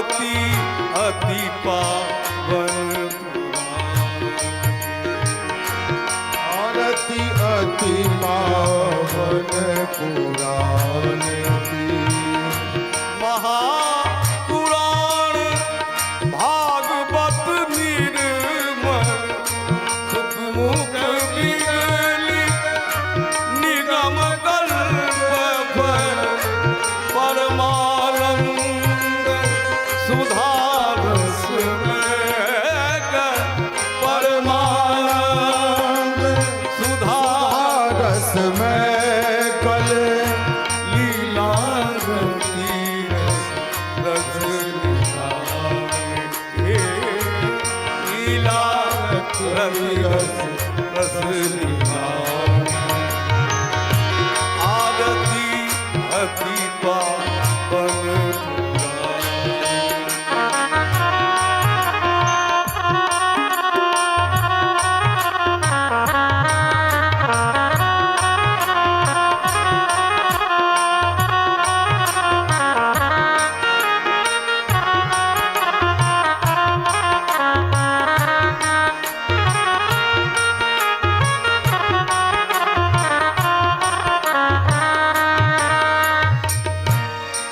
आरती अति पावन आरती अति पावन पुराण की महापुराण भागवत निर्मल सुखमुख बिरली निगम कल्प परमानंद सुधारस परमानंद सुधारस में कल लीला आरती अति पावन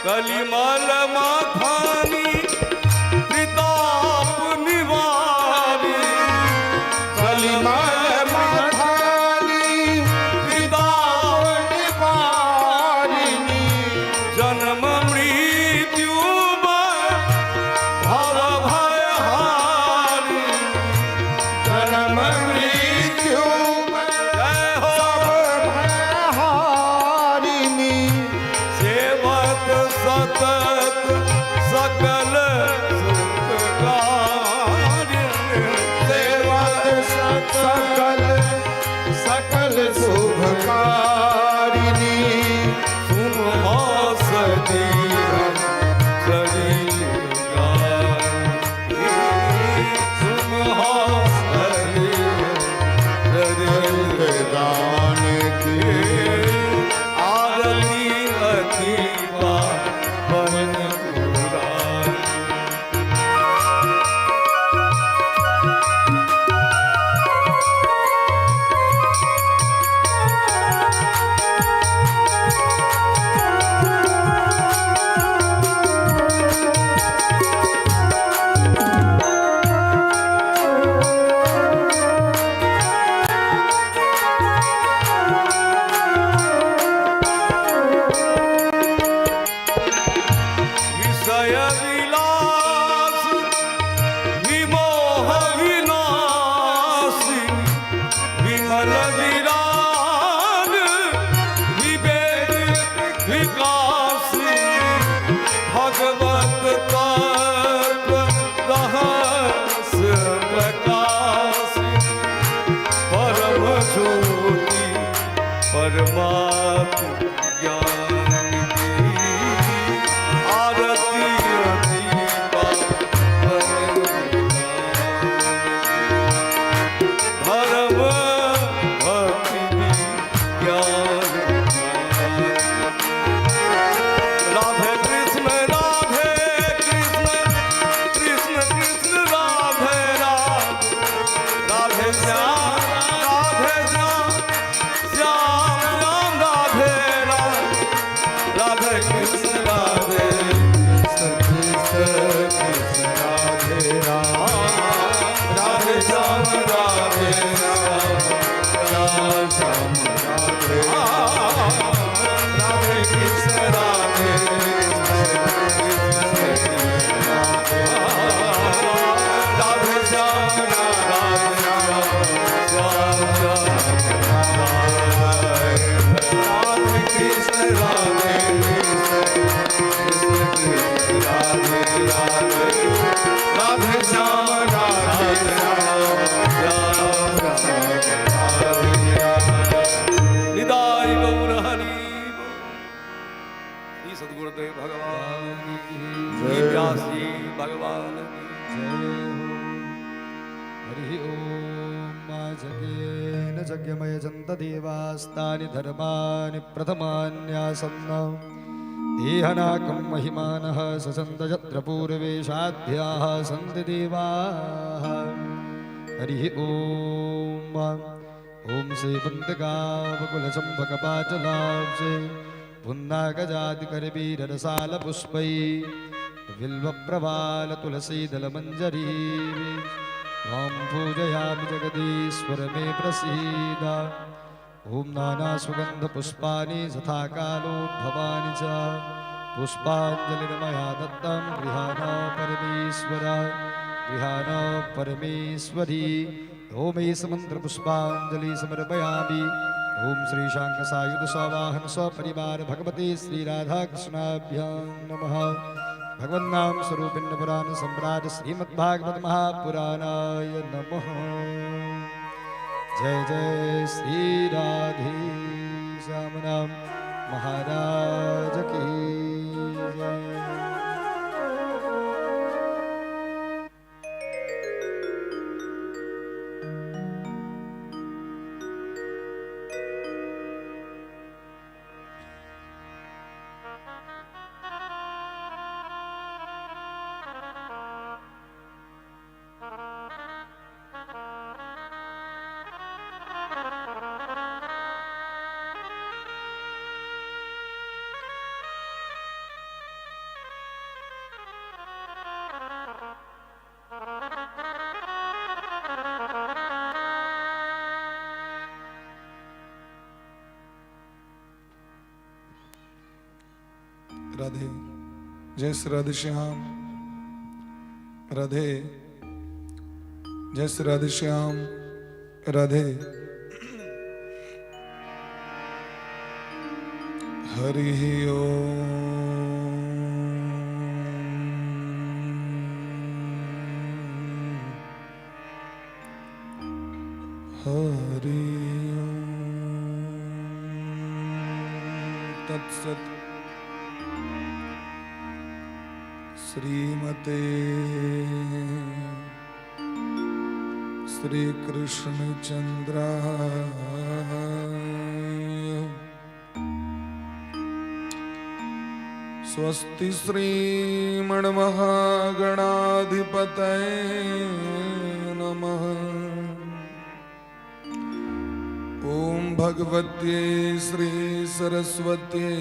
कलिमल माखानी प्रताप निवारी कलिमल माखानी प्रताप निवारिणी जन्म मृत्यु भव भयहारी जन्म मृत्यु जय हो भयहारिणी सेवक सतत सकल सुख कार्य सेवक सकल सकल शुभकारिणी सुन सदी शरीर सुन शरीर दान की आरती अति पावन पुराण विषय विलास विमोह विनाशिनी विमल विराग विवेक विकासी भगवत तत्व रहस्य प्रकाशी परम ज्योति परमात्म ज्ञान की आरती अति पावन धर्म भक्ति ज्ञान राधे कृष्ण कृष्ण कृष्ण राधे राधे राधे श्याम श्याम श्याम राधे राधे कृष्ण राधे राधे श्याम राधे श्याम श्याम राधे कृष्ण राधे राधे श्याम राधे कृष्ण राधे राधे श्याम निदाय गौर हरि श्री सद्गुरुदेव भगवान की श्री व्यास जी भगवान की हरि ओम जगेन जग्यमय जन्त देवास्तानि धर्मानि प्रथमान्यासन्न देहनाकं महिमानः ससन्तयत्र पूर्वेशाध्याः सन्ति देवाः हरिः ॐ सेवन्तकावकुलचम्पकपाटलाब्जे पुन्नागजातिकरवीररसालपुष्पै बिल्वप्रवालतुलसीदलमञ्जरी त्वां पूजयामि जगदीश्वर मे प्रसीद ॐ नानासुगन्धपुष्पाणि तथा कालोद्भवानि च पुष्पाञ्जलिर्मया दत्तं गृहाण परमेश्वरी ॐ मंत्रपुष्पाञ्जलि समर्पयामि ॐ श्रीशाङ्कसायुध सवाहन सपरिवार भगवते श्रीराधाकृष्णाभ्यां नमः भगवन्नाम स्वरूपिण्य पुराण सम्राट श्रीमद्भागवत महापुराणाय नमः जय जय श्री राधे श्यामनाम महाराज की जय। राधे जय श्री राधे श्याम, राधे जय श्री राधे श्याम, राधे हरि ओम हरि ओम तत्सत। श्रीमते श्री कृष्ण चंद्राय स्वस्ति श्रीमन्महागणाधिपतये नमः। ओम भगवत्यै श्री सरस्वत्यै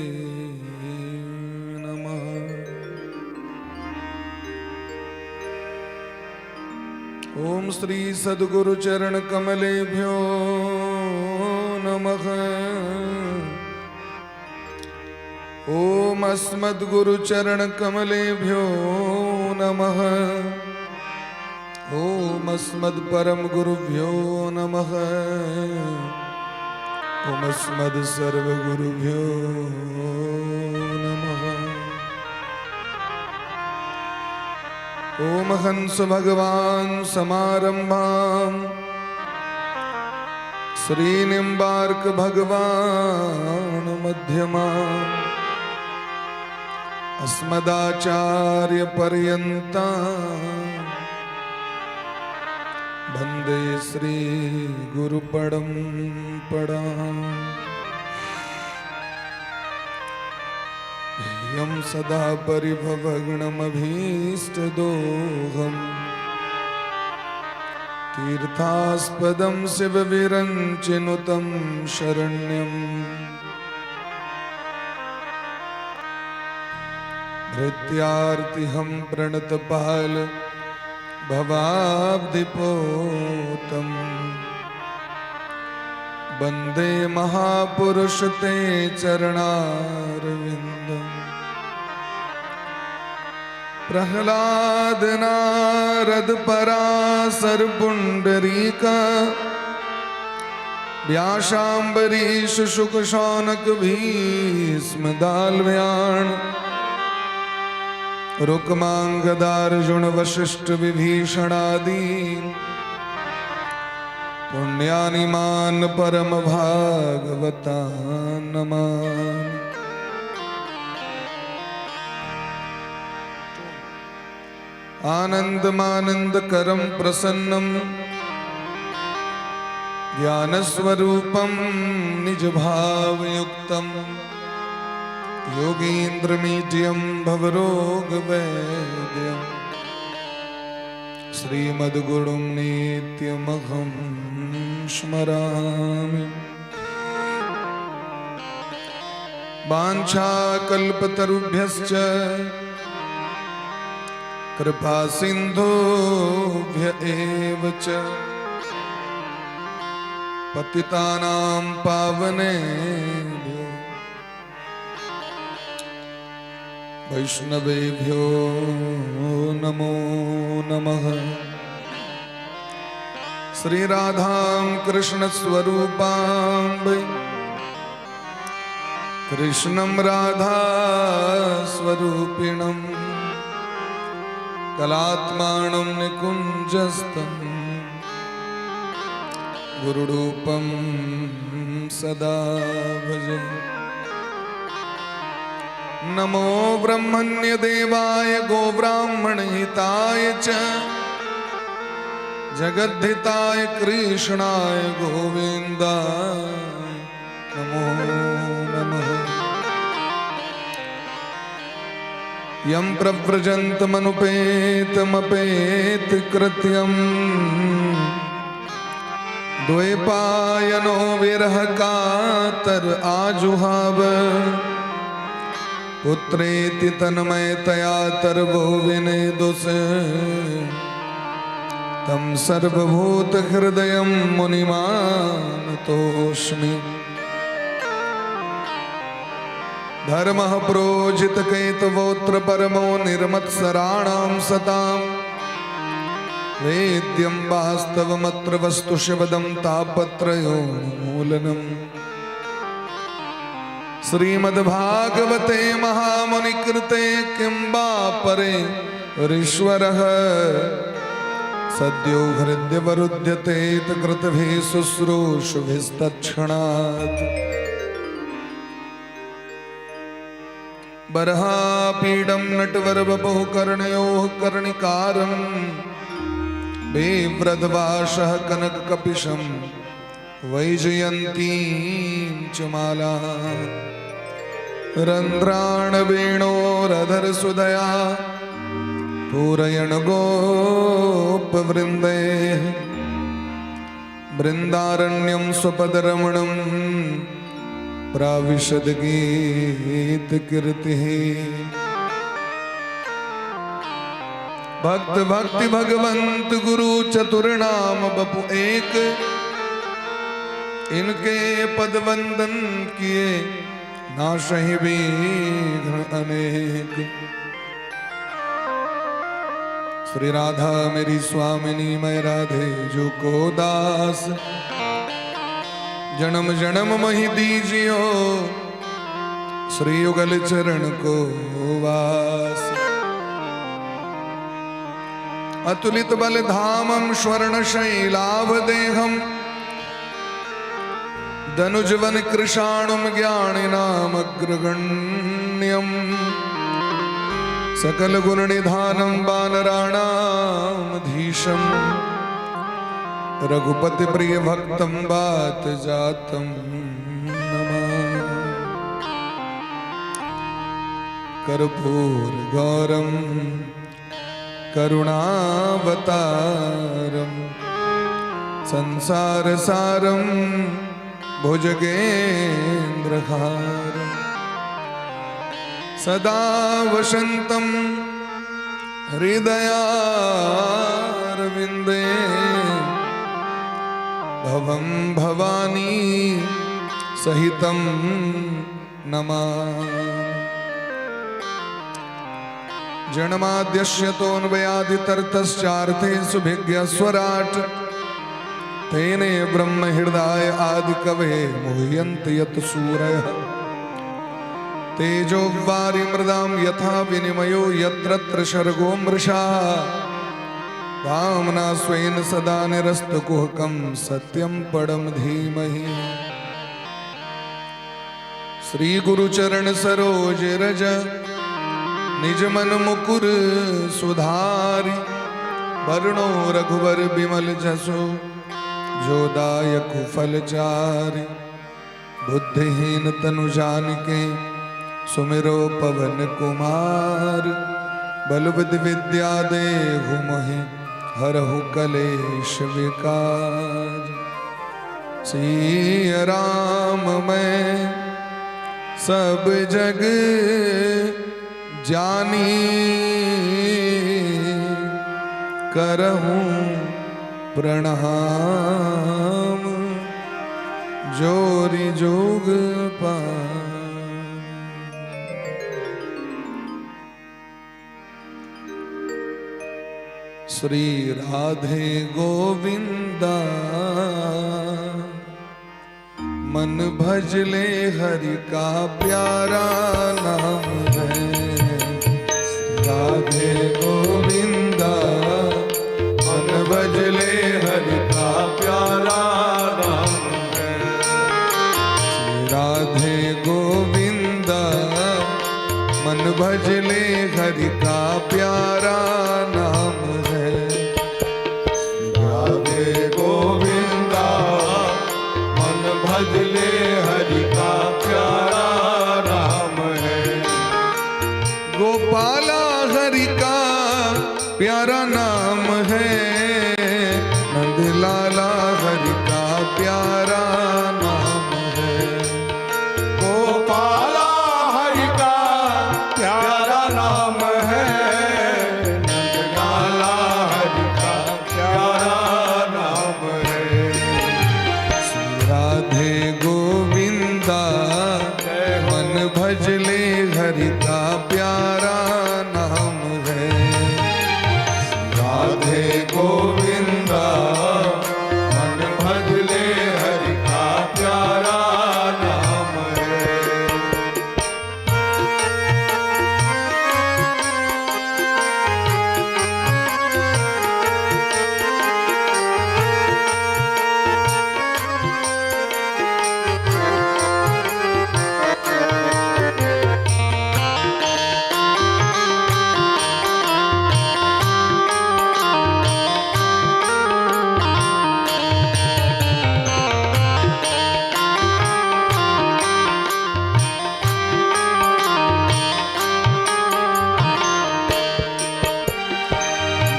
नमः। ओम श्री सद्गुरु चरण कमलेभ्यो नमः। ओम अस्मद्गुरु चरण कमलेभ्यो नमः। ओम अस्मद् परम गुरुभ्यो नमः। ओम अस्मद् सर्वगुरुभ्यो नमः। ओम हंस भगवान समारंभां श्रीनिम्बार्क भगवान मध्यमां अस्मदाचार्य पर्यन्तां वन्दे श्री गुरु परम्परां। यं सदा परिभवग्नमभीष्टदोहम् तीर्थास्पदं शिवविरञ्चिनुतं शरण्यम्। धृत्यार्तिहं प्रणतपाल भवाब्धिपोतम् वन्दे महापुरुष ते चरणारविन्दम्। प्रह्लाद नारद पराशर पुंडरीका व्यासाम्बरीश शुक शौनक भीष्म दाल्व्यान् रुक्मांगदार्जुन वशिष्ठ विभीषणादीन् पुण्यानिमान परम भागवतान् नमामि। आनन्दमानन्दकरं प्रसन्नं ज्ञानस्वरूपं निजभावयुक्तं योगीन्द्रमीड्यं भवरोगवैद्यं श्रीमद्गुरुं नित्यमहं स्मरामि। वाञ्छाकल्पतरुभ्यश्च कृपा सिन्धुभ्य एव च पतितानां पावनेभ्यो वैष्णवेभ्यो नमो नमः। श्री राधां कृष्ण स्वरूपां वै कृष्णं राधा स्वरूपिणं कलात्मानं निकुञ्जस्थं गुरुरूपं सदा भजे। नमो ब्रह्मण्यदेवाय गोब्राह्मणहिताय च जगद्धिताय कृष्णाय गोविन्दाय नमो नमः। यं प्रव्रजन्तमनुपेतमपेतकृत्यम् द्वैपायनो विरह कातर आजुहाव पुत्रेति तन्मयतया तर्वो विनेदुष तं सर्वभूतहृदयं मुनिमानतोऽस्मि। धर्मः प्रोजितकैतवोऽत्र परमो निर्मत्सराणां सतां वेद्यं वास्तवमत्र वस्तु शिवदं तापत्रयोन्मूलनम्। श्रीमद्भागवते महामुनिकृते किं वा परे ईश्वरः सद्यो हृद्यवरुध्यते कृतभिः शुश्रूषुभिस्तत्क्षणात्। बर्हापीडं नटवरवपुः कर्णयोः कर्णिकारं बिभ्रद्वासः कनककपिशं वैजयन्तीं च मालाम्। रन्ध्राणवेणोरधरसुधया पूरयन् गोपवृन्दे बृन्दारण्यं स्वपदरमणं प्राविशद गीतकीर्तिः। भक्त भक्ति भगवंत गुरु चतुर्नाम बपु एक इनके पद वंदन किए नाशहि विघ्न अनेक। श्री राधा मेरी स्वामिनी मैं राधे जो को दास जन्म जन्म मही दीजियो श्री युगल चरण को वास। अतुलित बल धामं स्वर्ण शैलाभ देहम धनुजवन कृशाणुम ज्ञानिनामग्रगण्यम सकल गुण निधानम वानराणामधीशम रघुपति प्रिय भक्तम बात जातम नमामि। कर्पूर गौरम करुणावतारम संसार सारम भुजगेन्द्रहारम सदा वसंतम हृदयारविंदे भवं भवानी सहितं नमामि। जन्माद्यस्य तोऽन्वयादितरतश्चार्थेषु तेने ब्रह्म हृदय आदि कवे मुह्यन्ति यत् सूरयः तेजो वारि मृदां यथा विनिमयो यत्र सर्गो मृषा भावना स्वेन सदा निरस्तकुहकं सत्यं परं धीमहि। श्री गुरुचरण सरोज रज निज मन मुकुर सुधारि वरणो रघुवर बिमल जसो जो दायक फलचारि। बुद्धिहीन तनु जानिके सुमिरो पवन कुमार बल बुद्धि विद्या देहु मोहि हरहु कलेश विकार। सिया राम मैं सब जग जानी करहूं प्रणाम जोरी जोग पार। श्री राधे गोविंदा मन भजले हरि का प्यारा नाम है। राधे गोविंदा मन भजले हरि का प्यारा नाम है। राधे गोविंदा मन भजले हरि का प्यारा नाम है। राधे गोविंदा मन भजले हरि का प्यारा नाम है। गोपाला हरि का प्यारा नाम है। नंदलाला हरि का प्यारा नाम है। गोपाला हरि का प्यारा नाम है। नंदलाला हरि का प्यारा नाम है। राधे गोविंदा मन भजले हरि का प्यारा नाम है। राधे गोविंदा मन भजले हरि का प्यारा नाम है।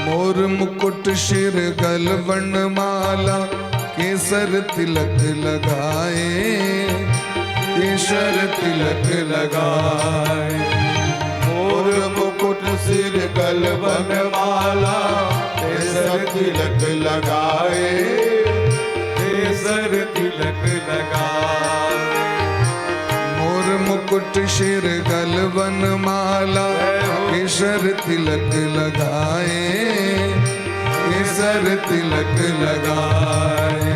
मोर मुकुट शिर गलवन माला केसर तिलक लगाए। केसर तिलक लगाए। मोर मुकुट सिर गलवन माला केसर तिलक लगाए। केसर तिलक लगाए। मोर मुकुट शिर गलवन माला केसर तिलक लगाए। केसर तिलक लगाए।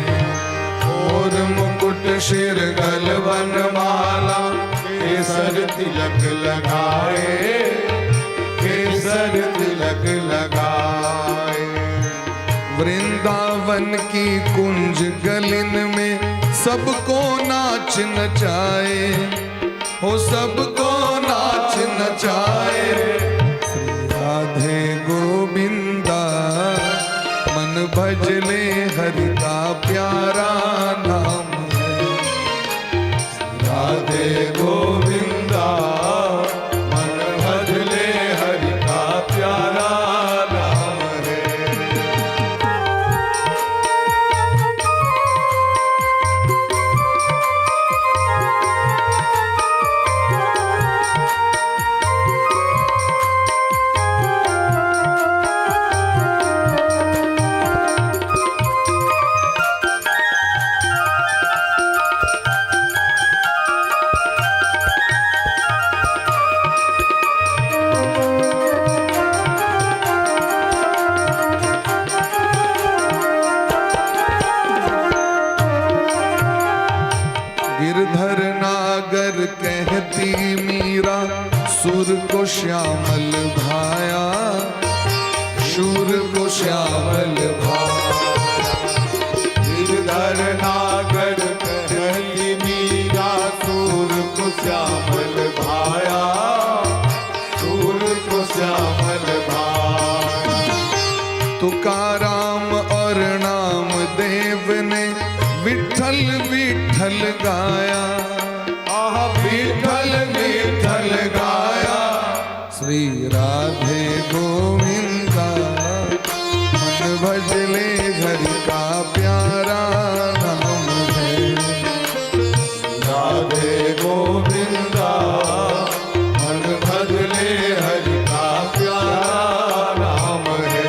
मोर मुकुट शिर गलवन माला केसर तिलक लगाए। केसर तिलक लगाए। वृंदावन की कुंज गलिन में सबको नाच नचाए। हो सबको नाच नचाए। श्री राधे गोविंदा मन भजले हरि का प्यारा नाम है। राधे गोविंदा मन भजले हरि का प्यारा नाम है। गिरधर नागर कहती मीरा सुर को श्यामल भाया। शूर को श्यामल भाया। गिरधर नागर कहती मीरा सुर को श्यामल भाया। शूर को श्यामल भाया। तुकाराम और नाम देव ने विठल विठल गाया। आह विठल विठल भज ले हरि का प्यारा नाम है। राधे गोविंदा मन भज ले हरि का प्यारा नाम है।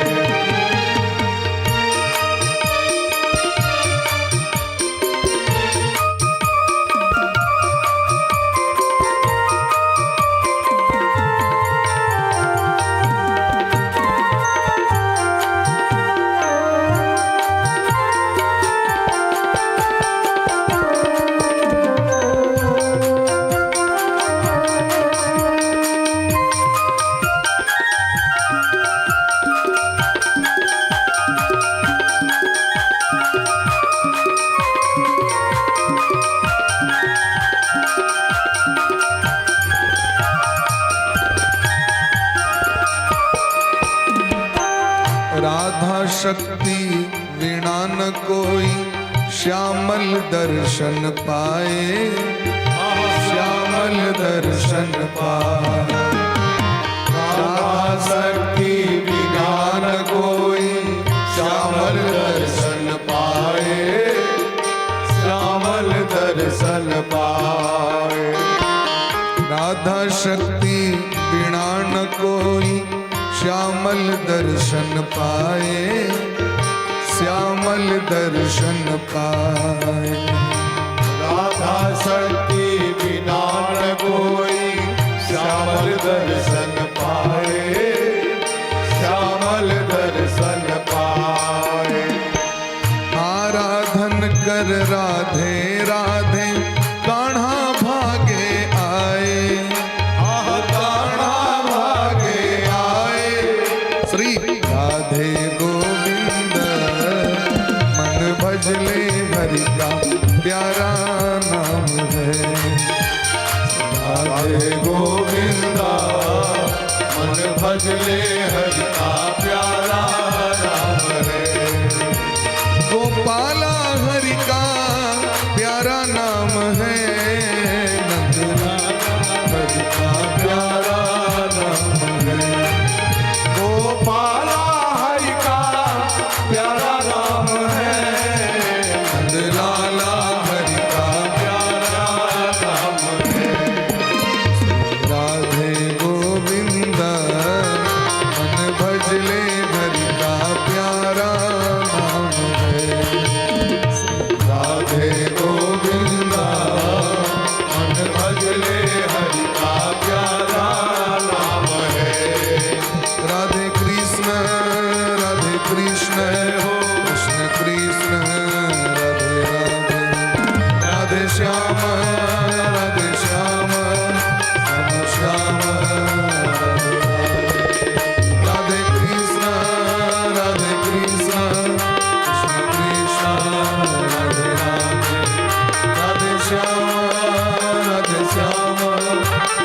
राधा शक्ति वीणा न कोई श्यामल दर्शन पाए, श्यामल दर्शन पाए। राधा शक्ति वीणा न कोई श्यामल दर्शन पाए, श्यामल दर्शन पाए। राधा शक्ति वीणा न कोई श्यामल दर्शन पाए, श्यामल दर्शन पाए। राधा शक्ति बिना न कोई श्यामल दर्शन पाए, श्यामल दर्शन पाए। आराधन कर राधे राधे कान्हा भागे आए, कान्हा भागे आए। श्री राधे गोविंद मन भज ले हरि का प्यारा नाम है। राधे गोविंदा मन भज ले हरि का प्यारा नाम है। गोपाला हरि का प्यारा नाम है, नंदलाला हरि का प्यारा नाम है। गोपाला हरि का प्यारा नाम है, नंदलाला हरि का प्यारा नाम है। राधे गोविंद मन भज ले हरि का प्यारा नाम है। राधे गोविंदा मन भज ले हरि का प्यारा नाम है। राधे कृष्ण कृष्ण कृष्ण राधे राधे। राधे श्याम श्याम श्याम राधे राधे। राधे कृष्ण कृष्ण कृष्ण राधे राधे। राधे श्याम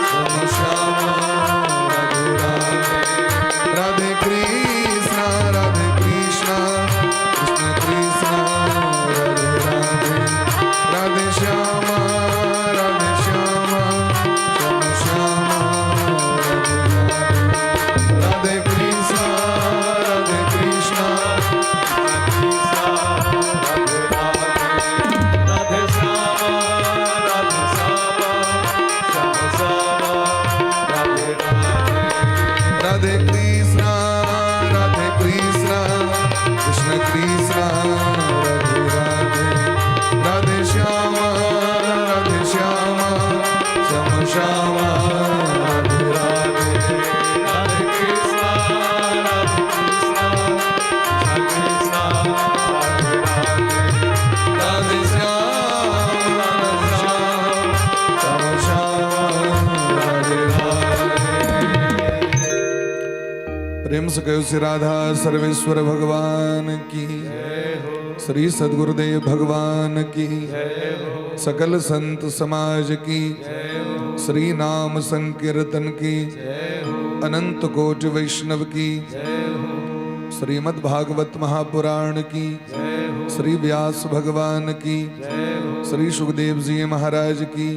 श्याम श्याम राधे राधे। राधे कृष्ण कृष्ण कृष्ण राधे राधे। राधे श्याम श्याम श्याम राधे राधे। राधे कृष्ण कृष्ण राधे श्याम राधे श्याम श्याम श्याम राधे राधे। राधे कृष्ण कृष्ण कृष्ण राधे राधे। राधे श्याम श्याम श्याम राधे राधे। राधे कृष्ण कृष्ण राधे राधे। राधे श्याम श्याम राधे राधे। प्रेम से कहो श्री राधा सर्वेश्वर भगवान की, श्री सद्गुरुदेव भगवान की, सकल संत समाज की, श्री नाम संकीर्तन की, अनंत कोटि वैष्णव की, श्रीमद् भागवत महापुराण की, श्री व्यास भगवान की, श्री सुखदेव जी महाराज की,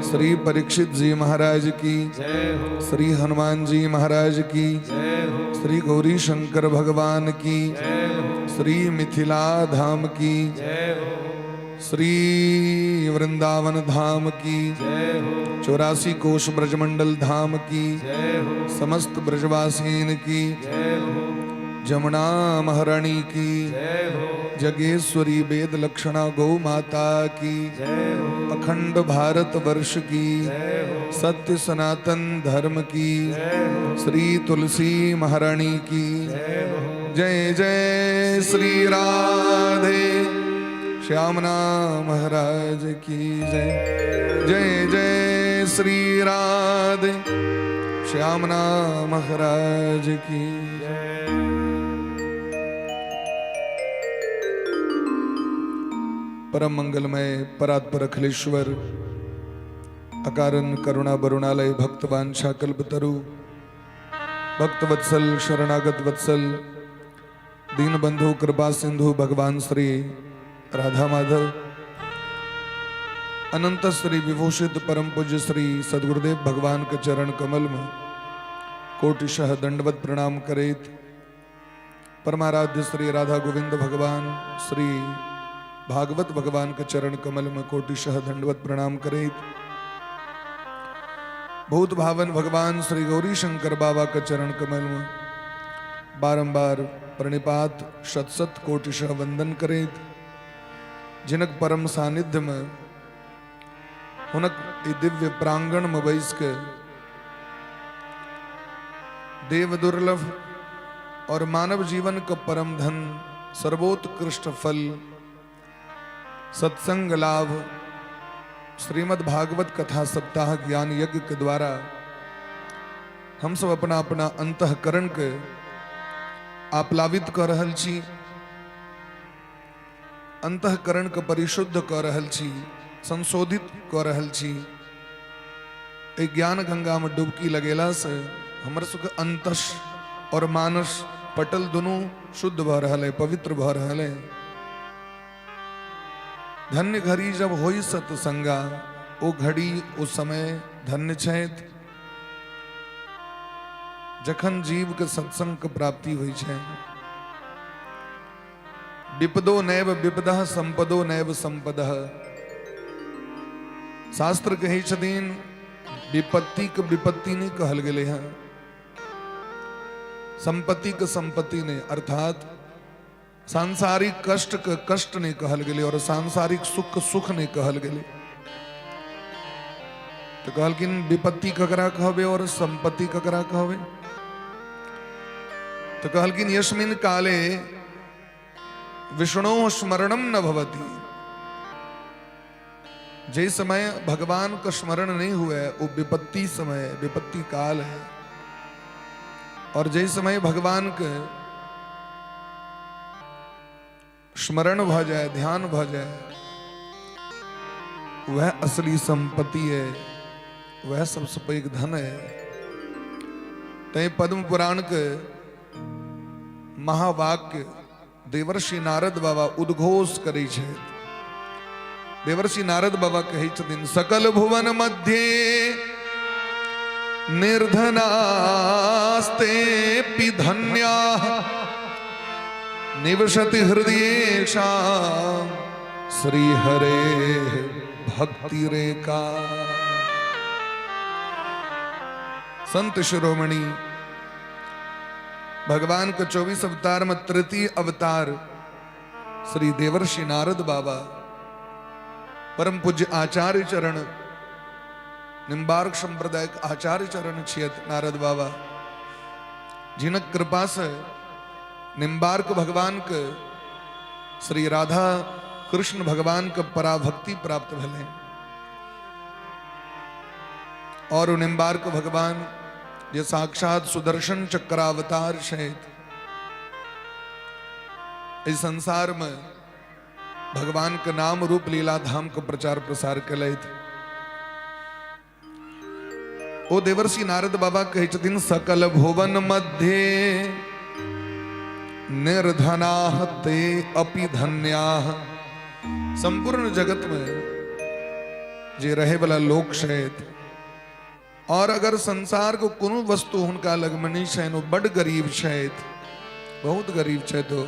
श्री परीक्षित जी महाराज की, श्री हनुमान जी महाराज की, श्री गौरी शंकर भगवान की, श्री मिथिला धाम की, श्री वृंदावन धाम की, 84 कोश ब्रजमंडल धाम की, समस्त ब्रजवासीन की, जमुना महारानी की, जगेश्वरी वेद लक्षणा गौ माता की, अखंड भारत वर्ष की, सत्य सनातन धर्म की, श्री तुलसी महारानी की जय जय। श्री राधे श्यामना महाराज की जय जय जय। श्री राधे श्यामना महाराज की जय। परम मंगलमय परात्पर अखिलेश्वर अकारण करुणा बरुणालय भक्तवांछा कल्पतरु भक्तवत्सल शरणागत वत्सल दीनबंधु कृपा सिंधु भगवान श्री राधा माधव अनंत श्री विभूषित परम पूज्य श्री सदगुरुदेव भगवान के चरण कमल में कोटिशः दंडवत प्रणाम करेत। परमाराध्य श्री राधा गोविंद भगवान श्री भागवत भगवान के चरण कमल में कोटिशः दंडवत प्रणाम करेत। भूत भावन भगवान श्री गौरी शंकर बाबा के चरण कमल में बारंबार प्रणिपात शत शत कोटिशः वंदन करेत। जिनक परम सानिध्य में हुनक दिव्य प्रांगण में बैस के देव दुर्लभ और मानव जीवन का परम धन सर्वोत्कृष्ट फल सत्संग लाभ श्रीमद् भागवत कथा सप्ताह ज्ञान यज्ञ के द्वारा हम सब अपना अपना अंतःकरण के आप्लावित कर रहल छी, अंतःकरण के परिशुद्ध कर रहल छी, संशोधित कर रहल छी। एक ज्ञान गंगा में डुबकी लगेला से हमर सबके अंतस और मानस पटल दोनों शुद्ध भ रहल है, पवित्र भ रहल है। धन्य घड़ी जब होई सत्संगा ओ घड़ी ओ समय धन्य छैत जखन जीव के सत्संग के प्राप्ति हुई छै। विपदो नैव विपदः संपदो नैव संपदः। शास्त्र कहे छथिन विपत्ति के विपत्ति नहीं कहल गेले हैं, संपत्ति के संपत्ति ने अर्थात सांसारिक कष्ट के कष्ट नहीं कहल गेले और सांसारिक सुख के सुख नहीं कहल गेले। तो कहलकिन विपत्ति ककरा कहबे और संपत्ति ककरा कहबे। तो कहलकिन यस्मिन काले विष्णु स्मरणम न भवति। जे समय भगवान का स्मरण नहीं हुआ है वो विपत्ति समय, विपत्ति काल है। और जे समय भगवान के स्मरण भ जाए, ध्यान भ जाए, वह असली संपत्ति है, वह सबसे पैघ धन है। तय पद्म पुराण के महावाक्य देवर्षि नारद बाबा उद्घोष करे छे। देवर्षि नारद बाबा कहे छथिन सकल भुवन मध्य निर्धनास्ते धन्या निवसति हृदयेषा श्री हरे भक्ति रेखा। संत शिरोमणि भगवान के 24 अवतार में तृतीय अवतार श्री देवर्षि नारद बाबा परम पूज्य आचार्य चरण निम्बार्क संप्रदाय आचार्य चरण छियत नारद बाबा जिनक कृपा से निम्बार्क भगवान के श्री राधा कृष्ण भगवान के पराभक्ति प्राप्त भले। और निम्बार्क भगवान ये साक्षात सुदर्शन चक्रावतार सहित इस संसार में भगवान के नाम रूप लीला धाम को प्रचार प्रसार कले थे। ओ देवर्षि नारद बाबा कहे छथिन सकल भुवन मध्य निर्धनाः ते अपि धन्याः। संपूर्ण जगत में जे रहे वाला लोक शायद और अगर संसार को कोनो वस्तु उनका लगमनी है नो बड़ गरीब शायद, बहुत गरीब है। तो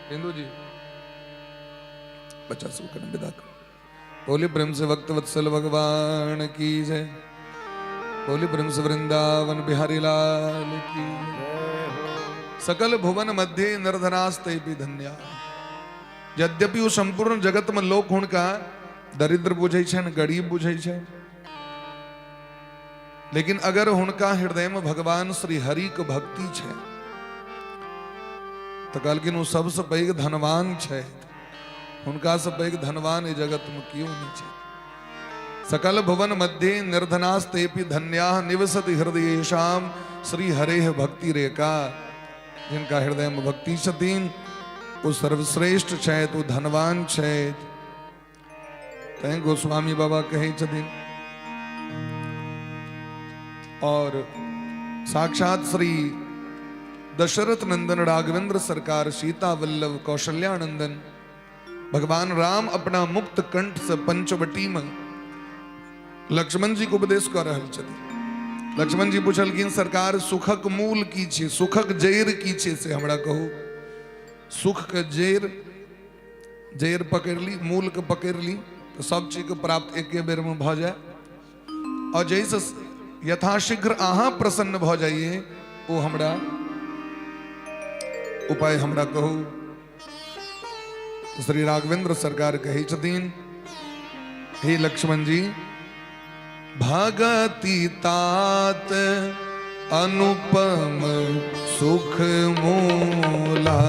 हिंदू जी बच्चा सु कर विदा करो। बोली प्रेम से भक्त वत्सल भगवान की जय। बोली प्रेम से वृंदावन बिहारी लाल की जय। सकल भुवन मध्य निर्धनास्ते भी धन्या। यद्यपि वो संपूर्ण जगत में लोक हुनका दरिद्र बुझे छन, गरीब बुझे छे, लेकिन अगर हुनका हृदय में भगवान श्री हरि के भक्ति छे तो कहलकिन वो सबसे पैघ धनवान छे। हुनका से पैघ धनवान इस जगत में क्यों नहीं छे। सकल भुवन मध्य निर्धनास्तेपि धन्याः निवसति हृदयेषाम श्री हरेः भक्ति रेखा। जिनका हृदय में भक्ति छतीन वो सर्वश्रेष्ठ छे, वो धनवान छे। कहीं गोस्वामी बाबा कहे छतीन और साक्षात श्री दशरथ नंदन राघवेंद्र सरकार, सीता वल्लभ कौशल्यानंदन भगवान राम अपना मुक्त कंठ से पंचवटी में लक्ष्मण जी को उपदेश कर रहे छथि। लक्ष्मण जी पूछलखिन सरकार सुखक मूल की छे, सुखक जैर की छे से हमरा कहू। सुख के जैर पकड़ ली, मूल के पकड़ ली तो सब चीज के प्राप्त एक बेर में भ जाए। और जैसे यथाशीघ्र अहाँ प्रसन्न भ जाइए वो हमरा उपाय हमरा कहू। श्री राघवेंद्र सरकार कहे छतीन हे लक्ष्मण जी, भगति तात अनुपम सुख मूला।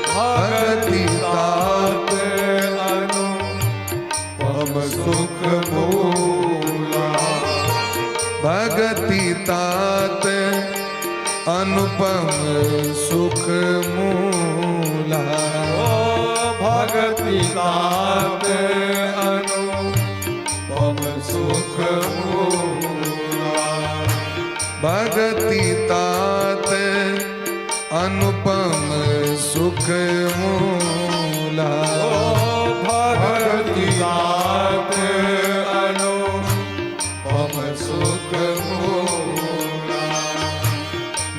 भगति तात अनुपम सुख मूला। भगति तात अनुपम सुख मूला। भगति तात अनुपम सुख मूला। भगति तात अनुपम सुख मूला। भगति तात अनुपम सुख मूला।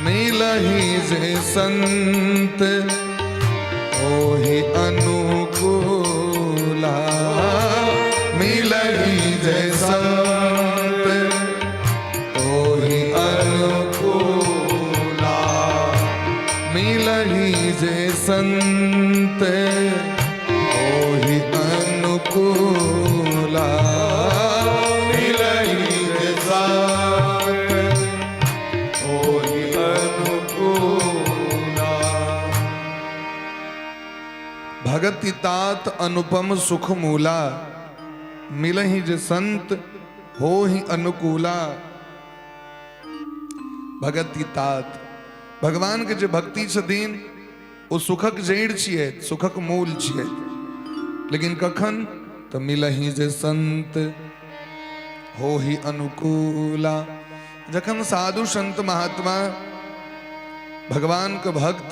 मिलहि जे संत ओहि अनुकूला। मिलहि जे संत ओहि अनुकूला। मिलहि जे संत ओहि अनुकूला। मिलहि जे संत ओहि अनुकूला। भगति तात अनुपम सुख मूला। मिलहि जे संत हो ही अनुकूला। भगति तात भगवान के जे भक्ति छथिन वो सुखक जड़ छिए, सुखक मूल छिए। लेकिन कखन तो मिलहि जे संत हो ही अनुकूला। जखन साधु संत महात्मा भगवान के भक्त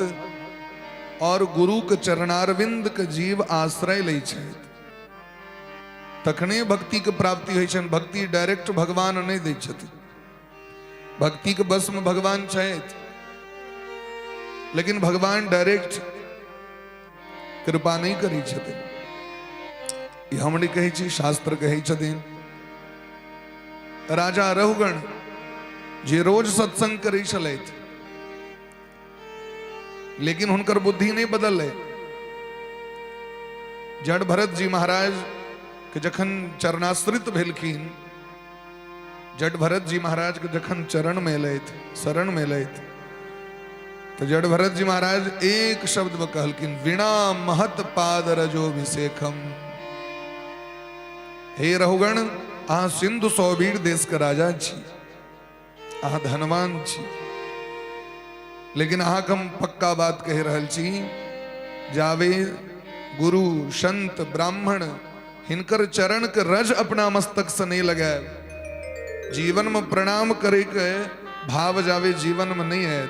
और गुरु के चरणारविंद के जीव आश्रय ले छथि तखने भक्ति के प्राप्ति होइ छनि। भक्ति डायरेक्ट भगवान नहीं दै छथि। भक्ति के बस में भगवान छथि, लेकिन भगवान डायरेक्ट कृपा नहीं करै छथिन। ई हमने कहै छी, शास्त्र कहै छथिन। राजा रहुगण जे रोज सत्संग करै छलथि, लेकिन हुनकर बुद्धि नहीं बदल। जड़ भरत जी महाराज के जखन चरणाश्रित भेलखिन, जड़ भरत जी महाराज के जखन चरण में लैथ, शरण में लैथ, तो जड़ भरत जी महाराज एक शब्द में कहलखिन, वीणा महत पाद रजोभिषेकम। हे रहुगण, अहाँ सिंधु सौबीर देश के राजा छी, अहाँ धनवान छी, लेकिन अहाँ हम पक्का बात कह रहल छी, जावे गुरु संत ब्राह्मण हिनकर चरण के रज अपना मस्तक से नहीं लगाए, जीवन में प्रणाम करे के भाव जावे जीवन में नहीं है,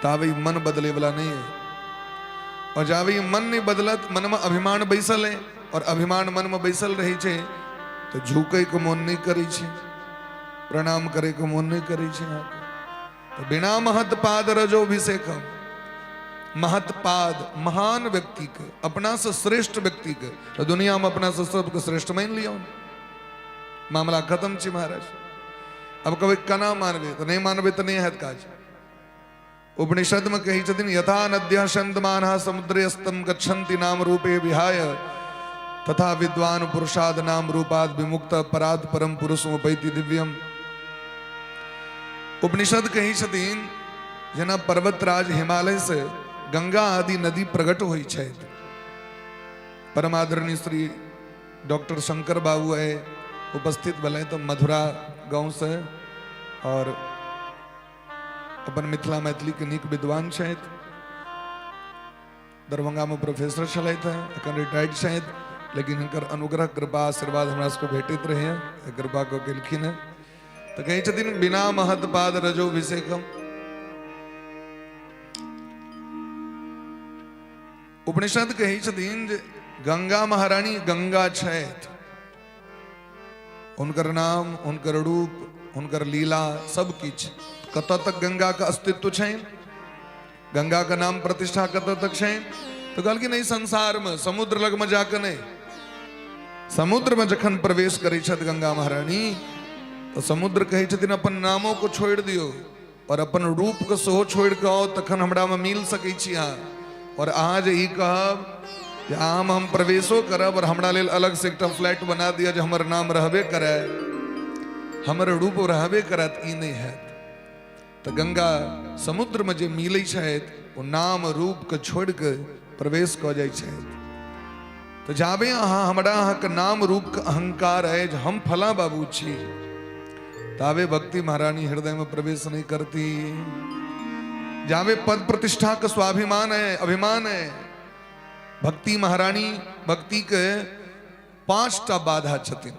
तावे मन बदले वाला नहीं है। और जावे मन नहीं बदलत, मन में अभिमान बैसल है और अभिमान मन में बैसल रही छे तो झुके को मन नहीं करी छे, प्रणाम करे को मन नहीं करी छे। तो बिना महत पाद रजो अभिषेक, महत पाद महान व्यक्ति के, अपना से श्रेष्ठ व्यक्ति के, तो दुनिया में अपना से सबको श्रेष्ठ मान लिया, मामला खत्म छे महाराज। अब कभी कना मानवे तो नहीं मानवे तो नहीं है काज। उपनिषद में कही छथिन यथा नद्यः शंतमानः समुद्रे अस्तम गच्छन्ति नाम रूपे विहाय तथा विद्वान पुरुषाद नाम रूपाद विमुक्त पराद परम पुरुषोपैति दिव्यम। उपनिषद कही छथिन जेना पर्वतराज हिमालय से गंगा आदि नदी प्रकट हुई है। परमादरणीय श्री डॉक्टर शंकर बाबू है उपस्थित भले तो मधुरा गांव से और अपन मिथिला मैथिली के नीक विद्वान शायद दरभंगा में प्रोफेसर छलैत है, अखन रिटायर्ड शायद, लेकिन इनकर अनुग्रह कृपा आशीर्वाद हमरा सबको भेटित रहे, कृपा को केलखिन है। तो कही छथिन बिना महत पाद रजो अभिषेकम। उपनिषद कही छथिन जे गंगा महारानी गंगा छथि, उनकर नाम, उनकर रूप, उनकर लीला सब किछ कत तक गंगा का अस्तित्व है, गंगा का नाम प्रतिष्ठा कत तक है। तो कल की नहीं संसार में समुद्र लग में जाकर नहीं, समुद्र में जखन प्रवेश करी छत गंगा महारानी तो समुद्र कही छथिन अपन नामों को छोड़ दियो और अपन रूप को सोहो छोड़ के आओ तखन हमरा में मिल सकै छी अहाँ। और आज ई कहब आम हम प्रवेशो करब और हमरा लेल अलग से एक फ्लैट बना दिया जो हमर नाम रहबे करे, हमर रूप रहबे करत, ई नहीं है। तो गंगा समुद्र में जो मिले वो नाम रूप के छोड़ के प्रवेश क जाए। तो जाबे अहाँ हमरा अहाँ के नाम रूप के अहंकार है जो हम फला बाबू छी, तावे भक्ति महारानी हृदय में प्रवेश नहीं करती। जावे पद प्रतिष्ठा का स्वाभिमान है, अभिमान है, भक्ति महारानी भक्ति के 5टा बाधा छथिन।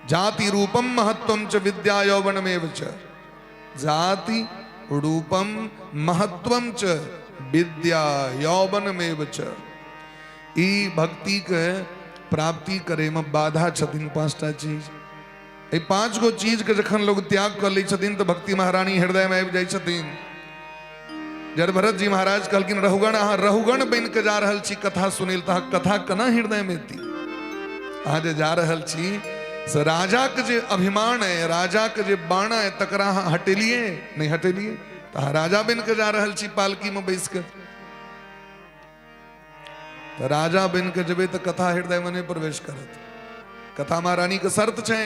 जाति रूपम महत्वम च विद्या यौवनमेव च, जाति रूपम महत्वम च विद्या यौवनमेव च। ई भक्ति के प्राप्ति करे में बाधा छथिन 5टा चीज। ये 5 गो चीज के जखन लोग त्याग कर लै छथिन तो भक्ति महारानी हृदय में आबि जाइ छथिन। जब भरत जी महाराज कहलखिन रहुगण अहाँ रहुगण बन के जा रहल छी कथा सुनिल, तो कथा कना हृदय में थी। अहाँ जे जा रहल छी से राजा के जे अभिमान है, राजा के जे बाणा है तकरा अहाँ हटेलिए नहीं हटेलिए, तो अहाँ राजा बन के जा रहल छी पालकी में बैस के। तो राजा बन के जबे तो कथा हृदय में नहीं प्रवेश करत। कथा महारानी के शर्त छे।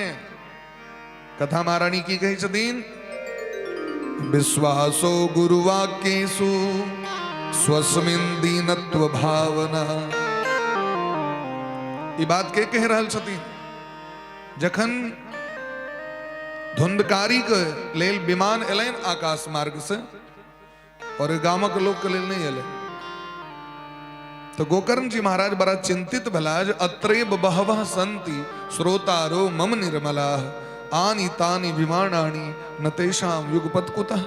कथा महारानी की कही छथिन विश्वासो गुरुवाक्येषु स्वस्मिन् दीनत्व भावना। ये बात के कह रहल छथिन जखन धुंधकारी के लेल विमान एलैन आकाश मार्ग से और गामक लोग के लेल नहीं एलै। तो गोकर्ण जी महाराज बड़ा चिंतित भला जो अत्रेब बहवः सन्ति श्रोतारो मम निर्मलाः आनी तानी विमानानी न तेषाम युगपत् कुतः।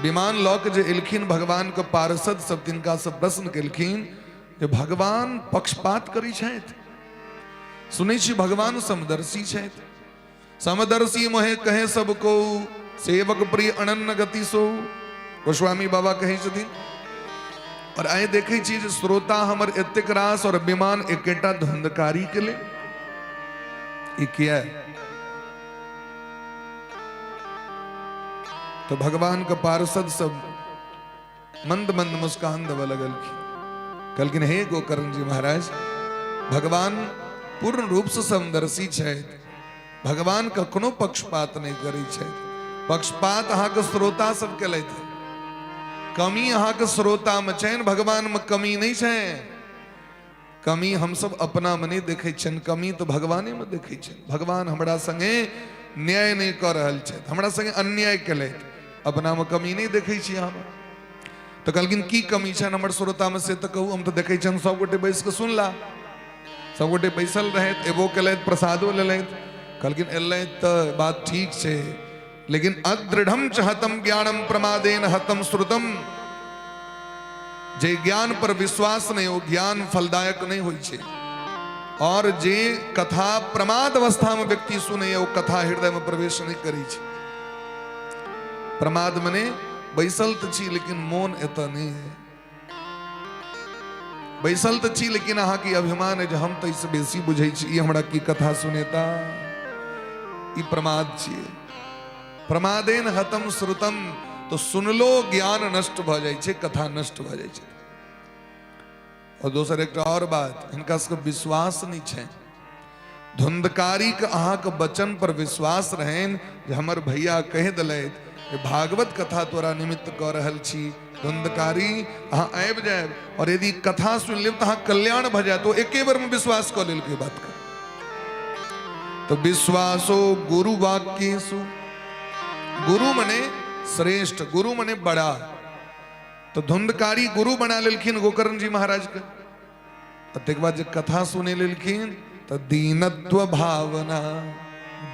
विमान लौक जे एलखिन भगवान के पार्षद सब तिनका सब प्रश्न केलखिन जे भगवान पक्षपात करी छथि। सुनै छी भगवान समदर्शी छथि। समदर्शी मोहे कहे सब को सेवक प्रिय अनन्न गति सो, गोस्वामी बाबा कहे छथिन। और आए देखे छी जे श्रोता हमर एतेक रास और विमान एकेटा धुंधकारी के लिए ई किया है। तो भगवान का पार्षद सब मंद मंद मुस्कान दबा लगल कहलखिन हे गोकर्ण जी महाराज भगवान पूर्ण रूप से समदर्शी है। भगवान कखनो पक्षपात नहीं करी है। पक्षपात अहाँ के श्रोता सब के ले थे। कमी अहाँ के श्रोता में चैन, भगवान में कमी नहीं है। कमी हम सब अपना में नहीं देखे छन, कमी तो भगवाने में देखे छन। भगवान हमरा संगे न्याय नहीं कर रहल छथि, हमरा संगे अन्याय केले, अपना में कमी नहीं देखे छी हम। तो कहलखिन की कमी छन हमर श्रोता में से तो कहू। हम तो देखे छन सब गोटे बैस के सुनला, सब गोटे बैसल रहे, एबो केलैथ, प्रसादो लेलैथ। कहलखिन एलैथ तो बात ठीक छे, लेकिन अदृढ़म च हतम ज्ञानम प्रमादेन हतम श्रुतम। जे ज्ञान पर विश्वास नहीं हो ज्ञान फलदायक नहीं होई छे। और जे कथा प्रमाद अवस्था में व्यक्ति सुने वो कथा हृदय में प्रवेश नहीं करी छे। प्रमाद मने बैसल तो छी लेकिन मोन एत नहीं है। बैसल तो छी लेकिन अहाँ की अभिमान है जो हम तो इससे बेसी बुझे छी, हमरा की कथा सुनेता, ई प्रमाद छिए। प्रमादेन हतम श्रुतम, तो सुनलो ज्ञान नष्ट भ जाय छे, कथा नष्ट भ जाय छे। और दोसर एक और बात, इनका सबके विश्वास नहीं छे। धुंधकारी के अहाँ के वचन पर विश्वास रहेन जे हमर भैया कह दिलैथ भागवत कथा तोरा निमित्त कह रहल छी। धुंधकारी अहाँ आबि जाए और यदि कथा सुन लेब तो अहाँ कल्याण भ जाए, तो एके बार में विश्वास कर लेल के बात का। तो विश्वासो गुरु वाक्येषु, गुरु मने श्रेष्ठ, गुरु मने बड़ा। तो धुंधकारी गुरु बना लेलखिन गोकर्ण जी महाराज के। तक बाद जब कथा सुने लेलखिन तो दीनत्व भावना,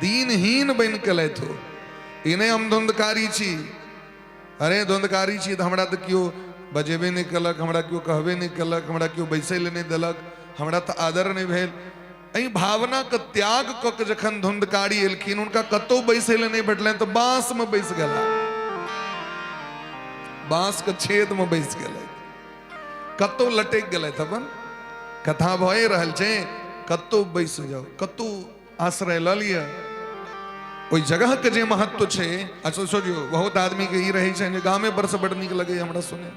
दीनहीन बन के लैथ हो। इन्हें हम धुंधकारी छी, अरे धुंधकारी छी तो हमरा तो क्यों बजेबे नहीं कलक, हमरा क्यों कहबे नहीं कलक, हमरा क्यों बैसे ले नहीं दिलक, हमरा तो आदर नहीं भेल। अई भावना का त्याग क जखन धुंधकारी एलखिन, उनका कतो बैसे ले नहीं भेटल तो बांस में बैस गला, बांस के छेद में बैस गए, कतो लटक गए। अपन कथा भए रहल छे, कतो बैस जाओ, कतो आश्रय ल लिया। ओई जगह के जे महत्व छे, अच्छा सोचियो बहुत आदमी के ई रहे छे जे गामे पर से बड़ निक लगे हमरा सुने।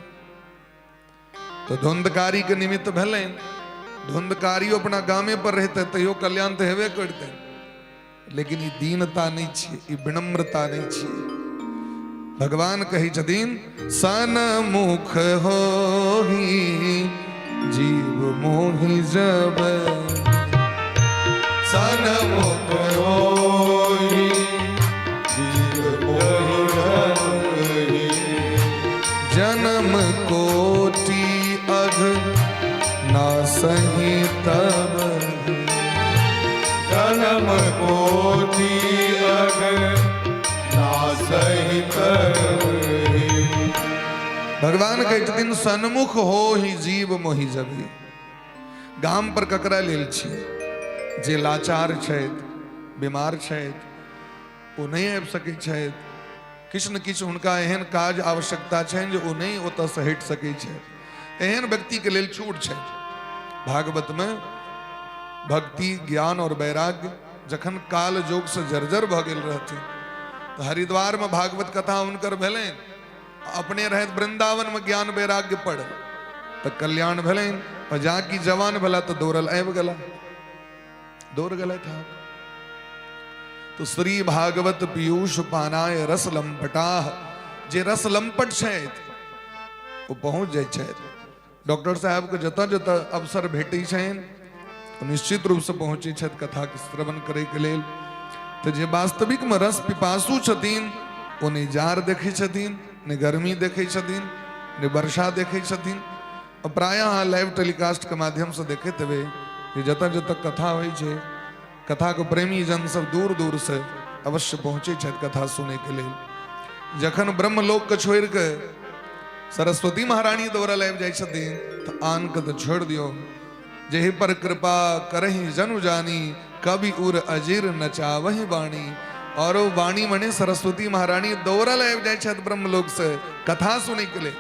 तो धुंधकारी के निमित्त भेले, धुंधकारी अपना गामे पर रहते तैयो कल्याण तो हेबे करते, लेकिन ई दीनता नहीं छे, ई विनम्रता नहीं छे। भगवान कही छथिन सनमुख होहि जीव मोहि जब, सनमुख होहि जीव मोहि जब, जन्म कोटि अघ नासहि तब, जन्म कोटि अघ भगवान कहते दिन सन्मुख हो ही जीव मोहि जबी। गाम पर ककरा लेल छी जे लाचार छथि, बीमार छथि, ओ नहीं आबि सकै छथि, किछु न किछु हुनका एहन काज आवश्यकता छनि जे ओ नहीं ओतऽ से हटि सकै छथि। एहन व्यक्ति के लेल छूट छै। भागवत में भक्ति ज्ञान और वैराग्य जखन काल जोग से जर्जर भ गेल रहथिन, तो हरिद्वार में भागवत कथा उनकर भेलेन, अपने रहत वृंदावन में ज्ञान वैराग्य पढ़ तो कल्याण भेलेन। और जाकी जवान भला तो दौड़ल आबि गला, दौड़ गए था। तो श्री भागवत पीयूष पानाय रस लंपटाह, जे रस लंपट छथि वो पहुंच जाय छथि। डॉक्टर साहब के जतऽ जतऽ अवसर भेटै छनि तो निश्चित रूप से पहुंचे छथि कथा के श्रवण करे के लेल। तो जे वास्तविक में रस पिपासु छथिन वो ने जार देखे छथिन, ने गर्मी देखे छथिन, ने वर्षा देखे छथिन। और प्रायः लाइव टेलीकास्ट के माध्यम से देखे थे कि जतऽ जतऽ कथा होइ छै, कथा को प्रेमी जन सब दूर दूर से अवश्य पहुंचे छथि कथा सुने के लेल। जखन ब्रह्मलोक के छोड़ के सरस्वती महारानी दौड़ल आबि जाइ छथिन तो आन के तो छोड़ दियो। जेहि पर कृपा करहि जनु जानी, कवि उर अजीर नचावहि वाणी। और वो वाणी मने सरस्वती महारानी दौड़ल आबि जाइ छथि ब्रह्मलोक से कथा सुने के लिए।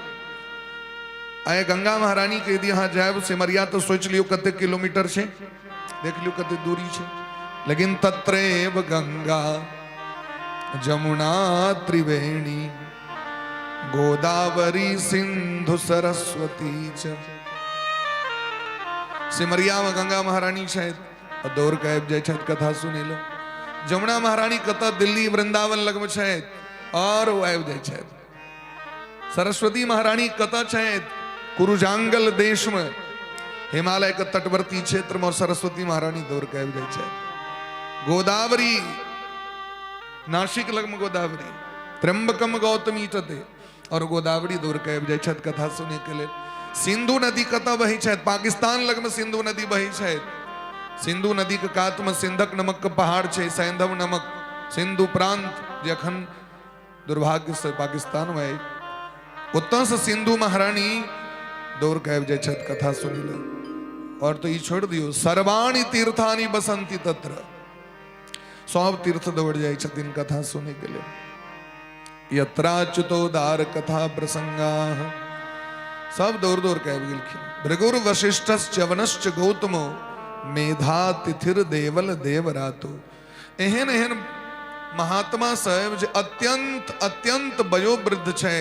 आए गंगा महारानी के यदि यहाँ जाए सिमरिया तो सोच लियो कते किलोमीटर छे, देख लियो कते दूरी छे। लेकिन तत्रैव गंगा जमुना त्रिवेणी गोदावरी सिंधु सरस्वती च। सिमरिया में गंगा महारानी शायद और दौड़ के आबि जाइ छथि कथा सुने लो। जमुना महारानी कतऽ दिल्ली वृंदावन लग में छथि और वो आबि जाइ छथि। सरस्वती महारानी कतऽ छथि? कुरुजांगल देश में हिमालय के तटवर्ती क्षेत्र में सरस्वती महारानी दौड़ के आबि जाइ छथि। गोदावरी नासिक लग में गोदावरी, त्र्यंबकम गौतमी तटे और गोदावरी दौड़ के आबि जाइ छथि कथा सुने के लिए। सिंधु नदी कतऽ बही छथि? पाकिस्तान लग में सिंधु नदी बही छथि। सिंधु नदी के कात में सिंधक नमक के पहाड़ छे, सैंधव नमक। सिंधु प्रांत जे अखन दुर्भाग्य से पाकिस्तान में आई उतना से सिंधु महारानी दौड़ कह जाए छत कथा सुनी ले और तो ये छोड़ दियो सर्वाणी तीर्थानी बसंती तत्र सब तीर्थ दौड़ जाए छतिन कथा सुने के लिए यत्राच्युतोदार कथा प्रसंगा सब दौड़ दौड़ कह गेलखिन भृगुर वशिष्ठश्च वनश्च गौतमो मेधा तिथिर देवल देवरातो एहन एहन महात्मा साहेब जे अत्यंत अत्यंत वयोवृद्ध छे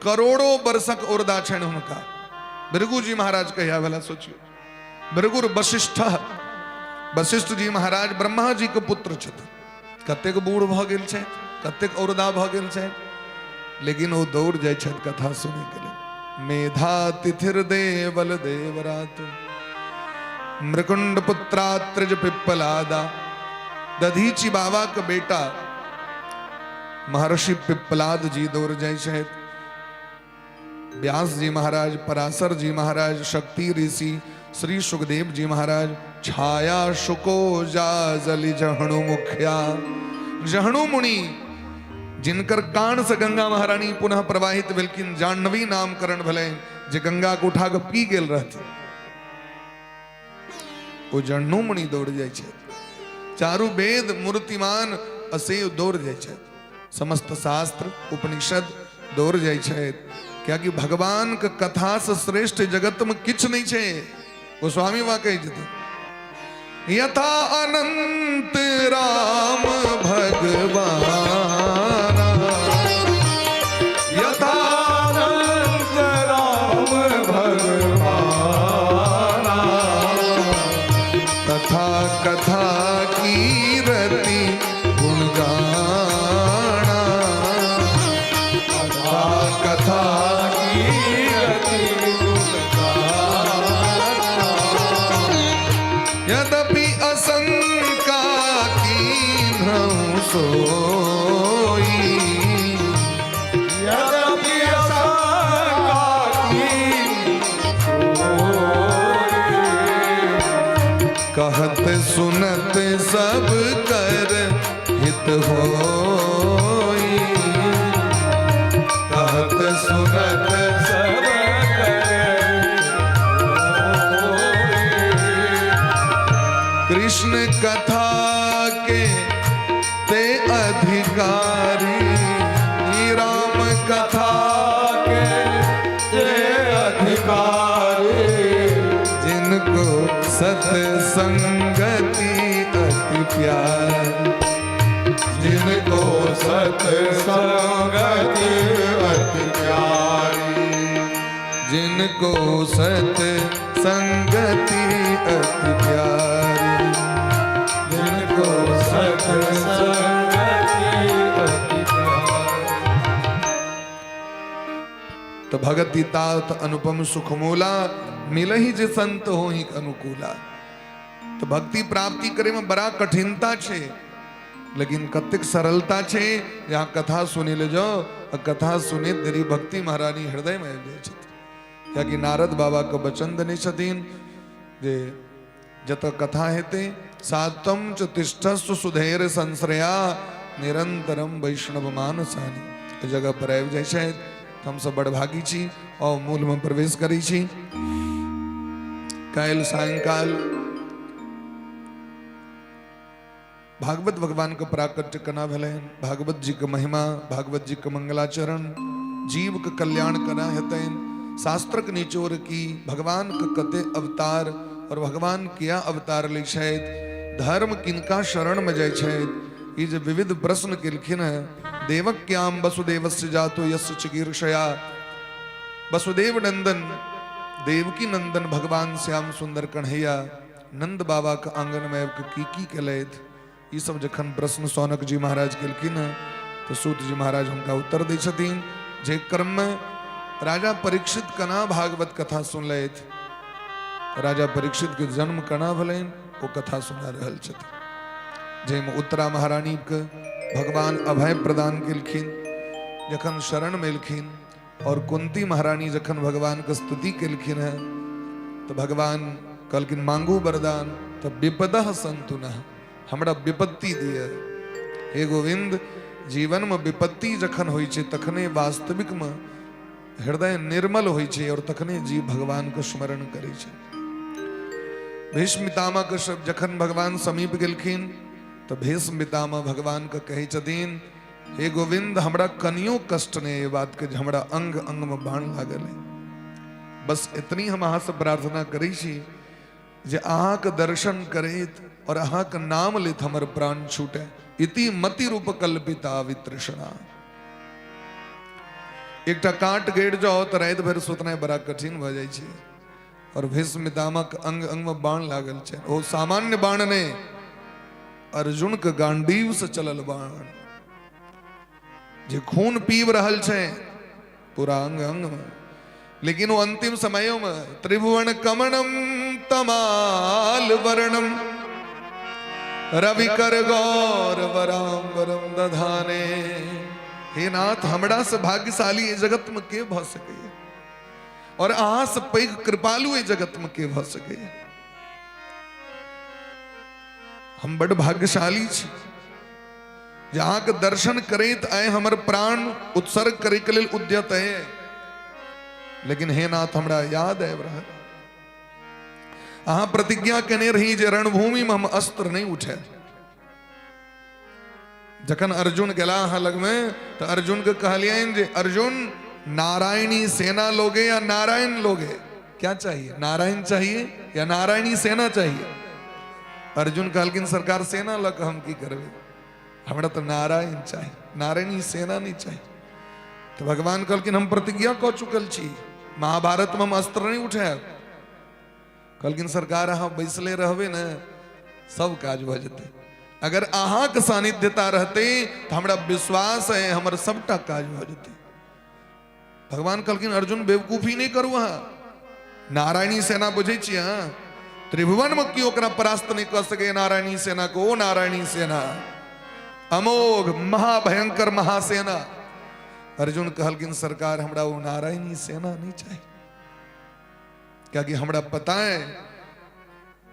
करोड़ों वर्षक उर्दा छन हुनका भृगु जी महाराज कहिया वाला सोचियो भृगुर वशिष्ठ वशिष्ठ जी महाराज ब्रह्मा जी के पुत्र छथि कतेक बूढ़ भ गेल छै कतेक औरदा भ गेल छै लेकिन वो दौड़ जाय छथि कथा सुने के लिए मेधा तिथिर देवल देवरात मृकुंड पुत्रात्रिज पिप्पलादा दधीची बाबा का बेटा महर्षि पिप्पलाद जी दौड़ जाय छथि व्यास जी महाराज पराशर जी महाराज शक्ति ऋषि श्री सुखदेव जी महाराज छाया शुको जा जलि जहणु मुखिया जहणु मुनि जिनकर कान से गंगा महारानी पुनः प्रवाहित भेलखिन जाह्नवी नामकरण भले जे गंगा को उठा के पी गेल रहथिन वो जहणु मुनि दौड़ जाय छै चारु वेद मूर्तिमान असेव दौड़ जाय छै समस्त शास्त्र उपनिषद दौड़ जाय छै क्या कि भगवान के कथा से श्रेष्ठ जगत में किछ नहीं छे वो स्वामी वहां कह जते यथा अनंत राम भगवान यथा अनंत राम भगवान तथा कथा कीरति गुणगाना तथा कथा यद्यपि असंका कीन्हं सोई यद्यपि असंका कहत सुनत सब कर हित होई कहत सुनत सब कृष्ण कथा के ते अधिकारी राम कथा के ते अधिकारी जिनको सत्संगति अति प्यार जिनको सत्संगति अति प्यारी जिनको सत्संगति अति प्यारी जिनको सत्संगति अति प्यारी। तो भगति तात अनुपम सुखमोला मिलहि जे संत हो ही अनुकूला। तो भक्ति प्राप्ति करे में बड़ा कठिनता छे लेकिन कतिक सरलता छे यहाँ कथा सुनी ले जाओ और कथा सुने तेरी भक्ति महारानी हृदय में आबि जाय छथि क्या कि नारद बाबा के वचन देने छथिन जे जत कथा हेते सातम च तिष्ठस्व सुधेर संश्रया निरंतरम वैष्णव मानसानी जगह पर आबि जाय छथि हम सब बड़ भागी छी और मूल में प्रवेश करी छी। काल सायंकाल भागवत भगवान का प्राकट्य कना भले भागवत जी का महिमा भागवत जी का मंगलाचरण जीव का कल्याण कना हेतन शास्त्र के निचोर की भगवान का कते अवतार और भगवान किया अवतार ले शायद धर्म किनका शरण में जाय छथि ये जो विविध प्रश्न केलखिन है देवक्याम वसुदेवस्य जातो यस्य चिकीर्षया वसुदेव नंदन देवकी नंदन भगवान श्याम सुंदर कन्हैया नंद बाबा का आंगन में की केलैथ ये सब जखन प्रश्न सौनक जी महाराज केलखिन तो सूत जी महाराज उनका उत्तर दै छथिन जे क्रम में राजा परीक्षित कना भागवत कथा सुनलैथ राजा परीक्षित के जन्म कना भलेन वो कथा सुना रहल छथिन जैमे उत्तरा महारानी के भगवान अभय प्रदान केलखिन जखन शरण मेलखिन और कुंती महारानी जखन भगवान के स्तुति केलखिन है तो भगवान कहलखिन मांगू वरदान तो विपदः सन्तु नः हमरा विपत्ति दिए हे गोविंद जीवन में विपत्ति जखन होइ छे तखने वास्तविक में हृदय निर्मल होइ छे और तखने जीव भगवान के स्मरण करे छे। भीष्म पितामह के जखन भगवान समीप गेलखिन तो भीष्म पितामह भगवान के कहे छथिन, हे गोविंद हमरा कनियो कष्ट नहीं ये बात के हमरा अंग अंग में बाण लागल है। बस इतनी हम अहाँ से प्रार्थना करै छी जे अहाँ के दर्शन करैत और अहाँ के नाम लेत हमर प्राण छूटे। इति मति रूप कल्पिता वितृष्णा। एकटा कांट गेड़ जाओ तो रात भर सुतना बड़ा कठिन भ जाय छै और भीष्म पितामह के अंग अंग में बाण लागल छै। ओ सामान्य बाण ने अर्जुन के गांडीव से चलल बाण जे खून पीब रहल छै पूरा अंग अंग में। लेकिन वो अंतिम समयों में त्रिभुवन कमणम तमाल वर्णम रवि कर गौर वरांबरम दधाने। हे नाथ हमरा से भाग्यशाली ये जगत में के भ सके और अहाँ से पैघ कृपालु ये जगत में के भ सके। हम बड़ भाग्यशाली छी जहाँ के दर्शन करैत आए हमर प्राण उत्सर्ग करे के लेल उद्यत है। लेकिन हे नाथ हमरा याद आबि रहल अहाँ प्रतिज्ञा केने रही जे रणभूमि में हम अस्त्र नहीं उठे। जखन अर्जुन गेला अहाँ लग में तो अर्जुन के कहलियन जे अर्जुन नारायणी सेना लोगे या नारायण लोगे, क्या चाहिए, नारायण चाहिए या नारायणी सेना चाहिए। अर्जुन कहलकिन सरकार सेना लग हम की करबे, हमरा तो नारायण चाहिए, नारायणी सेना नहीं चाहिए। तो भगवान कहलकिन हम प्रतिज्ञा कऽ चुकल छी, महाभारत में हम अस्त्र नहीं उठायब। कहलकिन सरकार अहाँ बैसले रहबे न सब काज भ जेतै। अगर अहाँ के सानिध्यता रहते तो हमरा विश्वास है हमर सबटा काज भ जेतै। भगवान कहलकिन अर्जुन बेवकूफी नहीं करू अहाँ, नारायणी सेना बुझे छी अहाँ, त्रिभुवन में क्यों ओकरा परास्त नहीं कर सके नारायणी सेना को। ओ नारायणी सेना अमोघ महाभयंकर महासेना। अर्जुन कहलकिन सरकार हमरा वो नारायणी सेना नहीं चाहिए, क्योंकि हमरा पता है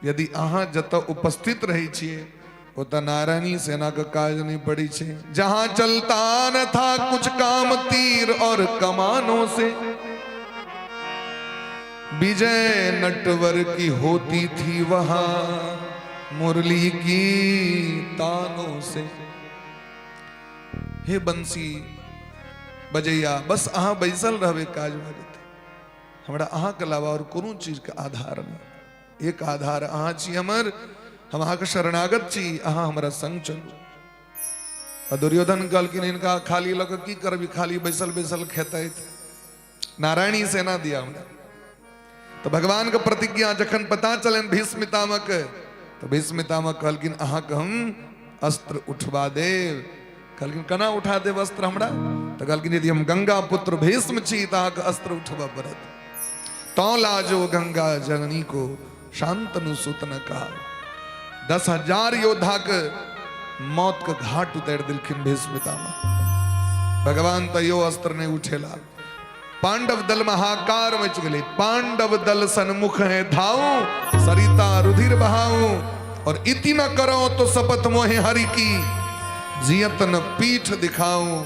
यदि अहाँ जत उपस्थित रही छिए ओतऽ नारायणी सेना का काज नहीं पड़ी छे। जहां चलता न था कुछ काम तीर और कमानों से, विजय नटवर की होती थी वहां मुरली की तानों से। हे बंसी बजैया बस अहाँ बैसल रहबे काज भ जेतै। हमरा अहाँ के अलावा और कोनो चीज के आधार नहीं। एक आधार अहाँ छी हमर, हम अहाँ के शरणागत छी, अहाँ हमरा संग चलू। और दुर्योधन कहलकिन इनका खाली लग की करबी, खाली बैसल बैसल खेतै, नारायणी सेना दिया हमरा। तो भगवान के प्रतिज्ञा जखन पता चलन भीष्म पितामह के, तो भीष्म पितामह कहलकिन अहाँ के हम अस्त्र उठवा देव। कहलकिन केना उठा देव अस्त्र हमरा। तो कहलकिन यदि हम गंगा पुत्र भीष्म छी तो अहाँ के अस्त्र उठवा पड़त। तो लाजो गंगा जननी को शांतनु सुत न कहा। 10,000 योद्धा के मौत के घाट उतार दिलखिन भीष्म पितामह। भगवान तयो अस्त्र नहीं उठेला। पांडव दल महाकार मच गए। पांडव दल सन्मुख है धाऊं, सरिता रुधिर बहाऊं, और इति न करो तो शपथ मोहे हरि की, जियत न पीठ दिखाऊं,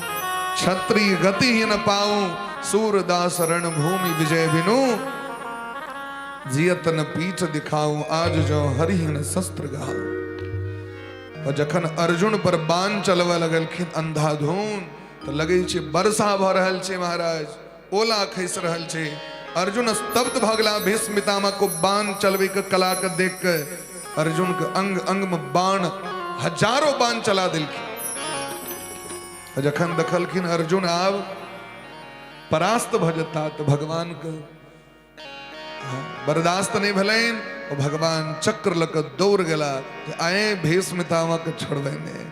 क्षत्रिय गति ही न पाऊं, सूरदास रण भूमि विजय बिनु, जियत न पीठ दिखाऊं, आज जो हरि न शस्त्र गाऊं। और जखन अर्जुन पर बाण चलवा लगलखिन अंधाधुन, तो लगे छे वर्षा भ रहल छे महाराज, ओला खसि रहल छे। अर्जुन स्तब्ध भ गेला। भीष्म पितामह को बाण चलवे के कला के देख के अर्जुन के अंग अंग में बाण, हजारों बाण चला दिलखिन। जखन देखलखिन अर्जुन आब परास्त भ जेता, तो भगवान के बर्दाश्त नहीं भेलैन। और भगवान चक्र लक दौड़ गेला, आए भीष्म पितामह के छोड़बे ने।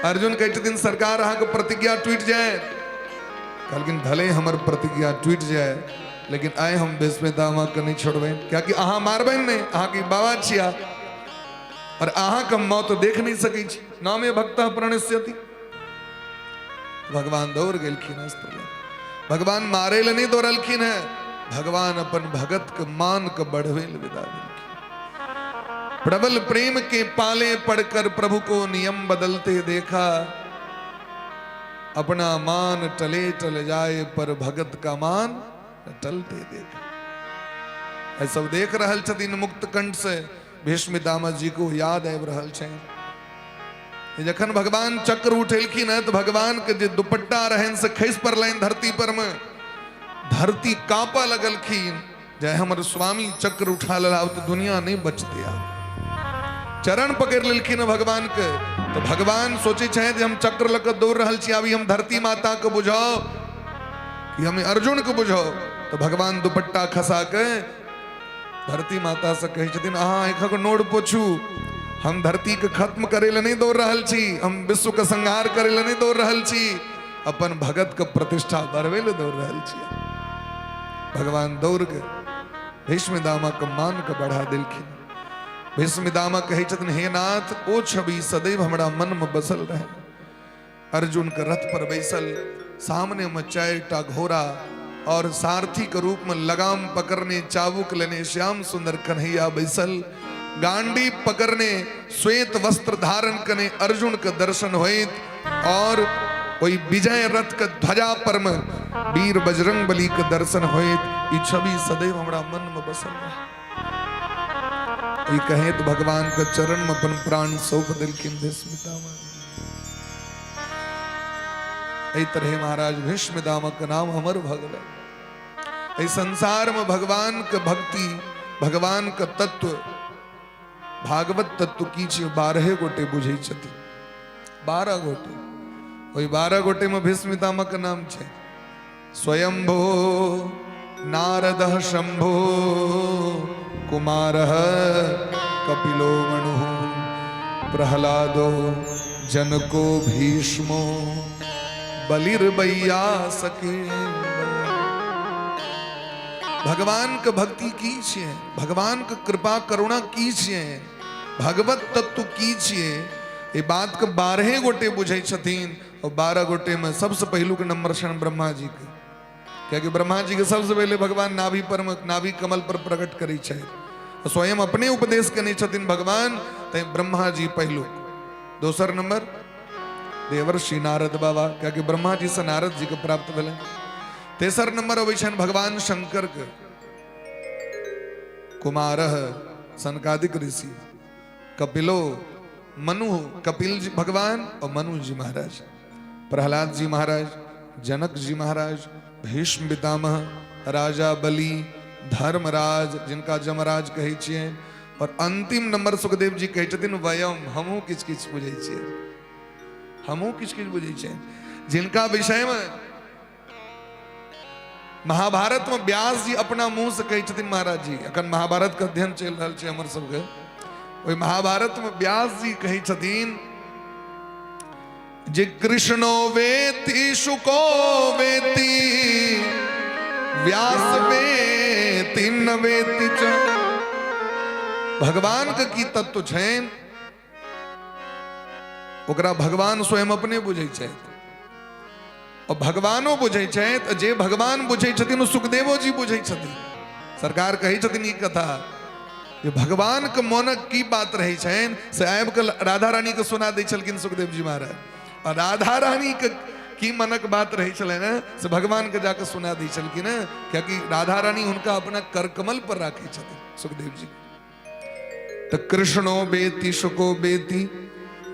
अर्जुन कहते दिन सरकार अहाँ के प्रतिज्ञा टूट जाए। कहलकिन भले हमर प्रतिज्ञा टूट जाए, लेकिन आए हम भीष्म पितामह के नहीं छोड़बे, क्योंकि अहाँ मारबे नहीं, अहाँ के बाबा छिया और अहाँ के मौत देख नहीं सकै छी। नामे भक्तः प्रणश्यति। भगवान दौड़ गेलखिन अस्त्र ले। भगवान मारे ले नहीं दौड़लखिन है, भगवान अपन भगत के मान के बढ़वे विदा दिलखिन। प्रबल प्रेम के पाले पड़कर प्रभु को नियम बदलते देखा, अपना मान टले टल जाए पर भगत का मान टलते देख। ऐसा देख रहल छथिन मुक्त कंठ से भीष्म पितामह जी को याद आबि रहल छनि। जखन भगवान चक्र उठेलखिन है तो भगवान के जे दुपट्टा रहन से खसि पड़लनि धरती पर में, धरती कांपा लगलखिन। जय हमर स्वामी चक्र उठा लाओ तो दुनिया नहीं बचते। चरण पकड़ लेलखिन भगवान के तो भगवान सोचे छे जे हम चक्र लग दौड़ रहल छी, अभी हम धरती माता को बुझाओ कि हमें अर्जुन को बुझाओ। तो भगवान दुपट्टा खसा के धरती माता से कहे छथिन अहाँ एक नोड़ पोछू, हम धरती के खत्म करे ले नहीं दौड़ रहल छी, हम विश्व के संहार करे ले नहीं दौड़ रहल छी, अपन भगत के प्रतिष्ठा बढ़वे ले दौड़ रहल छी। भगवान दौड़ के भीष्म पितामह के मान के बढ़ा दिलखिन। भीष्म पितामह कहे छथिन हे नाथ ओ छवि सदैव हमरा मन में बसल रहे। अर्जुन के रथ पर बैसल, सामने में 4टा घोड़ा और सारथी के रूप में लगाम पकड़ने चाबुक लेने श्याम सुंदर कन्हैया बैसल, गांडी पकड़ने श्वेत वस्त्र धारण करने अर्जुन के दर्शन होइत, और वही विजय रथ के ध्वजा पर में वीर बजरंग बली के दर्शन होइत। ई छवि सदैव हमरा मन में बसल रहे। कहे तो भगवान के चरण में अपन प्राण सौंप दिलखिन भीष्म पितामह। एहि तरह महाराज भीष्म पितामह के नाम अमर भ गेलै। संसार में भगवान के भक्ति, भगवान के तत्व, भागवत तत्व की 12 गोटे बुझे छथिन। 12 गोटे, वही 12 गोटे में भीष्म पितामह के नाम छे स्वयंभो नारद शंभो कुमार कपिलो मनु प्रहलादो जनको भीष्मो बलिर्बैया सके। भगवान के भक्ति की छिए, भगवान के कृपा करुणा की छिए, भगवत तत्व की छिए, ये बात के 12 गोटे बुझे छथिन। और 12 गोटे में सबसे पहलू के नंबर छन ब्रह्मा जी के, क्योंकि ब्रह्मा जी के सबसे पहले भगवान नाभि पर नाभि कमल पर प्रकट करी छे, स्वयं अपने उपदेश करने छथिन भगवान, ते ब्रह्मा जी पहलू। दोसर नंबर देवर्षि नारद बाबा, क्योंकि ब्रह्मा जी से नारद जी के प्राप्त भेल। तेसर नंबर अबै छन भगवान शंकर के, कुमार सनकादिक ऋषि, कपिलो मनु कपिल जी भगवान और मनु जी महाराज, प्रहलाद जी महाराज, जनक जी महाराज, भीष्म पितामह, राजा बलि, धर्मराज जिनका जमराज कहे छिए, और अंतिम नंबर सुखदेव जी कहे छथिन वयम, हमहू किछ किछ बुझे छिए, हमहू किछ किछ बुझे छिए, जिनका विषय में महाभारत में व्यास जी अपना मुंह से कहे छथिन। महाराज जी अखन महाभारत का अध्ययन चल रहा है हमर सबके, वही महाभारत में व्यास जी कहे छथिन जे कृष्णो वेति शुको वेति व्यास वेति न वेति च। भगवान के की तत्व छेन ओकरा भगवान स्वयं अपने बुझे छथि, और भगवानो बुझे छथि। जे भगवान बुझे छथिन सुखदेवो जी बुझे छथिन। सरकार कहे छथिन ई कथा जे भगवान के मनक की बात रहे छन से आबि के राधा रानी के सुना दै छलखिन सुखदेव जी महाराज, और राधा रानी के की मनक बात रहे छले न से भगवान के जाके सुना दै छलखिन, क्योंकि राधा रानी उनका अपना करकमल पर राखे छथिन सुखदेव जी। तो कृष्णो बेति शुको बेति,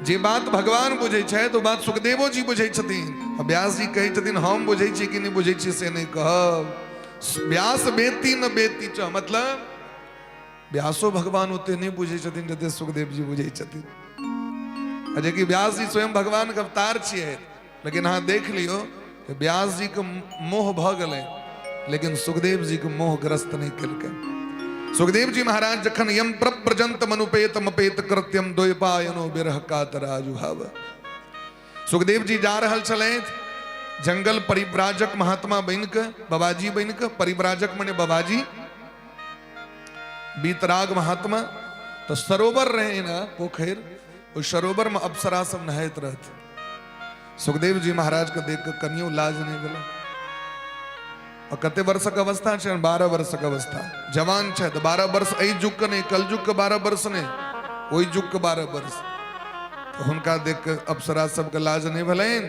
जे बात भगवान बुझे छे तो बात सुखदेवो जी बुझे छथिन। व्यास जी कहे छथिन हम बुझे छी कि नहीं बुझे छी से नहीं कहब। व्यास बेति न बेति च, मतलब व्यासो भगवान ओते नहीं बुझे छथिन जते सुखदेव जी बुझे छथिन। जे कि व्यास जी स्वयं भगवान के अवतार छिए, लेकिन हाँ देख लियो व्यास जी के मोह भ गेलै, लेकिन सुखदेव जी के मोह ग्रस्त नहीं केलकै। सुखदेव जी महाराज जखन यम प्रव्रजंत मनुपेत मपेत कृत्यम द्वैपायनो विरह कातराजु भाव। सुखदेव जी जा रहल छलथि जंगल परिव्राजक महात्मा बन के, बाबाजी बन के, परिव्राजक माने बाबाजी, बीतराग महात्मा। तो सरोवर रहे ना पोखर, उस सरोवर में अप्सरा सब नहाइत रहते। सुखदेव जी महाराज के देख के कनियो लाज नहीं भेल। और कते वर्षक अवस्था छे? 12 वर्षक अवस्था, जवान छे। तो 12 वर्ष एहि जुग के नहीं, कल जुग के 12 वर्ष नहीं, वही जुग के 12 वर्ष। तो हुनका देख के अप्सरा सबके लाज नहीं भेलैन।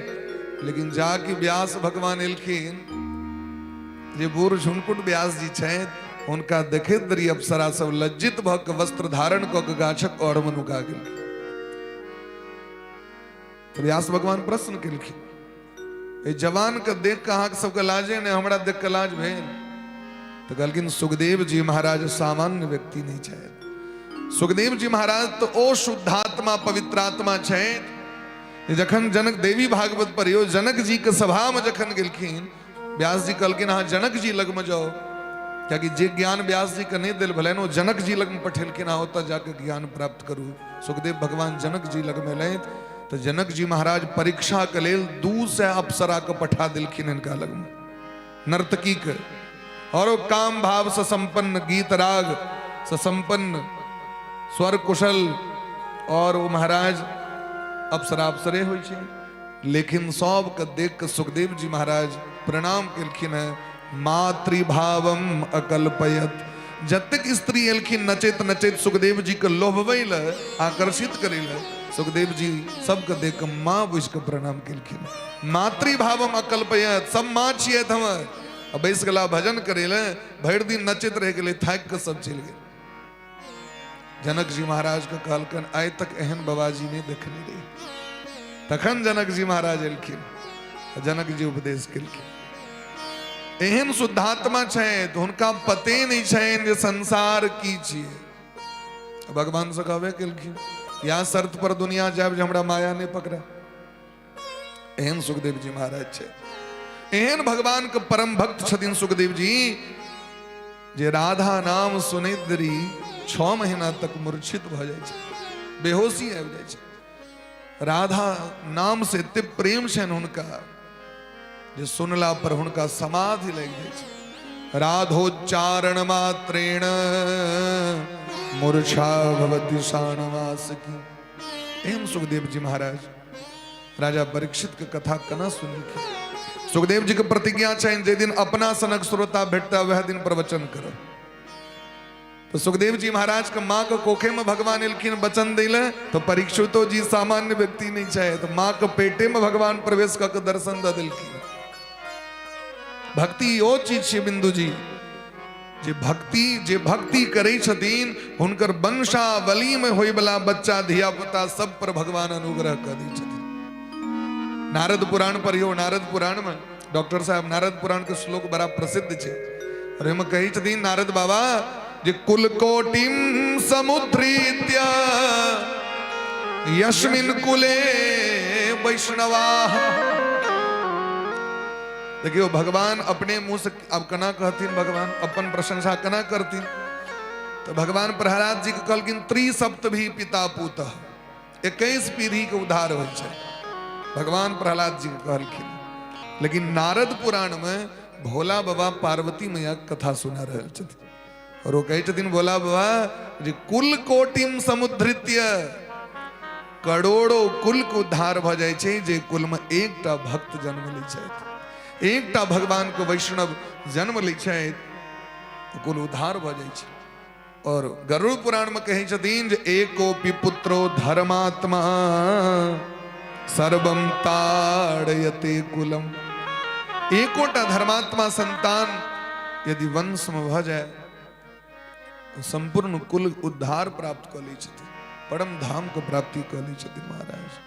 लेकिन जाके व्यास भगवान एलखिन जे बूढ़ झुनकुट व्यास जी छथि हुनका देखैत दरी अप्सरा सब लज्जित भऽ कऽ वस्त्र धारण कऽ कऽ गाछक और में नुका गेल। तो व्यास भगवान प्रश्न केलखिन जवान के देख कऽ अहाँ सबके लाजे ने हमरा देख कऽ लाज भेल। तो कहलखिन सुखदेव जी महाराज सामान्य व्यक्ति नहीं छथि। सुखदेव जी महाराज तो ओ शुद्धात्मा पवित्रात्मा छथि। जखन जनक देवी भागवत पढ़ियो जनक जी के सभा में जखन गेलखिन व्यास जी कहलखिन हाँ जनक जी लग में जाओ, क्योंकि जे ज्ञान व्यास जी के नहीं दिल भले वो जनक जी लग में पठेलखिन हाँ होता जाके ज्ञान प्राप्त करू। सुखदेव भगवान जनक जी लग में लें तो जनक जी महाराज परीक्षा के लेल 2 से अप्सरा के पठा दिलखिन इनका लग में नर्तकी के, और वो काम भाव से संपन्न गीत राग से संपन्न स्वर कुशल और वो महाराज अप्सरा अप्सरे हो। लेकिन सब के देख के सुखदेव जी महाराज प्रणाम केलखिन है मातृभावम अकल्पयत। जतक स्त्री एलखिन नचैत नचैत सुखदेव जी के लोभबै ल आकर्षित करे ल सुखदेव जी सबके देख के माँ बुझ के प्रणाम केलखिन। मातृभावम अकल्पयत, सब माँ छियै हमर। बैस गेला भजन करे ले भरि दिन नचैत रह गेले थाक के सब चलि गेल। जनक जी महाराज के कहलकन आइ तक एहन बाबाजी नहीं देखने रही। तखन जनक जी महाराज एलखिन जनक जी उपदेश केलखिन एहन शुद्धात्मा छथि हुनका पते नहीं छनि जे संसार की छियै। भगवान से कहबे केलखिन या शर्त पर दुनिया जाब जे हमरा माया नहीं पकड़ा। एहन सुखदेव जी महाराज छथि। एहन भगवान के परम भक्त छथिन सुखदेव जी जे राधा नाम सुनैत देरी 6 महीना तक मूर्छित भ जाय छै, बेहोशी आबि जाय छै। राधा नाम से एते प्रेम छनि हुनका जे सुनला पर हुनका समाधि लग जाय छै। राधोच्चारण मात्रेण मूर्छा भवति शानवास की। एहन सुखदेव जी महाराज राजा परीक्षित के कथा कना सुनी। सुखदेव जी के प्रतिज्ञा छनि जे दिन अपना सनक श्रोता भेटता वह दिन प्रवचन करब। तो सुखदेव जी महाराज के माँ के कोखे में भगवान एलखिन वचन दिले तो परीक्षितो जी सामान्य व्यक्ति नहीं चाहे तो माँ के पेटे में भगवान प्रवेश करके दर्शन द दिलखिन। भक्ति ओ चीज छै बिंदु जी जे भक्ति करे छथिन हुनकर वंशावली में होय वाला बच्चा धिया पुता सब पर भगवान अनुग्रह कर दै छथिन। नारद पुराण पढ़ियो, नारद पुराण में डॉक्टर साहब नारद पुराण के श्लोक बड़ा प्रसिद्ध छै और एमे कही छथिन नारद बाबा जे कुल कोटिम समुद्रीत्य यस्मिन कुले वैष्णवा। देखियो भगवान अपने मुंह से अब कना कहतीन, भगवान अपन प्रशंसा कना करतीन। तो भगवान प्रहलाद जी के कहलखिन त्रिसप्तभी पिता पुतः, 21 पीढ़ी के उद्धार हो छै भगवान प्रहलाद जी के कहलखिन। लेकिन नारद पुराण में भोला बाबा पार्वती मैया कथा सुना रहे छथिन और वो कहे छथिन भोला बाबा जे कुल कोटिम समुद्रित्य, करोड़ों कुल के उद्धार भ जाय छै जे कुल में एकटा भक्त जन्म लै छथि, एकटा भगवान को वैष्णव जन्म लै छथि तो कुल उद्धार भ जाय छै। और गरुड़ पुराण में कहे छथिन जे एकोपि पुत्रो धर्मात्मा सर्वम ताड़यते कुलम। एकोटा धर्मात्मा संतान यदि वंश में भ जाए तो संपूर्ण कुल उद्धार प्राप्त कर लै छथिन, परम धाम को प्राप्ति कर लै छथिन महाराज।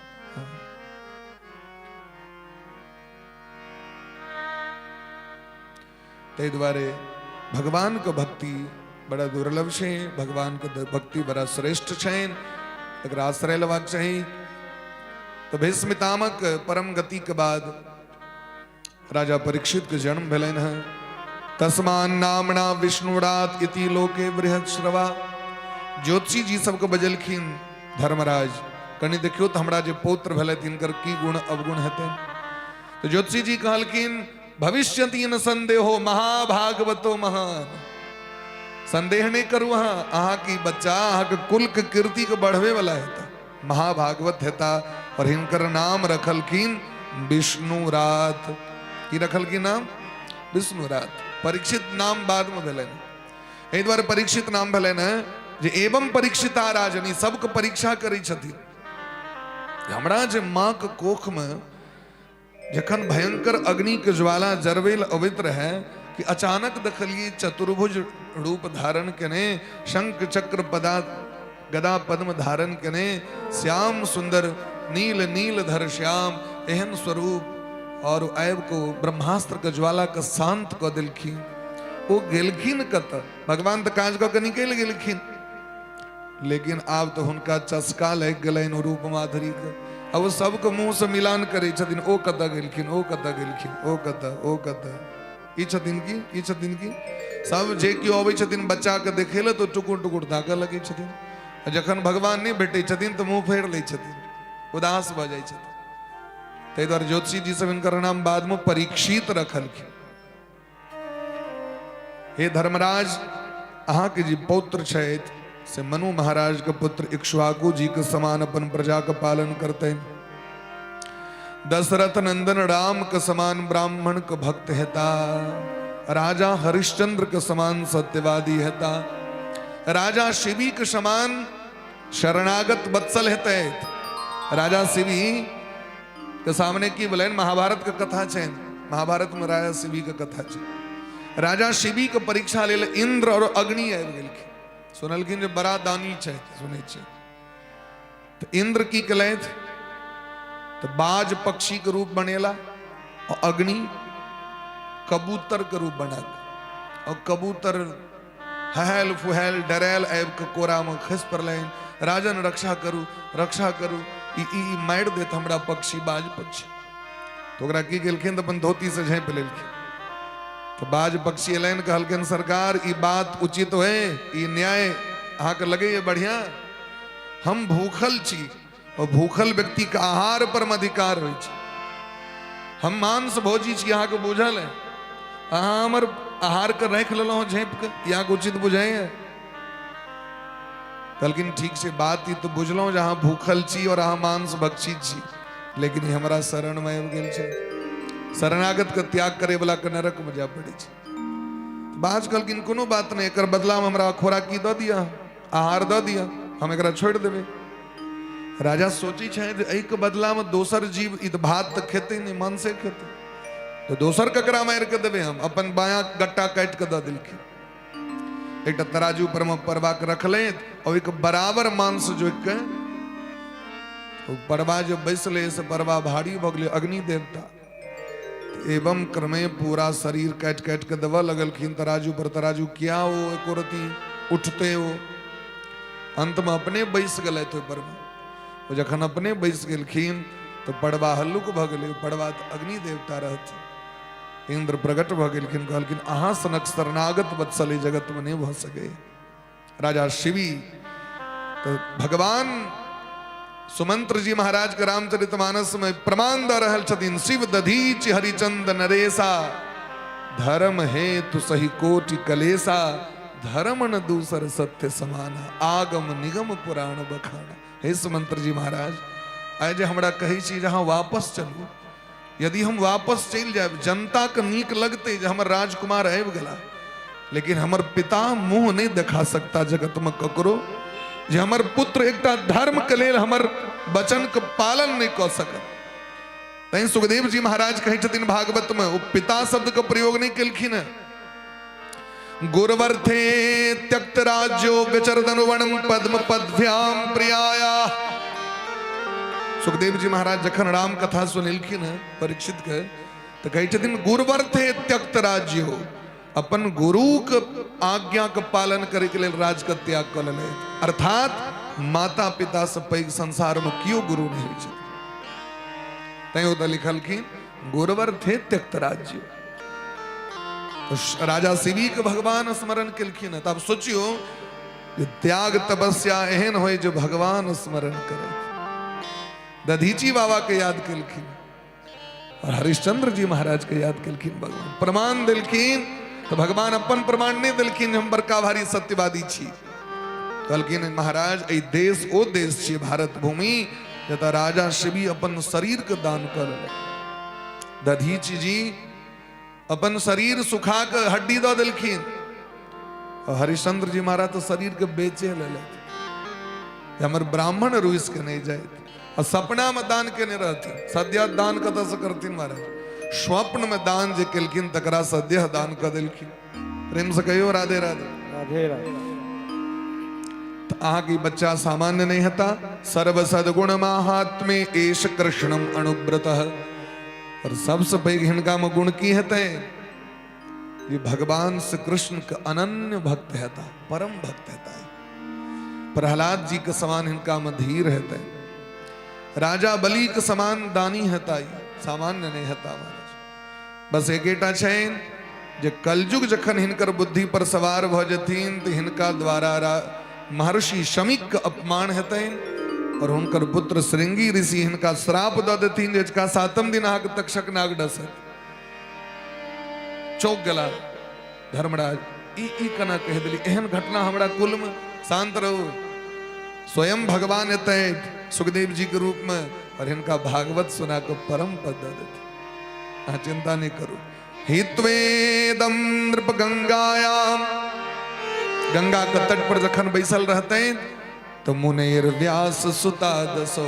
ते द्वारे भगवान के भक्ति बड़ा दुर्लभ है, भगवान के भक्ति बड़ा श्रेष्ठ है, एकरा आश्रय लेबाक चाही। तो भीष्म पितामह परम गति के बाद राजा परीक्षित के जन्म भेलन है। तस्मान नामना विष्णुरात इति लोके बृहत् श्रवा। ज्योतिषी जी सबके बजलखिन धर्मराज कनि देखियो तो हमरा जे पौत्र भेलै तिनकर की गुण अवगुण हेतै। तो ज्योतिषी जी कहलखिन भविष्यति न संदेहो महाभागवतो महान। संदेह नहीं करू अहाँ की बच्चा अहाँ के कुल के कीर्ति के बढ़वे वाला हेता, महाभागवत हेता। और हिनकर नाम रखलखिन विष्णुरात। की रखलखिन नाम? विष्णुरात। परीक्षित नाम बाद में भेलन, एहि द्वारे परीक्षित नाम भेलन जे एवं परीक्षिता राजनी सबके परीक्षा करै छथिन। हमरा जे माँ के कोख में जखन भयंकर अग्नि के ज्वाला जरवेल अवित्र है कि अचानक दखलिए चतुर्भुज रूप धारण कने, शंख चक्र पदा गदा पद्म धारण कने, श्याम सुंदर नील नीलधर श्याम एहन स्वरूप और ऐब को ब्रह्मास्त्र के ज्वाला का शांत क दिलखिन। वो गेलखिन कत भगवान तो काज को निकल गेलखिन, लेकिन अब तो हुनका चस्का लग गलन रूप माधुरी के। अब सबके मुंह से मिलान करे छथिन, ओ कत गेलखिन, ओ कत गेलखिन, ओ कत, ओ कत। ई छथिन की सब जे कियो अबै छथिन बच्चा के देखेले तो टुकुर टुकुर ताकऽ लगै छथिन, जखन भगवान नहीं भेटै छथिन तो मुंह फेर लै छथिन, उदास भ जाइ छथिन। ताहि दुआरे ज्योतिषी जी सब हिनकर नाम बाद में परीक्षित रखलखिन। हे धर्मराज, अहाँ के जी पौत्र छथि से मनु महाराज के पुत्र इक्ष्वाकु जी के समान अपन प्रजा का पालन करते हैं। दशरथ नंदन राम के समान ब्राह्मण के भक्त हेता, राजा हरिश्चंद्र के समान सत्यवादी हेता, राजा शिवी के समान शरणागत वत्सल हेते। राजा शिवी के सामने की बोले महाभारत का कथा है, महाभारत में राजा शिवी का कथा है। राजा शिवी के परीक्षा ले इंद्र और अग्नि आबि गेलखिन, सुनलखिन जे बड़ा दानी छै, सुनै छै। तो इंद्र की कलैथ तो बाज पक्षी के रूप बनेला और अग्नि कबूतर के रूप बना, और कबूतर हहल फुहल डरैल आबि के कोरा में खस पड़लनि, राजन रक्षा करू रक्षा करू, ई मारि देत हमरा पक्षी बाज पक्षी। तो ओकरा की गेलखिन तो अपन धोती से झाँपि लेलखिन। तो बाज पक्षी एलैन कहलखिन सरकार ई बात उचित है, ई न्याय अहाँ के लगे बढ़िया। हम भूखल छी और भूखल व्यक्ति के आहार पर अधिकार होइ छै। हम मांस भोजी छी, अहाँ के बुझल है, अहाँ हमर आहार के राख लेलहुँ झाँप के, यहाँ के उचित बुझाइ है। कहलखिन ठीक से बात ई तो बुझलहुँ जे अहाँ भूखल छी और अहाँ मांस भक्षी छी, लेकिन ई हमरा शरण में आबि गेल छै। शरणागत के त्याग करे वाला के नरक में जा पड़े छै। बाज कहलखिन कोनो बात नहीं, एकर बदला में हमरा खोराकी दऽ दिया, आहार दऽ दिया, हम एकरा छोड़ि देबै। राजा सोची छै जे एहि के बदला में दोसर जीव ई भात तऽ खेते नहीं, मांसे खेते, तो दोसर ककरा मारि के देबै हम। अपन बाया गट्टा काटि के दऽ देलखिन, एक तराजू पर में परवा के रखलैथ और एक बराबर मांस जोइक के परवा जो बैसले से परवा भारी भ गेलै। अग्नि देवता एवं क्रमे पूरा शरीर काट काट के देव लगलखिन तराजू पर तराजू, क्या हो एको रति उठते हो। अंत में अपने बैस गए तो पर में जखन अपने बैस गेलखिन तो पड़वा हल्लुक भ गेलै, पड़वा अग्नि देवता रहथिन। इंद्र प्रकट भ गेलखिन, कहलखिन अहाँ सनक शरणागत वत्सल जगत में नहीं भ सके। राजा शिवी तो भगवान सुमंत्र जी महाराज के रामचरितमानस में प्रमाण द रहल छथिन, शिव दधीच हरिचंद नरेसा, धर्म हेतु सही कोटि कलेसा, धर्म न दूसर सत्य समाना, आगम निगम पुराण बखाना। हे सुमंत्र जी महाराज, आइ जे हमरा कहै छी जहाँ वापस चलू, यदि हम वापस चल जाए जनता के नीक लगते जे हमर राजकुमार आबि गेला, लेकिन हमर पिता मुंह नहीं देखा सकता जगत में ककरो जे हमर पुत्र एकटा धर्म के लेल हमर वचन के पालन नहीं कर सकत। तैं सुखदेव जी महाराज कहै छथिन भागवत में, वो पिता शब्द का प्रयोग नहीं केलखिन है। गुरवर्थे त्यक्त राज्यो विचरदनुवणम पद्म पद्भ्याम प्रियाया। सुखदेव जी महाराज जखन राम कथा सुनलखिन है परीक्षित के, तो कहै छथिन गुरवर्थे त्यक्त राज्यो, अपन गुरु के आज्ञा के पालन करे के लिए राज के त्याग कर ले। अर्थात माता पिता से पैघ संसार में क्यों गुरु नहीं छै। तैं ओतऽ लिखलखिन गुरवर्थे त्यक्त राज्य। तो राजा शिवी के भगवान स्मरण केलखिन। तब सोचियो जे त्याग तपस्या एहन होय जो भगवान स्मरण करे। दधीची बाबा के याद केलखिन और हरिश्चंद्र जी महाराज के याद केलखिन। भगवान प्रमाण देलखिन, तो भगवान अपन प्रमाण नहीं देलखिन हम बड़का भारी सत्यवादी छी। कहलखिन महाराज ए देश ओ देश छी भारत भूमि जतऽ राजा शिवी अपन शरीर के दान कर। दधीची जी अपन शरीर सुखा के हड्डी दऽ देलखिन और हरिश्चंद्र जी महाराज तो शरीर के बेचे ले हमर ब्राह्मण रुइस के नहीं जाए। और सपना में दान केने रहती सद्य दान कत से करती महाराज स्वप्न में दान जे केलखिन तकरा सद्य दान कर दिलखिन प्रेम से कहियो राधे राधे राधे राधे। तो आहा की बच्चा सामान्य नहीं हता सर्व सदगुण महात्मे एश कृष्णम अनुव्रत और सबसे पैघ हिनका में गुण की हते ये भगवान श्री कृष्ण का अनन्य भक्त है परम भक्त है। प्रहलाद जी के समान हिनका में धीर है राजा बलि के समान दानी है सामान्य नहीं है महाराज। बस एकेटा छैन जे कलयुग जखन हिनकर बुद्धि पर सवार भ जथिन तो हिनका द्वारा महर्षि शमीक के अपमान हेतैन और हुनकर पुत्र श्रृंगी ऋषि हिनका श्राप द देथिन जिसका 7म दिन आग तक्षक नाग डसत चौक गला धर्मराज ई कना कह दिली एहन घटना हमरा कुल में शांत रहो स्वयं भगवान एतै सुखदेव जी के रूप में और इनका भागवत सुना को परम पद दे देते हाँ चिंता नहीं करो हित्वेदम नृप गंगायाम गंगा के तट पर जखन बैसल रहते हैं तो मुनेर व्यास सुता दसो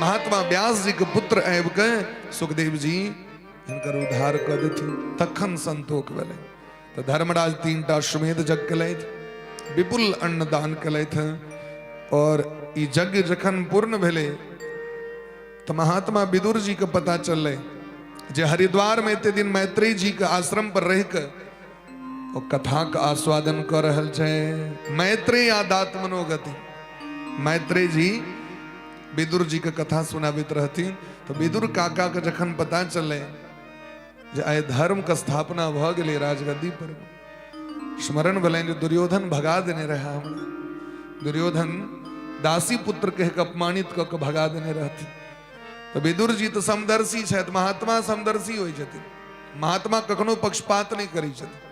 महात्मा व्यास जी के पुत्र आबि के सुखदेव जी इनकर उद्धार कर देती तखन संतोष भेलै। तो धर्मराज 3टा अश्वमेध यज्ञ कलैथ विपुल अन्न दान कलैथ और ई यज्ञ जखन पूर्ण भेले तो महात्मा विदुर जी के पता चले जे हरिद्वार में एते दिन मैत्रेय जी के आश्रम पर रह के कथा का आस्वादन कर रहल छे। मैत्रेय आदात मनोगति मैत्रेय जी विदुर जी के कथा सुनावित रहती तो विदुर काका के जखन पता चले जे आय धर्म का स्थापना भ गेलै राजगद्दी पर स्मरण भेलनि जे दुर्योधन भगा देने रहा हमरा दुर्योधन दासी पुत्र के अपमानित क के भगा देने रहती तो विदुर जी तो समदर्शी छथि महात्मा समदर्शी होइ छथिन महात्मा कखनो पक्षपात नहीं करै छथिन।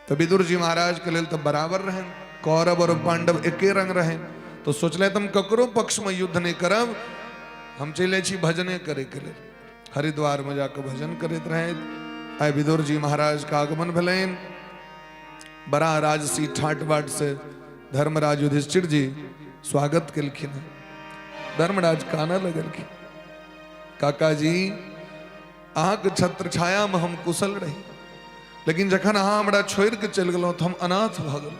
तो विदुर जी महाराज के लेल तो बराबर रहे कौरव और पांडव एके रंग रहे तो सोचले तुम ककरो पक्ष में युद्ध नहीं करब हम चले छी भजने करे के लेल हरिद्वार में जाकर भजन करते रहे। आय विदुर जी महाराज का आगमन भेलैन बड़ा राजसी ठाट बाट से धर्मराज युधिष्ठिर जी स्वागत केलखिन धर्मराज काना लगलखिन काका जी अहाँ के छत्र छाया में हम कुशल रही लेकिन जखन अहाँ हमरा छोड़ के चल गलौ तो हम अनाथ भ गेलौ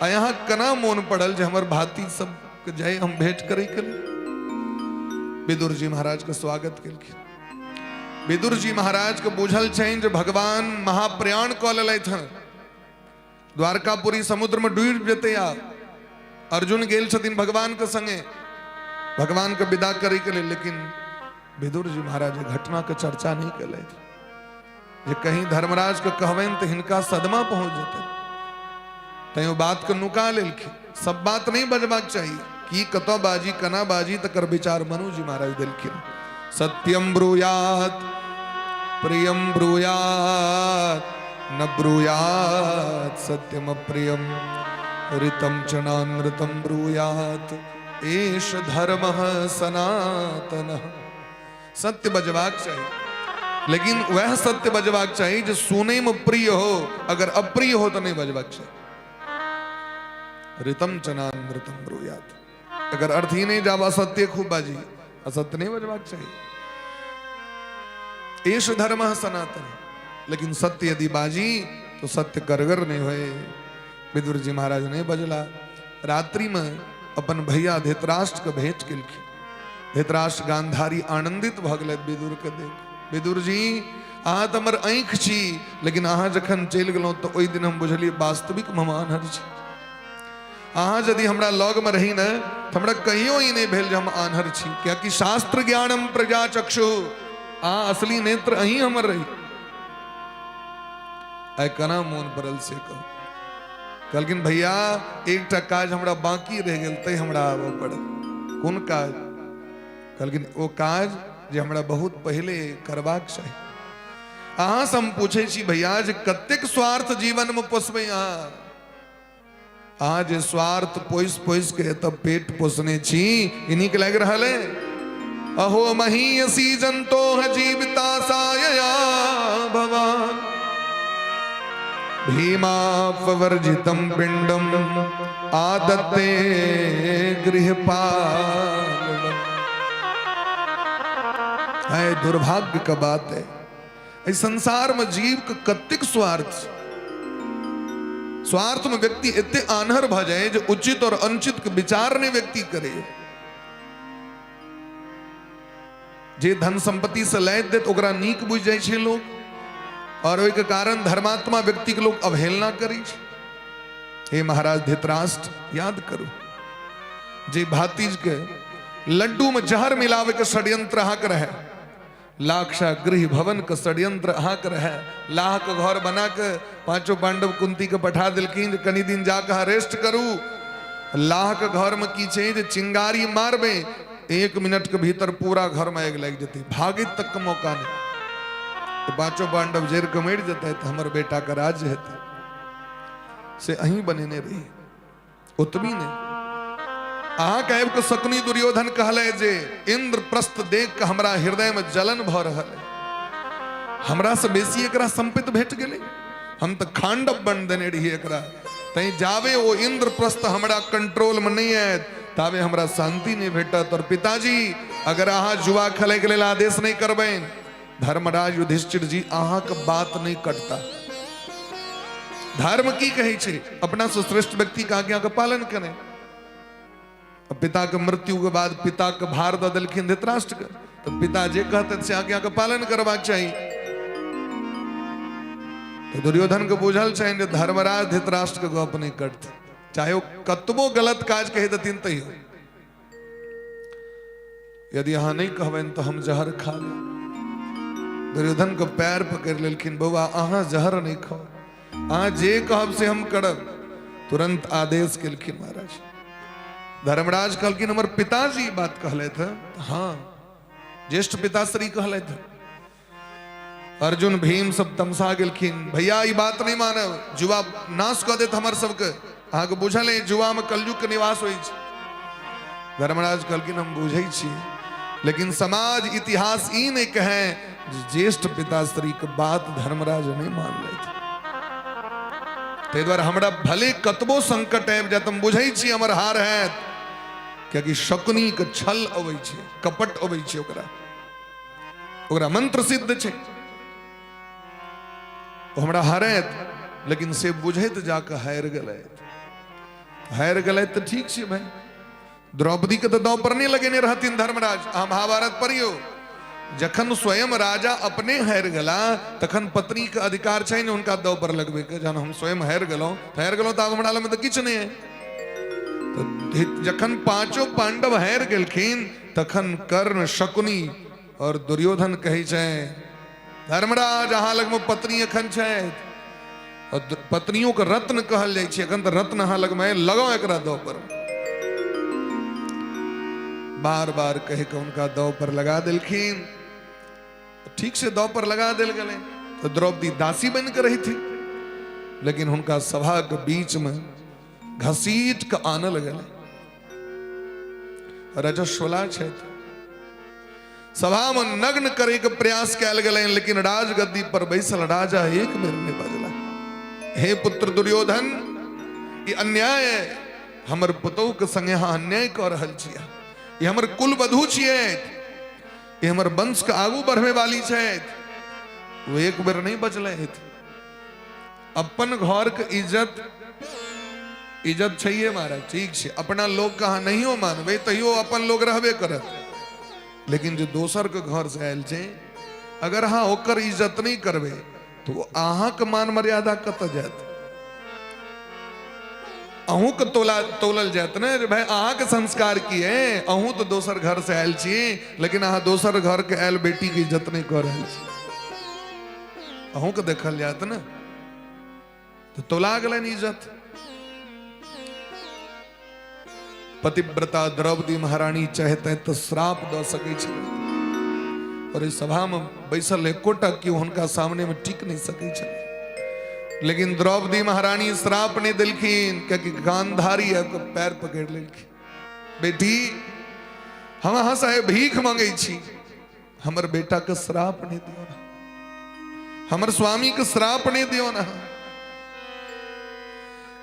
आ यहाँ कना मोन पड़ल जे हमर भाती सब के जाय हम भेंट करे के विदुर जी महाराज के स्वागत केलखिन। विदुर जी महाराज के बुझल छनि जे भगवान महाप्रयाण क लेलथि हन द्वारकापुरी समुद्र में डूब जेते आ अर्जुन गेल छथिन भगवान के संगे भगवान के विदा करे के लेल लेकिन विदुर जी महाराज घटना के चर्चा नहीं केलथि जे कहीं धर्मराज के कहबनि तो हिनका सदमा पहुंच जेतै तैयो बात के नुका लेलखिन सब बात नहीं बजबाक चाहिए की कतो बाजी कना बाजी तकर विचार मनु जी महाराज देलखिन सत्यम ब्रूयात प्रियम ब्रूयात न ब्रूयात सत्यम प्रियम ऋतम चनानृतम ब्रूयात एष धर्मः सनातनः। सत्य बजबाक चाहिए लेकिन वह सत्य बजबाक चाहिए जो सुने में प्रिय हो अगर अप्रिय हो तो नहीं बजबाक चाहिए। ऋतम चनानृतम ब्रूयात अगर अर्थ ही नहीं जावा सत्य खूब बाजी असत्य नहीं बजबाक चाहिए। एष धर्मः सनातन लेकिन सत्य यदि बाजी तो सत्य करगर नहीं होए। विदुर जी महाराज ने बजला रात्रि में अपन भैया धृतराष्ट्र के भेंट केलखिन धृतराष्ट्र गांधारी आनंदित भ गेलथि विदुर के देख विदुर जी अहाँ तो हमर आँख छी लेकिन अहाँ जखन चलि गेलहुँ तो ओहि दिन हम बुझलियै वास्तविक हम आन्हर छी। अहाँ यदि हमरा लग में रही न तो हमरा कहियो ही नहीं भेल जे हम आन्हर छी कियाकि शास्त्र ज्ञानम प्रजा चक्षु अहाँ असली नेत्र अहीं हमर रही। आय कना मोन पड़ल से कहो कहलखिन भैया एकटा काज हमरा बाकी रह गेल तै हमरा आबऽ पड़ल कोन काज कहलखिन ओ काज जे हमरा बहुत पहले करबाक चाही। अहाँ से हम पूछे छी भैया जे कतेक स्वार्थ जीवन में पोसबै अहाँ जे स्वार्थ पोस पोस के तब पेट पोसने छी ई नीक लागि रहल है। अहो महीयसी जंतो जीविता सायया भवान भीमापवर्जितं पिंडम आदत्ते गृहपाल। है दुर्भाग्य का बात है, इस संसार में जीव का कत्तिक स्वार्थ में व्यक्ति इतने आनहर भ जाए जो उचित और अनुचित के विचार ने व्यक्ति करे। जे धन संपत्ति से लैत देत ओकरा नीक बुझ जाए छे लोग, और ओहि के कारण धर्मात्मा व्यक्ति के लोग अवहेलना करी। हे महाराज धृतराष्ट्र याद करो, जे भातीज के लड्डू में जहर मिलावे के षड्यंत्र अहाँ कर है, लाक्षा गृह भवन का षड्यंत्र अहाँ कर है, लाह के घर बना के पांचों पांडव कुंती के पठा दिलखिन कनी दिन जाकर रेस्ट करू। लाह के घर में की छे जे चिंगारी मारबे 1 मिनट के भीतर पूरा घर में आग लग जाती, भागे तक का मौका नहीं। तो पांचों पांडव जेर के मर जाता है तो हमारे बेटा का राज्य है से अही बनेने रही। उतमी ने अहा कहब को शकुनी दुर्योधन कहले जे इंद्रप्रस्थ देख के हमरा हृदय में जलन भ रहल है, हमरा से बेसी एकरा संपित भेट गेले, हम तो खांडव बन देने रही एकरा। तई जावे वो इंद्रप्रस्थ हमरा कंट्रोल में नहीं है तावे हमरा शांति नहीं भेटत। और पिताजी अगर अहा जुआ खेले के लिए आदेश नहीं करबे, धर्मराज युधिष्ठिर जी अहा के बात नहीं कटता। धर्म की कही छे अपना से श्रेष्ठ व्यक्ति का आज्ञा का पालन करें। पिता के मृत्यु के बाद पिता के भार द दिलखिन धृतराष्ट्र के, तो पिता जे कहते से आज्ञा का पालन करवाक चाहिए। तो दुर्योधन को बुझल चाहिए धर्मराज धृतराष्ट्र के गप नहीं करते, चाहे वो कतबो गलत काज कहे दतीन तई हो। यदि यहाँ नहीं कहबेन तो हम जहर खा ले। दुर्योधन को पैर पकड़ लेकिन बउआ अहाँ जहर नहीं खाओ, अहाँ जे कहब से हम करब। तुरंत आदेश केलखिन महाराज। धर्मराज कहलखिन हमर पिताजी बात कहले थे, हाँ ज्येष्ठ पिताश्री कहले थे। अर्जुन भीम सब तमसा गेलखिन, भैया ये बात नहीं मानब, जुआ नाश कऽ देत हमर सबके। अहाँ के बुझल है जुआ में कलयुग के निवास होइ छै। धर्मराज कहलखिन हम बुझै छी, लेकिन समाज इतिहास ई नहीं कहे ज्येष्ठ पिताश्री के बात धर्मराज नहीं मान ले। ताहि दुआरे हमरा भले कतबो संकट आबि जायत हम बुझै छी हमर हार है, क्योंकि शकुनी के छल अबै छै, कपट अबै छै, ओकरा मंत्र सिद्ध छै। हमरा हारत, लेकिन से बुझैत जाके हार गेलै तो ठीक छै भाई। द्रौपदी के तो दांव पर नहीं लगेने रहथिन धर्मराज। अहाँ महाभारत पढ़ियो, जखन स्वयं राजा अपने हार गेला तखन पत्नी के अधिकार छै ने उनका दांव पर लगबे के। जहन हम स्वयं हार गेलौं तो आब हमरा लग में तो किछु नहीं है। तो जखन पांचों पांडव हार गेलखिन तखन कर्ण, शकुनी और दुर्योधन कहै छै धर्मराज अहाँ लग में पत्नी अखन छै, और पत्नियों के रत्न कहल जाइ छै, अखन तो रत्न अहाँ लग में लगाओ एकरा दांव पर। बार बार कह के उनका दांव पर लगा दिलखिन। ठीक से दांव पर लगा दिल गए तो द्रौपदी दासी बन कर रही थी, लेकिन उनका सभा के बीच में घसीट के आने लगे। रजस्वला क्षेत्र सभा में नग्न करे के प्रयास कैल गए, लेकिन राजगद्दी पर बैसल राजा एक बेर नहीं बजला। हे पुत्र दुर्योधन, ये अन्याय है, हमर पुतोह के संगे यहाँ अन्याय कर रहल छियै। ये हमर कुल वधु छियै, ये हमर वंश के आगू बढ़े वाली छै। वो एक बेर नहीं बचले। अपन घर के इज्जत चाहिए महाराज, ठीक छै। अपना लोग कहाँ नहीं मानबे तैयो अपन लोग रहबे करत, लेकिन जो दोसर के घर से आयल छै अगर अहाँ ओकर इज्जत नहीं करबे तो अहाँ के मान मर्यादा कत जात, अहू के तोलल जात ने भाई अहाँ के संस्कार की है। अहू तो दोसर घर से आयल छी, लेकिन अहाँ दोसर घर के आयल बेटी की इज्जत नहीं कर रहल छी, अहू के देखल जात ने, तो तोला गलन इज्जत। पतिव्रता द्रौपदी महारानी चाहते तो श्राप द सकै छल, और इस सभा में बैसल एकोटा क्यों उनका सामने में टिक नहीं सकै छल। लेकिन द्रौपदी महारानी श्राप नहीं दिलखिन, क्योंकि गांधारी है पैर पकड़ लेलखिन। बेटी हम अहाँ से भीख मांगे छी, हमर बेटा के श्राप नहीं दियो ना, हमर स्वामी के श्राप नहीं दियो ना।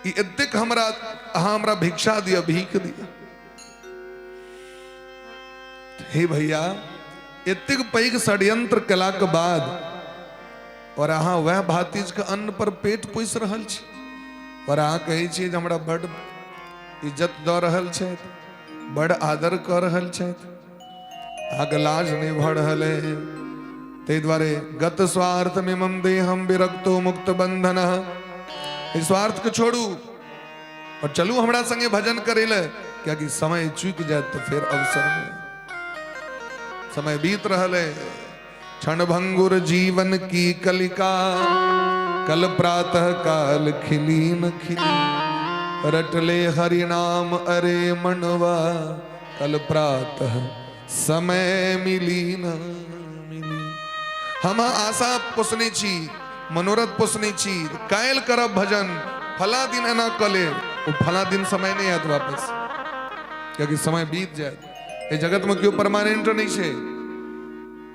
इतक हमरा भिक्षा दिया, भीख दिया। हे भैया, इतक पैघ षड्यंत्र कला के बाद और अहाँ वह भातीज के अन्न पर पेट पोस रहल छी और अहाँ कहै छी जे हमरा बड़ इज्जत दऽ रहल छथि, बड़ आदर कऽ रहल छथि, अहाँके लाज नहीं भऽ रहल है। ताहि दुआरे गत स्वार्थ में मम देहम विरक्तो मुक्त बंधन, इस स्वार्थ के छोड़ू और चलू हमरा संगे भजन करे ले, क्या कि समय चूक जाए तो फिर अवसर में। समय बीत रहल है, क्षण भंगुर जीवन की कलिका, कल प्रातः काल खिली न खिली, रटले हरि नाम अरे मनवा, कल प्रातः समय मिली न मिली। हम आशा पोसने छी, मनोरथ पोसने छी, कायल करब भजन, फला दिन एना कले, वो फला दिन समय नहीं आयत वापस, क्योंकि समय बीत जाए। ये जगत में क्यों परमानेंट नहीं छे,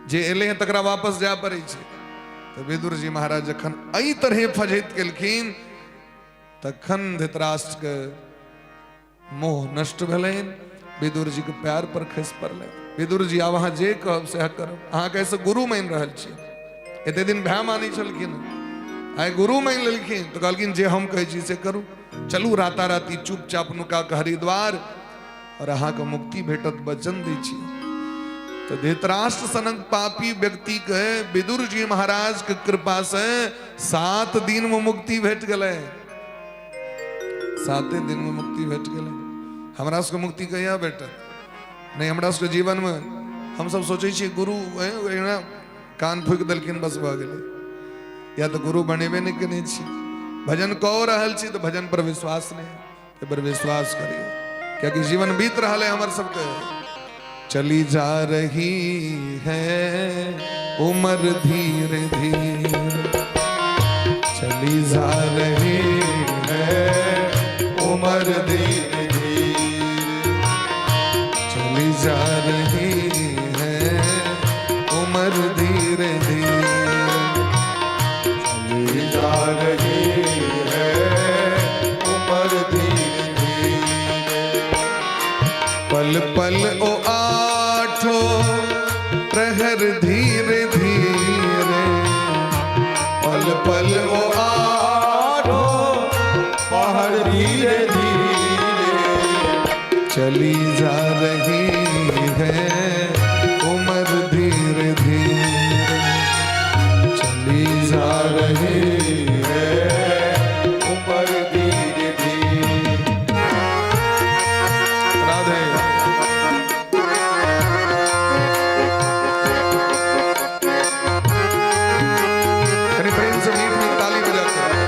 जे एले हैं तकरा वापस जा पड़े छे। तो विदुर जी महाराज जखन एहि तरह फजैत केलखिन तखन धृतराष्ट्र के मोह नष्ट भेलैन, विदुर जी के पैर पर खसि पड़लैन। विदुर जी आब अहाँ जे कहब सएह करब, अहाँ कैसे गुरु मानि रहल छी। एते दिन भय मानै छलखिन, आइ गुरु मानि लेलखिन तो कहलखिन जे हम कहै छी से करू। चलू राताराती चुपचाप नुका के हरिद्वार और अहाँ के मुक्ति भेटत, वचन दै छी। तो धृतराष्ट्र सनक पापी व्यक्ति के विदुर जी महाराज के कृपा से 7 दिन में मुक्ति भेट गए। 7 दिन में मुक्ति भेट गए। हमरा सबके मुक्ति कहिया भेटत? नहीं, हमरा सबके जीवन में हम सब सोचे छी गुरु कान फूक देलखिन बस भ गेलै, या तो गुरु बनेबे नहीं केने छी। भजन कह रहल छी तो भजन पर विश्वास नहीं, तो पर विश्वास करिए, क्योंकि जीवन बीत रहा है हमर सबके। चली जा रही है उम्र धीरे धीरे, चली जा रही है उम्र धीरे धीरे, चली जा रही है उम्र धीरे धीरे, चली जा रही है उम्र धीरे धीरे। पल पल ओ आठो प्रहर धीरे धीरे, पल पल ओ आठो पहर धीरे धीरे, चली जा रही है उम्र धीरे धीरे, चली जा रही है उम्र धीरे धीरे। राधे। कहीं प्रेम से मीठ मीठ ताली बजाते हैं।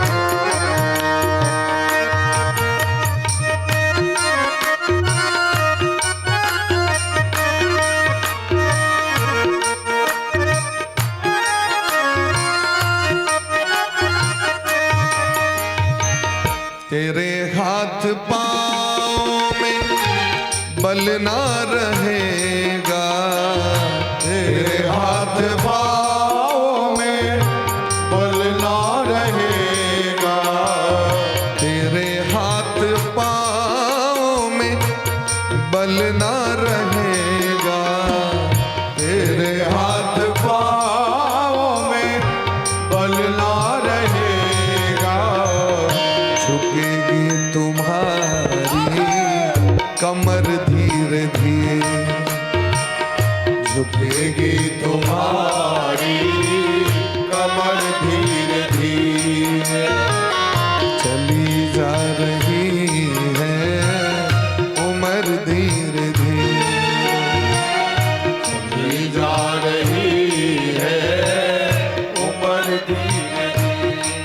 तेरे हाथ पाँव में बल ना रहेगा, तेरे हाथ पाँव में बल ना रहेगा, तेरे हाथ पाँव में बल ना रहेगा, तेरे हाथ पाँव में बल ना रहेगा, झुकेगी तुम्हारी कमर धीरे धीरे, झुकेगी तुम्हारी कमर धीरे धीरे, चली जा रही है उम्र धीरे धीरे, चली जा रही है उम्र धीरे धीरे।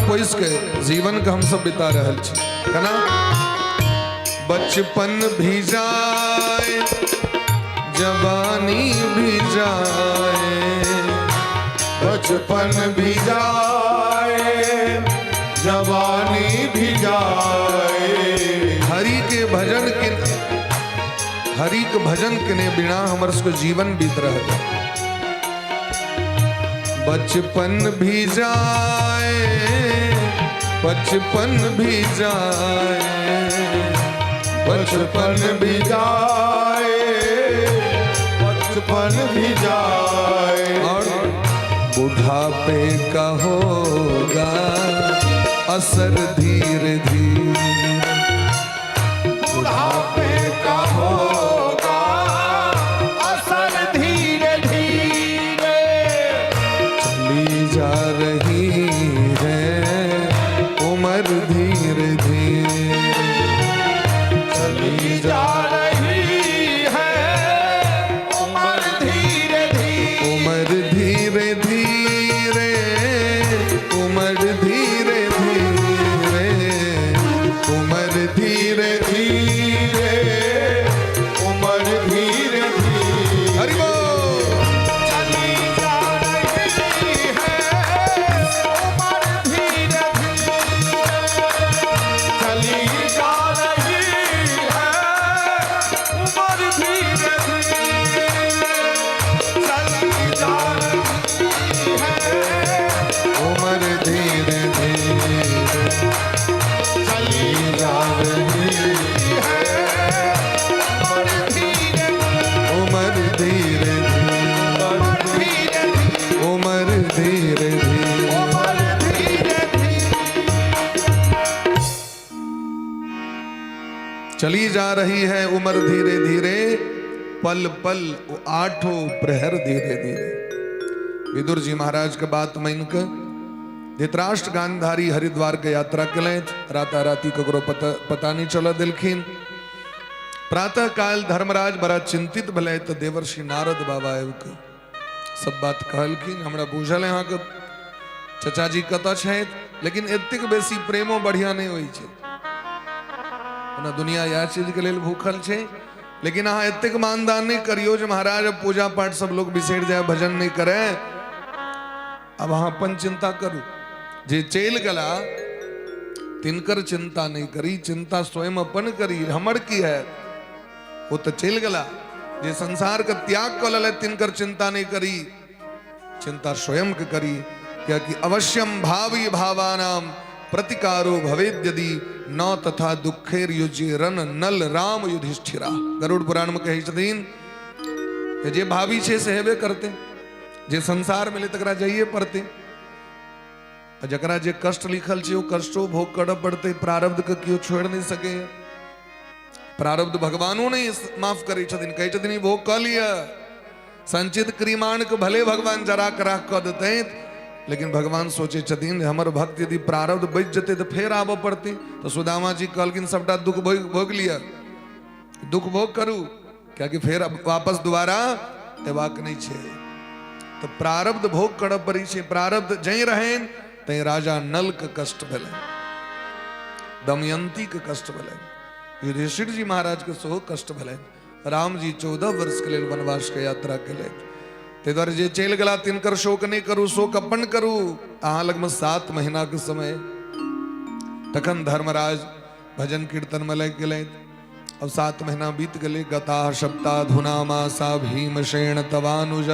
खोइस के जीवन का हम सब बिता रहल छी कना बचपन भी जाए जवानी भी जाए बचपन भी जाए जवानी भी जाए हरि के भजन के ने बिना हमर सको जीवन बीत रहा बचपन भी जाए बचपन भी जाए बचपन भी जाए बचपन भी जाए और बुढ़ापे का होगा असर धीरे धीरे बुढ़ापे का होगा असर धीरे धीरे चली जा रही है उम्र धीरे धीरे चली जा रही है उम्र धीरे धीरे उम्र धीरे धीरे उम्र धीरे धीरे उम्र धीरे धीरे उम्र धीरे धीरे हरि बोल चली जा रही है उम्र धीरे धीरे चली जा रही है उम्र धीरे धीरे चली जा रही है उम्र धीरे धीरे चली जा रही है उम्र धीरे उम्र धीरे धीरे उम्र धीरे धीरे उम्र धीरे धीरे चली जा रही है उम्र धीरे धीरे पल पल आठों प्रहर धीरे धीरे विदुर जी महाराज के बात मान के धृतराष्ट्र गांधारी हरिद्वार के यात्रा कलें राता राती ककरो पता नहीं चला दिलखिन प्रातः काल धर्मराज बड़ा चिंतित भले तो देवर्षि नारद बाबा आयु के सब बात कहलखिन हमरा बुझल यहाँ के चचा जी कत है लेकिन एतेक बेसी प्रेमो बढ़िया नहीं होई छे ना दुनिया या चीज के लेल भूखल छे लेकिन अहाँ एतेक मानदान नहीं करियो जे महाराज अब पूजा पाठ सब लोग बिसर जाए भजन नहीं करे अब अहाँ अपन चिंता करू जे चल गला तिनकर चिंता नहीं करी चिंता स्वयं अपन करी हमर की है वो तो चल गला जे संसार का त्याग कर ले तिनकर चिंता नहीं करी चिंता स्वयं के करी क्या कि अवश्यम भावी भावानाम प्रतिकारो भवेद यदि न तथा दुखेर युजिरन नल राम युधिष्ठिरा गरुड़ पुराण में कही छथिन कि जे भावी छे से हेबे करते जे संसार मिले तकरा जाइए पड़ते जकरा जे कष्ट लिखल छे वो कष्टो भोग कर पड़ते प्रारब्ध के क्यों छोड़ नहीं सके प्रारब्ध भगवानो नहीं माफ करे छथिन कहे छथिन ई भोग कर लिया संचित क्रिमाण के भले भगवान जरा करा कर देते लेकिन भगवान सोचे छथिन हमर भक्त यदि प्रारब्ध बच जते तो फिर आबो पड़ती तो सुदामा जी कहलकिन सबटा दुख भोग लिया दुख भोग करू क्या कि फिर वापस दोबारा एबाक नहीं छे तो प्रारब्ध भोग कर पड़ी छे प्रारब्ध जई रहें तई राजा नल के कष्ट भेले दमयंती के कष्ट भेले युधिष्ठिर जी महाराज के सेहो कष्ट भेले राम जी 14 वर्ष के लेल वनवास के यात्रा केले ते द्वारे जे चल गला तिनकर शोक नहीं करू शोक अपन करू अहाँ लग में 7 महीना के समय तखन धर्मराज भजन कीर्तन में लग गए अब 7 महीना बीत गए गता सप्ताधुना मासा भीमसेन तवानुज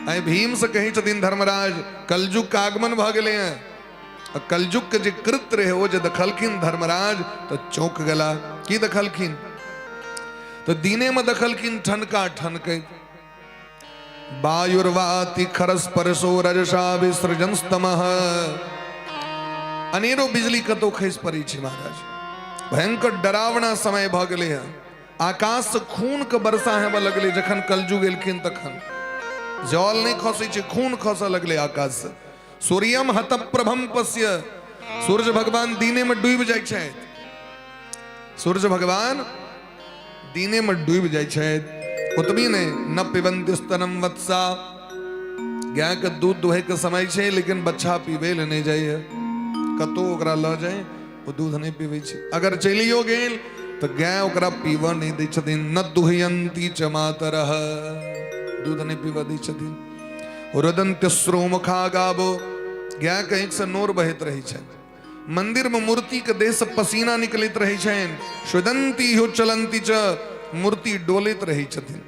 ऐ भीम से कही छथिन धर्मराज कलयुग का आगमन भ गए हैं कलयुग के जे कृत्य रहे वो जे दखलखिन धर्मराज तो चौंक गला की दखलखिन तो दीने में दखलखिन ठनका ठनके वायुर्वाति खरस परसो रजसा विसृजन स्तमः अनेरो बिजली कतो खस पड़ी छे महाराज भयंकर डरावना समय भ गए है आकाश से खून के वर्षा हेबे लगले जखन कलयुग एलखिन तखन जल नहीं खसे छे खून खस लगले आकाश से सूर्यम हत प्रभम पश्य सूर्य भगवान दीने में डूब जाय छै सूर्य भगवान दीने में डूब जाय छै उतमी ने न पिबंति स्तनम वत्सा गाय के दूध दुहे के समय छे लेकिन बच्चा पीबे ले नहीं जाइए कतो ओकरा ल जाए वो दूध नहीं पीवे छै। अगर चलियो गेल तो गाय ओकरा पीवा नहीं दै छथिन। न दुहयंती च मातरः, दूध नहीं पीवा दै छथिन। रुदन्त्य श्रोमुखा गावो, गाय के आंख से नोर बहत रही छै। मंदिर में मूर्ति के देह से पसीना निकलित रही छन। शुदंती हो चलंती च, मूर्ति डोलित रही छथिन।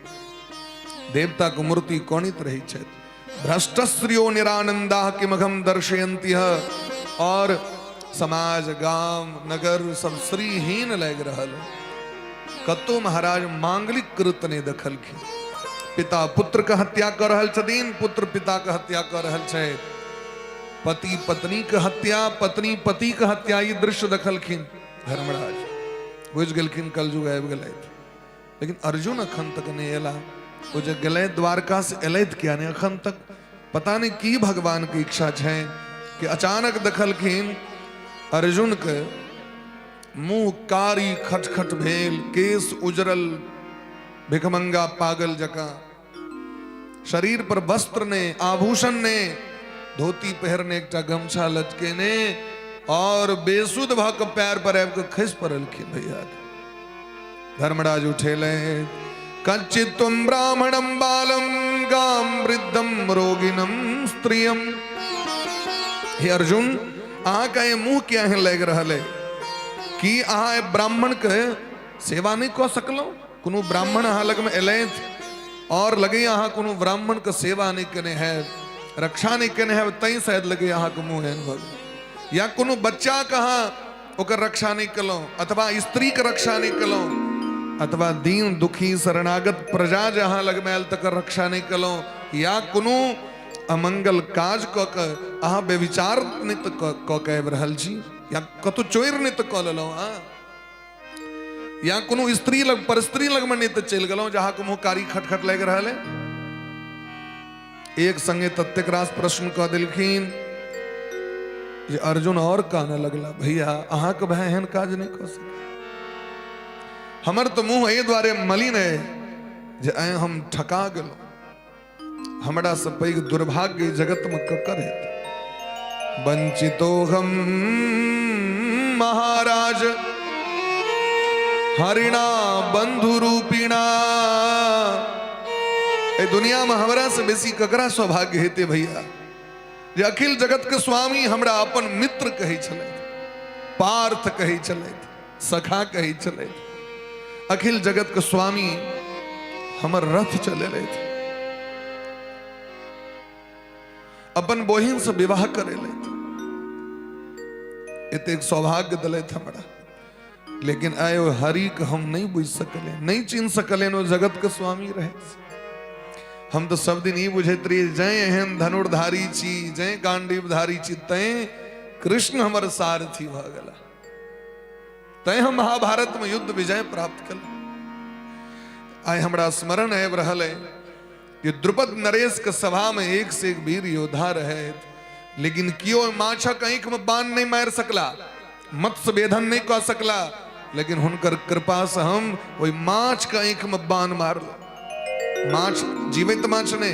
देवता को मूर्ति कोणित रही छै। भ्रष्टश्रियो निरानंदा किमघम दर्शयंती है। और समाज गांव नगर सब श्रीहीन लग रहल। कतो महाराज मांगलिक कृत ने दखल की। पिता पुत्र के हत्या कर रहल छथिन, पुत्र पिता के हत्या कर रहल छै। पति पत्नी के हत्या, पत्नी पति के हत्या, ये दृश्य दखलखिन धर्मराज। बुझ गेलखिन कलयुग आबि गेलै। लेकिन अर्जुन अखन तक नहीं एला। वो जो गले द्वारका से एलैथ क्या नहीं अखन तक, पता नहीं की भगवान की इच्छा है कि अचानक दखलखिन अर्जुन के मुंह कारी खटखट भेल, केस उजरल भिखमंगा पागल जका, शरीर पर वस्त्र ने, आभूषण ने, धोती पहरने एक गमछा लटके ने, और बेसुध भक पैर पर आब के खस पड़लखिन। भैया धर्मराज उठेले, कच्चित्वं ब्राह्मणं बालं गां वृद्धं रोगिणं स्त्रियं। हे अर्जुन, अहाँ का ये मुंह क्या है लग रहल है कि अहाँ ब्राह्मण के सेवा नहीं कऽ सकलौ। कोनो ब्राह्मण अहाँ लग में एलैथ और लगे अहाँ कोनो ब्राह्मण के सेवा नहीं कने है, रक्षा नहीं कने है, तई शायद लगे अहाँ के मुंह एहन भऽ गेल। या कोनो बच्चा कहाँ ओकर रक्षा नहीं कलौ, अथवा स्त्री के रक्षा नहीं कलौ, अथवा दीन दुखी शरणागत प्रजा जहाँ लग में आयल तकर रक्षा नहीं कलौ, या कोनो अमंगल काज क के अहाँ बेविचार नित क के आबि रहल छी, या कतौ चोर नित क लेलौ, या कोनो स्त्री लग पर स्त्री लग में नित चलि गेलौ जहाँ के मुँह कारी खटखट लग रहल है। एक संगे तत्तेक रास प्रश्न कह दिलखिन जे अर्जुन और कहने लगला, भैया अहाँ के भाई एहन काज नहीं कऽ सकै। हमर तो मुंह एहि द्वारे मलिन है जे आइ हम ठका गेलौ। हमरा से पैघ दुर्भाग्य जगत में ककर हेतै। वंचितो हम महाराज हरिणा बंधु रूपिणा। ए दुनिया में हमरा से बेसी ककरा सौभाग्य हेतै भैया जे अखिल जगत के स्वामी हमरा अपन मित्र कहै छलथि, पार्थ कहै छलथि, सखा कहै छलथि। अखिल जगत के स्वामी हमर रथ चले रहते, अपन बहिन से विवाह करे लेते, एतेक सौभाग्य दिलैथ हमरा। लेकिन आयो हरि के हम नहीं बुझ सकले, नहीं चिन्ह सकले नो जगत के स्वामी रहे। हम तो सब दिन ही बुझैत रही जय एहन धनुर्धारी छी, जय गांडीवधारी छी, तय कृष्ण हमर सारथी भ गेला, तय हम महाभारत में युद्ध विजय प्राप्त कल। आय हमरा स्मरण आबि रहल है कि द्रुपद नरेश के सभा में एक से एक वीर योद्धा रहे, लेकिन कियो माछक आंख में बाण नहीं मार सकला, मत्स्य वेधन नहीं कऽ सकला, लेकिन हुनकर कृपा से हम वही माछ के आंख में बाण मारल। माछ जीवित माछ ने,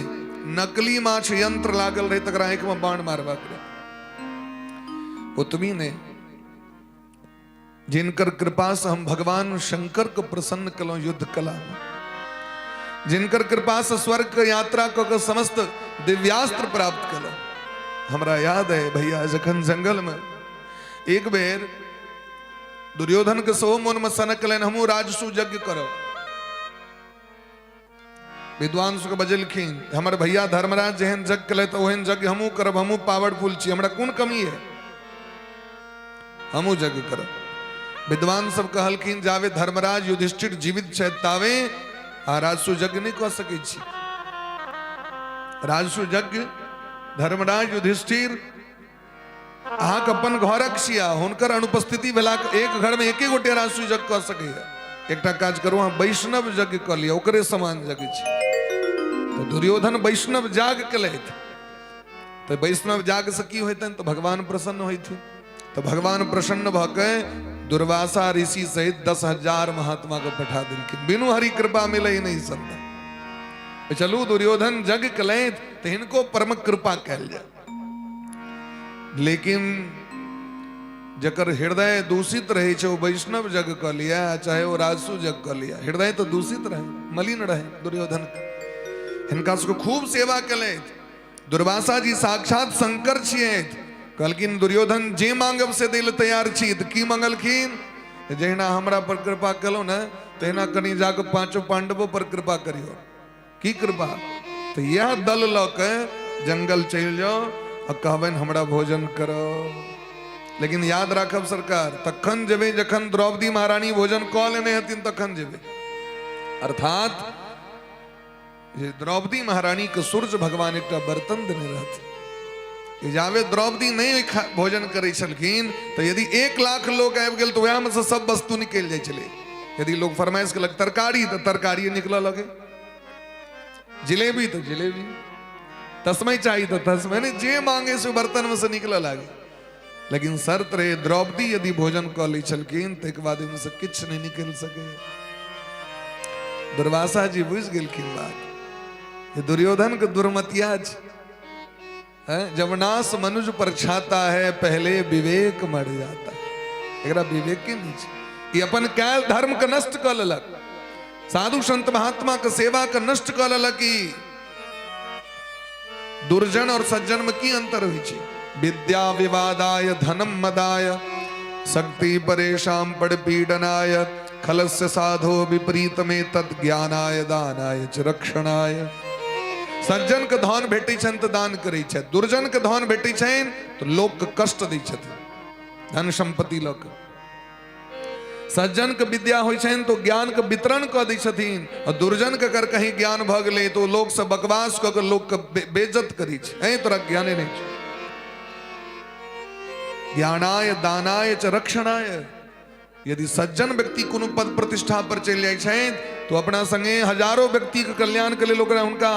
नकली माछ यंत्र लागल रहे तकरा आंख में बाण मारबा के। उतमी ने जिनकर कृपा से हम भगवान शंकर को प्रसन्न कलो युद्ध कला में, जिनकर कृपा से स्वर्ग के यात्रा को समस्त दिव्यास्त्र प्राप्त कलो। हमरा याद है भैया जखन जंगल में एक बेर दुर्योधन के सो मन में सनक लेन हमू राजसू यज्ञ करो। विद्वान के बजलखिन हमर भैया धर्मराज जेहन यज्ञ कले तो ओहन यज्ञ हमू करब, हमू पावरफुल छी, हमरा कोन कमी है, हमू यज्ञ करब। विद्वान सब कहलखिन जावे धर्मराज युधिष्ठिर जीवित छै तावे आ राजसू यज्ञ नहीं कऽ सकै छी। राजसू यज्ञ धर्मराज युधिष्ठिर अहाँके अपन घरक छिया, हुनकर अनुपस्थिति भेला एक घर में एके गोटे राजसू यज्ञ कऽ सकैया। एकटा काज करू, अहाँ वैष्णव यज्ञ कऽ लिअ, ओकरे समान यज्ञ छी। तो दुर्योधन वैष्णव याग केलथि, तो वैष्णव याग से की होतनि तो भगवान प्रसन्न होइथिन। तो भगवान प्रसन्न भऽ के दुर्वासा ऋषि सहित 10,000 महात्मा को पठा दिलखिन, बिनु हरि कृपा मिले ही नहीं सकता। चलू दुर्योधन यज्ञ कलेथ तो इनको परम कृपा कहल जाए। लेकिन जकर हृदय दूषित रहे छे वो वैष्णव जग क लिया, चाहे वो राजसू जग क लिया, हृदय तो दूषित रहे, मलिन रहे दुर्योधन का। हिनका सबको खूब सेवा कले। दुर्वासा जी साक्षात शंकर छिए। कहलखिन दुर्योधन जे मांगब से दिल तैयार छी। तो की मंगलखिन? जहिना हमरा पर कृपा कलो न तहिना कनी जाके पांचों पांडवों पर कृपा करियो। की कृपा? तो यह दल ल के जंगल चल जाओ और कहबन हमरा भोजन करो। लेकिन याद राखब सरकार, तखन जेबे जखन द्रौपदी महारानी भोजन क लेने हथिन तखन जेबे। अर्थात ये द्रौपदी महारानी के सूर्य भगवान एक बर्तन देने रहते। जावे द्रौपदी नहीं भोजन करे छलखिन तो यदि 1 लाख लोग आबि गेल तो वह में से सब वस्तु निकल जाए चले। यदि लोग फरमाइश कलक तरकारी तो तरकारी निकल लगे, जिलेबी तो जिलेबी, तस्मै चाहिए तो तस्मै, नहीं जे मांगे से बर्तन में से निकल लगे। लेकिन शर्त रहे द्रौपदी यदि भोजन क ली छलखिन तो एक बाद में से किछ नहीं निकल सके। दुर्वासा जी बुझ गेलखिन बात, ये दुर्योधन के दुर्मतिया है। जब नाश मनुज पर छाता है पहले विवेक मर जाता है। एकरा विवेक के नीचे ये अपन कैल धर्म का नष्ट कर ललक, साधु संत महात्मा का सेवा का नष्ट कर ललक। दुर्जन और सज्जन में की अंतर हुई छे? विद्या विवादाय धनम मदाय शक्ति परेशान पड़ पीडनाय खलस्य साधो विपरीत में तत् ज्ञानाय दानाय च रक्षणाय। सज्जन के धन भेटै छन तो दान करै छै, दुर्जन के धन भेटै छन तो लोक के कष्ट दै छथिन, धन संपत्ति ल के। सज्जन के विद्या होइ छन तो ज्ञान के वितरण क दै छथिन, और दुर्जन के अगर कहीं ज्ञान भ गेलै तो लोक से बकवास क के लोक के बेइज्जत करै छै। ऐ तोरा ज्ञाने नहीं छै। ज्ञानाय दानाय च रक्षणाय। यदि सज्जन व्यक्ति कोनो पद प्रतिष्ठा पर चल जाय छथि तो अपना संगे हजारों व्यक्ति के कल्याण के लिए लोग उनका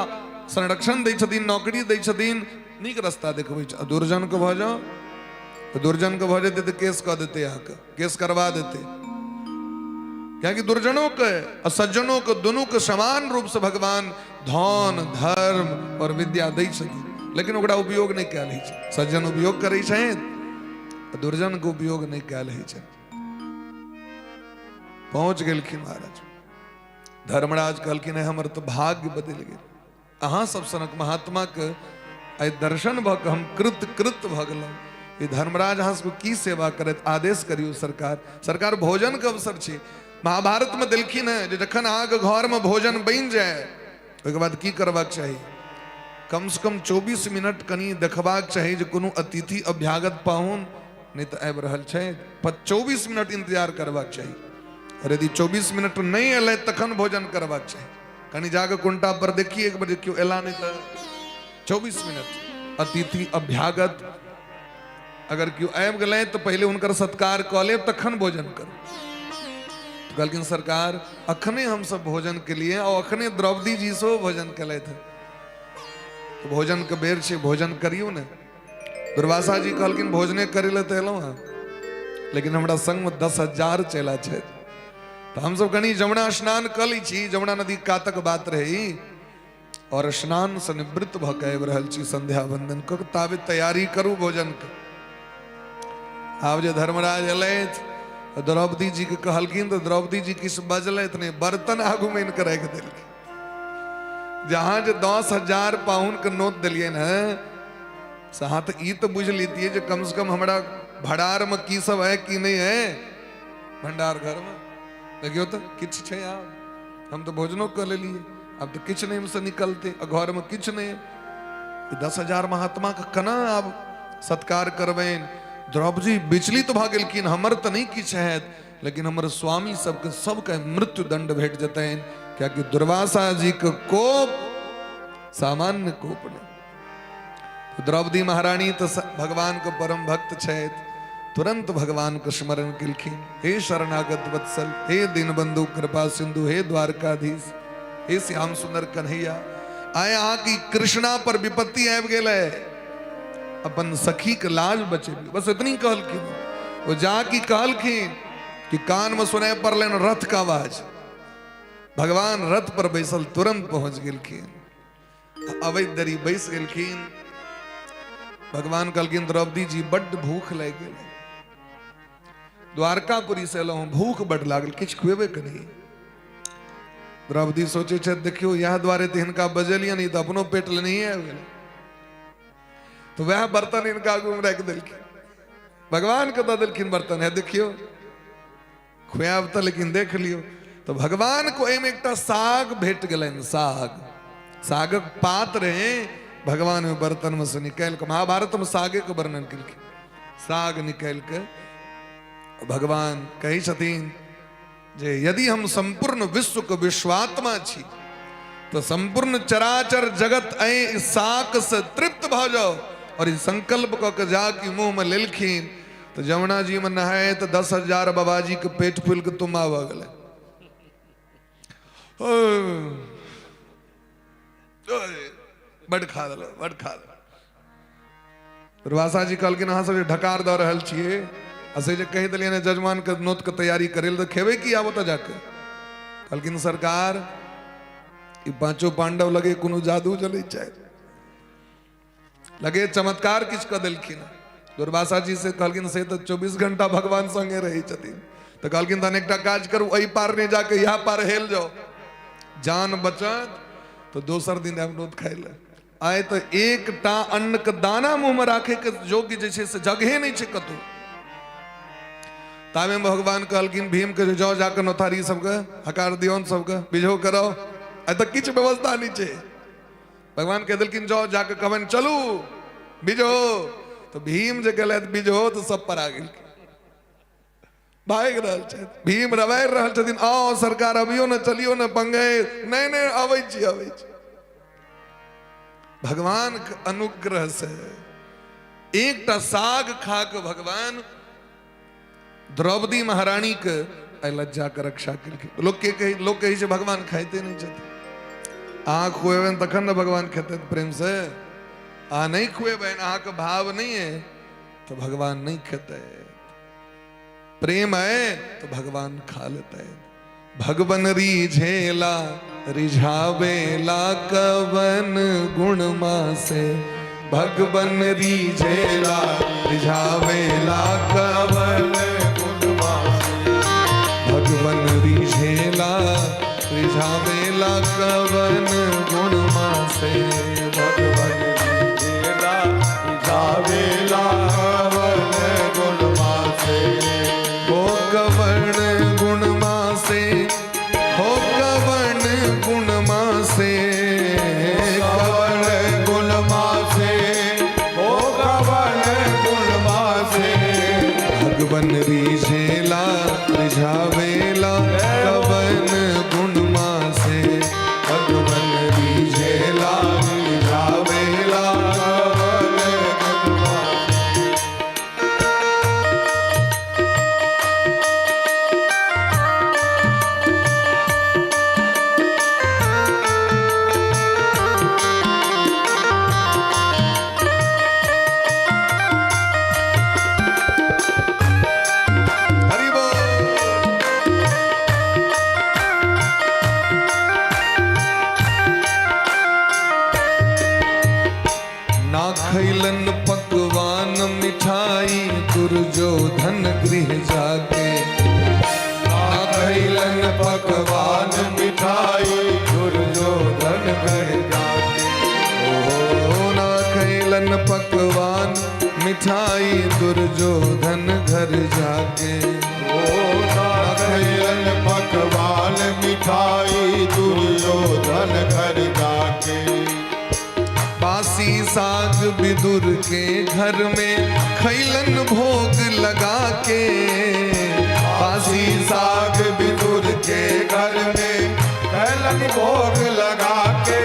संरक्षण दै छथिन, नौकरी दै छथिन, नीक रास्ता देखबै छै। दुर्जन के भ जाओ, दुर्जन के भ जेतै तो केस कह देते, अहाँके केस करवा देते। क्या कि दुर्जनों के और सज्जनों के दोनों के समान रूप से भगवान धन धर्म और विद्या दै छथिन, लेकिन ओकरा उपयोग नहीं कयल होइ छै। सज्जन उपयोग करै छथि, दुर्जन के उपयोग नहीं कयल होइ छै। पहुंच गेलखिन महाराज। धर्मराज कहलखिन हमर तो भाग्य बदल गेल। अहाँ सब सनक महात्मा के आइ दर्शन भ के हम कृत भ गेलहुँ। ये धर्मराज अहाँ सबको की सेवा करत, आदेश करियो सरकार। सरकार भोजन के अवसर छै। महाभारत में देलखिन है जे जखन अहाँके घर में भोजन बनि जाए ओहिके बाद की करबाक चाही? कम से कम 24 मिनट कनी देखबाक चाही जे कोनो अतिथि अभ्यागत पाहुन नहीं तो आबि रहल छै, 24 मिनट इंतजार करबाक चाही। और यदि 24 मिनट नहीं अल तखन भोजन करबाक चाही। कनी जाके कुंटा पर देखिए एक बजे क्यों एला नहीं तो 24 मिनट अतिथि अभ्यागत अगर क्यों आबि गए तो पहले उनकर सत्कार क लेब तखन भोजन करू। तो कहलखिन सरकार अखने हम सब भोजन के लिए और अखने द्रौपदी जी से भोजन कले थे, तो भोजन के बेर छै, भोजन करियो ने। दुर्वासा जी कहलखिन भोजने करे ले तो एलहुँ हाँ, लेकिन हमरा संग में 10,000 चेला छै। तो हम सब कनी जमुना स्नान कर ली छी। जमुना नदी कातक बात रही और स्नान से निवृत्त भ के आबि रहल छी संध्या वंदन क, ताबे तैयारी करू भोजन के। आब जे धर्मराज अयलथि द्रौपदी जी के कहलखिन तो द्रौपदी जी किछ बजलथि नहीं, बर्तन आगू में इनके राखि देलखिन। जहां जे 10,000 पाहुन के नोत दिलिए न सहा तो ई तो बुझ लीजिए जे कम से कम हमारा भंडार में की सब है कि नहीं है। भंडार घर में देखियो तो किछ छै, हम तो भोजनों कर ले लिए, अब तो किछ नहीं से निकलते, घर में किछ नहीं। 10,000 महात्मा का कना अब सत्कार करबेन। द्रौपदी विचलित भ गेलखिन, हमर तो नहीं किछ है, लेकिन हमर स्वामी सबके मृत्यु दंड भेट जतैन। क्या कि दुर्वासा जी के कोप सामान्य कोप नहीं। द्रौपदी महारानी तो भगवान के परम भक्त छथि, तुरंत भगवान को स्मरण केलखिन। हे शरणागत वत्सल, हे दीनबंधु कृपा सिंधु, हे द्वारकाधीश, हे श्याम सुंदर कन्हैया, आए अहाँ की कृष्णा पर विपत्ति आबि गेल है, अपन सखी के लाज बचेबी। बस इतनी कहलखिन। वो जाकी कहलखिन कि कान में सुनाई पड़लन रथ का आवाज। भगवान रथ पर बैसल तुरंत पहुंच गेलखिन। अवैध दरी बैस गेलखिन। भगवान कहलखिन द्रौपदी जी बड्ड भूख लग गेल, द्वारकापुरी से एलहुँ, भूख बड़ लागल, किछु खुएबे करी। द्रौपदी सोचे छे देखियो यह द्वारे तो हिनका बजलिए नहीं तो अपनो पेट ले नहीं आबि गेलै, तो वह बर्तन इनका आगू में रख देलखिन, भगवान के दऽ देलखिन बर्तन, है देखियो खुआब तो लेकिन देख लियो। तो भगवान को एहिमे एकटा साग भेट गेलनि, सागक पात रहे, भगवान में बर्तन में से निकाल के, महाभारत में सागे के वर्णन केलखिन, साग निकाल के भगवान कहै छथिन जे यदि हम संपूर्ण विश्व के विश्वात्मा छी तो संपूर्ण चराचर जगत ऐ साग से तृप्त भ जाओ। और इस संकल्प क के जाके मुंह में लेलखिन, तो जमुना जी में नहाए तो 10,000 बाबाजी के पेट फूल के तुम आवा गए। बड़ खा दल, बड़ खा दल। दुर्वासा जी कहलखिन अहाँ सब ढकार दऽ रहल छियै, असे जे कहि देलियै ने जजमान के नोत के तैयारी करे ले, तो खेबे की आबो तऽ जाके। कहलखिन सरकार ई पांचों पांडव लगे कोनो जादू चलै छै, लगे चमत्कार किछ क देलखिन। दुर्वासा जी से कहलखिन से तो 24 घंटा भगवान संगे रही छथिन, तो कहलखिन तहन एकटा काज करू, एहि पार नहीं जाके यहाँ पार हेल जाओ, जान बचत तो दोसर दिन आब नोत खाय ले। आय तो एकटा अन्न के दाना मुंह में राखे के योग्य जे छै से जगहे नहीं छै कतौ। तामे भगवान कहलखिन भीम के जाओ जाकर नौथारी सबके हकार दियौन, सबके बिझो करो, आय तक किछ व्यवस्था नहीं छै। भगवान कह दिलखिन जाओ जाके कहबन चलू बिझो, तो भीम जे गेलथि बिझो तो सब पर आ गेल, भाग रहल छथि। भीम रवारि रहल छथिन, आओ सरकार अबियो न, चलियो न पंगे, नहीं नहीं आबै छी आबै छी। भगवान के अनुग्रह से एकटा साग खा के भगवान द्रौपदी महारानी के लज्जा के रक्षा केलखिन। लोग कही छै भगवान खाइते नहीं छथिन, अहाँ खुएबन तखन न भगवान खेते प्रेम से, अहाँ नहीं खुएबन, अहाँ के भाव नहीं है तो भगवान नहीं खेते। प्रेम है तो भगवान खा लेते हैं। भगवन रिझेला रिझावेला कवन गुण मासे, भगवन रिझेला रिझावेला कवन गुण मासे, भगवन रिझेला रिझावेला कवन गुण मासे, भगवन रिझेला रिझावेला कवन गुण मासे, हो कवन गुण मासे, हो कवन गुण मासे, कवन गुण मासे, हो कवन गुण मासे, भगवन रिझेला रिझावेला कवन गुण मासे, भगवन रिझेला रिझावेला कवन गुण मासे। हरि बोल। ना खैलन पकवान मिठाई दुर्योधन गृह जाके, ना खैलन पकवान मिठाई दुर्योधन गृह जाके, ओ ना खैलन पकवान मिठाई दुर्योधन घर जाके, ओ ना खैलन पकवान मिठाई दुर्योधन घर जाके, बासी साग विदुर के घर में खैलन भोग लगा के, बासी साग विदुर के घर में खैलन भोग लगा के,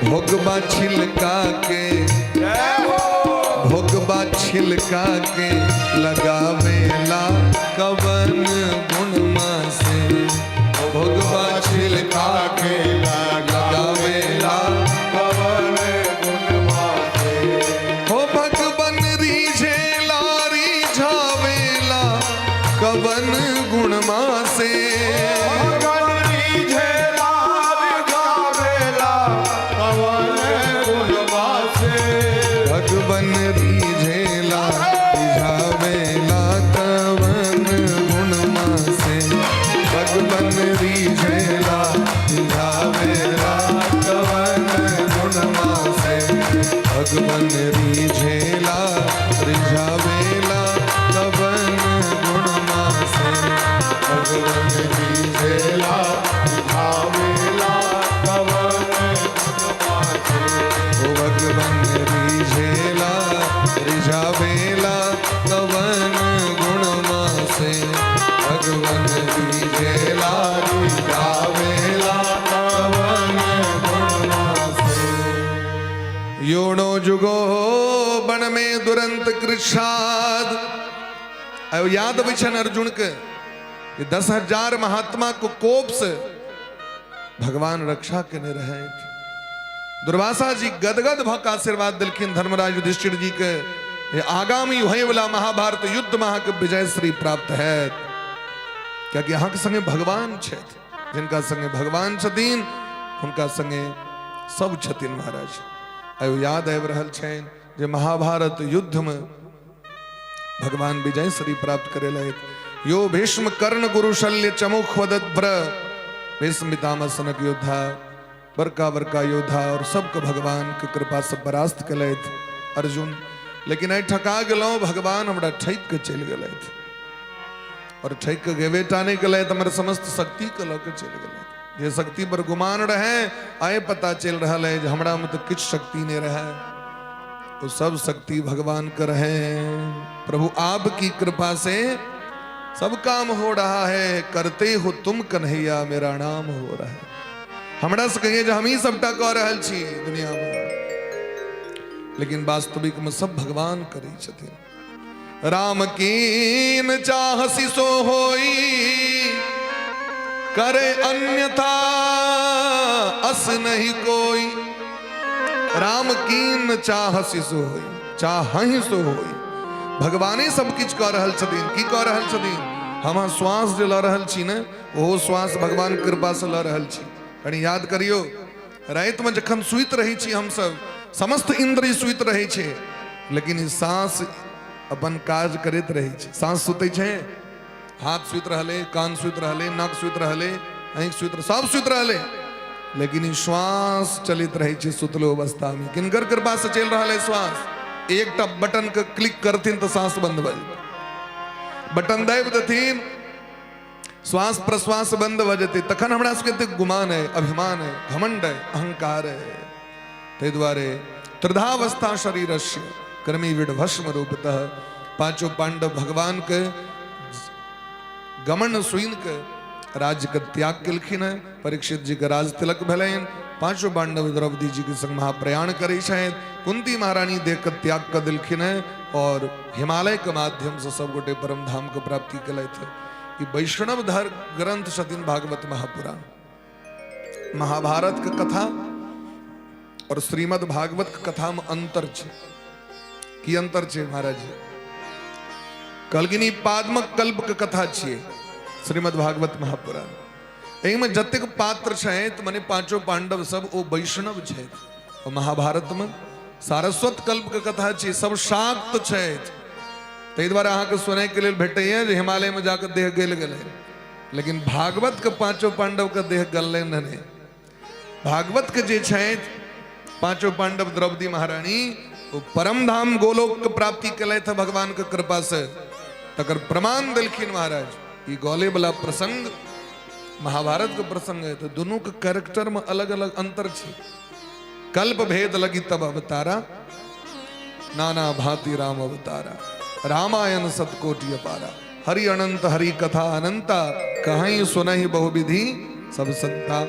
भोगबा छिलका के, भोगबा छिलका के लगावेला कवन गुण मासे, भोगबा छिलका के लगावेला कवन गुण मासे, हो भगवन रिझेला रिझावेला कवन गुण मासे, भगवन रिझेला रिझावेला कवन गुण मासे, भगवन रिझेला रिझावेला कवन गुण भगवन रीझे लारी गावेला कवन गुणवासे। योनो जुगो बन में दुरंत कृषाद। अब याद विछन अर्जुन के 10,000 महात्मा को कोप से भगवान रक्षा करने रहे। दुर्वासा जी गदगद भक आशीर्वाद दिलखिन धर्मराज युधिष्ठिर जी के ये आगामी होए वाला महाभारत युद्ध महा के विजय श्री प्राप्त है। क्या कि यहाँ के संगे भगवान छे, जिनका संगे भगवान छतीन उनका संगे सब छतीन महाराज। आयो याद आबि रहल छेन जे महाभारत युद्ध में भगवान विजय श्री प्राप्त करेला। यो भीष्म कर्ण गुरु शल्य चमुख वदत भ्र भीष्म पितामह सनक योद्धा बड़का बड़का योद्धा और सबके भगवान के कृपा से परास्त कलैत अर्जुन। लेकिन आई ठका गेलौं भगवान हमरा ठैक के चल गेलैथ और ठैक के गेबे टा नहीं कलैथ हमर समस्त शक्ति के लऽ के चल गेलैथ। जे शक्ति पर गुमान रहे आए पता चल रहा है जे हमरा में तो किछ शक्ति नहीं रहे, तो सब शक्ति भगवान के रहे। प्रभु आपकी कृपा से सब काम हो रहा है, करते हो तुम कन्हैया मेरा नाम हो रहा है। हमरा से कहिए जो हम ही सबटा कह रहल छी दुनिया में, लेकिन वास्तविक में सब भगवान करै छथिन। राम कीन चाहसी सो होई करे अन्यथा अस नहीं कोई। राम कीन चाहसी सो होई, चाहहि सो होई। भगवाने सब किछ कह रहल छथिन। की कह रहल छथिन? हम श्वास जे लऽ रहल छी ने ओहो श्वास भगवान कृपा से लऽ रहल छी। कनी याद करियो रात में जखन सुइत रही छी हम सब समस्त इंद्रिय सुइत रहे छे, लेकिन ई सांस अपन काज करैत रहे छे। सांस सुतै छे, हाथ सुइत रहले, कान सुइत रहले, नाक सुइत रहले, आँख सुइत रहले, सब सुइत रहले, लेकिन ई श्वास चलित रहे छे सुतलो अवस्था में। किनकर कृपा से चल रहा है श्वास? एकटा बटन के क्लिक करथिन तो सांस बंद भऽ जेतै। बटन दाबि देथिन श्वास प्रश्वास बंद भ जेतै। तखन हमरा सबके गुमान है, अभिमान है, घमंड है, अहंकार है। ते द्वारे त्रिधावस्था शरीरस्य कर्मी विडभस्म रूपतः। पांचों पांडव भगवान के गमन सुइन के राज्य के त्याग केलखिन है। परीक्षित जी के राज तिलक भेलैन। पांचों पांडव द्रौपदी जी के संग महाप्रयाण करै छथि। कुंती महारानी देख के त्याग कर दिलखिन है और हिमालय के माध्यम से सब गोटे परम धाम के प्राप्ति केलथि। ई वैष्णव धर ग्रंथ छथिन भागवत महापुराण। महाभारत के कथा और श्रीमद् भागवत के कथा में अंतर छे। की अंतर छे महाराज? कलगिनी पाद्मक कल्प के कथा छिए श्रीमद् भागवत महापुराण। एहि में जतेक पात्र छथि मने पांचों पांडव सब ओ वैष्णव छथि। और महाभारत में सारस्वत कल्प के कथा छिए, सब शाक्त छथि। ताहि द्वारा अहाँके सुनै के लेल भेटैया जे हिमालय में जाकर देह गल गेलै, लेकिन भागवत के पांचों पांडव के देह गललै नहीं। भागवत के जे छथि पांचों पांडव द्रौपदी महारानी वो परम धाम गोलोक के प्राप्ति केलथि भगवान के कृपा से। तकर प्रमाण दिलखिन महाराज। ई गौले वाला प्रसंग महाभारत के प्रसंग है, तो दोनों के कैरेक्टर में अलग अलग अंतर छे। कल्प भेद लगी तब अवतारा, नाना भांति राम अवतारा। रामायण सतकोटि अपारा, हरि अनंत हरि कथा अनंता। कहीं सुनहि बहुविधि सब संता।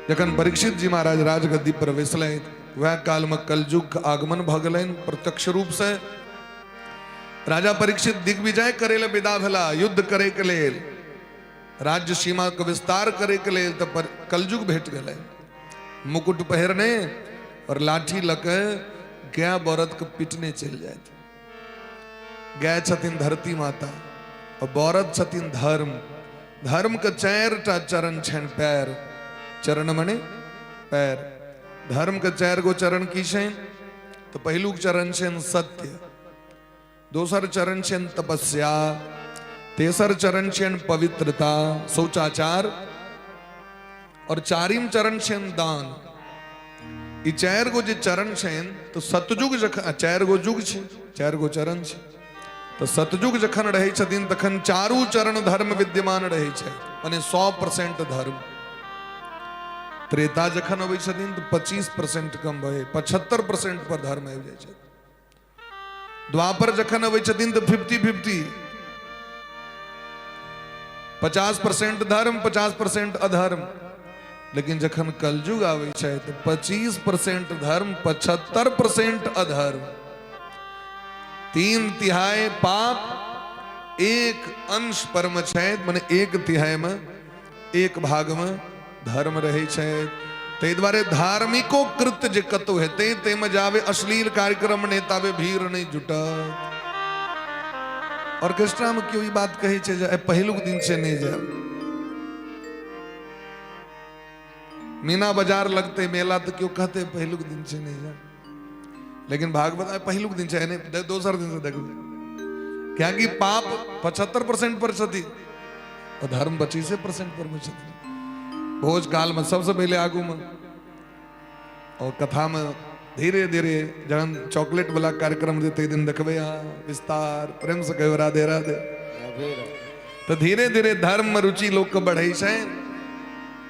जखन परीक्षित जी महाराज राजगद्दी पर बैसलथि वह काल में कलयुग के आगमन भ गेलनि प्रत्यक्ष रूप से। राजा परीक्षित दिग्विजय करे ले विदा भेला, युद्ध करे के लेल, राज्य सीमा के विस्तार करे के लेल। तो कलयुग भेट गेलै। मुकुट पहिरने और लाठी लऽ के गाय बरद के पीटने चलि जाइत। गाय छथिन धरती माता और बरद छथिन धर्म। धर्म के 4टा चरण छनि पैर। चरण मने पैर। धर्म के 4 गो चरण की छनि? तो पहिलुक चरण छनि सत्य, दोसर चरण छनि तपस्या, तेसर चरण छनि पवित्रता शौचाचार, और चारिम चरण छनि दान। ई 4 गो जे चरण छनि तो सतयुग जखन 4 गो युग छै, 4 गो चरण छै। तो सतयुग जखन रहै छथिन तखन 4 चरण धर्म विद्यमान रहै छै, माने 100% धर्म। त्रेता जखन अबै छथिन तो 25% कम भए 75% पर धर्म आबि जाइ छै। द्वापर जखन अबै छथिन तो 50-50। 50% धर्म 50% अधर्म। लेकिन जखन कलयुग आवे छै तो 25% धर्म 75% अधर्म, 3/3 पाप, 1 अंश परम छै, माने 1/3 में 1 भाग में धर्म रहे छै। ते द्वारे धार्मिको कृत्य जे कतो हेते ते में जावे अश्लील कार्यक्रम नेतावे भीड़ नहीं जुटत। ऑर्केस्ट्रा में क्यों ई बात कही छे जे पहिलुक दिन से नहीं जाए। मीना बाजार लगते मेला तो क्यों कहते पहिलुक दिन से नहीं जाए, लेकिन भागवत पहिलुक दिन से नहीं दोसर दिन से देखो क्या कि पाप 75% पर छथि और धर्म 25% पर में छथि। भोज काल में सबसे पहले आगू में और कथा में धीरे धीरे जहन चॉकलेट वाला कार्यक्रम देते दिन देखबे विस्तार प्रेम से कहो राधे राधे, तो धीरे धीरे धर्म में रुचि लोग के बढ़े छै।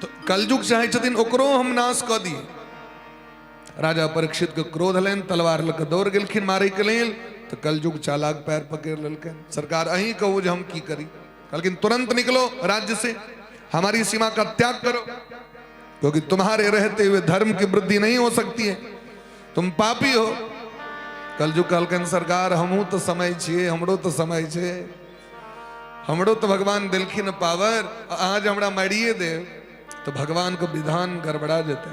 तो कलयुग चाहे छथिन ओकरो हम नाश क दिए। राजा परीक्षित के क्रोध लेन, तलवार लक दौड़ गेलखिन मारे के लेल, तो कलयुग चालाक पैर पकड़ लेलकन। सरकार अहीं कहू जे हम की करी, लेकिन तुरंत निकलो राज्य से, हमारी सीमा का त्याग करो, क्योंकि तुम्हारे रहते हुए धर्म की वृद्धि नहीं हो सकती है, तुम पापी हो। कलयुग कहलकन सरकार हमहू तो समय छिए, हमरो तो समय छे, हमरो तो भगवान दिलखिन पावर, आज हमरा मारिए दे तो भगवान को विधान गड़बड़ा जेते।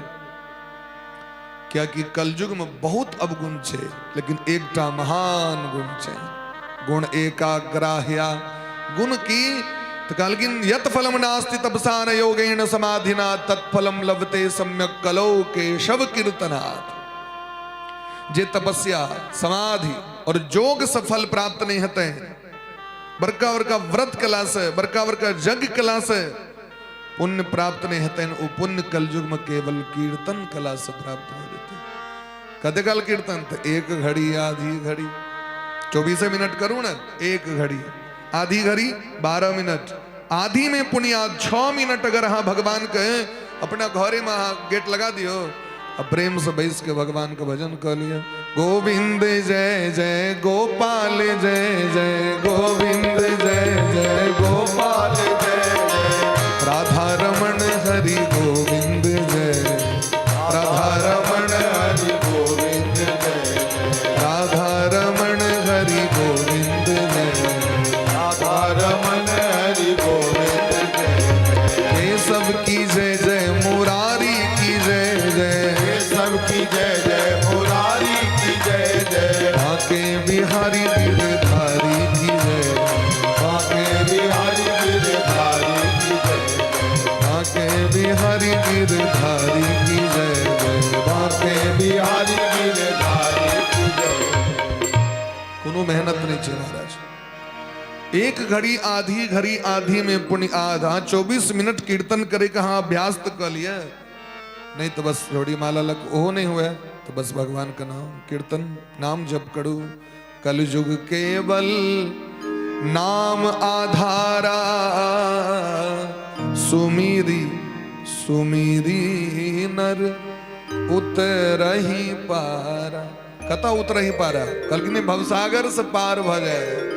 क्या कि कलयुग में बहुत अवगुण छे, लेकिन एकटा महान गुण छे, गुण एकाग्राह्या गुण की। तो कहलकिन यत फलम नास्ति तपसा न योगेन समाधिना तत्फलम लभते सम्यक कलौ केशव कीर्तनात्। जे तपस्या समाधि और जोग से फल प्राप्त नहीं होते हैं, बड़का बड़का व्रत कला से, बड़का बड़का यज्ञ कला से पुण्य प्राप्त नहीं होते हैं। वो पुण्य कलयुग में केवल कीर्तन कला से प्राप्त हो जाते। कदे काल कीर्तन तो 1 घड़ी आधी घड़ी 24 मिनट करूं ना, 1 घड़ी आधी घड़ी 12 मिनट, आधी में पुण्य 6 मिनट अगर हाँ भगवान कहे अपना घरे में गेट लगा दियो, अब प्रेम से बैस के भगवान का भजन कर लिया। गोविंद जय जय गोपाल जय जय, गोविंद जय जय गोपाल जय जय, राधा रमण हरि गोविंद जय, राधा रमण हरि गोविंद जय, राधा रमण हरि गोविंद जय, राधा रमण हरि गोविंद जय। केशव की जय जय, मुरारी की जय जय, केशव की जय जय, मुरारी की जय जय, बांके बिहारी गिरधारी की जय, बांके बिहारी गिरधारी की जय, बांके बिहारी गिरधारी की जय जय, बांके बिहारी गिरधारी की जय। कोनो मेहनत नहीं चाहिए महाराज, 1 घड़ी आधी में पुण्य आधा, 24 मिनट कीर्तन करे कहाँ अभ्यास तो कर लिया, नहीं तो बस जोड़ी माला लग वो नहीं हुआ तो बस भगवान का नाम कीर्तन नाम जप करो। कलयुग केवल नाम आधारा, सुमीरी सुमीरी नर उतरही पारा। कथा उतरही पारा, कल की नहीं भवसागर से पार भ जाए।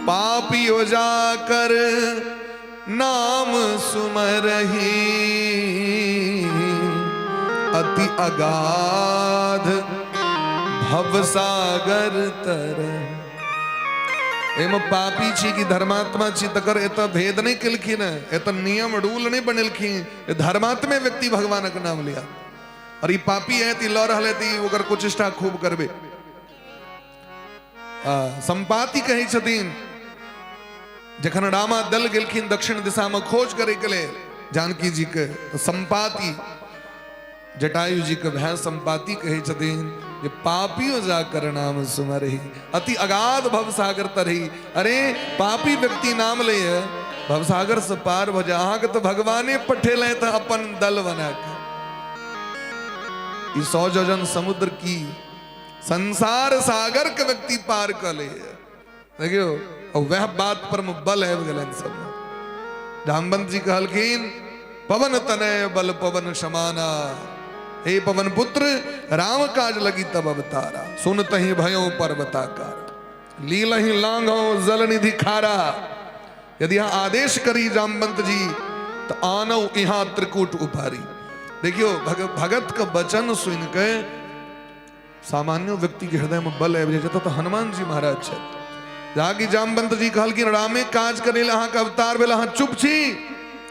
पापी हो जाकर नाम सुमरही, अति अगाध भवसागर तरह। एम पापी छी कि धर्मात्मा छी तकर एत भेद नहीं केलखिन, एत नियम रूल नहीं बनेलखिन। धर्मात्मे व्यक्ति भगवान का नाम लिया, और ये पापी है ती लौ रहले ती ओकर कुचेष्टा खूब करबे। संपाति कहे छथिन जखन रामा दल गेलखिन दक्षिण दिशा में खोज करे के लिए जानकी जी के, तो संपाति जटायु जी के भय संपाति कहे छथिन जे पापियों जाकर नाम सुमरही, अति अगाध भवसागर तरही। अरे पापी व्यक्ति नाम ले भवसागर से पार भजा, अहाँ के तो भगवाने पठेले था अपन दल बना के। 100 योजन समुद्र की संसार सागर के व्यक्ति पार कर ले, देखियो और वह बात पर बल है गलन सब। जामवंत जी कहलखिन पवन तनय बल पवन समाना, हे पवन पुत्र राम काज लगी तब अवतारा। सुनत ही भयो पर्वताकार, लीलहि लांघो जल निधि खारा, यदि यहाँ आदेश करी जामवंत जी तो आनौ यहाँ त्रिकूट उपारी। देखियो भगत का वचन सुन के सामान्य व्यक्ति के हृदय में बल आबि जाता तो हनुमान जी महाराज छे। जागी जामवंत जी कहलखिन रामे काज करे अहाँ के अवतार भेल, अहाँ चुप छी,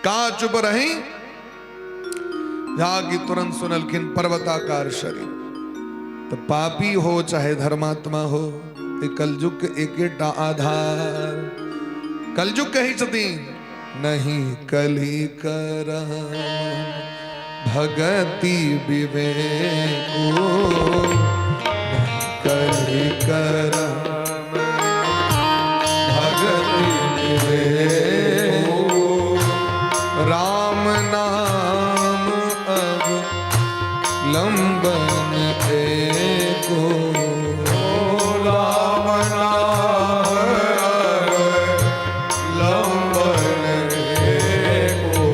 का चुप रही। जागी तुरंत सुनलखिन पर्वताकार शरीर। तो पापी हो चाहे धर्मात्मा हो, कलयुग के एकेटा आधार। कलयुग कही छथिन नहीं कली कर भगति विवेक, कली कर भगति विवेक, राम नाम अब लंबन एको, राम नाम लंबन एको,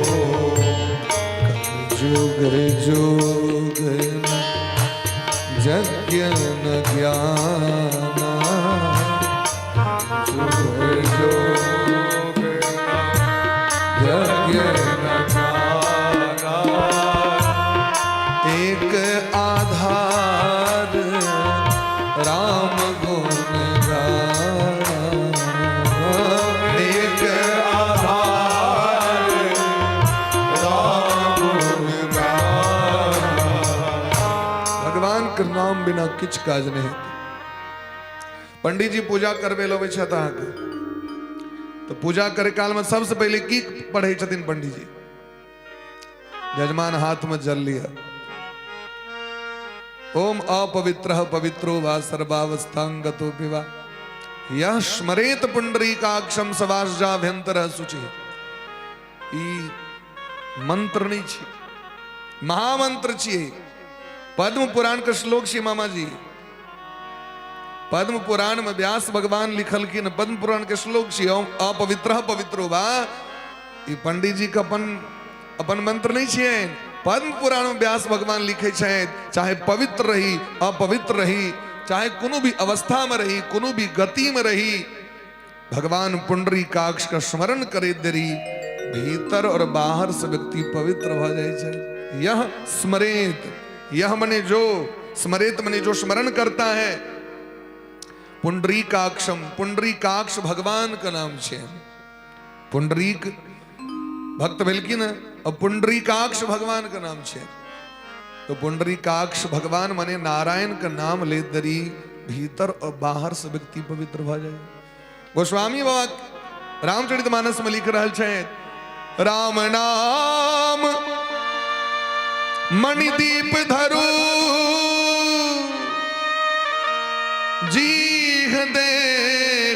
जुग जुग यज्ञ न ज्ञाना, जुग जुग यज्ञ न ज्ञाना, एक आधार राम गुण गाना, एक आधार राम गुण गाना। भगवान के नाम बिना किछ काज नहीं। पंडित जी पूजा करबे लबे छथि अहाँके, तो पूजा करे काल में सबसे पहले की पढ़े छथिन पंडित जी? जजमान हाथ में जल लिया, ओम अपवित्रः पवित्रो वा सर्वावस्थांगतो विवा, यह स्मरेत पुंडरीकाक्षम सवासजाभ्यंतरः शुचिः। ई मंत्र नहीं छे, महामंत्र छे। पद्म पुराण के श्लोक छे मामा जी। पद्म पुराण में व्यास भगवान लिखलखिन, पद्म पुराण के श्लोक छे, ओम अपवित्रः पवित्रो वा। ई पंडित जी का अपन मंत्र नहीं छे। पद्म पुराण में व्यास भगवान लिखे छे, चाहे पवित्र रही अपवित्र रही, चाहे कोनो भी अवस्था में रही, कोनो भी गति में रही, भगवान पुंडरीकाक्ष का स्मरण करे देरी भीतर और बाहर से व्यक्ति पवित्र हो जाए छे। यह स्मरेत, यह मने जो स्मरेत मने जो स्मरण करता है। पुंडरीकाक्षम, पुंडरीकाक्ष भगवान का नाम छे। पुंडरीक भक्त भेलखिन और पुंडरीकाक्ष भगवान का नाम छे। तो पुंडरीकाक्ष भगवान माने नारायण का नाम ले दरी भीतर और बाहर से व्यक्ति पवित्र हो जाए। गोस्वामी बाबा रामचरितमानस में लिख रहल छे, राम नाम मणिदीप धरू जीह दे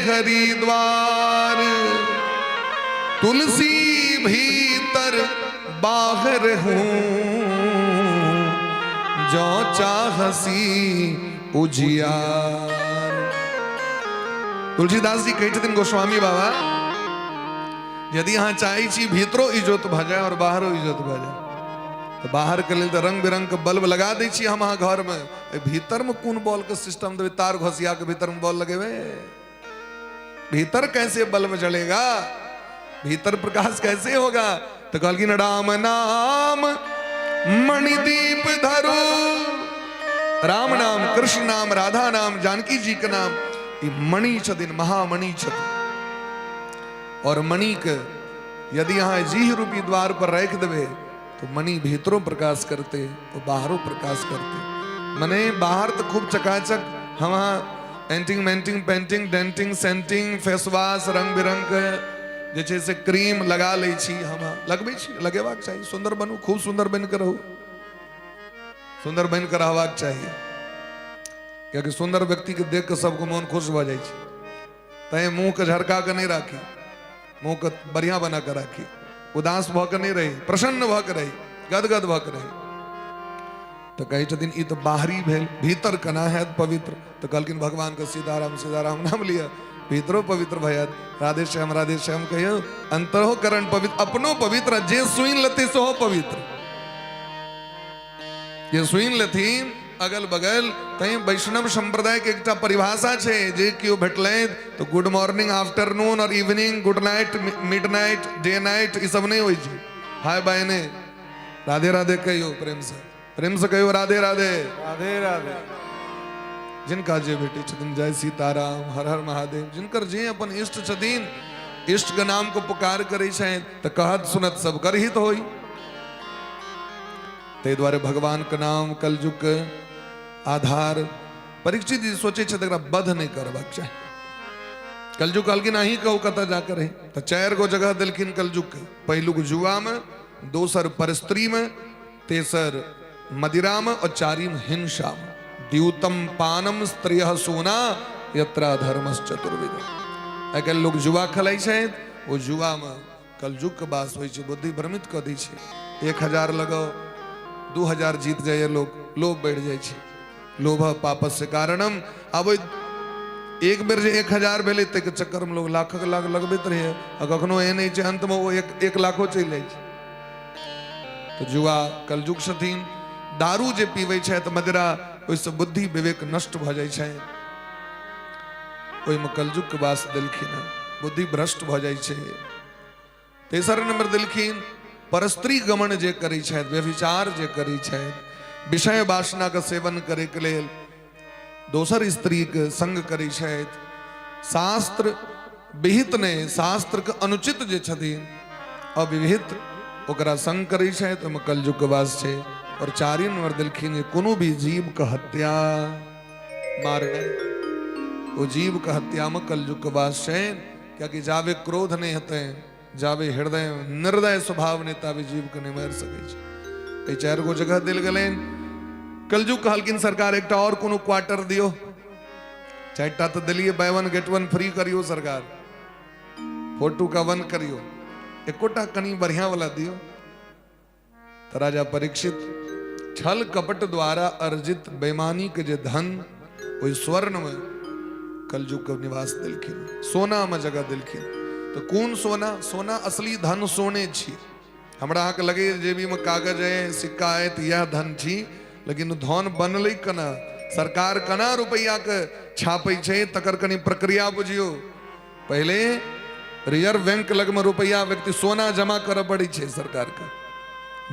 हरिद्वार, तुलसी भीतर बाहर हूं जो चाहसी उजियार। तुलसीदास जी कहे छथिन गोस्वामी बाबा, यदि यहाँ चाहे छी भीतरो इजोत भ जाए और बाहरो इजोत भ जाए, तो बाहर के लिए तो रंग बिरंग के बल्ब लगा दै छी हम घर में। भीतर में कौन बॉल के सिस्टम देवे? तार घोसिया के भीतर में बॉल लगेवे? भीतर कैसे बल्ब जलेगा? भीतर प्रकाश कैसे होगा? तो कहलखिन राम नाम मणिदीप धरो। राम नाम, कृष्ण नाम, राधा नाम, जानकी जी का नाम, ये मणि छथिन, महामणि छथिन। और मणि के यदि यहाँ जी रूपी द्वार पर रख देवे तो मणि भीतरों प्रकाश करते और बाहरों प्रकाश करते। मने बाहर तो खूब चकाचक हम एंटिंग मेंटिंग पेंटिंग डेंटिंग सेंटिंग फेस वॉश रंग बिरंग के जैसे से क्रीम लगा ले छी, हम लगबे छी, लगेबाक चाहिए। सुंदर बनू, खूब सुंदर बन कर रहू, सुंदर बन कर रहबाक चाहिए। क्योंकि सुंदर व्यक्ति के देख के सबको मन खुश हो जाए। तय मुंह के झरका के नहीं राखी, मुंह के बढ़िया बना कर राखी। उदास भ के नहीं रही, प्रसन्न भ के रही, गदगद भ के रही। तो कहे छथिन ई तो बाहरी भेल, भीतर कना है पवित्र। तो कहलखिन भगवान का सीताराम सीताराम नाम लिया, भीतरो पवित्र भयत। राधे श्याम कहियो, अंतरो करण पवित्र, अपनो पवित्र। जे सुइन लेते सो पवित्र, जे सुइन लेथिन अगल बगल तई वैष्णव संप्रदाय के एकटा परिभाषा छे जे कियो भेटले तो गुड मॉर्निंग आफ्टरनून और evening good night midnight day night ई सब नहीं होई छै हाय बहने राधे राधे कहियो प्रेम से कहियो राधे राधे राधे राधे। जिनका जे भेटे छथिन जय सीताराम हर हर महादेव जिनकर जे अपन इष्ट छथिन इष्ट के नाम को पुकार करे छथि त कहत सुनत सब कर हित होई ते द्वारे भगवान का नाम कलयुग के आधार परीक्षित जी सोचे छथि एकरा बध नहीं करबाक चाही कलयुग कहलखिन अहीं कहू कतऽ जाकर है तो 4 गो जगह दिलखिन कलयुग के पहिलुक जुआ में दोसर परस्त्री में तेसर मदिरा में और चारिम हिंसा में द्यूतम पानम स्त्रिय सोना यत्रा धर्मस चतुर्विध आइ काल्हि लोग जुआ खेलाइ छै वो जुआ में कलयुग के वास होइ छै बुद्धि भ्रमित कऽ दै छै 1000 लगाओ 2000 जीत जाइए लोभ बढ़ जाइ छै लोभ पापस्य कारणम अब एक बेर जे 1000 भेलै ताहि चक्कर में लोग लाखक लाख लगबैत रहे कखनो एहन होइ छै अंत में वो 1 लाखो चलि जाइ छै तो जुआ कलयुग छथिन दारू जे पीबै छथि मदिरा ओहिसँ बुद्धि विवेक नष्ट भऽ जाइ छै ओहिमे कलयुग के वास देलखिन बुद्धि भ्रष्ट भऽ जाइ छै तेसर नंबर देलखिन परस्त्री गमन जे करै छथि व्यभिचार जे करै छथि विषय वासना के सेवन करे के लेल दोसर स्त्री के संग करै छथि शास्त्र विहित ने शास्त्र के अनुचित जे छथिन अविहित ओकरा संग करै छथि ओहिमे कलयुग के वास छै और 4 नंबर दिलखिन कोनो भी जीव के हत्या मारना वो जीव के हत्या में कलयुग के वास छै क्योंकि जावे क्रोध नहीं हेतै जावे हृदय निर्दय स्वभाव ने तावे जीव के नहीं मार सकै छै 4 गो जगह दिल गेलैन कलयुग कहलखिन सरकार एकटा और कोनो क्वार्टर दियो 4टा तो दिलिए बाय 1 गेट 1 फ्री करियो सरकार 4 का 1 करियो एकोटा कनी बढ़िया वाला दियो तो राजा परीक्षित छल कपट द्वारा अर्जित बेईमानी के जे धन वही स्वर्ण में कलयुग के निवास दिलखिन सोना में जगह दिलखिन तो कौन सोना सोना असली धन सोने छी हमरा अहाँके लगे जेबी में कागज है सिक्का है तो यह धन छी लेकिन धन बनलै कना सरकार कना रुपया के छापै छै तकर कनी प्रक्रिया बुझियो पहले रिजर्व बैंक लग में रुपया व्यक्ति सोना जमा करऽ पड़ै छै सरकार के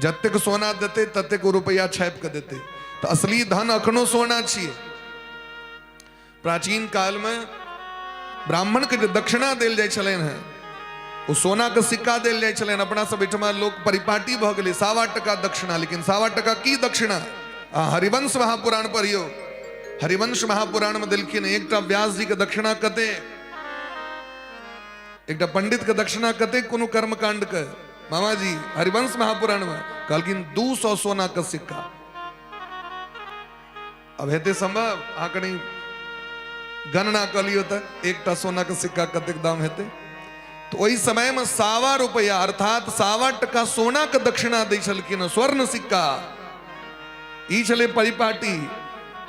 जतेक सोना देते ततेक रुपया छाप के देते तो असली धन अखनो सोना छिए प्राचीन काल में ब्राह्मण के जो दक्षिणा देल जाय छलैन है वो सोना के सिक्का देल जाय छलैन अपना सब एठमा लोग परिपाटी भ गेलै 1.25 टका दक्षिणा लेकिन 1.25 टका की दक्षिणा हरिवंश महापुराण पढ़ियो हरिवंश महापुराण में दिलखिन एकटा व्यास जी के दक्षिणा कते एकटा पंडित के दक्षिणा कते कोनो कर्मकांड के मामा जी हरिवंश महापुराण में कहलखिन 200 सोना का सिक्का अब हेते संभव अहाँ कनी गणना कर लियो तक एकटा सोना का सिक्का कतेक दाम हेते तो वही समय में 1.25 रुपया अर्थात 1.25 टका सोना के दक्षिणा दै छलखिन स्वर्ण सिक्का ई छले परिपाटी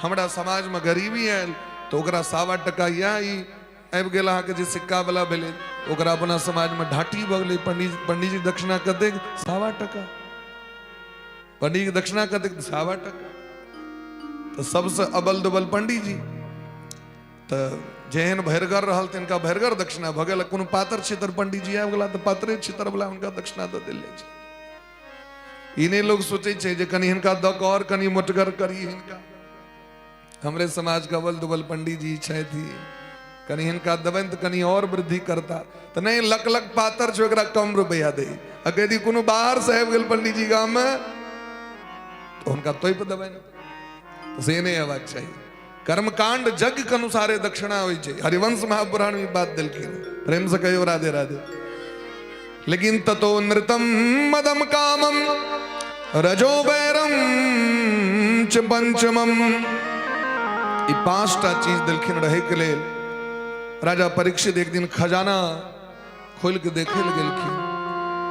हमरा समाज में गरीबी आयल तो ओकरा 1.25 टका या ई आबि गेल अहाँके जे सिक्का वाला भेलै ओकरा अपना समाज में ढाटी भऽ गेलै पंडित जी दक्षिणा कतेक 1.25 टका पंडित जी दक्षिणा कतेक 1.25 टका तो सबसे अबल दुबल पंडित जी तो जेहन भैरगर रहल तिनका भैरगर दक्षिणा भऽ गेल कोनो पातर छितर पंडित जी आबि गेला तो पातरे छितर वाला हुनका दक्षिणा दऽ देल जाइ छै ई नहि लोग सोचै छै जे कनी हिनका दऽ कऽ और कनी मोटगर करी हिनका हमरे समाज का अबल दुबल पंडित जी छथि कनी हिनका देबनि तो कनी और वृद्धि करता तो नहीं लक लक पातर छो एकरा कम रुपया दे अगर यदि कोनो बाहर से आबि गेल पंडित जी गाम में तो हुनका तोप देबनि तो से नहीं हेबाक चाहिए कर्मकांड यज्ञ के अनुसारे दक्षिणा होइ छै हरिवंश महापुराण में बात दिलखिन प्रेम से कहियो राधे राधे लेकिन ततो नृतम मदम कामम रजो वैरम च पंचमम ई 5टा चीज दिलखिन रहे के लेल राजा परीक्षित एक दिन खजाना खोल के देखे गेलखिन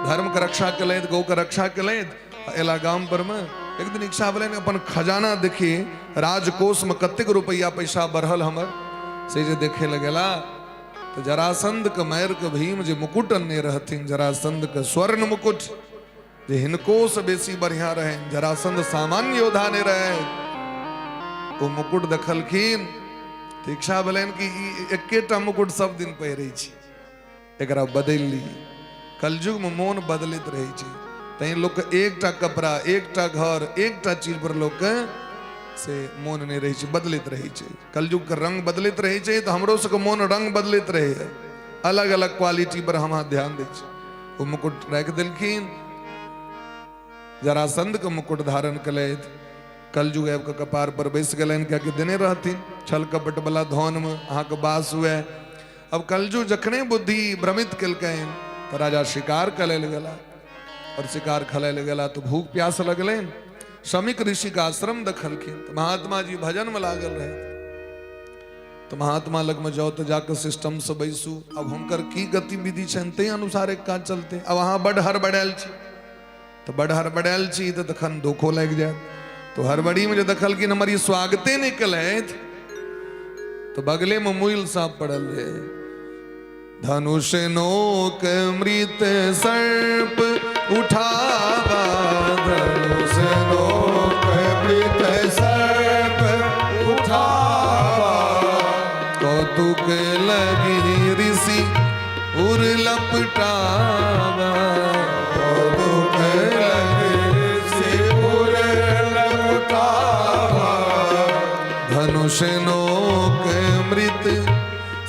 धर्म के रक्षा केलैथ गौ के रक्षा केलैथ एला गाम पर में एक दिन इच्छा भेलैन अपन खजाना देखी राजकोष में कतेक रुपया पैसा बढ़ल हमर से जे देखे लगेला तो जरासंध के मैर के भीम जे मुकुट अन्ने रहथिन जरासंध के स्वर्ण मुकुट जे हिनको से बेसी बढ़िया रहे जरासंध सामान्य योद्धा ने रहे वो मुकुट देखलखिन तो इच्छा भेलनि कि एकेटा मुकुट सब दिन पहिरै छी, एकरा बदलि ली। कलयुग में मोन बदलैत रहै छै, तैं लोक एकटा कपड़ा, एकटा घर, एकटा चीज पर लोक से मोन नहीं रही छै, बदलैत रहै छै। कलयुग के रंग बदलैत रहै छै तो हमरो सबके मोन रंग बदलैत रहै है, अलग अलग क्वालिटी पर हम ध्यान दै छी। वो मुकुट राखि देलखिन, जरासंध के मुकुट धारण कलैथ, कलयुग आबि कऽ कपार पर बैस गेलनि, कियाकि देने रहथिन छल कपट वाला धन में अहाँके वास हुए। अब कलयुग जखने बुद्धि भ्रमित केलकनि तो राजा शिकार करे लए गेला, और शिकार खेलाय लए गेला तो भूख प्यास लगलनि। शमीक ऋषि का आश्रम देखलखिन तो महात्मा जी भजन में लागल रहे, तो महात्मा लग में जाओ तो जाकर सिस्टम से बैसू। अब हुनकर की गतिविधि छनि ते अनुसार एक काज चलते। अब अहाँ बड़ हड़बड़ायल छी तो बड़ हड़बड़ायल छी तो तखन धोखो लागि जायत। तो हड़बड़ी में जो देखलखिन हमर ई स्वागते नहीं केलथि तो बगले में मुइल सांप पड़ल रहे। धनुष नोक मृत सर्प उठावा, धनुष नोक मृत सर्प उठावा, कौतुक लगी ऋषि उर लपटावा, कौतुक लगी ऋषि उर लपटावा, धनुष नोक मृत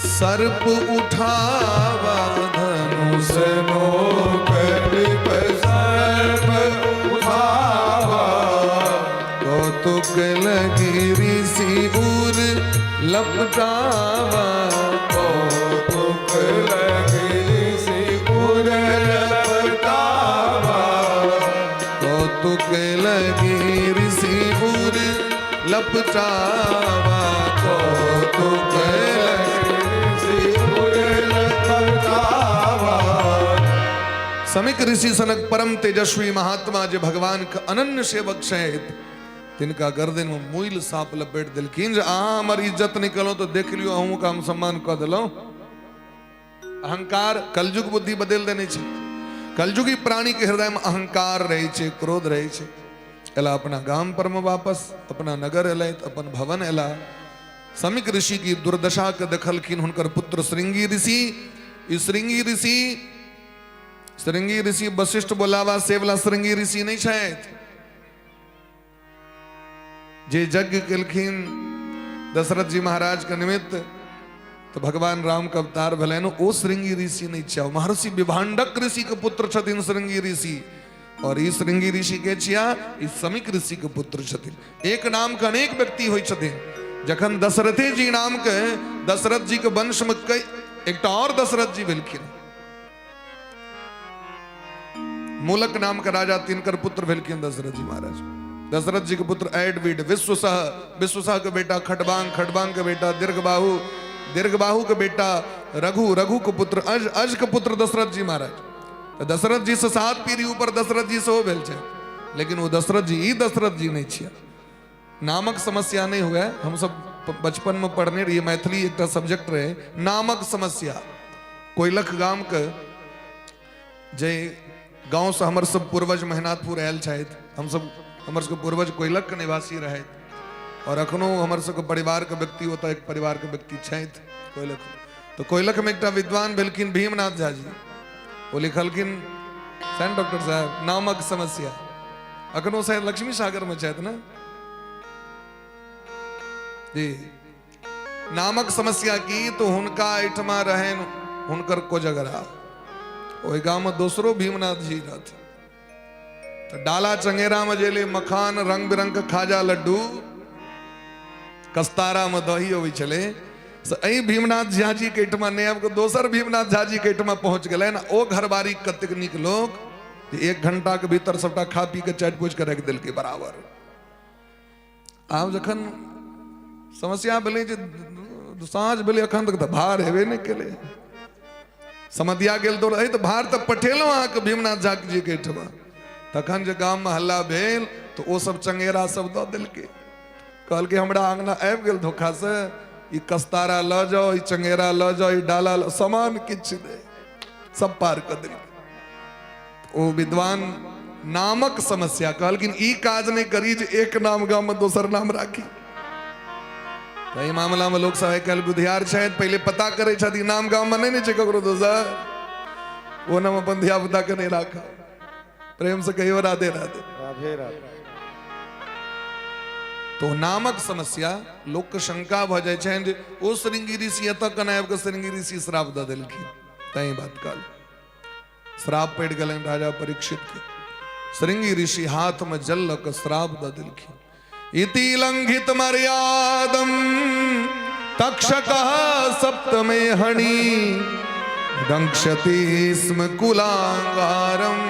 सर्प उठावा, धनुष नोक मृत सर्प उठावा, कौतुक लगी ऋषि उर लपटावा, कौतुक लगी ऋषि उर लपटावा, कौतुक लगी ऋषि उर लपटावा, कौतुक समीक ऋषि सनक परम तेजस्वी महात्मा जे भगवान के अनन्य सेवक छथि, तिनका गर्दन में मुइल सांप लपेट देलखिन जे अहाँ हमर इज्जत नहीं कलो तो देख लियो अहूँ का हम सम्मान कऽ देलहुँ। अहंकार कलयुग बुद्धि बदल देने छै। कलयुगी प्राणी के हृदय में अहंकार रहे छै, क्रोध रहे छै। एला अपना गाम पर में वापस, अपना नगर एलथि, अपन भवन एला। समीक ऋषि की दुर्दशा के देखलखिन हुनकर पुत्र श्रृंगी ऋषि। ई श्रृंगी ऋषि वशिष्ठ बोलावा से वाला श्रृंगी ऋषि नहीं छथि जे यज्ञ केलखिन दशरथ जी महाराज के निमित्त तो भगवान राम का अवतार भेलनि, ओ श्रृंगी ऋषि नहीं छै। महर्षि विभांडक ऋषि के पुत्र छथिन श्रृंगी ऋषि, और ई श्रृंगी ऋषि के छिया ई समीक ऋषि के पुत्र छथिन। एक नाम के अनेक व्यक्ति होइ छथिन। जखन दशरथे जी नाम के दशरथ जी के वंश में कई एकटा और दशरथ जी भेलखिन, मूलक नाम का राजा, तिनकर पुत्र भेलखिन दशरथ जी महाराज। दशरथ जी के पुत्र एडविड, विश्वसह के बेटा खटबांग, खटबांग के बेटा दीर्घबाहु, दीर्घबाहु के बेटा रघु, रघु के पुत्र अज के पुत्र दशरथ जी महाराज। दशरथ जी से 7 पीढ़ी ऊपर दशरथ जी से हो भेल छै, लेकिन वो दशरथ जी ई दशरथ जी नहीं छिया। नामक समस्या नहीं हुआ। हम सब बचपन में पढ़ने रहिए, मैथिली एक सब्जेक्ट रहे, नामक समस्या। कोइलख गाम के जे गांव से हमर सब पूर्वज मेहनाथपुर आयल छथि, हम सब हमर सबके पूर्वज कोइलख के निवासी रहथि, और अखनो हमर सबके परिवार के व्यक्ति होता एक परिवार के व्यक्ति छथि कोइलख। तो कोइलख में एकटा विद्वान भेलखिन भीमनाथ झा जी, वो लिखलखिन सैन डॉक्टर साहब नामक समस्या। अखनो शायद लक्ष्मी सागर में छथि ना जी। नामक समस्या की तो हुनका एठमा रहन हुनकर कोजगरा, ओहि गांव में दोसरो भीमनाथ जी रहथिन। तो डाला चंगेरा में जेले मखान, रंग बिरंग के खाजा लड्डू, कस्तारा में दही होई छले। अही भीमनाथ झा जी के एठमा ने अब दोसर भीमनाथ झा जी के एठमा पहुंच गए ना। ओ घरबारी कतेक नीक लोग जे 1 घंटा के भीतर सबटा खा पी के चाट पोछ के रख दिल के बराबर। आब जखन समस्या भेलै जे साँझ भेलै अखन तक तो भार हेबे नहीं केले, समधिया गेल तो रही तो भार तो पठेलहुँ अहाँके भीमनाथ झा जी के एठमा। तखन जे गाम में हल्ला भेल तो ओ सब चंगेरा सब दऽ देलकै, कहलकै हमरा आंगना आबि गेल धोखा से, ई कस्तारा ल जाओ, ई चंगेरा ल जाओ, ई डाला सामान किछ दे, सब पार कर दिल। ओ विद्वान नामक समस्या कहलखिन ई काज नहीं करी जे एक नाम गाम में दोसर नाम राखी। એ મામલામાં લોક સભાએ કહેલ બુધિયાર છે पहले पता करे छथि नाम गाम में नहीं छे ककरो दोसर वो नाम अपन धिया पुता के नहीं राखा प्रेम से कहियो राधे राधे राधे राधे। तो नामक समस्या लोक के शंका भ जाय छै जे ओ श्रृंगी ऋषि एत कनायब के श्रृंगी ऋषि श्राप द देलखिन तई बात काल श्राप पड़ गेलन राजा परीक्षित के श्रृंगी ऋषि हाथ में जल लक श्राप द देलखिन इति लंघित मर्यादम तक्षकः सप्तमे हणि दंक्षति स्म कुलांगारम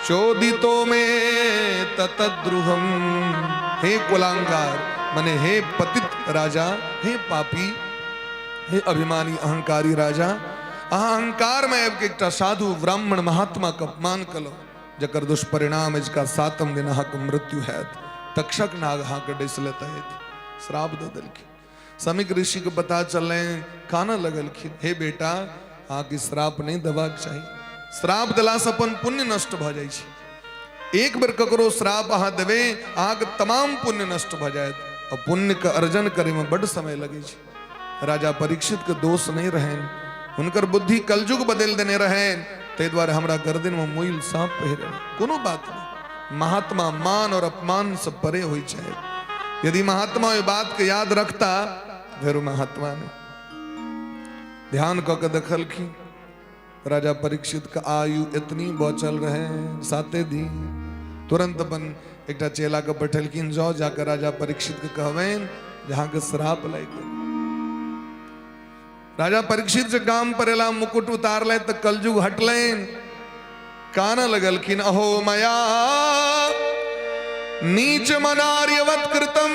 चोदितो में ततद्रुहम। हे कुलांगार माने हे पतित राजा, हे पापी, हे अभिमानी अहंकारी राजा, अहंकार में एक साधु ब्राह्मण महात्मा का अपमान कलो जकर दुष्परिणाम इसका सातम दिन हक मृत्यु है। तक्षक नाग हाक डिस लेता है श्राप दे दिलखिन। समीक ऋषि को पता चले काना लगलखिन हे बेटा हाँ की श्राप नहीं देबाक चाहिए। श्राप दिला से अपन पुण्य नष्ट भ जाय छै। एक बेर ककरो श्राप अहाँ देवे अहाँ के तमाम पुण्य नष्ट भ जायत और पुण्य के अर्जन करे में बड़ समय लगे छै। राजा परीक्षित के दोष नहीं रहेन, हुनकर बुद्धि कलजुग बदल देने रहेन, ते द्वारे हमरा गर्दन में मोइल सांप पहिरे कोनो बात नहीं। महात्मा मान और अपमान से परे हुई चाहे। यदि महात्मा ये बात के याद रखता फिर महात्मा ने ध्यान करके देखल की राजा परीक्षित का आयु इतनी बचल रहे साते दिन तुरंत अपन एक चेला के बैठलखिन जाओ जाकर राजा परीक्षित के कहवेन जहां के श्राप लग गए। राजा परीक्षित से काम परेला मुकुट उतार ले तो कलजुग हटलेन काना लगलखिन अहो मया नीच मनार्यवत कृतम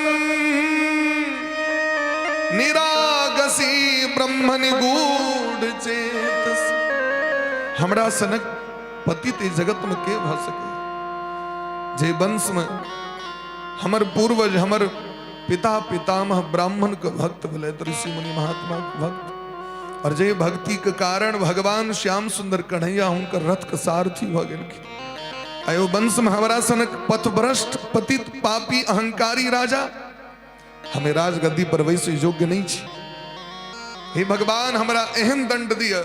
निरागसी ब्रह्म निगूढ़ चेतस। हमरा सनक पतित जगत में के भ सके जे वंश में हमर पूर्वज हमर पिता पितामह ब्राह्मण के भक्त भले ऋषि मुनि महात्मा के भक्त और जे भक्ति के कारण भगवान श्याम सुंदर कन्हैया हुनकर रथ के सारथी भ गेलखिन। आयो वंश में हमरा सनक पथभ्रष्ट पतित पापी अहंकारी राजा हमें राजगद्दी पर वैसे योग्य नहीं छी। हे भगवान हमरा एहन दंड दिया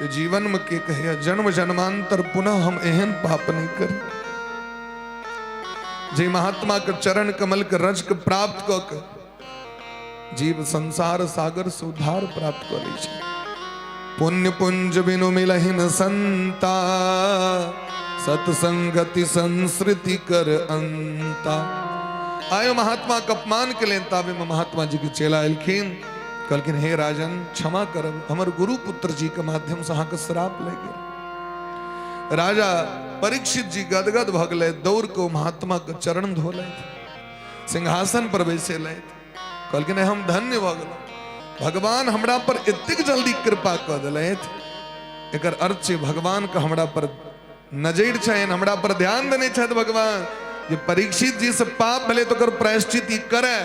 जीवन में के कहिया जन्म जन्मांतर पुनः हम एहन पाप नहीं करी। जे महात्मा के चरण कमल के रज के प्राप्त क के जीव संसार सागर से उद्धार प्राप्त कर लै छै। पुण्य पुंज बिनु मिलहिन संता सत्संगति संस्कृति कर अंता। आयो महात्मा का अपमान के लेन ताबे में महात्मा जी के चेला एलखिन कहलखिन हे राजन क्षमा करब हमर गुरु पुत्र जी के माध्यम से अहाँ के श्राप लग गेल। राजा परीक्षित जी गदगद भ गेलै दौड़ को महात्मा के चरण धोलैथ सिंहासन पर बैसे लैथ कहलखिन हम धन्य भ गेलहुँ भगवान हमरा पर एतेक जल्दी कृपा कऽ देलैथ। एकर अर्थ छै भगवान के हमरा पर नजर छनि, हमरा पर ध्यान देने छथि भगवान जे परीक्षित जी से पाप भेलै तो प्रायश्चित करे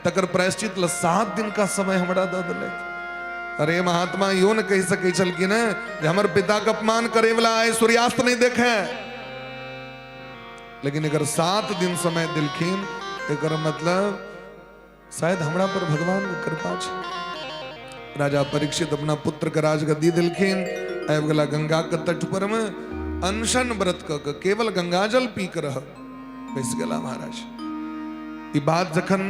तकर प्रायश्चित ल 7 दिन का समय हमरा दऽ देलैथ। अरे महात्मा यो न कहि सकै छलखिन जे हमर पिता के अपमान करे वाला आइ सूर्यास्त नहीं देखे, लेकिन अगर 7 दिन समय दिलखिन एकर मतलब शायद हमरा पर भगवान के कृपा छै। राजा परीक्षित अपना पुत्र के राजगद्दी दिलखिन आबि गेला गंगा के तट पर में अनशन व्रत क के केवल गंगाजल पी के रह बैस गेला महाराज। ई बात जखन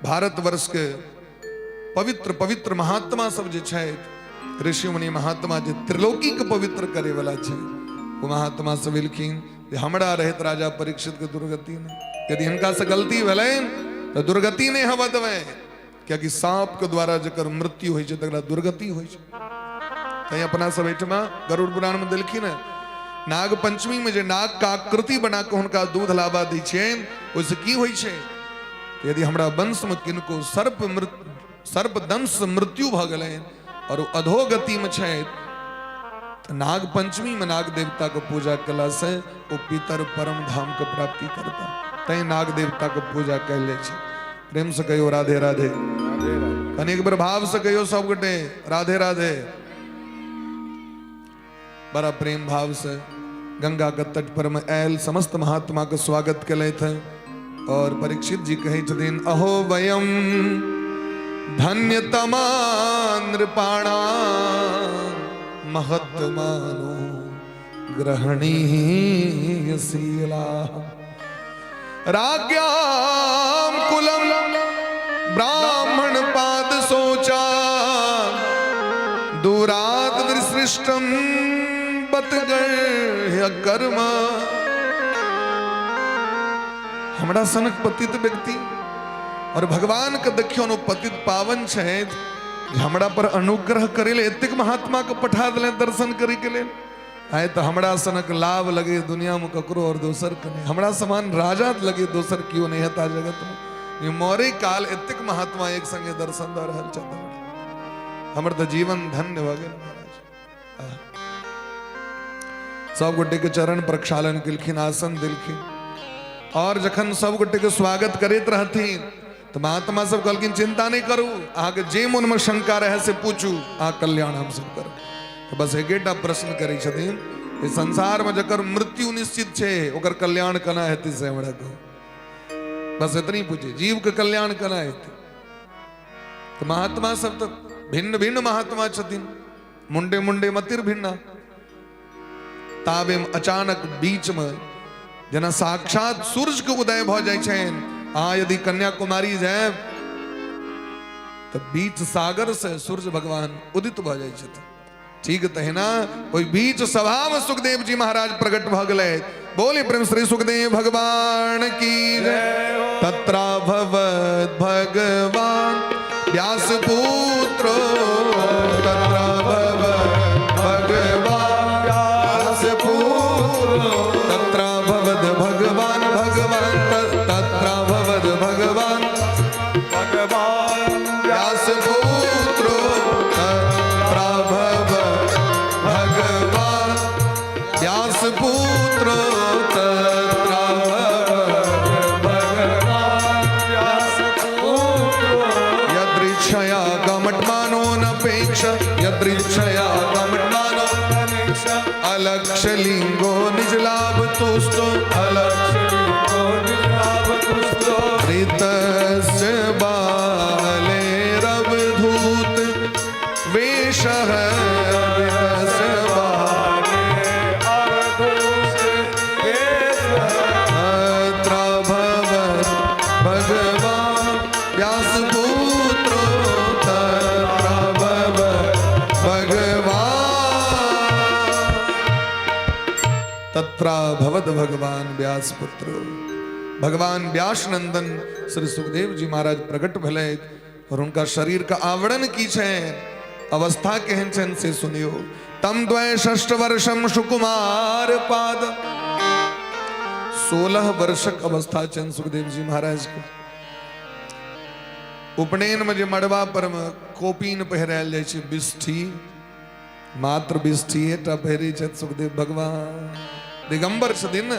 भारतवर्ष के पवित्र पवित्र महात्मा सब जे छथि ऋषि मुनि महात्मा जे त्रिलोकी के पवित्र करे वाला छै वो महात्मा सब लिखिन जे हमरा रहत राजा परीक्षित के दुर्गति ने यदि हिनका से गलती भेलैन तो दुर्गति नहीं हवा देवे क्योंकि सांप के द्वारा जकर मृत्यु होइ छै तकरा दुर्गति होइ छै। तै अपना सब एठमा गरुड़ पुराण में देलखिन नाग पंचमी में जे नाग का आकृति बना के हुनका दूध लाबा दै छियनि ओहिसे की होइ छै यदि हमरा वंश में किनको सर्प दंश मृत्यु भ गेलैन और वो अधोगति में छै तो नाग पंचमी में नाग देवता के पूजा कला से वो पितर परम धाम के प्राप्ति करता। तै नाग देवता के पूजा कैले छै। प्रेम से कहियो राधे राधे, कनी एक बार भाव से कहियो सब गोटे राधे राधे। बड़ा प्रेम भाव से गंगा के तट पर में आयल समस्त महात्मा के स्वागत कले थे। और परीक्षित जी कहे छथिन अहो वयम धन्यतमा नृपाणा महत्मानो ग्रहणीयशीला राज्ञाम कुलम ब्राह्मण पाद सोचा दूरात विसृष्टम बतगढ़ कर्म। हमरा सनक पतित व्यक्ति और भगवान का देखियो नो पतित पावन छे हमरा पर अनुग्रह करे ले एतिक महात्मा के पठा दले दर्शन करे के ले आए तो हमरा सनक लाभ लगे दुनिया में ककरो और दोसर के नहीं हमरा समान राजा लगे दोसर क्यों नहीं हता जगत में ये मौर्य काल एतिक महात्मा एक संगे दर्शन द रहल छथि हमर तो जीवन धन्य भ गेल महाराज। सब गोटे के चरण प्रक्षालन केलखिन आसन दिलखिन और जखन सब गोटे के स्वागत करैत रहथिन तो महात्मा सब कहलखिन चिंता नहीं करू आगे जे मन में शंका रहे से पूछू आ कल्याण हम सब करू। तो बस एकेटा प्रश्न करै छथिन इस संसार में जकर मृत्यु निश्चित छे ओकर कल्याण कना हेतै से हमरा को बस इतनी पूछे जीव के कल्याण कना हेतै। तो महात्मा सब तो भिन्न भिन्न महात्मा छथिन मुंडे मुंडे मतिर भिन्ना ताबे अचानक बीच में जना साक्षात सूरज के उदय भ जाय छेन आ यदि कन्याकुमारी जाए तो बीच सागर से सूरज भगवान उदित भ जाय छथिन ठीक तहिना ओई बीच सभा में सुखदेव जी महाराज प्रकट भ गेले बोले प्रेम श्री सुखदेव भगवान की जय। तत्रा भवत भगवान व्यास पुत्रो तत्रा भवत भगवान व्यास पुत्रो तत्रा भवत भगवान भगवान तत्रा भवत भगवान भगवान व्यास पुत्रो तत्रा भवत भगवान व्यास पुत्रो तत्रा भवत भगवान व्यास पुत्रो यदृच्छया गमट्मानो नपेक्ष यदृच्छया गमट्मानो अलक्ष लिंगो निज लाभ तुष्टो अलक्ष लिंगो निज लाभ तुष्टो ऋतस्य बालेरवधूत वेशः ऋतस्य तत्रा भवत् भगवान व्यासपुत्रो तत्रा भवत् भगवान तत्रा भवत भगवान व्यास पुत्र भगवान व्यास नंदन श्री सुखदेव जी महाराज प्रकट भले और उनका शरीर का आवरण की छे अवस्था केहन छन से सुनियो। तम द्वय षष्ठ वर्षम सुकुमार पाद 16 वर्षक अवस्था छन सुखदेव जी महाराज के उपनयन में जे मड़वा पर में कोपीन पहिरायल जाय छे बिष्ठी मात्र बिष्ठी एटा पहिरी छथि सुखदेव भगवान दिगंबर छथिन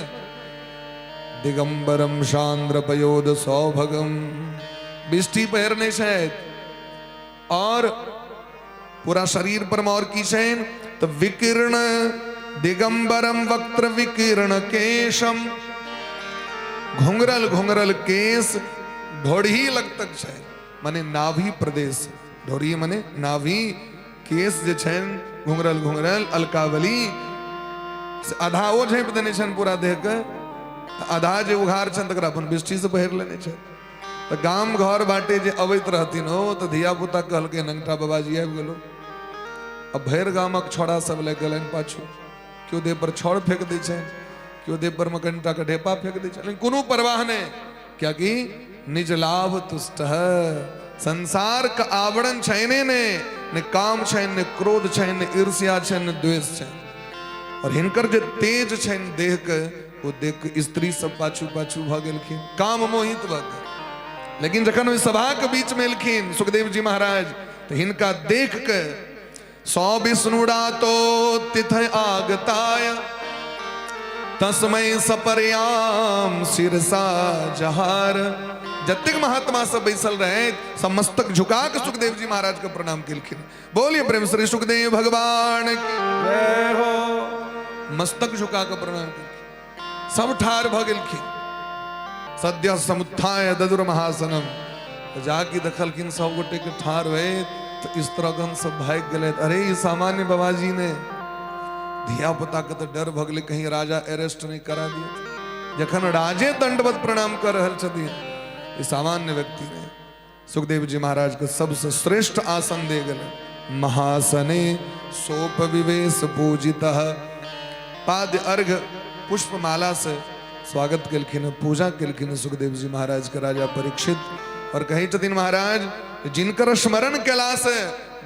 दिगंबरम शांद्र पयोद सौभगम बिष्ठी पहिरने छथि और पूरा शरीर पर और की छेन तो विकीर्ण दिगंबरम वक्त्र विकीर्ण केशम घुंघरल घुंघरल केस ढोड़ी लग तक छे माने नाभि प्रदेश ढोड़ी माने नाभि केस जे छेन घुंघरल घुंघरल अलकावली आधा ओ झाँपि देने छन पूरा देह के आधा जे उघार छन तकरा अपन बिष्ठी से पहिर लेने छन। तो गाम घर बाटे जे अबैत रहथिन हो तो धिया पुता कहलकै नंगटा बाबाजी आबि गेलो अब भैर गामक छोड़ा सब लग गेलन पाछू क्यों देह पर छड़ फेंक दै छै क्यों देह पर मकनटा के ढेपा फेंक दै छै लेकिन कोनो परवाह नहीं क्या कि निज लाभ तुष्ट है संसार का आवरण छैने ने काम छैन ने क्रोध छैन ने ईर्ष्या छैन ने द्वेष छैन और हिनकर जे तेज छैन देह के वो देख के स्त्री सब पाछू पाछू भ गेलखिन काम मोहित भ गेल। लेकिन जखन ओइ सभा के बीच में एलखिन सुखदेव जी महाराज तो हिनका देख के सौ विष्णुड़ा तो तिथय आगताय तस्मै सपर्याम शिरसा जहार जतिक महात्मा सब बैसल रहे सब मस्तक झुका के सुखदेव जी महाराज के प्रणाम केलखिन। बोलिए प्रेम श्री सुखदेव भगवान की जय हो। मस्तक झुका के प्रणाम केलखिन सब ठार भ गेलखिन सद्य समुत्थाय ददुर महासनम। जाके देखलखिन सब गोटे के ठार हुए तो इस तरह सब भाग गए। अरे ये सामान्य बाबाजी ने धिया पुता के तो डर भगले कहीं राजा अरेस्ट नहीं करा दिया। जखन राजे दंडवत प्रणाम कर रहल छथिन, ये सामान्य व्यक्ति ने सुखदेव जी महाराज के सबसे श्रेष्ठ आसन दे गए। महासने सोप विवेश पूजितः। पाद्य अर्घ पुष्पमाला से स्वागत केलखिन, पूजा केलखिन सुखदेव जी महाराज के राजा परीक्षित। और कही छथिन महाराज जिनकर स्मरण केला से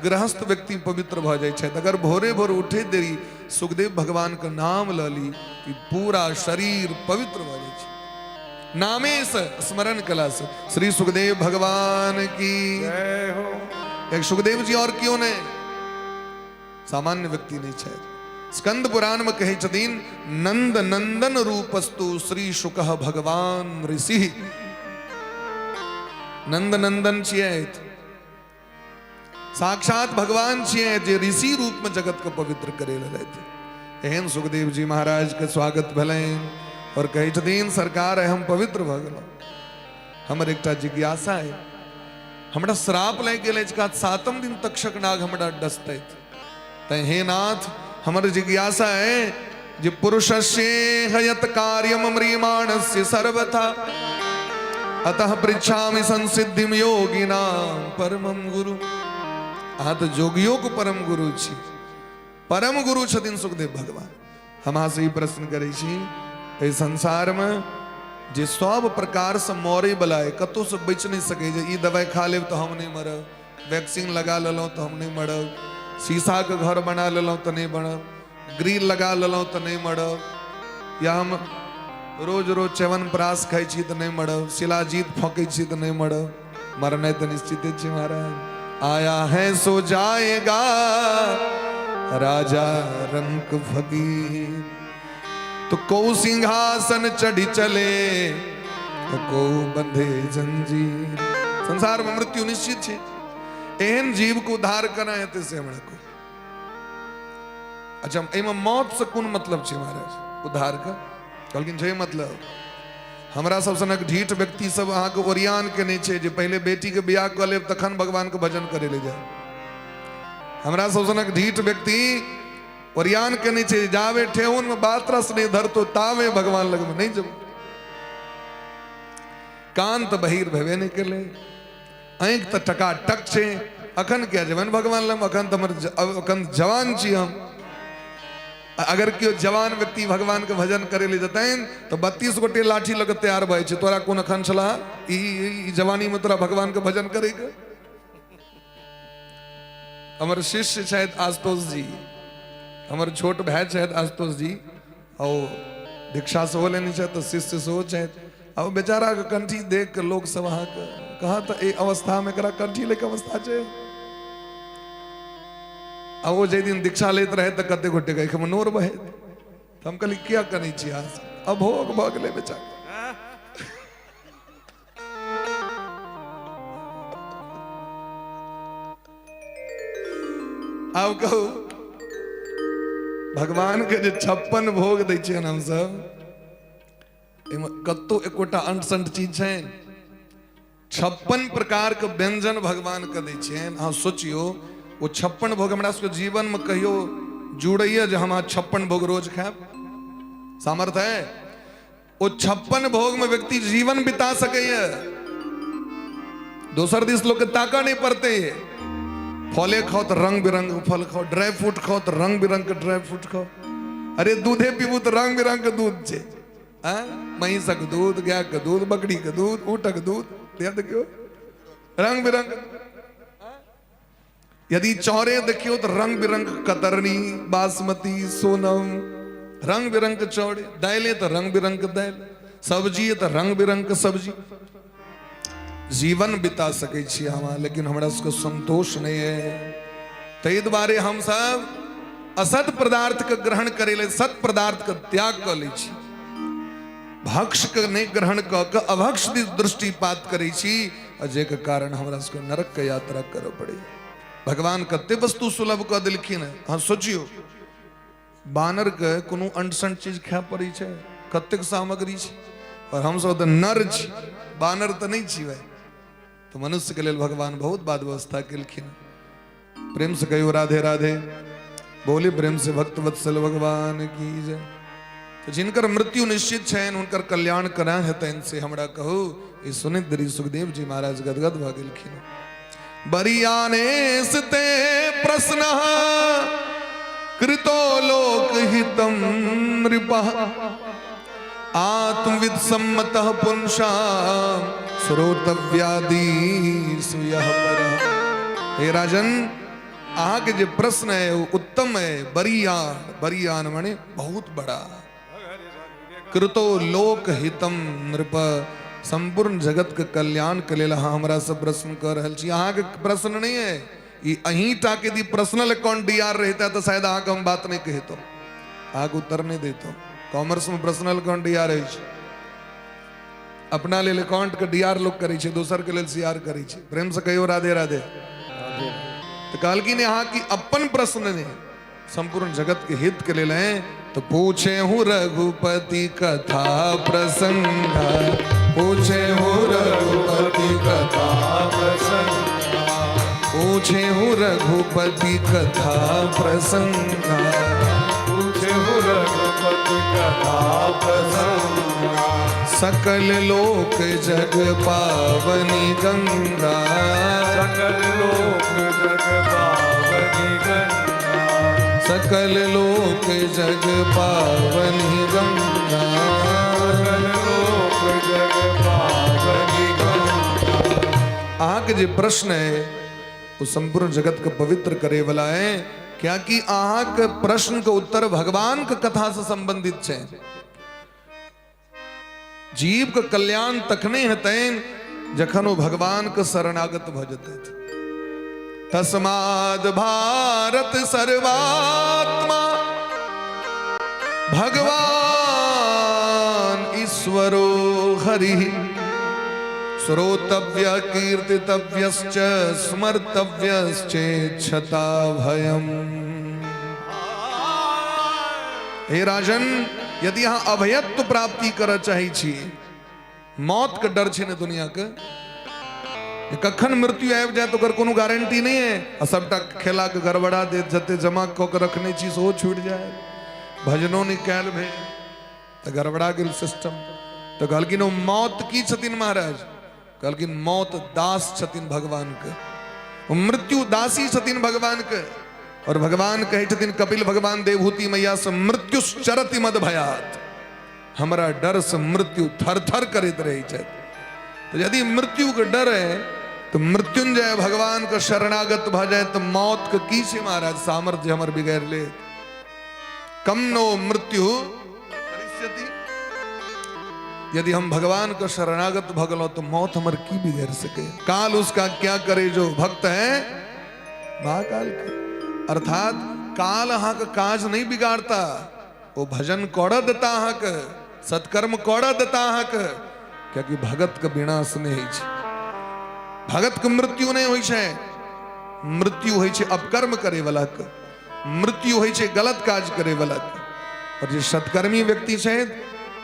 गृहस्थ व्यक्ति पवित्र भ जाय छै। अगर भोरे भोर उठे देरी सुखदेव भगवान का नाम लली कि पूरा शरीर पवित्र भ जाय छै। नामे से स्मरण केला से। श्री सुखदेव भगवान की जय हो। एक सुखदेव जी और क्यों ने, सामान्य व्यक्ति नहीं छै। स्कंद पुराण में कहे छथिन नंद नंदन रूपस्तु श्री शुकः भगवान ऋषि। नंद नंदन छियै, साक्षात भगवान छियै जे ऋषि रूप में जगत को पवित्र करे रहते। एहन सुखदेव जी महाराज के स्वागत भलेन और कहे छथिन सरकार हम पवित्र भ गेलहुं। हमर एकटा जिज्ञासा है, हमरा श्राप लग गेल अछि का 7म दिन तक्षक नाग हमरा डसतैत। तै हे नाथ हमर जिज्ञासा है जे पुरुषस्य हयत कार्यम म्रियमाणस्य सर्वथा अतः पृच्छामि संसिद्धिम योगिनाम परमम गुरु। अहाँ तो जोगियों को परम गुरु छी, परम गुरु छथिन सुखदेव भगवान। हम अहाँ से ही प्रश्न करै छी, एहि संसार में जे सब प्रकार से मरे बला है कतौ से बच नहीं सके। जे ई दवाई खा लेब तो हम नहीं मरब, वैक्सीन लगा लेलहुँ तो हम नहीं मरब, शीशा के घर बना लेलहुँ तो नहीं बनब, ग्रिल लगा लेलहुँ तो नहीं मरब, या हम रोज रोज च्यवनप्राश खाई छी तो नहीं मरब, शिलाजीत फौकै छी तो नहीं मरब। मरना तो निश्चित है महाराज। आया है सो जाएगा राजा रंक फकीर। तो को सिंहासन चढ़ी चले तो को बंधे जंजीर। संसार में मृत्यु निश्चित है। एहन जीव को उद्धार करना है तो से हमरा को। अच्छा एमे मौत से कोन मतलब छै महाराज उद्धार का? कहलखिन छै मतलब हमरा सब सनक ढीठ व्यक्ति सब अहाँ के ओरियान के नहीं छै जे पहले बेटी के बियाह कर लेब तखन भगवान के भजन करे ले जाए। हमरा सब सनक ढीठ व्यक्ति ओरियान के नहीं छै जावे ठेहुन में बात रस नहीं धरतो तावे भगवान लग में नहीं जब। कान तो बहिर भेबे नहीं केले, आंख तो टकाटक छै, अखन क्या जवन भगवान लग अखन तो अखन जवान छी हम। अगर क्यों जवान व्यक्ति भगवान के भजन करे ले जतैन तो 32 गोटे लाठी लग तैयार भय छै। तोरा कोन अखन छला ई जवानी में तोरा भगवान के भजन करे के? हमर शिष्य शायद आशुतोष जी, हमर छोट भाई शायद आशुतोष जी, और दीक्षा से हो लेनी चाहिए तो शिष्य से हो चाहे। अब बेचारा के कंठी देख के लोग सब अहाँ के कहा तो ए अवस्था में करा कंठी लेके अवस्था छै। अब वो जे दिन दीक्षा लेते रहे तो कते गोटे गए मनोर बहे। हम कहली क्या करी छी आज अब भोग भ गेलै बेचारा। अब कहू भगवान के जे 56 भोग दै छियन हम सब, एमे कत्तो एकोटा अंट-संट चीज छै। 56 प्रकार के व्यंजन भगवान के दै छियन। अहाँ सोचियो वो 56 भोग हमरा सबके जीवन में कहियो जुड़ैया जे हम 56 भोग रोज खाएब? सामर्थ्य है? वो 56 भोग में व्यक्ति जीवन बिता सकैया। दोसर दिस लोग के ताका नहीं पड़ते। फले खाओ तो रंग बिरंग के फल खाओ, ड्राई फ्रूट खाओ तो रंग बिरंग के ड्राई फ्रूट खाओ। अरे दूधे पीबू तो रंग बिरंग के दूध छे। महिषक दूध, गाय के दूध, बकरी के दूध, ऊँटक दूध, देखियो रंग बिरंग। यदि चौरे देखियो तो रंग बिरंग कतरनी, बासमती, सोनम, रंग बिरंग के चौड़े। दाले तो रंग बिरंग के दाल, सब्जी तो रंग बिरंग के सब्जी। जीवन बिता सके छी हम, लेकिन हमरा सबके संतोष नहीं है। तै दुआरे हम सब असत पदार्थ के ग्रहण करे ले, सत पदार्थ के त्याग कर ले छी। भक्ष के नहीं ग्रहण क के अभक्ष दृष्टिपात करे छी, जे के कारण हमरा सबके नरक के यात्रा करे पड़े। भगवान कते वस्तु सुलभ क देलखिन है। हाँ सोचियो बानर के कोनो अंटसंट चीज खाए पड़े छै, कतेक सामग्री छै। और हम सब तो नर छी, बानर तो नहीं छी भाई। तो मनुष्य के लिए भगवान बहुत बात व्यवस्था केलखिन। प्रेम से कहो राधे राधे, बोली प्रेम से भक्त वत्सल भगवान की जय। तो जिनकर मृत्यु निश्चित छन उनकर कल्याण करा है तैन से हमरा कहो। ये सुनित दरी सुखदेव जी महाराज गदगद भ गेलखिन। बरियाने ते प्रश्न कृतो लोक हितम नृपः आत्मविद सम्मतः पुंसा श्रोतव्यादि सुयः परः। हे राजन, आहा के जो प्रश्न है वो उत्तम है। बरियान, बरियान माने बहुत बड़ा। कृतो लोक हितम नृप, संपूर्ण जगत के कल्याण के लिए हमरा सब प्रश्न कर रहल छी। अहाँ के प्रश्न नहीं है, ये अहीं टा के दी पर्सनल अकाउंट डीआर रहता तो शायद अहाँ के हम बात नहीं कहतो, अहाँ के उत्तर नहीं देतो। कॉमर्स में पर्सनल अकाउंट डीआर है, अपना लेल अकाउंट के डीआर लोग करे छे, दोसर के लेल सीआर करे छे। प्रेम से कहियो राधे राधे। तो कहलखिन यहाँ की अपन प्रश्न ने संपूर्ण जगत के हित के लेल हैं। तो पूछे हूँ रघुपति कथा प्रसंग, पूछे हूँ रघुपति कथा प्रसंग, पूछे हूँ रघुपति कथा प्रसंग, पूछे हूँ रघुपति कथा प्रसंग। सकल लोक जग पावनी गंगा, सकल लोक जग पावनी गंगा, सकल लोक जग पावनी गंगा, सकल लोक जग पावनी गंगा। आहा के जो प्रश्न है वो संपूर्ण जगत को पवित्र करे वाला है। क्या कि आहा के प्रश्न का उत्तर भगवान के कथा से संबंधित है। जीव का कल्याण तखने हतैन जखन वो भगवान के शरणागत भजते थे। तस्माद भारत सर्वात्मा भगवान ईश्वरो हरि, श्रोतव्य कीर्तितव्यश्च स्मर्तव्यश्चेच्छता भयम्। हे राजन, यदि यहाँ अभयत्व प्राप्ति कर चाहे छी, मौत के डर छे ने दुनिया के, कखन मृत्यु आबि जाए तो कोनो गारंटी नहीं है। सबटा खेला के गड़बड़ा दे, जते जमा क के रखने छी सेहो छूट जाए, भजनो नहीं कैल भेल तो गड़बड़ा गेल सिस्टम। तो कहलखिन ओ मौत की छथिन महाराज, कहलखिन मौत दास छथिन भगवान के, मृत्यु दासी छथिन भगवान के। और भगवान कहे छथिन कपिल भगवान देवहूति मैया से, मृत्युश्चरति मद भयात, हमरा डर से मृत्यु थर थर करते रही छथि। तो यदि मृत्यु के डर है तो मृत्युंजय भगवान का शरणागत भ जाए तो मौत के की छे महाराज सामर्थ्य हमर बिगाड़ ले। कम नो मृत्यु करिष्यति, यदि हम भगवान का शरणागत भगलो तो मौत हमर की बिगाड़ सके। काल उसका क्या करे जो भक्त है महाकाल के। अर्थात काल अहाँ के काज नहीं बिगाड़ता, वो भजन कौड़ा देता अहाँ के, सत्कर्म कौड़ा देता अहाँ के। क्योंकि भगत के विनाश नहीं है, भगत के मृत्यु नहीं होई छे। मृत्यु होई छे अपकर्म करे वाला के, मृत्यु होई छे गलत काज करे वाला के। और जो सत्कर्मी व्यक्ति छे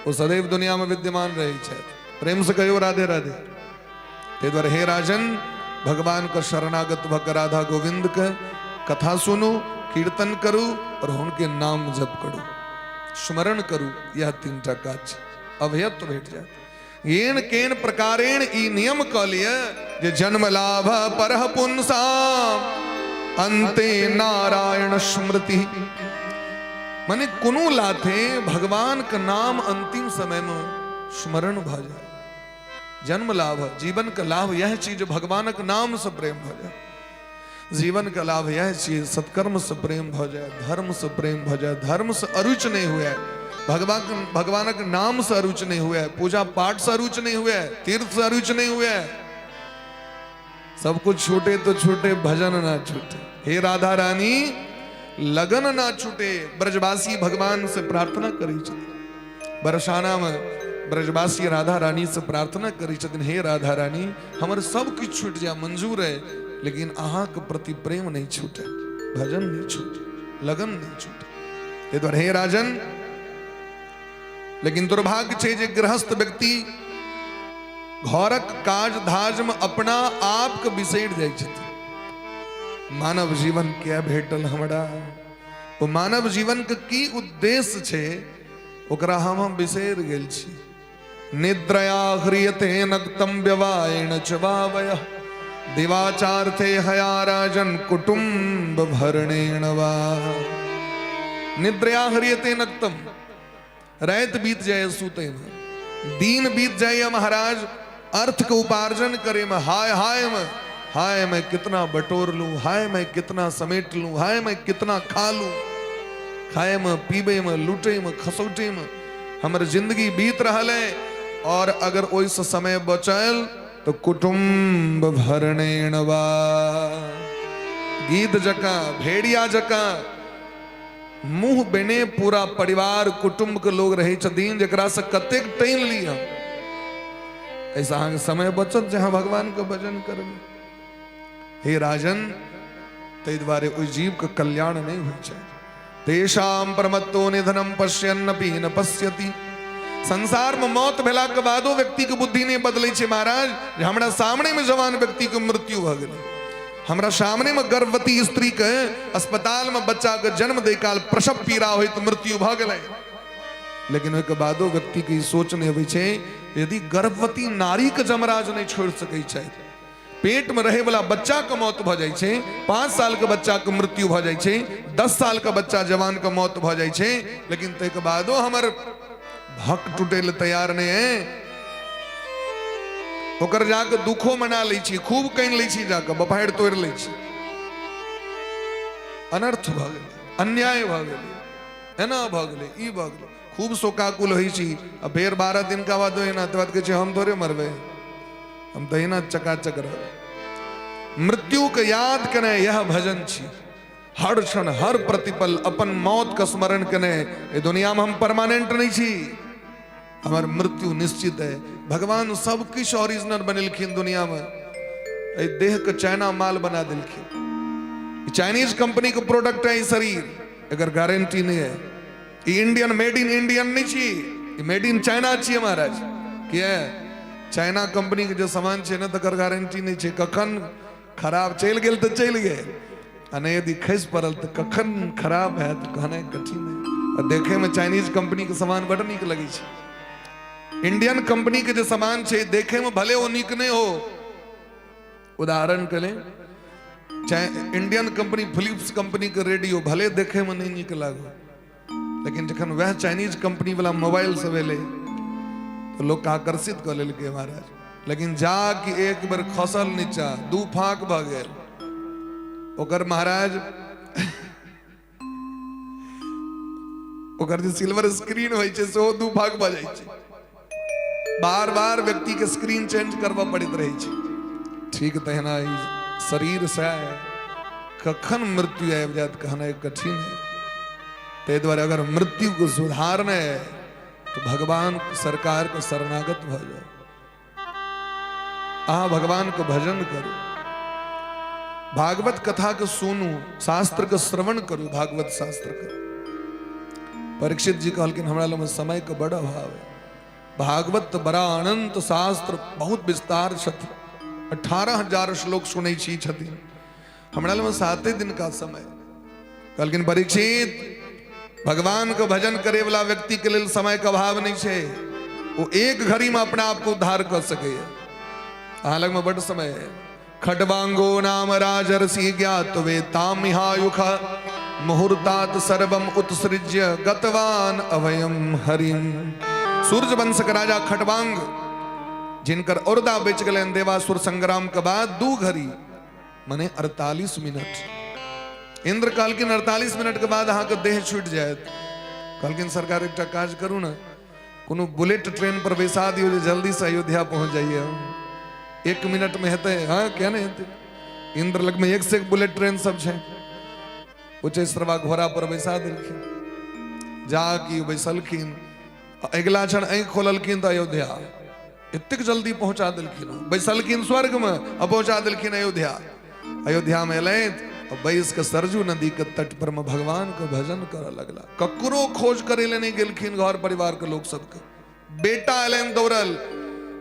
वो सदैव दुनिया में विद्यमान रहे छे। प्रेम से कहो राधे राधे। ते द्वारा हे राजन, भगवान का शरणागत भक्त राधा गोविंद के कथा सुनो, कीर्तन करूं और उनके नाम जप करूं, स्मरण करूं, यह तीन टा काज अभयत्व भेट जाए। येन केन प्रकारेण ई नियम क लिय जे जन्म लाभ परह पुंसा अंते नारायण स्मृति। माने कुनु लाथे भगवान का नाम अंतिम समय में स्मरण भ जाए। जन्म लाभ, जीवन का लाभ यह चीज भगवान के नाम से प्रेम हो जाए। जीवन का लाभ यह चीज सत्कर्म से प्रेम हो जाए, धर्म से प्रेम हो जाए, धर्म से अरुच नहीं हुआ है, भगवान के नाम से अरुच नहीं हुआ है, पूजा पाठ से अरुच नहीं हुआ है, तीर्थ से अरुच नहीं हुआ है। सब कुछ छूटे तो छूटे, भजन ना छूटे। हे राधा रानी, लगन ना छूटे। ब्रजवासी भगवान से प्रार्थना करी छथिन, बरसाना में ब्रजवासी राधा रानी से प्रार्थना करी छथिन, हे राधा रानी हमारे सब कुछ छूट जाए मंजूर है, लेकिन अहाँ के प्रति प्रेम नहीं छूटे, भजन नहीं छूटे, लगन नहीं छूटे। हे राजन, लेकिन दुर्भाग्य छे जे गृहस्थ व्यक्ति घरक काज धाज में अपना आप के बिसरि जाइ छथिन। मानव जीवन क्या भेटल हमरा, वो मानव जीवन के की उद्देश्य छे ओकरा हम बिसरि गेल छी। निद्रया ह्रियते नक्तम व्यवायेन च वावयः दिवाचार्थे हया राजन कुटुंब भरणेन वा। निद्रया ह्रियते नक्तम, रात बीत जाए सूते में, दिन बीत जाए महाराज अर्थ के उपार्जन करे में, हाय हाय में, हाय मैं कितना बटोर लूं, हाय मैं कितना समेट लूं, हाय मैं कितना खा लूं, खाए में पीबे में लूटे में खसौटे में हमर जिंदगी बीत रहल है। और अगर ओइस समय बचल तो कुटुंब भरणेन वा, गीत जका भेड़िया जका मुंह बेने पूरा परिवार कुटुंब के लोग रहे छथिन जकरा से कतेक टैन ली हम। ऐसा अहाँ समय बचत जहां भगवान के भजन करबे। हे राजन, तै द्वारे ओइ जीव के कल्याण नहीं होइ छै। तेषाम प्रमत्तो निधनम पश्यन्नपि न पश्यति। संसार में मौत भेला के बादो व्यक्ति के बुद्धि नहीं बदलै छै महाराज। हमरा सामने में जवान व्यक्ति के मृत्यु भ गेलै, हमरा सामने में गर्भवती स्त्री के अस्पताल में बच्चा के जन्म दे काल प्रसव पीड़ा होई तो मृत्यु भ गेलै, लेकिन ओके बादो व्यक्ति के सोच नहीं अबै छै यदि गर्भवती नारी के जमराज नहीं छोड़ सकै छै, पेट में रहे वाला बच्चा के मौत भ जाइ छै, 5 साल के बच्चा के मृत्यु भ जाइ छै, 10 साल का बच्चा जवान के मौत भ जाइ छै, लेकिन तै के बादो हमर भक्त टूटे ले तैयार नहीं है। ओकर जाके दुखो मना लै छी, खूब काइन लै छी, जाके बपाड़ तोड़ लै छी। अनर्थ भ गेलै, अन्याय भ गेलै, एना भ गेलै, ई भ गेलै, खूब शोकाकुल होइ छी। अब फेर 12 दिन का बाद एना तो बात कहै छै हम थोड़े मरबे, हम तो एना चकाचक रहबै। मृत्यु के याद कने यह भजन छी। हर क्षण हर प्रतिपल अपन मौत का स्मरण कने। ये दुनिया में हम परमानेंट नहीं छी, हमार मृत्यु निश्चित है। भगवान सब किछ ओरिजिनल बनेलखिन दुनिया में, ए देह के चाइना माल बना दिलखिन। चाइनीज कंपनी के प्रोडक्ट है शरीर, अगर गारंटी नहीं है। ये इंडियन मेड इन इंडियन नहीं छी, ये मेड इन चाइना छी महाराज। क्या चाइना कंपनी के जो सामान छे ना तकर गारंटी नहीं छे, कखन खराब चल गेल तो चल गेल, अने यदि खस पड़ल तो कखन खराब है तो कहना कठिन है। और देखे में चाइनीज कंपनी के सामान बड़ नीक लगी छे। इंडियन कंपनी के जो सामान छे देखे में भले वो नीक नहीं हो, उदाहरण के लिए इंडियन कंपनी फिलिप्स कंपनी के रेडियो भले देखे में नहीं नीक लागो, लेकिन जखन वह चाइनीज कंपनी वाला मोबाइल सब एले तो लोग आकर्षित कर लेलकै महाराज। लेकिन जा कि एक बार खसल नीचा 2 फाक भ गेल, ओकर महाराज ओकर जो सिल्वर स्क्रीन होइ छै सेहो 2 फाक भ जाइ छै। बार बार व्यक्ति के स्क्रीन चेंज करवा पड़ित रहे छै। ठीक तहिना शरीर से कखन मृत्यु आबि जायत कहना कठिन है। ते द्वारे अगर मृत्यु को सुधारना है तो भगवान सरकार को शरणागत भ जाओ, अहाँ भगवान को भजन करो, भागवत कथा के सुनू, शास्त्र के श्रवण करू, भागवत शास्त्र के। परीक्षित जी कहलखिन हमरा लग में समय का बड़ा अभाव है, भागवत तो बड़ा अनंत शास्त्र बहुत विस्तार छथि, 18,000 श्लोक सुनै छी छथिन, हमरा लग में 7 दिन का समय। कहलखिन परीक्षित भगवान को भजन करे वाला व्यक्ति के लिए समय का अभाव नहीं है, वो एक घड़ी में अपने आप को उद्धार कर सके। अहाँ लग में बड़ समय है। खड्वांगो नाम राजर्षि ज्ञात वे तामिहायुख मुहूर्तात सर्वम उत्सृज्य गतवान अभयम हरिम। सूर्य वंश का राजा खड्वांग जिनकर औरदा बेच गए देवासुर संग्राम के बाद 2 घड़ी माने 48 मिनट। इंद्र कहलखिन 48 मिनट के बाद अहाँ के देह छूट जायत। कहलखिन सरकार एक काज करू ना, कोनो बुलेट ट्रेन पर बैसा दियो जे जल्दी से अयोध्या पहुंच जाइए, 1 मिनट में हेतै। हाँ क्या नहीं हेतै। इंद्र लग में 1 से 1 बुलेट ट्रेन सब छै। उच्चैश्रवा घोड़ा पर बैसा देलखिन, जाकि बैसलखिन, अगला क्षण आँखि खोललखिन तो अयोध्या इतक जल्दी पहुंचा देलखिन। बैसलखिन स्वर्ग में अब पहुंचा देलखिन अयोध्या। अयोध्या में एलैथ, और बैस के सरजू नदी के तट पर में भगवान के भजन कर लगला। ककरो खोज करे ले नहीं गेलखिन घर परिवार के लोग सबके। बेटा एलन दौड़ल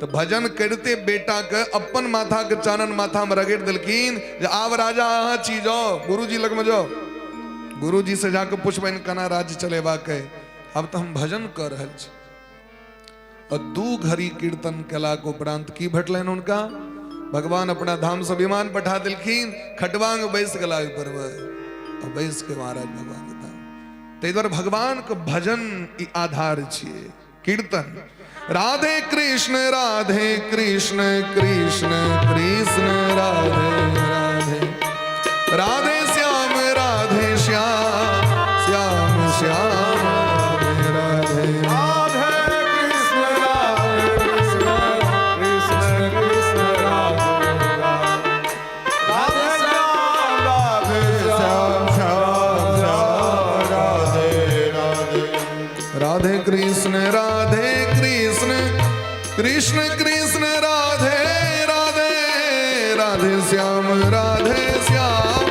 तो भजन करते बेटा के अपन माथा के चानन माथा में रगड़ दिलखिन जे आब राजा अहाँ चीजो गुरुजी लग में जाओ। गुरुजी से जाके पूछबन कना राज्य चलेबा के, अब तो हम भजन कर रहे छी। और 2 घड़ी कीर्तन कला के उपरांत की भेटलन उनका, भगवान अपना धाम से विमान पठा दिलखिन, खटवांग बैस गला पर और बैस के महाराज भगवान के धाम। ते द्वारा भगवान के भजन ई आधार छिए कीर्तन। राधे कृष्ण कृष्ण कृष्ण राधे राधे, राधे श्याम श्याम श्याम राधे राधे। राधे कृष्ण कृष्ण कृष्ण राधे राधे, राधे श्याम श्याम राधे राधे। राधे कृष्ण कृष्ण कृष्ण राधे राधे, राधे श्याम श्याम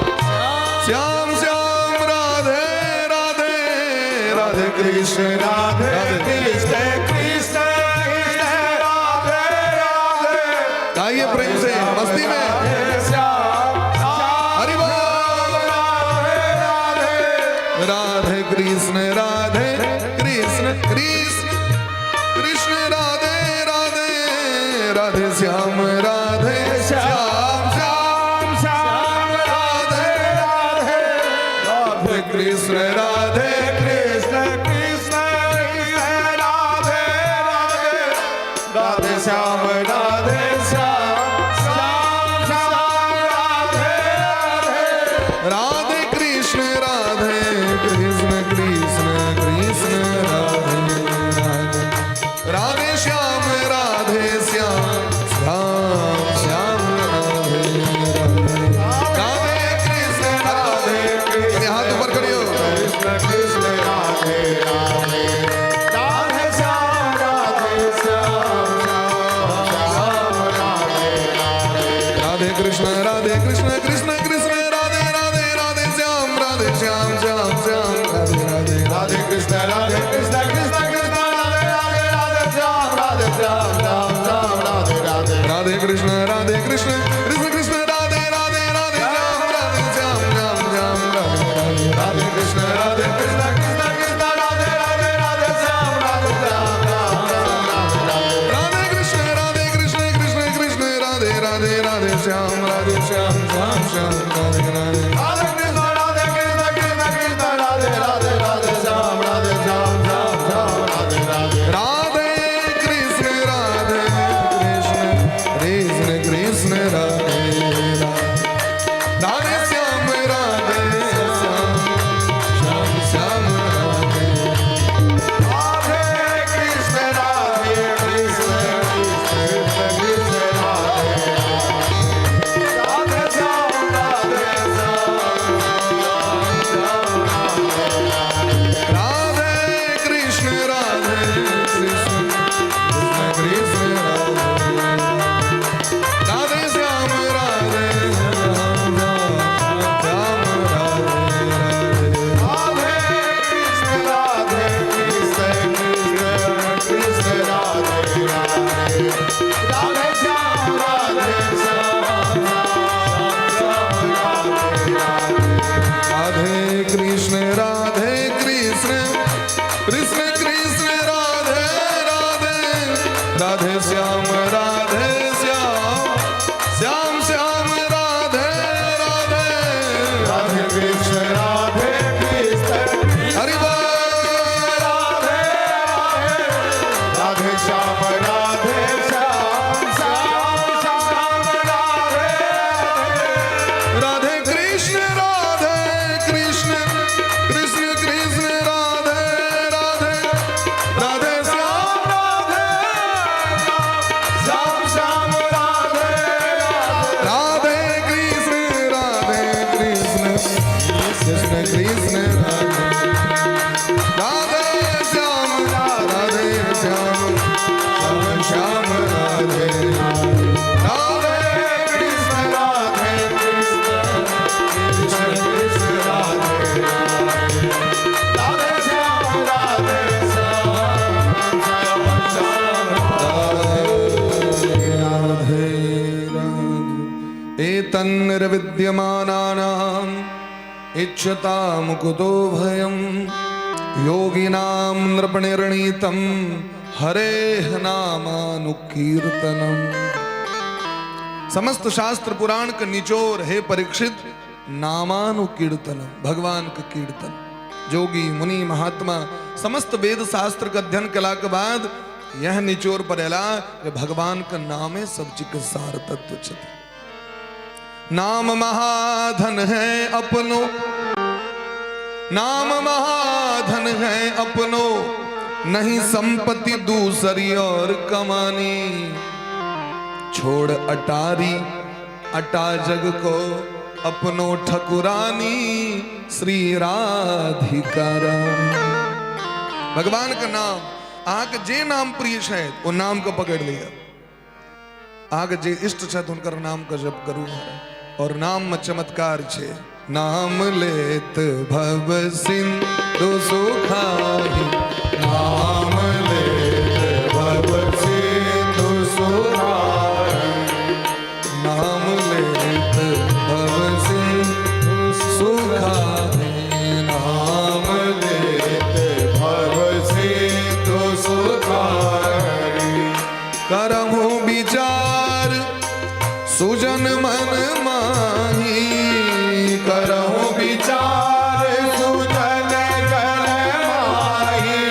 श्याम श्याम राधे राधे, राधे कृष्ण राधे कृष्ण कृष्ण राधे राधे। गाइए प्रेम से मस्ती में हरि बोल। राधे कृष्ण कृष्ण कृष्ण राधे राधे, राधे श्याम श्याम श्याम राधे राधे, राधे कृष्ण कृष्ण कृष्ण राधे राधे, राधे श्याम श्याम राधे राधे। राधे कृष्ण कृष्ण कृष्ण राधे राधे, राधे श्याम श्याम श्याम राधे राधे। राधे कृष्ण मेरे हाथ ऊपर करियो। कृष्ण कृष्ण राधे राधे, राधे श्याम श्याम राधे राधे। राधे कृष्ण कृष्ण कृष्ण राधे राधे, राधे श्याम श्याम श्याम राधे राधे। राधे कृष्ण कृष्ण कृष्ण राधे राधे, राधे श्याम श्याम राधे राधे। राधे कृष्ण कृष्ण कृष्ण राधे राधे, राधे श्याम श्याम राधे राधे। राधे कृष्ण कृष्ण कृष्ण राधे राधे, राधे श्याम राधे कृष्ण कृष्ण कृष्ण राधे राधे, राधे श्याम श्याम राधे राधे। राधे कृष्ण कृष्ण कृष्ण राधे राधे, राधे श्याम राधे राधे। राधे कृष्ण कृष्ण कृष्ण राधे सन्निर्विद्यमानानाम् इच्छता मुकुतो भयम् योगिनां नृपनिर्णीतं हरेः नामानुकीर्तनम्। समस्त शास्त्र पुराण का निचोर है परीक्षित नामानुकीर्तनम, भगवान का कीर्तन। जोगी मुनि महात्मा समस्त वेद शास्त्र का अध्ययन कला के बाद यह निचोर पर एला कि भगवान का नाम है सब चीज का सार तत्व चित। नाम महाधन है अपनो, नाम महाधन है अपनो, नहीं संपत्ति दूसरी और कमानी। छोड़ अटारी अटा जग को, अपनो ठकुरानी श्री राधिका राम। भगवान का नाम आग जे नाम प्रिय शायद वो नाम को पकड़ लिया। आग जे इष्ट शायद उनकर नाम का जप करूँ और नाम में चमत्कार छे। नाम लेत भव सिंधु सुखाही, नाम लेत भव सिंधु सुखाही, नाम लेत भव सिंधु सुखाही, नाम लेत भव सिंधु सुखाही। करहु विचार सुजन मन माही, करहु विचार सुजन जन माही।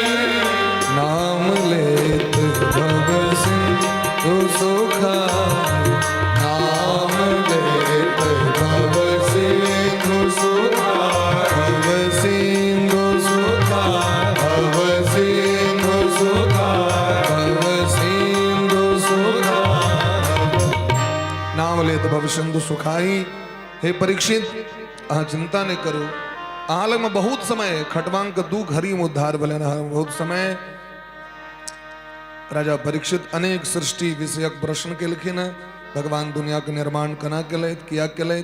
नाम लेत भव सिंधु सुखाही, नाम लेत भव सिंधु सुखाही, भव सिंधु सुखाही, भव सिंधु सुखाही, भव सिंधु सुखाही। नाम लेत भव सिंधु सुखाई। हे परीक्षित आ चिंता नहीं करो। आल में बहुत समय खटवांग दू घरी में उद्धार भले बहुत समय राजा परीक्षित अनेक सृष्टि विषयक प्रश्न के लिखे न। भगवान दुनिया का निर्माण कना के किया के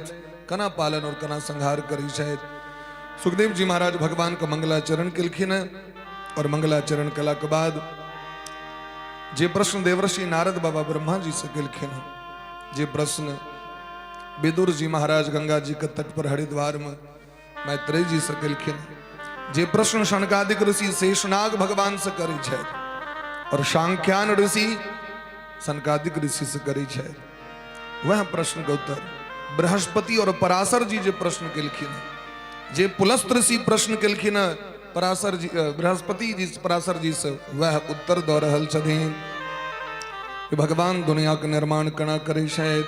कना पालन और कना संहार करी शायद। सुखदेव जी महाराज भगवान का मंगलाचरण के लिखे न और मंगलाचरण कला के बाद जे प्रश्न देवर्षि नारद बाबा ब्रह्मा जी से के लिखे न, जे प्रश्न विदुर जी महाराज गंगा जी के तट पर हरिद्वार में मैत्रेय जी से लिखे, जे प्रश्न शनकादिक ऋषि शेषनाग भगवान से करी छे और सांख्यान ऋषि सनकादिक ऋषि से करी छे, वह प्रश्न का उत्तर बृहस्पति और पराशर जी जे प्रश्न के लिखिन, जे पुलस्त ऋषि प्रश्न के लिखिन पराशर जी बृहस्पति जी पराशर जी से वह उत्तर दो रहल छथिन कि भगवान दुनिया का निर्माण कना करे शायद।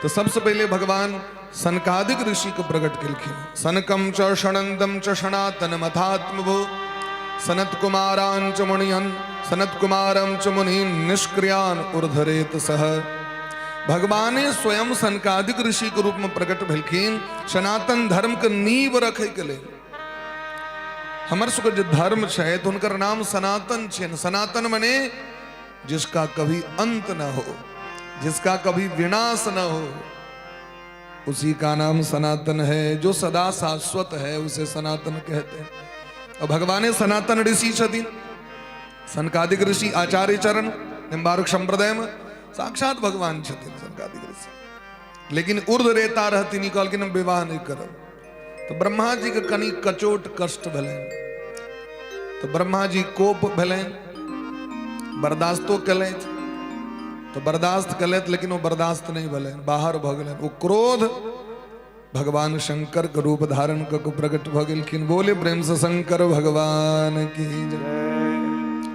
तो सबसे पहले भगवान सनकादिक ऋषि को प्रकट के लिखे। सनकम च षणंदम च सनातन मथात्मभो सनत कुमारान च मुनियन सनत कुमारम च मुनिन निष्क्रियान उर्धरेत सह। भगवान ने स्वयं सनकादिक ऋषि के रूप में प्रकट भेलखिन सनातन धर्म के नींव रखे के लिए। हमर सबके जो धर्म है तो उनका नाम सनातन छे। सनातन मने जिसका कभी अंत न हो, जिसका कभी विनाश न हो, उसी का नाम सनातन है। जो सदा शाश्वत है उसे सनातन कहते हैं। और भगवान सनातन ऋषि छथिन। सनकादिक ऋषि आचार्य चरण निम्बार्क संप्रदाय में साक्षात भगवान छथिन सनकादिक ऋषि, लेकिन उर्ध रेता रहती नहीं कहल कि हम विवाह नहीं करब। तो ब्रह्मा जी के कनी कचोट कष्ट भले, तो ब्रह्मा जी कोप भले बर्दाश्तो कले, तो बर्दाश्त कलेत लेकिन वो बर्दाश्त नहीं भले, बाहर भ गए। वो क्रोध भगवान शंकर के रूप धारण कर प्रकट भ गेलखिन। बोले प्रेम से शंकर भगवान की जय।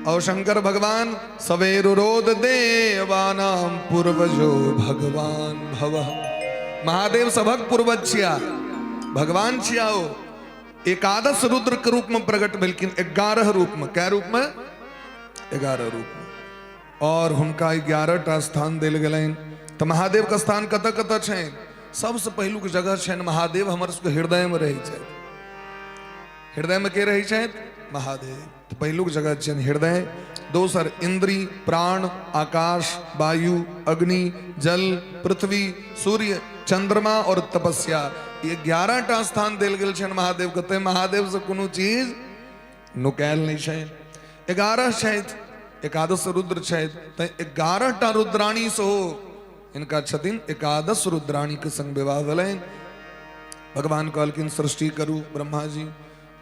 और शंकर भगवान सवेर रोद देवानाम पूर्वजो भगवान भव। महादेव सभक पूर्वज छिया, भगवान छियाओ। एकादश रुद्र के रूप में प्रकट भेलखिन 11 रूप में। क्या रूप में? 11 रूप में। और उनका 11टा स्थान दिल गए। तो महादेव का स्थान कत कत है? सबसे पहलू की जगह है महादेव हमारे सबके हृदय में रही है। हृदय में के रही है? महादेव। तो पहलू की जगह है हृदय। दोसर इंद्री प्राण आकाश वायु अग्नि जल पृथ्वी सूर्य चंद्रमा और तपस्या, ये 11टा स्थान दिल गए महादेव कहते। महादेव से कोनो चीज नुकैल नहीं है। 11 शायद एकादश रुद्र शायद 11टा रुद्राणी से हो इनका छथिन एकादश रुद्राणी के संग विवाह भलेन। भगवान कहलखिन सृष्टि करू ब्रह्मा जी,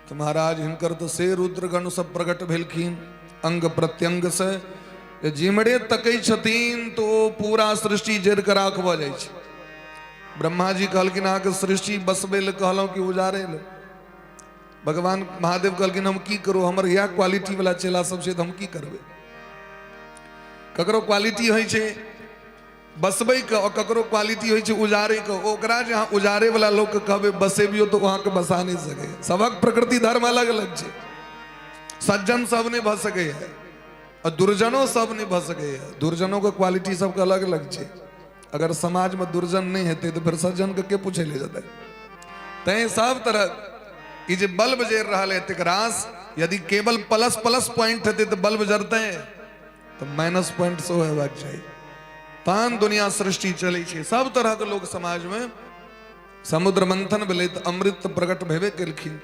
तो महाराज हिनकर तो से रुद्रगण सब प्रकट भेलखिन अंग प्रत्यंग से, जिमड़े तकै छथिन तो पूरा सृष्टि जड़ के राख भ जाइ छै। ब्रह्मा जी कहलखिन अहाँके सृष्टि बसबै ले कहलहुँ कि उजारे ले। भगवान महादेव कहलखिन हम की करू, हमर इएह क्वालिटी वाला चेला सब छै, हम की करबै। ककरो क्वालिटी होइ छै बसबै के, और ककरो क्वालिटी होइ छै उजारे के। ओकरा जे अहाँ उजारे वाला लोग के कहबै बसेबियो तो वहां के बसा नहीं सके। सबक प्रकृति धर्म अलग अलग छै। सज्जन सब नहीं भ सके है और दुर्जनों सब नहीं भ सके है। दुर्जनों के क्वालिटी सबके अलग अलग छै। अगर समाज में दुर्जन नहीं हेतै तो फिर सज्जन के पूछे ले जेतै। तैं सब तरह ई जे बल्ब जर रहा है तकरास, यदि केवल प्लस प्लस पॉइंट हेतै तो बल्ब जरते तो माइनस पॉइंट सो हेबाक चाहिए। तान दुनिया सृष्टि चले छे। सब तरह के लोग समाज में समुद्र मंथन भेलै तो अमृत प्रकट भेबे केलखिन,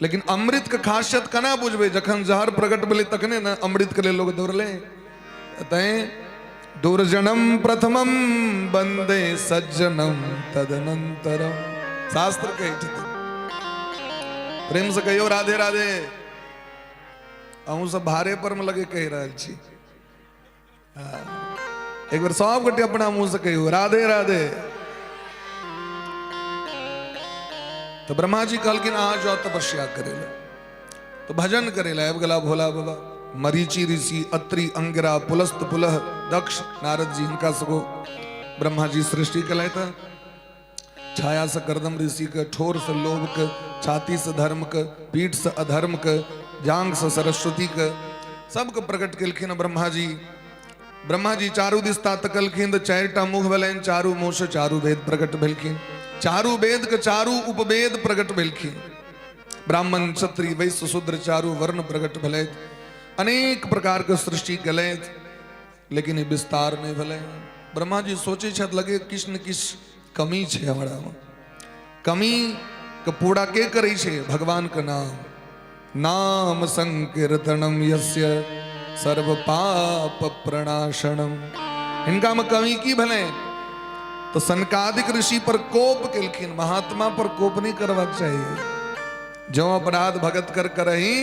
लेकिन अमृत के खासियत केना बुझबै। जखन जहर प्रकट भेलै तखने न अमृत के लिए लोग दौड़ले। तैं दुर्जनम प्रथमम वंदे सज्जनम तदनंतरम, शास्त्र कहै छथिन। प्रेम से कहियो राधे राधे। अहूँ सब भारे पर में लगे कह रहल छी। एक बार सब गोटे अपना मुंह से कहियो राधे राधे। तो ब्रह्मा जी कहलखिन अहाँ जाओ तपस्या करे ला, तो भजन करे ला। गला भोला बाबा, मरीचि ऋषि, अत्रि, अंगिरा, पुलस्त, पुलह, दक्ष, नारद जी, इनका सको ब्रह्मा जी सृष्टि कलाए था। छाया से करदम ऋषि के, ठोर से लोभ के, छाती से धर्म के, पीठ से अधर्म के, जांग से सरस्वती के, सबके प्रकट केलखिन ब्रह्मा जी। ब्रह्मा जी चारू दिशा तकलखिन तो चारिटा मुख भेलनि, चारू मुँह से चारू वेद प्रकट भेलखिन। चारू वेद के चारू उपवेद प्रकट भेलखिन। ब्राह्मण क्षत्रिय वैश्य शूद्र चारू वर्ण प्रकट भेलथि। अनेक प्रकार के सृष्टि केलथि, लेकिन ई विस्तार नहीं भेलै। ब्रह्मा जी सोचे छथि लगे किछ न किछ कमी छै हमरा में। कमी के पूरा के करे छे? भगवान के नाम। नाम संकीर्तनम यस्य सर्व पाप प्रणाशनम। इनका में कमी की भले? तो सनकादिक ऋषि पर कोप केलखिन। महात्मा पर कोप नहीं करवाक चाहिए। जो अपराध भगत कर करही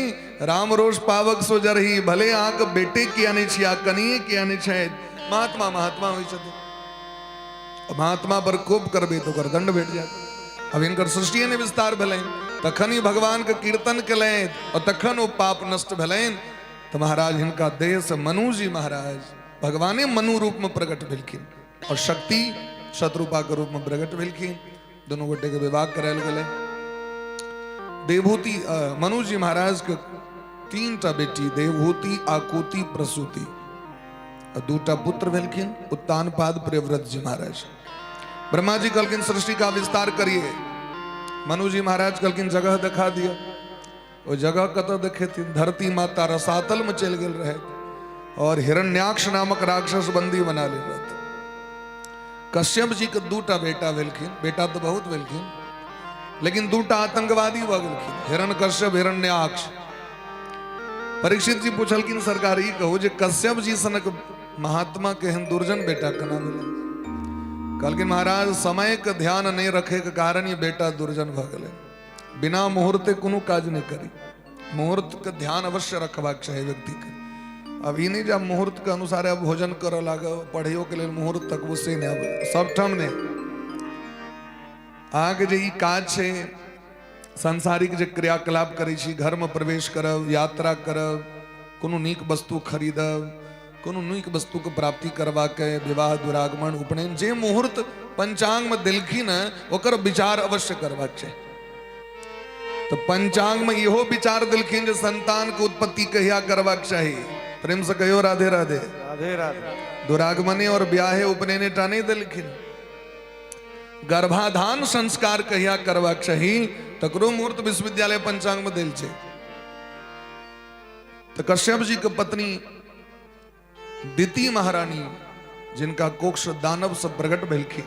राम रोष पावक सो जरही। भले आक बेटे किया नहीं छिया, कनिए किया नहीं छै, महात्मा महात्मा होइ छथिन। महात्मा पर कोप करबे तो कर दंड भेट जाए। अब इनकर सृष्टि ने विस्तार भेलैन, तखन ही भगवान के कीर्तन केलैन और तखन वो पाप नष्ट भेलैन। तो महाराज इनका देह से मनु जी महाराज भगवाने मनु रूप में प्रकट भेलखिन और शक्ति शत्रुपा के रूप में प्रकट भेलखिन। दोनों गोटे के विवाह करायल गेलै। देवहूति मनु जी महाराज के 3टा बेटी, देवहूति, आकुति, प्रसूति, और 2टा पुत्र भेलखिन, उत्तानपाद, प्रियव्रत जी महाराज। ब्रह्मा जी कहलखिन सृष्टि का विस्तार करिए। मनु जी महाराज कहलखिन जगह दिखा दिया। वो जगह कत देखेथिन? धरती माता रसातल में चल गेल रहे और हिरण्याक्ष नामक राक्षस बंदी बना ले रहे। कश्यप जी के 2टा बेटा भेलखिन। बेटा तो बहुत भेलखिन, लेकिन 2टा आतंकवादी भ गेलखिन, हिरण्यकश्यप, हिरण्याक्ष। परीक्षित जी पूछलखिन सरकार ई कहू जे कश्यप जी सनक महात्मा के हम दुर्जन बेटा केना भेलै? कहलखिन महाराज समय के ध्यान नहीं रखे के कारण ये बेटा दुर्जन भ गेलै। बिना मुहूर्ते कोनो काज नहीं करी। मुहूर्त के ध्यान अवश्य रखबाक चाहिए व्यक्ति के। अब ई नहीं जब मुहूर्त के अनुसार अब भोजन कर लाग, पढ़ियो के लिए मुहूर्त तक वो से नहीं आवे। सब ठम ने आगे जे ई काज छै, सांसारिक जे क्रियाकलाप करै छी, घर में प्रवेश करब, यात्रा करब, कोनो नीक वस्तु खरीदब, कोनो नीक वस्तु के प्राप्ति करबाक, विवाह, दुरागमन, उपनयन, जे मुहूर्त पंचांग में देलखिन ओकर विचार अवश्य करबाक छै। तो पंचांग में इहो विचार देलखिन जे संतान के उत्पत्ति कहिया करबाक चाही। प्रेम से कहियो राधे राधे। राधे राधे। दुरागमने और ब्याहे उपनयने टा नहीं देलखिन। गर्भाधान संस्कार कहिया करबाक चाही तकरो मुहूर्त विश्वविद्यालय पंचांग में देल छै। तो कश्यप जी के पत्नी दिति महारानी, जिनका कोक्ष दानव से प्रकट भेलखिन,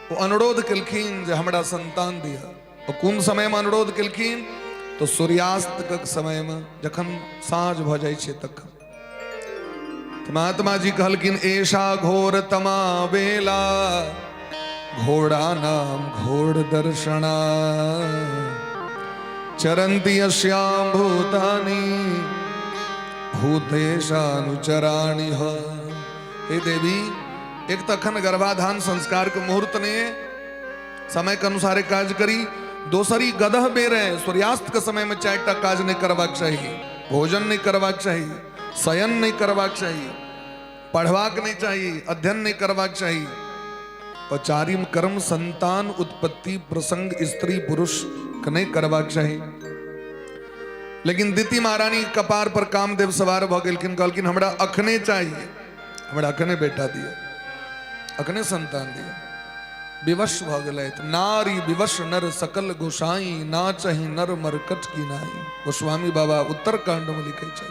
वो अनुरोध केलखिन जे हमरा संतान दिया। और कोन समय में अनुरोध केलखिन? तो सूर्यास्त के समय में, जखन साँझ भ जाय छै तखन। तो महात्मा जी कहलकिन ऐसा घोर तमा बेला घोड़ा नाम घोड़ दर्शना चरंती अस्याम भूतानी भूतेशानुचराणि ह। हे देवी, एक तखन गर्भाधान संस्कार के मुहूर्त ने समय के अनुसार कार्य करी, दोसरी गदह बेरे सूर्यास्त के समय में 4टा काज नहीं करवाक चाहिए, भोजन नहीं करवाक चाहिए, शयन नहीं करवाक चाहिए, पढ़वाक नहीं चाहिए, अध्ययन नहीं करवाक चाहिए, और चारिम कर्म संतान उत्पत्ति प्रसंग स्त्री पुरुष का नहीं करवाक चाहिए। लेकिन दिति महारानी कपार पर कामदेव सवार भ गेलखिन, कहलखिन हमरा अखने चाहिए, हमरा अखने बेटा दिया, अखने संतान दिया। विवश भ गेलै, नारी विवश नर सकल गोसाई ना चाही नर मरकट की नाई। गोस्वामी बाबा उत्तरकांड में लिखे छै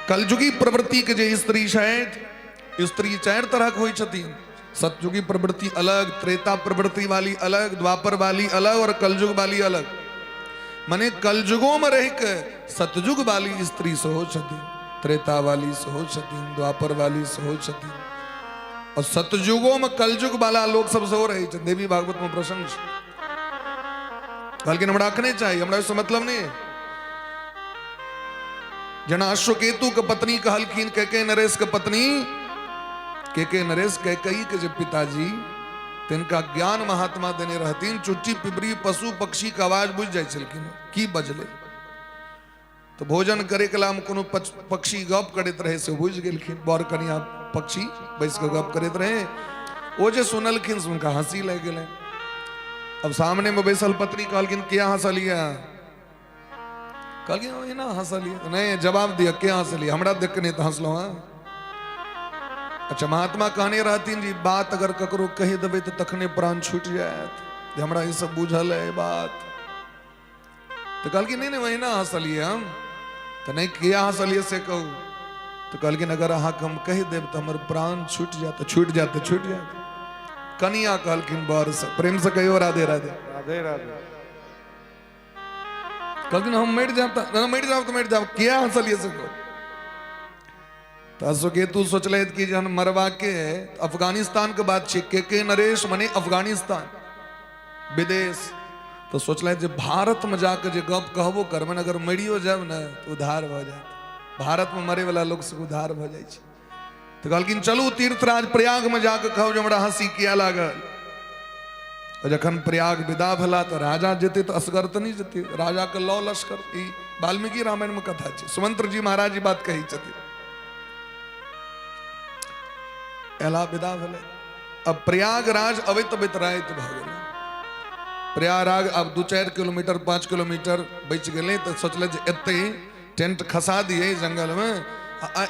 कलयुगी प्रवृत्ति के जे स्त्री छथि, स्त्री 4 तरह के होइ छथिन। सतयुगी प्रवृत्ति अलग, त्रेता प्रवृत्ति वाली अलग, द्वापर वाली अलग और कलयुग वाली अलग। माने कलयुगों में रह के सतयुग वाली स्त्री सेहो छथिन, त्रेता वाली सेहो छथिन, द्वापर वाली सेहो छथिन, और सतयुगों में कलयुग वाला लोग सब सेहो रहे छथिन। देवी भागवत में प्रसंग छै, कहलखिन हमरा अखने चाहिए, हमरा इससे मतलब नहीं है। जना अश्वकेतु के पत्नी कहलखिन कैकेयी नरेश के पत्नी, कैकेयी नरेश कैकेयी के जब पिताजी तिनका ज्ञान महात्मा देने रहतीन, चुट्टी पिपरी पशु पक्षी के आवाज बुझ जाय छलखिन की बजले, तो भोजन करे कला में कोनो पक्षी गप करैत रहे से बुझ गेलखिन। बर कनिया पक्षी बैस के गप करैत रहे, ओ जे सुनलखिन से उनका हंसी लग गेलै। अब सामने में बैसल पत्नी कहलखिन क्या हंसलिया, कहलखिन एना हंसलिया, नहीं जवाब दिया क्या हंसलिया, हमरा देख के नहीं तो हंसलो। हाँ अच्छा, महात्मा कहने रहतीन जी बात अगर ककरो कही देबे तो तखने प्राण छूट जायत, हमरा ये सब बुझल है बात। तो कहलखिन नहीं नहीं वही ना हंसलिए हम, तो नहीं किया हंसलिए से कहू, तो कहलखिन अगर अहाँ हम कही देब तो हमर प्राण छूट जाते, छूट जाते, छूट जाते। कनिया कहलखिन बर से प्रेम से कहियो राधे राधे राधे राधे। कहलखिन हम मर जाब तो मर जाब, किया हंसलिए से कहू। तो अश्वकेतु सोचले कि जहन मरवा के अफगानिस्तान के बात छै, कैकेयी नरेश मने अफगानिस्तान विदेश, तो सोचले जे भारत में जाके जे गप कहबो करबन, अगर मरियो जाब न तो उद्धार भ जात, भारत में मरे वाला लोग से उद्धार भ जाय छै। तो कहलखिन चलू तीर्थराज प्रयाग में जाके कहब जे हमरा हंसी किया लागल। और जखन प्रयाग विदा भेला तो राजा जेते तो असगर तो नहीं जेते, राजा के लौ लश्कर, ई वाल्मीकि रामायण में कथा छै, सुमंत्र जी महाराज जी बात कही छथिन। एला विदा भेलै, अब प्रयागराज अबैत अबैत राति भ गेलै। प्रयागराज अब 2-4 किलोमीटर 5 किलोमीटर बच गए, तो सोचल एते टेंट खसा दिए जंगल में,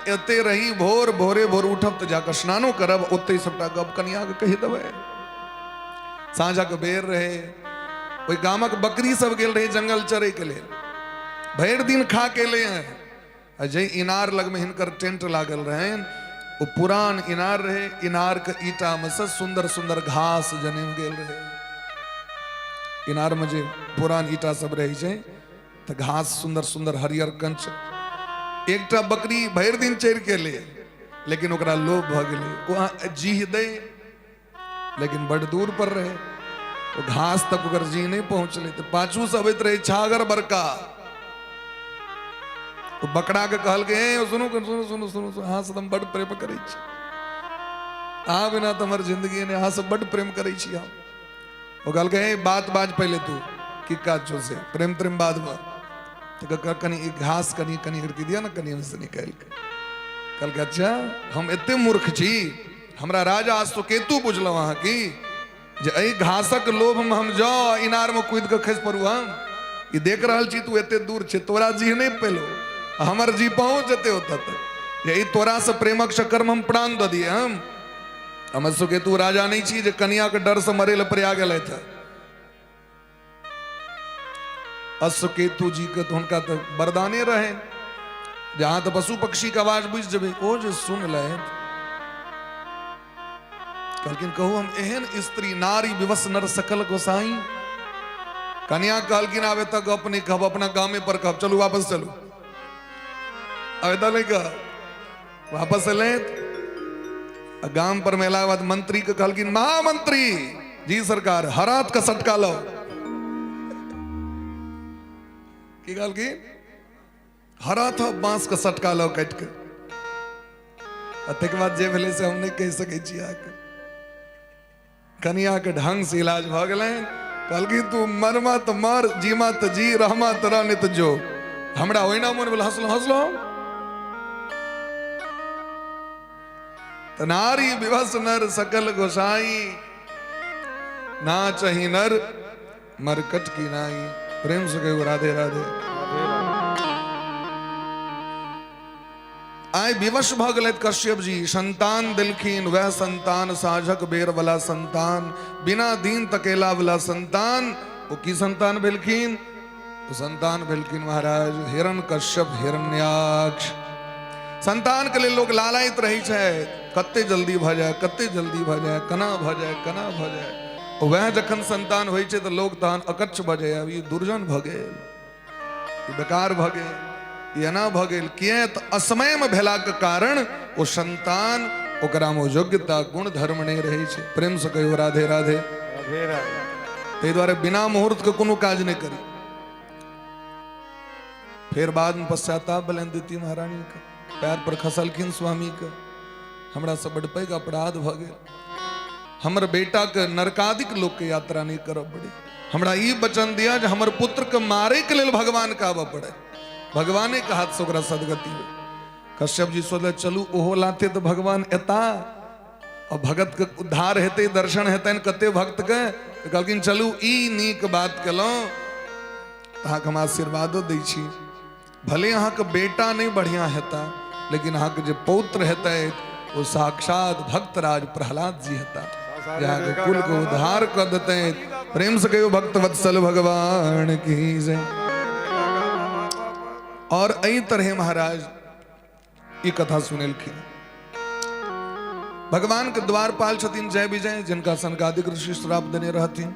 एते रही भोर भोरे भोर उठब तो जाकर स्नानो करब, ओते सबटा गप कनिया के कही देबै। साँझक बेर रहे, ओहि गामक बकरी सब गेल रहे जंगल चरे के लेल, भरि दिन खा के ले हैं। जय इनार लग में हिनकर टेंट लागल रहे, वो पुरान इनार रहे, इनार के ईटा में से सुंदर सुंदर घास जन्म गेल रहे। इनार में जे पुरान ईटा सब रहे छै तो घास सुंदर सुंदर हरियर कंच। एकटा बकरी भरि दिन चर के ले, लेकिन ओकरा लोभ भ गेलै, वहां जीह दे, लेकिन बड़ दूर पर रहे, तो घास तक ओकर जी नहीं पहुंचले। तो पाछू से अबैत रहे छागर बड़का, तो बकरा के कहल के सुनो सुनो सुनो सुनो सुनो, अहाँ से हम बड़ प्रेम करे छी, अहाँ बिना तो हमर जिंदगी ने, अहाँ से बड़ प्रेम करे छी हम। वो कहल के बात बाज पहले तू की काज छो से, प्रेम प्रेम बाद में। तो कनी घास कनी कनी करके दिया ना, कनी में से निकाल के कहल के अच्छा हम एते मूर्ख छी, हमरा राजा अश्वकेतु बुझलो अहाँ की जे एहि घासक लोभ में हम जाओ इनार में कूद के खस पड़ू। हम ये देख रहल छी तू एते दूर छे, तोरा जी नहीं पेलो, हमर जी पहुंच जते होता यही तोरा से प्रेमक चक्कर में हम प्राण द दिए। हम अश्वकेतु राजा नहीं छी जे कन्या के डर से मरे ले प्रयाग गए थे। अश्वकेतु जी के तो उनका तो वरदाने रहे, जहां तो पशु पक्षी का आवाज बुझ जबे, ओ जो सुन ले कहलखिन कहू हम एहन स्त्री नारी विवश नर सकल गोसाई। कन्या कहलखिन आवे तक गप नहीं कहब, अपना गामे पर कहब, चलू वापस चलू। आवेदा नहीं कह वापस अले गांव पर मेला बाद मंत्री के कहलकिन महामंत्री जी सरकार हरात का सटका लो की कहलकिन हरात बांस का सटका लो कट के अतेक बाद जे भेले से हम नहीं कह सके छी आके कनिया के ढंग से इलाज भ गए कहलकिन तू मरमा तो मर जीमा तो जी रहमा तो रह नहीं तो जो हमरा ओहिना मन बोल हंसलो हंसलो नारी विवश नर सकल गोसाई ना चही नर मरकट की नाई। प्रेम से कहो राधे राधे। आय विवश भ गए कश्यप जी संतान दिलखीन वह संतान साझक बेर वाला संतान बिना दीन तकेला वाला संतान वो की संतान भेलखिन तो संतान भेलखिन महाराज हिरण कश्यप हिरण्याक्ष। संतान के लिए लोग लालायित रही है कते जल्दी भ जाए कते जल्दी भ जाए कना भ जाए कना भ जाए वह जखन संतान होय छै तो लोग तहन अकच्छ भ जाए अब ई दुर्जन भ गेल ई बेकार भ गेल ई एना भ गेल किए त असमय में भेला के कारण ओ संतान ओकरा में योग्यता गुण धर्म नहीं रही छै। प्रेम से कहियो राधे राधे। ताहि द्वारे बिना मुहूर्त के कोनो काज नहीं करी। फिर बाद में पश्चाताप बलन देती महारानी का पैर पर खसलखिन स्वामी के हमरा से बड़ पैघ अपराध भ गेल हमर बेटा के नरकादिक लोक के यात्रा नहीं करब पड़े हमरा ई वचन दिया जे हमर पुत्र के मारे के लेल भगवान के आबऽ पड़े भगवाने के हाथ से ओकरा सदगति हो। कश्यप जी सोचले चलू ओहो लाते तो भगवान एता और भगत के उद्धार हेते दर्शन हेतन कते भक्त के तो कहलखिन चलू ई नीक बात केलौं अहाँके हम आशीर्वादो दै छी भले अहाँ के बेटा नहीं बढ़िया हेता लेकिन अहाँ के जो पौत्र हेतै वो साक्षात भक्तराज प्रहलाद जी हेता यहाँ के कुल को उद्धार कर देते। प्रेम से कहो भक्त वत्सल भगवान की जय। और अई तरह महाराज ये कथा सुनेलखिन भगवान के द्वारपाल छथिन जय विजय जिनका सनकादिक ऋषि श्राप देने रहथिन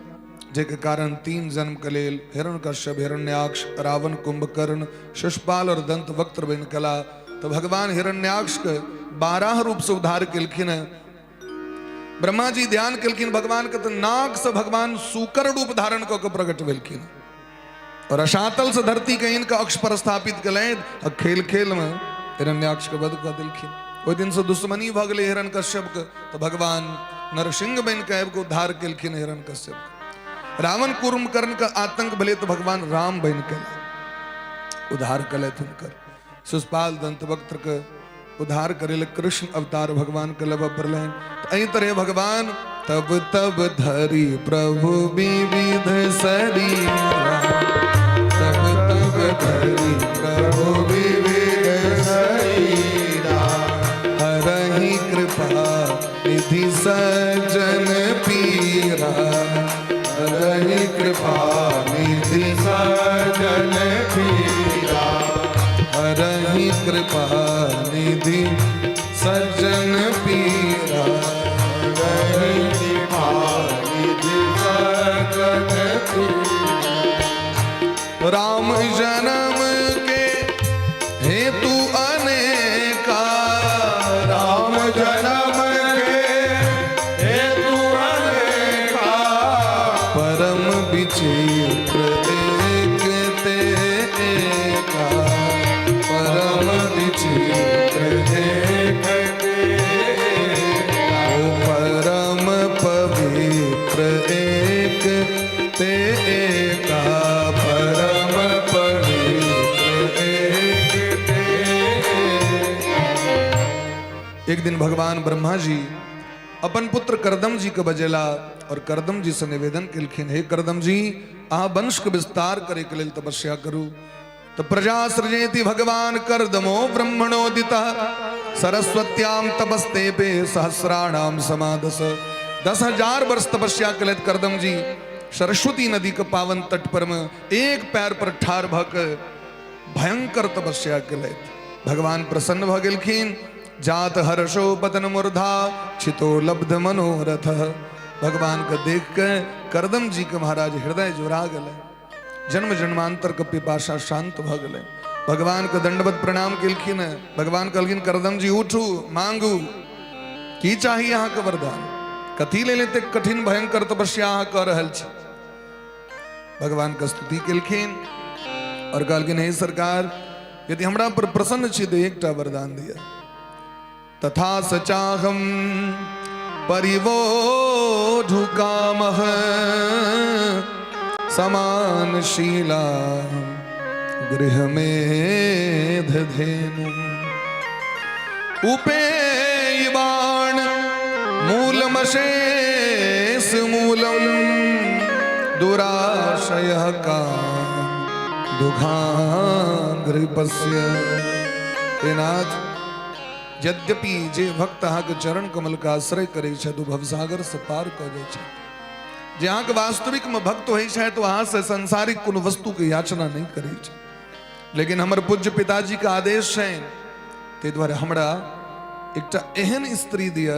जेके कारण 3 जन्म के लेल हिरण्यकश्यप हिरण्याक्ष रावण कुंभकर्ण शिशुपाल और दंत वक्त्र बन कला तो भगवान हिरण्याक्ष के 12 रूप से उद्धार केलखिन। ब्रह्मा जी ध्यान केलखिन भगवान के तो नाग से भगवान सूकर रूप धारण कऽ के प्रकट भेलखिन और अशातल से धरती के इनका अक्ष पर स्थापित कलैन और खेल खेल में हिरण्याक्ष के वध कऽ देलखिन। ओहि दिन से दुश्मनी भ गेलै हिरण्यकश्यप के तो भगवान नरसिंह बन के आबि के उद्धार केलखिन हिरण्यकश्यप के। रावण कुंभकर्ण का आतंक भेलै तो भगवान राम बन के उद्धार कलैथ हुनकर। शिशुपाल दंतवक्त्र के उद्धार करे ले कृष्ण अवतार भगवान के लब प्रलयन तो अई तरह भगवान तब तब धरी प्रभु विविध शरीरा तब तब धरी प्रभु विविध शरीरा हरहि कृपा निधि सज्जन पीरा हरहि कृपा निधि सज्जन पीरा हरहि कृपा निधि सज्जन पीरा हरहि कृपा निधि सज्जन पीरा। राम जन्म के हेतु अनेका राम जन्म के हेतु अनेका परम विचित्र एक ते एका परम विचित्र एक ओ परम पवित्र एक ते एका परम पवित्र एक ते। एक दिन भगवान ब्रह्मा जी अपन पुत्र करदम जी के बजेला और करदम जी से निवेदन केलखिन हे करदम जी अहाँ वंश के विस्तार करे के लेल तपस्या करू तो प्रजा सृजेति भगवान करदमो ब्रह्मणोदिता सरस्वत्याम तपस्ते पे सहस्राणाम समादस 10,000 वर्ष तपस्या कलत करदम जी सरस्वती नदी के पावन तट पर में एक पैर पर ठाड़ भक भयंकर तपस्या कलत। भगवान प्रसन्न भ गेलखिन जात हर्षो पतन मूर्धा छितो लब्ध मनोरथ। भगवान के देख के करदम जी के महाराज हृदय जुड़ा गए जन्म जन्मांतर के पिपाशा शांत भ गए भगवान को दंडवत प्रणाम केलखिन। भगवान कहलखिन करदम जी उठू मांगू की चाहिए यहाँ के वरदान, कथी ले लेते कठिन भयंकर तपस्या अहाँ कर रहल छी। भगवान का स्तुति केलखिन और कहलखिन हे सरकार यदि हमरा पर प्रसन्न छी तो एकटा वरदान दिया। तथा सचाहम परिवोढु कामः समानशीला गृह में धेनु उपेयबाण मूलमशेष मूलम दुराशयः काम दुघांग्रिपस्य। हे नाथ यद्यपि जे भक्त अहाँके चरण कमल का आश्रय करे छै तो भवसागर से पार कऽ जाइ छै। जे अहाँके वास्तविक में भक्त होइ छै तो अहाँ से संसारिक कोनो वस्तु के याचना नहीं करे छै। लेकिन हमर पूज्य पिताजी का आदेश छै ते द्वारे हमरा एकटा एहन स्त्री दिया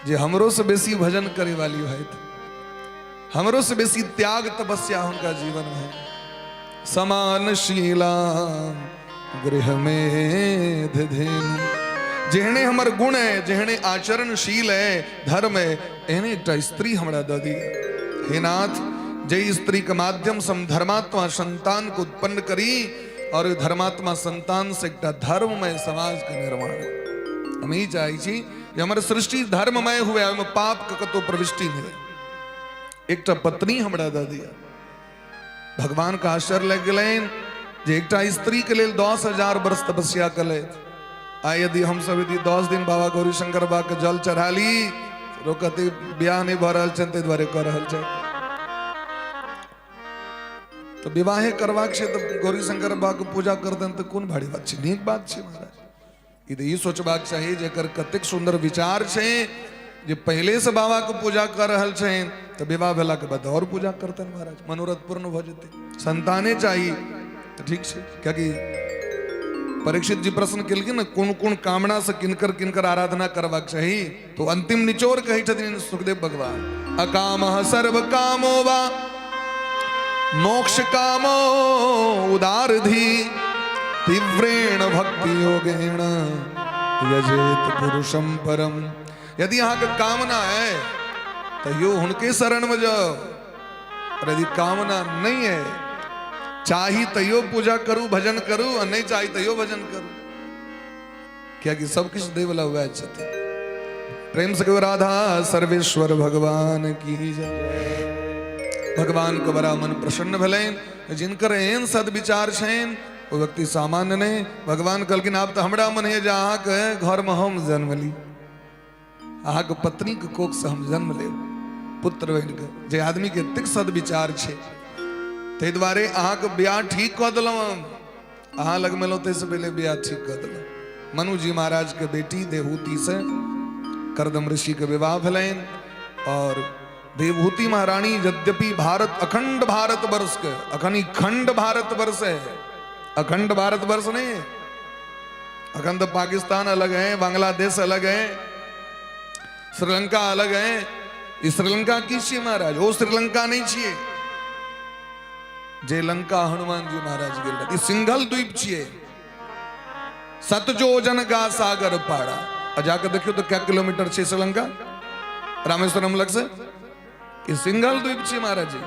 जे हमरो से बेसी भजन करे वाली होइत, हमरो से बेसी त्याग तपस्या उनका जीवन में। समानशीला गृह में धेनु जेहने हमर गुण है, जेहने आचरणशील है, धर्म है, एहने एकटा स्त्री हमरा द दी। हे नाथ जय स्त्री के माध्यम से हम धर्मात्मा संतान को उत्पन्न करी और धर्मात्मा संतान से एकटा धर्ममय समाज के निर्माण। हम ही चाहे छी जे हमर सृष्टि धर्ममय हुए, ओहिमे पाप के कतो प्रविष्टि नहीं। एकटा पत्नी हमरा द दिया। भगवान का आश्चर्य लग गए जे एकटा स्त्री के लिए 10,000 वर्ष तपस्या कले। आ यदि हम सब यदि 10 दिन बाबा गौरी शंकर बाबा के जल चढ़ा ली तो कहते ब्याह नहीं भ रहल छन, ताहि दुआरे कऽ रहल छै। तो विवाहे करबाक छै तो गौरी शंकर बाबा के पूजा कर देन तो कोन भारी बात छै, नीक बात छै महाराज। ई सोचबाक चाही जेकर कतेक सुंदर विचार छै जे पहले से बाबा के पूजा कर रहल छै तो विवाह भेला के बाद और पूजा करतन महाराज, मनोरथ पूर्ण भ जेतै। संताने चाहिए तो ठीक है। क्या कि परीक्षित जी प्रश्न केलखिन न कोन कोन कामना से किनकर किनकर आराधना करबाक चाही तो अंतिम निचोड़ कहै छथिन सुखदेव भगवान। अकामः सर्व कामो वा मोक्ष कामो उदारधी तीव्रेण भक्ति योगेण यजेत पुरुषम परम। यदि यहाँ के कामना है तो यो उनके शरण में जाओ, और यदि कामना नहीं है चाही तैयो पूजा करूं भजन करूं और नहीं चाही तैयो भजन करूं। क्या कि सब कुछ देवला हुआ है। प्रेम से कहो राधा सर्वेश्वर भगवान की जय। भगवान को बड़ा मन प्रसन्न भले जिनकर एहन सदविचार छेन वो व्यक्ति सामान्य नहीं। भगवान कहलखिन आप तो हमरा मन है जे अहाँ के घर में हम जन्म ली, अहाँ के पत्नी के कोख से हम जन्म ले पुत्र बन के। जे आदमी के एतेक सदविचार छे ते द्वारे अहाँ के ब्याह ठीक कऽ देलहुँ। अहाँ लग में लोते से पहले ब्याह ठीक कऽ देलहुँ। मनु जी महाराज के बेटी देवहूति से करदम ऋषि के विवाह भेलैन और देवहूति महारानी यद्यपि भारत अखंड भारत वर्ष के अखनी खंड भारत वर्ष है, अखंड भारत वर्ष नहीं है। अखंड पाकिस्तान अलग है, बांग्लादेश अलग है, श्रीलंका अलग है। श्रीलंका की छिए महाराज, वो श्रीलंका नहीं छिए जे लंका हनुमान जी महाराज गेल रहे। सिंघल द्वीप छिए, 7 योजन का सागर पाड़ा। जाकर देखियो तो क्या किलोमीटर छे श्रीलंका रामेश्वरम लग से। सिंघल द्वीप छे महाराज जी,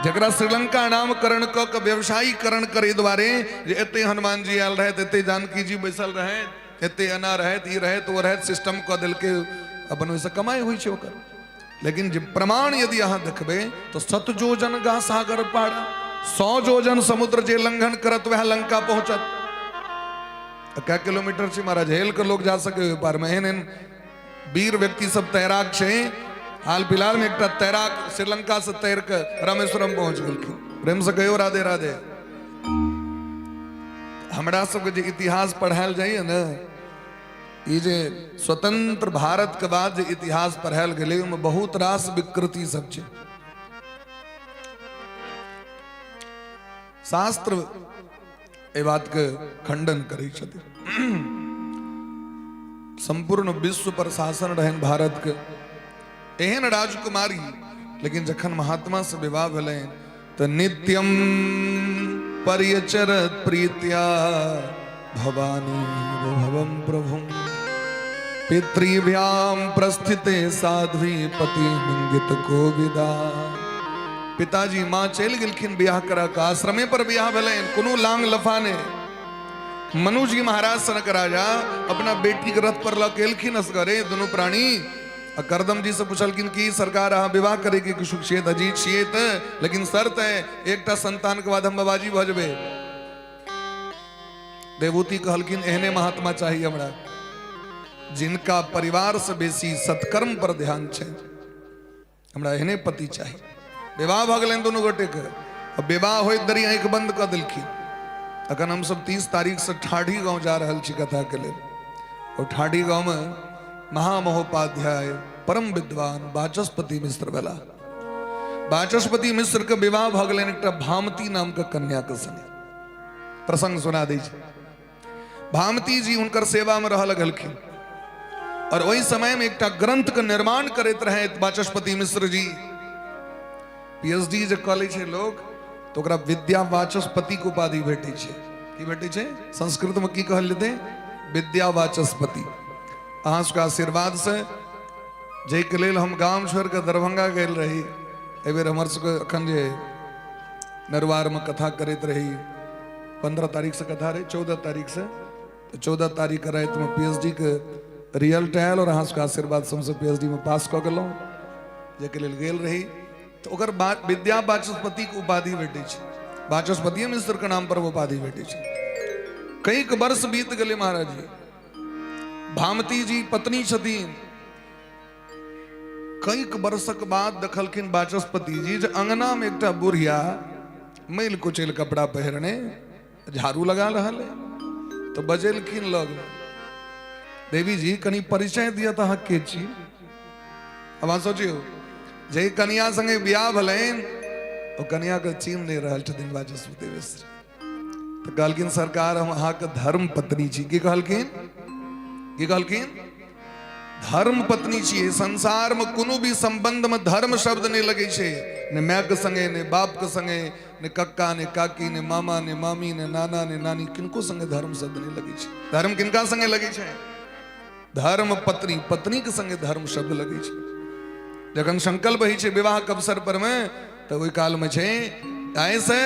जकरा श्रीलंका नामकरण क के व्यवसायीकरण करे द्वारे जे एते हनुमान जी आयल रहे, एते जानकी जी बैसल रहे, एते अना रहे, ई रहे तो रहे, सिस्टम क देल के अपन वैसे कमाई हुई छे ओकर। लेकिन जे प्रमाण यदि अहाँ देखबे तो 7 योजन गा सागर पाड़ा, 100 योजन समुद्र जे लंघन करत वह लंका पहुंचत। क्या किलोमीटर छे महाराज, हेल कर लोग जा सके पार में। एहन वीर व्यक्ति सब तैराक छे। हाल फिलहाल में एक तैराक श्रीलंका से तैर कर रामेश्वरम पहुंच गलखिन। प्रेम से कहो राधे राधे। हमरा सबके जे इतिहास पढ़ायल जाइए ना, ये जे स्वतंत्र भारत के बाद जे इतिहास पढ़ायल गेलै ओहिमे बहुत रास विकृति सब छै। शास्त्र ए बात के खंडन करै छथिन। संपूर्ण विश्व पर शासन रहन भारत के एहन राजकुमारी, लेकिन जखन महात्मा से विवाह भेलैन तो नित्यम पर्यचरत प्रीत्या भवानी भवम प्रभुम पितृभ्याम प्रस्थिते साध्वी पति मंगित को विदा। पिताजी मां चल गिलखिन ब्याह करा का आश्रमे पर ब्याह भले कुनु लांग लफाने मनु जी महाराज सनक राजा अपना बेटी के रथ पर लकेलखिन असगरे दोनों प्राणी करदम जी से पूछलखिन की सरकार अहाँ विवाह करेगी कि सुक्षेत अजीत शेत, लेकिन शर्त है एकटा संतान के बाद हम बाबाजी भजबे। देवूती कहलखिन एहने महात्मा चाहिए हमरा जिनका परिवार से बेसी सत्कर्म पर ध्यान छे, हमरा एहने पति चाहिए। विवाह भ गेलनि दोनों गोटे के। अब विवाह हो दरी आंख बंद कर दिलखिन। अखन हम सब 30 तारीख से ठाढ़ी गांव जा रहल छी कथा के लेल, और ठाढ़ी गांव में महामहोपाध्याय परम विद्वान वाचस्पति मिश्र भेला। वाचस्पति मिश्र के विवाह भ गेलनि एकटा भामती नाम के कन्या के संगे। प्रसंग सुना दै छी। भामती जी उनकर सेवा में रह लगलखिन, और वही समय में एकटा ग्रंथ के निर्माण करैत रहे वाचस्पति मिश्र जी। पीएचडी जे कॉले छे लोग तो ओकरा विद्या वाचस्पति के उपाधि भेटे छे। की भेटे छे? संस्कृत में की कहल जेते? विद्या वाचस्पति। अहाँ सबके आशीर्वाद से जे के लेल हम गांव छोड़ के दरभंगा गेल रही, ए बेर हमर सबके अखन जे नरवार में कथा करैत रही, 15 तारीख से कथा रही, 14 तारीख से, तो 14 तारीख के रात में पीएचडी के रिजल्ट आयल, और अहाँ सबके आशीर्वाद से हमसे पीएचडी में पास कऽ गेलहुँ, जे के लेल गेल रही। तो ओकर विद्या वाचस्पति के उपाधि भेटे छे। वाचस्पति मिश्र के नाम पर वो उपाधि भेटे छे। कई वर्ष बीत गए महाराज जी। भामती जी पत्नी छथिन। कई वर्षक बाद देखलखिन वाचस्पति जी जे अंगना में एकटा बुढ़िया मैल कुचैल कपड़ा पहिरने झाड़ू लगा रहल है। तो बजेलखिन लग, देवी जी कनी परिचय दिया तो अहाँ के छी? अब अहाँ सोचियो जे कन्या संगे ब्याह भलेन ओ कन्या के चीन नहीं रहल छथिन वाचस्पति मिश्र। तो कहलखिन सरकार हम अहाँ के धर्म पत्नी छी। की कहलखिन? की कहलखिन? धर्म पत्नी छी। संसार में कोनो भी संबंध में धर्म शब्द नहीं लगे छे, ने माय के संगे, ने बाप के संगे, ने कक्का, ने काकी, ने मामा, ने मामी, ने नाना, ने नानी, किनको संगे धर्म शब्द नहीं लगे छे। धर्म किनका संगे लगे छे? धर्म पत्नी, पत्नी के संगे धर्म शब्द लगे छे। जखन संकल्प ही छे विवाह के अवसर पर में, तो ओई काल में छे ऐसे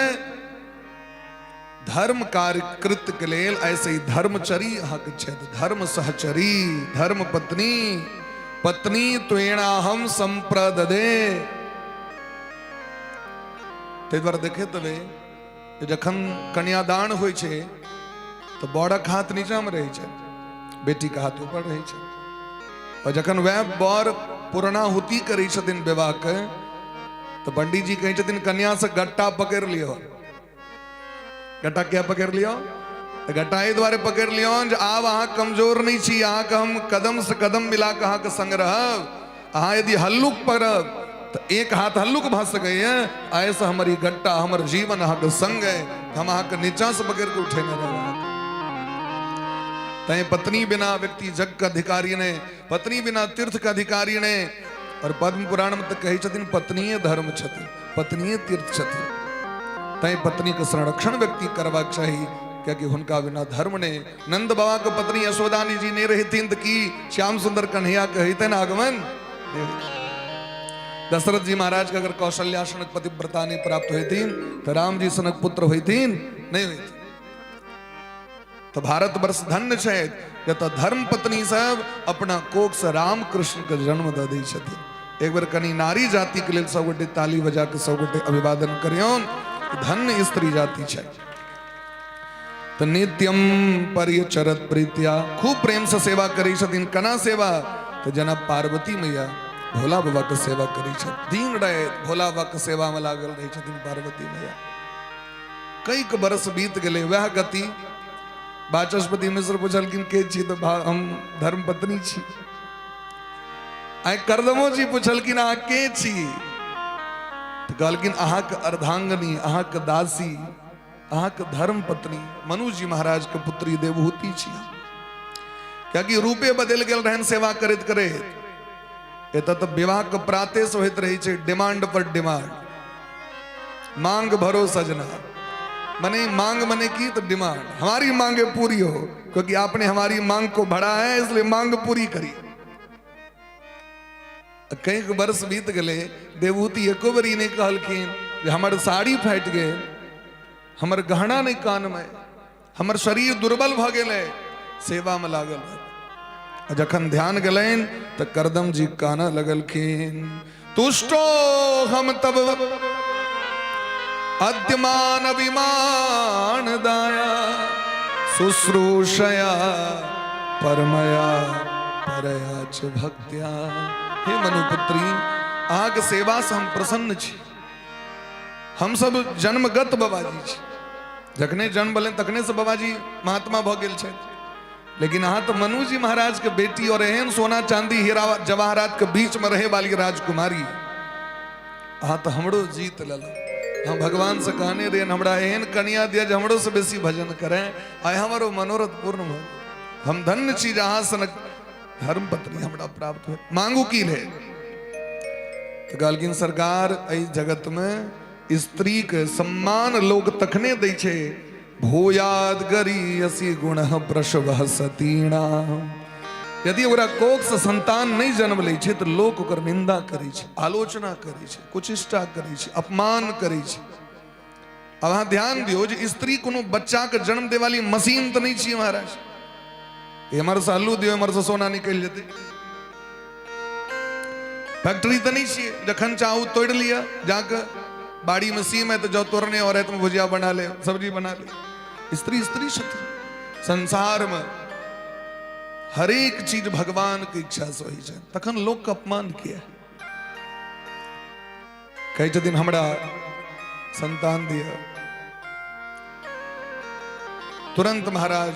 धर्म कार्य कृत के लेल ऐसे ही धर्मचरी अहाँ के छे। धर्म सहचरी, धर्म पत्नी, पत्नी त्वेणा हम संप्रददे। ते द्वारा देखे तबे जखन कन्यादान होय छे तो बड़क हाथ नीचा में रहे छे, बेटी का हाथ ऊपर रहे छे। और जखन वह बर पूर्णाहुति करी छथिन विवाह के, तो पंडित जी कहे छथिन कन्या से गट्टा पकड़ लियो। गट्टा क्या पकड़ लियो? तो गट्टा ए द्वारे पकड़ लियो जे आब अहाँ कमजोर नहीं छी, अहाँ के हम कदम से कदम मिला के अहाँ के संग रहब। अहाँ यदि हल्लुक पड़ब तो एक हाथ हल्लुक भ सकैए, ऐसे हमारी गट्टा हमर जीवन अहाँ के संग है, हम अहाँ के नीचा से पकड़ के उठेने रहब। तय पत्नी बिना व्यक्ति जग का अधिकारी ने, पत्नी बिना तीर्थ का अधिकारी ने। और पद्म पुराण में तो कही छथिन पत्नीय धर्म छथिन, पत्नीय तीर्थ छथिन। तय पत्नी के संरक्षण व्यक्ति करवाक चाहिए, क्योंकि हुनका बिना धर्म ने। नंद बाबा के पत्नी यशोदानी जी ने रहतीन तो की श्याम सुंदर कन्हैया कहते आगमन। दशरथ जी महाराज के अगर कौशल्या सनक पतिव्रता नहीं प्राप्त हुई तो राम जी सनक पुत्र हुई नहीं हुई। तो भारत वर्ष धन्य है तो धर्म पत्नी सब अपना कोख से राम कृष्ण के जन्म दे दी छथिन। एक बार कनी नारी जाति के लिए सब गोटे ताली बजा के सब गोटे अभिवादन करियौन। धन्य स्त्री जाति है। तो नित्यम परिचरत प्रीत्या, खूब प्रेम से सेवा करी छथिन। कना सेवा? तो जना पार्वती मैया भोला बाबा के सेवा करी छथिन। दिन रात भोला बाबा के सेवा में लागल रही छथिन पार्वती मैया। कई बरस बीत गए। वह गति वाचस्पति मिश्र पूछलखिन के छी? तो हम धर्म पत्नी छी। आइ करदमो जी पूछलखिन अहाँ के छी? तो कहलखिन अहाँ के अर्धांगनी, अहाँ के दासी, अहाँ के धर्म पत्नी मनु जी महाराज के पुत्री देवहूति छी। क्योंकि रूपे बदल गेल रहन सेवा करैत करैत। एतऽ तो विवाह के प्राते से होइत रही छे, डिमांड पर डिमांड। मांग भरो सजना, मने मांग मने की तो डिमांड, हमारी मांगे पूरी हो, क्योंकि आपने हमारी मांग को बढ़ा है इसलिए मांग पूरी करी। कई वर्ष बीत गए, देवूती एको बरी नहीं कहलखिन जे हमर साड़ी फाटि गए, हमर गहना नहीं कान में, हमर शरीर दुर्बल भ गए, सेवा में लागल। जखन ध्यान गलन तो करदम जी काना लगलखिन, तुष्टो हम तब अद्यमान अभिमान दाया, शुश्रूषया परमया परया च भक्त्या। हे मनुपुत्री, आग सेवा से हम प्रसन्न छी। हम सब जन्मगत बाबाजी छी, जखने जन्म बलन तखने से बाबाजी महात्मा भ गेल छै, लेकिन अहाँ तो मनु जी महाराज के बेटी और एहन सोना चांदी हीरा जवाहरात के बीच में रहे वाली राजकुमारी, अहाँ तो हमरो जीत लल। हम भगवान से कहने रे हमरा एहन कन्या दिया जे हमरो से बेसी भजन करे, आय हमारो मनोरथ पूर्ण भ। हम धन्य छी जहाँ सनक धर्म पत्नी हमरा प्राप्त हो। मांगू की ले तो कहलखिन सरकार, एहि जगत में स्त्री के सम्मान लोग तखने दै छै, भूयाद गरीयसी गुण प्रसव सतीणा। यदि ओकरा कोख से संतान नहीं जन्म ले छै तो लोग ओकर निंदा करे छै, आलोचना करे छै, कुचिष्टा करे छै, अपमान करे छै। अब अहाँ ध्यान दियो जे स्त्री कोनो बच्चा के जन्म दे वाली मशीन तो नहीं छियै महाराज। एमर से आलू दियो, एमर से सोना निकल जेते। फैक्ट्री तो नहीं छियै, जखन चाहू तोड़ लिया, जाके बाड़ी में सीम है तो जो तोड़ने और है तो भुजिया बना ले, सब्जी बना ले। स्त्री स्त्री छथि। संसार में हर एक चीज भगवान की इच्छा से होई छै, तखन लोग का अपमान किया। कई दिन हमरा संतान दिया, तुरंत महाराज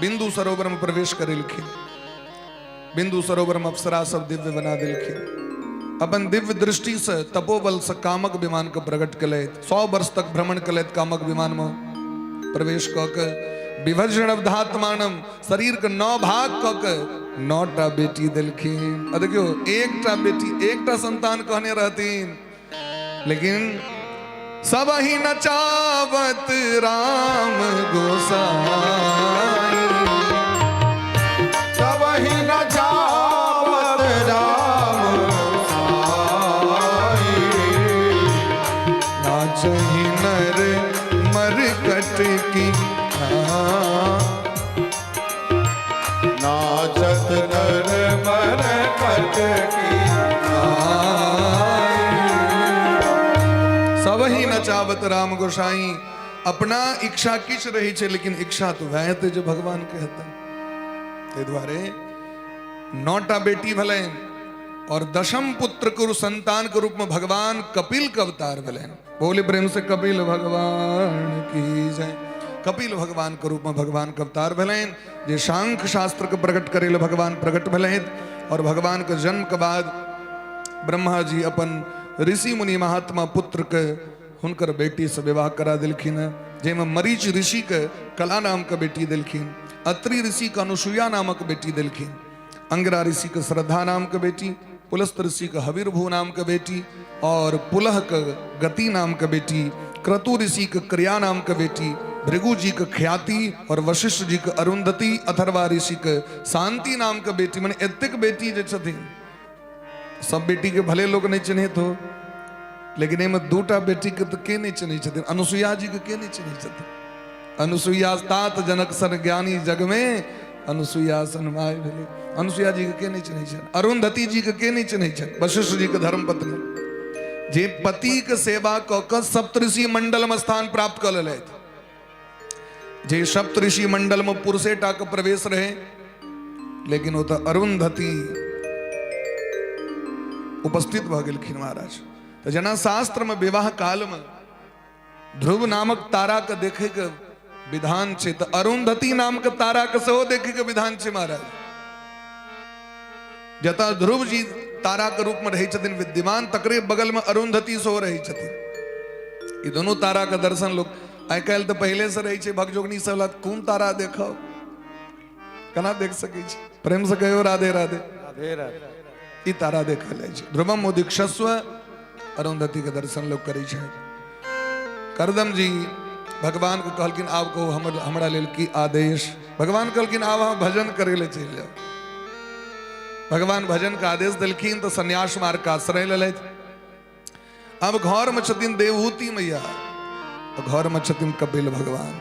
बिंदु सरोवर में प्रवेश करेलखिन। बिंदु सरोवर में अप्सरा सब दिव्य बना दिलखिन। अपन दिव्य दृष्टि से तपोबल से कामक विमान के प्रकट कलैत, 100 वर्ष तक भ्रमण कलैत कामक विमान में प्रवेश क के विभजन अवधात्मानम, शरीर के 9 भाग क के 9टा बेटी दिलखिन। अब देखियो, एकटा बेटी, एकटा संतान कहने रहतीन, लेकिन सब ही नचावत राम गोसाई, सब ही नचावत राम गोसाई, नाचहि नर मरकट की, नाचत नर मरकट की, सब ही नचावत राम गोसाई। अपना इच्छा किछ रही छे, लेकिन इच्छा तो वह थे जो भगवान कहता। ते द्वारे 9टा बेटी भलेन और 10म पुत्र को संतान के रूप में भगवान कपिल का अवतार भलेन। बोले प्रेम से कपिल भगवान की जय। कपिल भगवान के रूप में भगवान का अवतार भलेन, जे शांख शास्त्र के प्रकट करेल भगवान प्रकट भलेन। और भगवान के जन्म के बाद ब्रह्मा जी अपन ऋषि मुनि महात्मा पुत्र के हुनकर बेटी से विवाह करा दिलखिन, जेमे मरीच ऋषि के कला नाम के बेटी दिलखिन, अत्रि ऋषि के अनुसुईया नामक बेटी दिलखिन, अंगिरा ऋषि के श्रद्धा नाम के बेटी, पुलस्त ऋषि के हविर्भू नाम के बेटी, और पुलह के गति नाम के बेटी, क्रतु ऋषि के क्रिया नाम के बेटी, भृगु जी के ख्याति, और वशिष्ठ जी के अरुंधति, अथर्वा ऋषि के शांति नाम के बेटी। माने एतेक बेटी जे छथिन, सब बेटी के भले लोग नहीं चिन्हित हो, लेकिन एमे 2टा बेटी के तो के नहीं चिन्हित छथिन। अनुसुईया जी के नहीं चिन्हित छथिन। अनुसुईया तात जनक सन ज्ञानी जग में, अनुसुईया सन माय भेले। अनुसुईया जी के नहीं चिन्हित छथिन। अरुंधति जी के नहीं चिन्हित छथिन। वशिष्ठ जी के धर्म पत्नी, जे पति के सेवा क के सप्तऋषि मंडल में स्थान प्राप्त कर लेलथि। जे सप्तऋषि मंडल में पुरुषेटा के प्रवेश रहे, लेकिन वो तो अरुंधति उपस्थित भ गेलखिन महाराज। तो जना शास्त्र में विवाह काल में ध्रुव नामक तारा के देखे के विधान छे, तो अरुंधति नाम के तारा के सेहो देखे के विधान छे महाराज। जता ध्रुव जी तारा के रूप में रहे छथिन विद्यमान, तकरे बगल में अरुंधति सो रही छथिन। ये दोनों तारा का दर्शन लोग आइ काल्हि तो पहले से रही छे। भगजोगनी सब लग कौन तारा देखो, केना देख सके छी? प्रेम से कहो राधे राधे। राधे राधे। ई तारा देख ले छे। ध्रुवम उदीक्षस्व, अरुंधति के दर्शन लोग करे छे। करदम जी भगवान को कहलकिन आब को हमरा लेल की आदेश। भगवान कहलकिन आब हम भजन करे ले चल जाओ। भगवान भजन का आदेश दिलखिन तो सन्यास मार्ग का आश्रय लेलथि। अब घर में छथिन देवहूति मैया, घर में छथिन कपिल भगवान।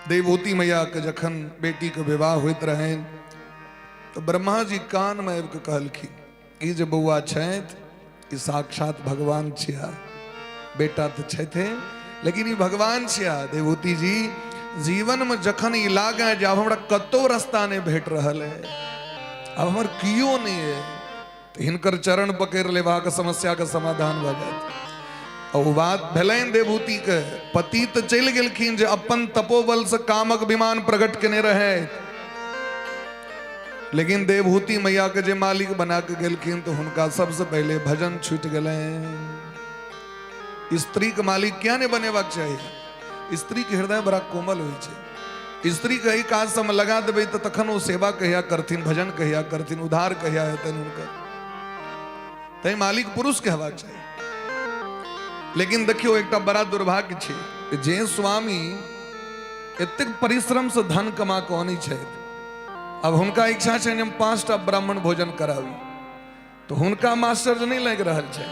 देवहूति मैया के जखन बेटी के विवाह होइत रहे तो ब्रह्मा जी कान में आबि के कहलखिन ई जे बौआ छथि ई साक्षात भगवान छिया। बेटा तो छथे लेकिन ई भगवान छिया। देवहूति जी जीवन में जखन ई लागे जे आब हमरा कतौ रास्ता नहीं भेट रहल है, अब हमर कियो नहीं है, तो हिनकर चरण पकड़ लेवा के समस्या के समाधान भ जात। और बात भेलैन देवहूति के पति तो चल गेलखिन जे अपन तपोबल से कामक विमान प्रकट केने रहे, लेकिन देवहूति मैया के जे मालिक बना के गेलखिन तो हुनका सबसे पहले भजन छूट गेलैन। स्त्री के मालिक क्या नहीं बनेबाक चाहिए। स्त्री के हृदय बड़ा कोमल होइ छै। स्त्री के ही काज सब लगा देबै तो तखन ओ सेवा कहिया करथिन, भजन कहिया करथिन, उद्धार कहिया हेतन हुनकर। तै मालिक पुरुष कहबाक चाहिए। लेकिन देखियो एकटा बड़ा दुर्भाग्य छै जे स्वामी एतेक परिश्रम से धन कमा के आनै छथि, अब हुनका इच्छा छै जे हम 5टा ब्राह्मण भोजन कराबी तो हुनका मास्टर नहीं लग रहल छै।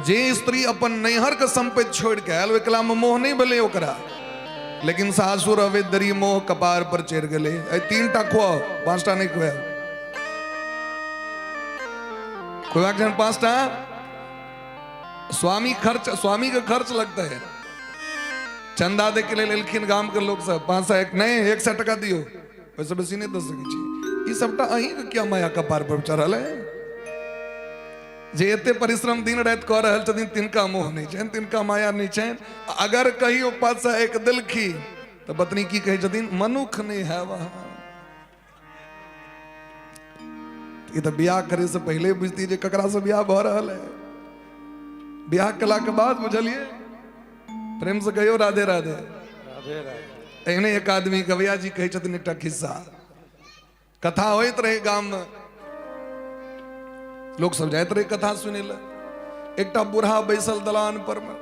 जे स्त्री अपन नैहर के संपत्ति छोड़ के आयल एकला में मोह नहीं भेलै ओकरा, लेकिन सासुर अवेदरी मोह कपार पर चढ़ गेलै। 3टा खुआओ 5टा नहीं खुआओ, खुआक 5टा। स्वामी के खर्च लगता है। चंदा दे के लेल एलखिन गाम के लोग सब 500 एक नहीं 100 टका दियो, वैसे बेसी नहीं दे सकै छी। ई सबटा अहीं के क्या माया कपार पर चढ़ल है। जे एते परिश्रम दिन रात कऽ रहल छथिन तिनका मोह नहीं छनि, तिनका माया नहीं छनि। अगर कहियो 500 एक देलखी तो पत्नी की कहै छथिन मनुख नहीं है वहां। ये तो बियाह करे से पहले बुझती जे ककरा से बियाह भ रहल है। बियाह कला के बाद बुझलिए। प्रेम से कहियो राधे राधे। राधे राधे। एहने एक आदमी कविया जी कहै छथिन एकटा खिस्सा। कथा होइत रहे गाम में, लोग सब जाइत रहे कथा सुने ला। एकटा बूढ़ा बैसल दलान पर में,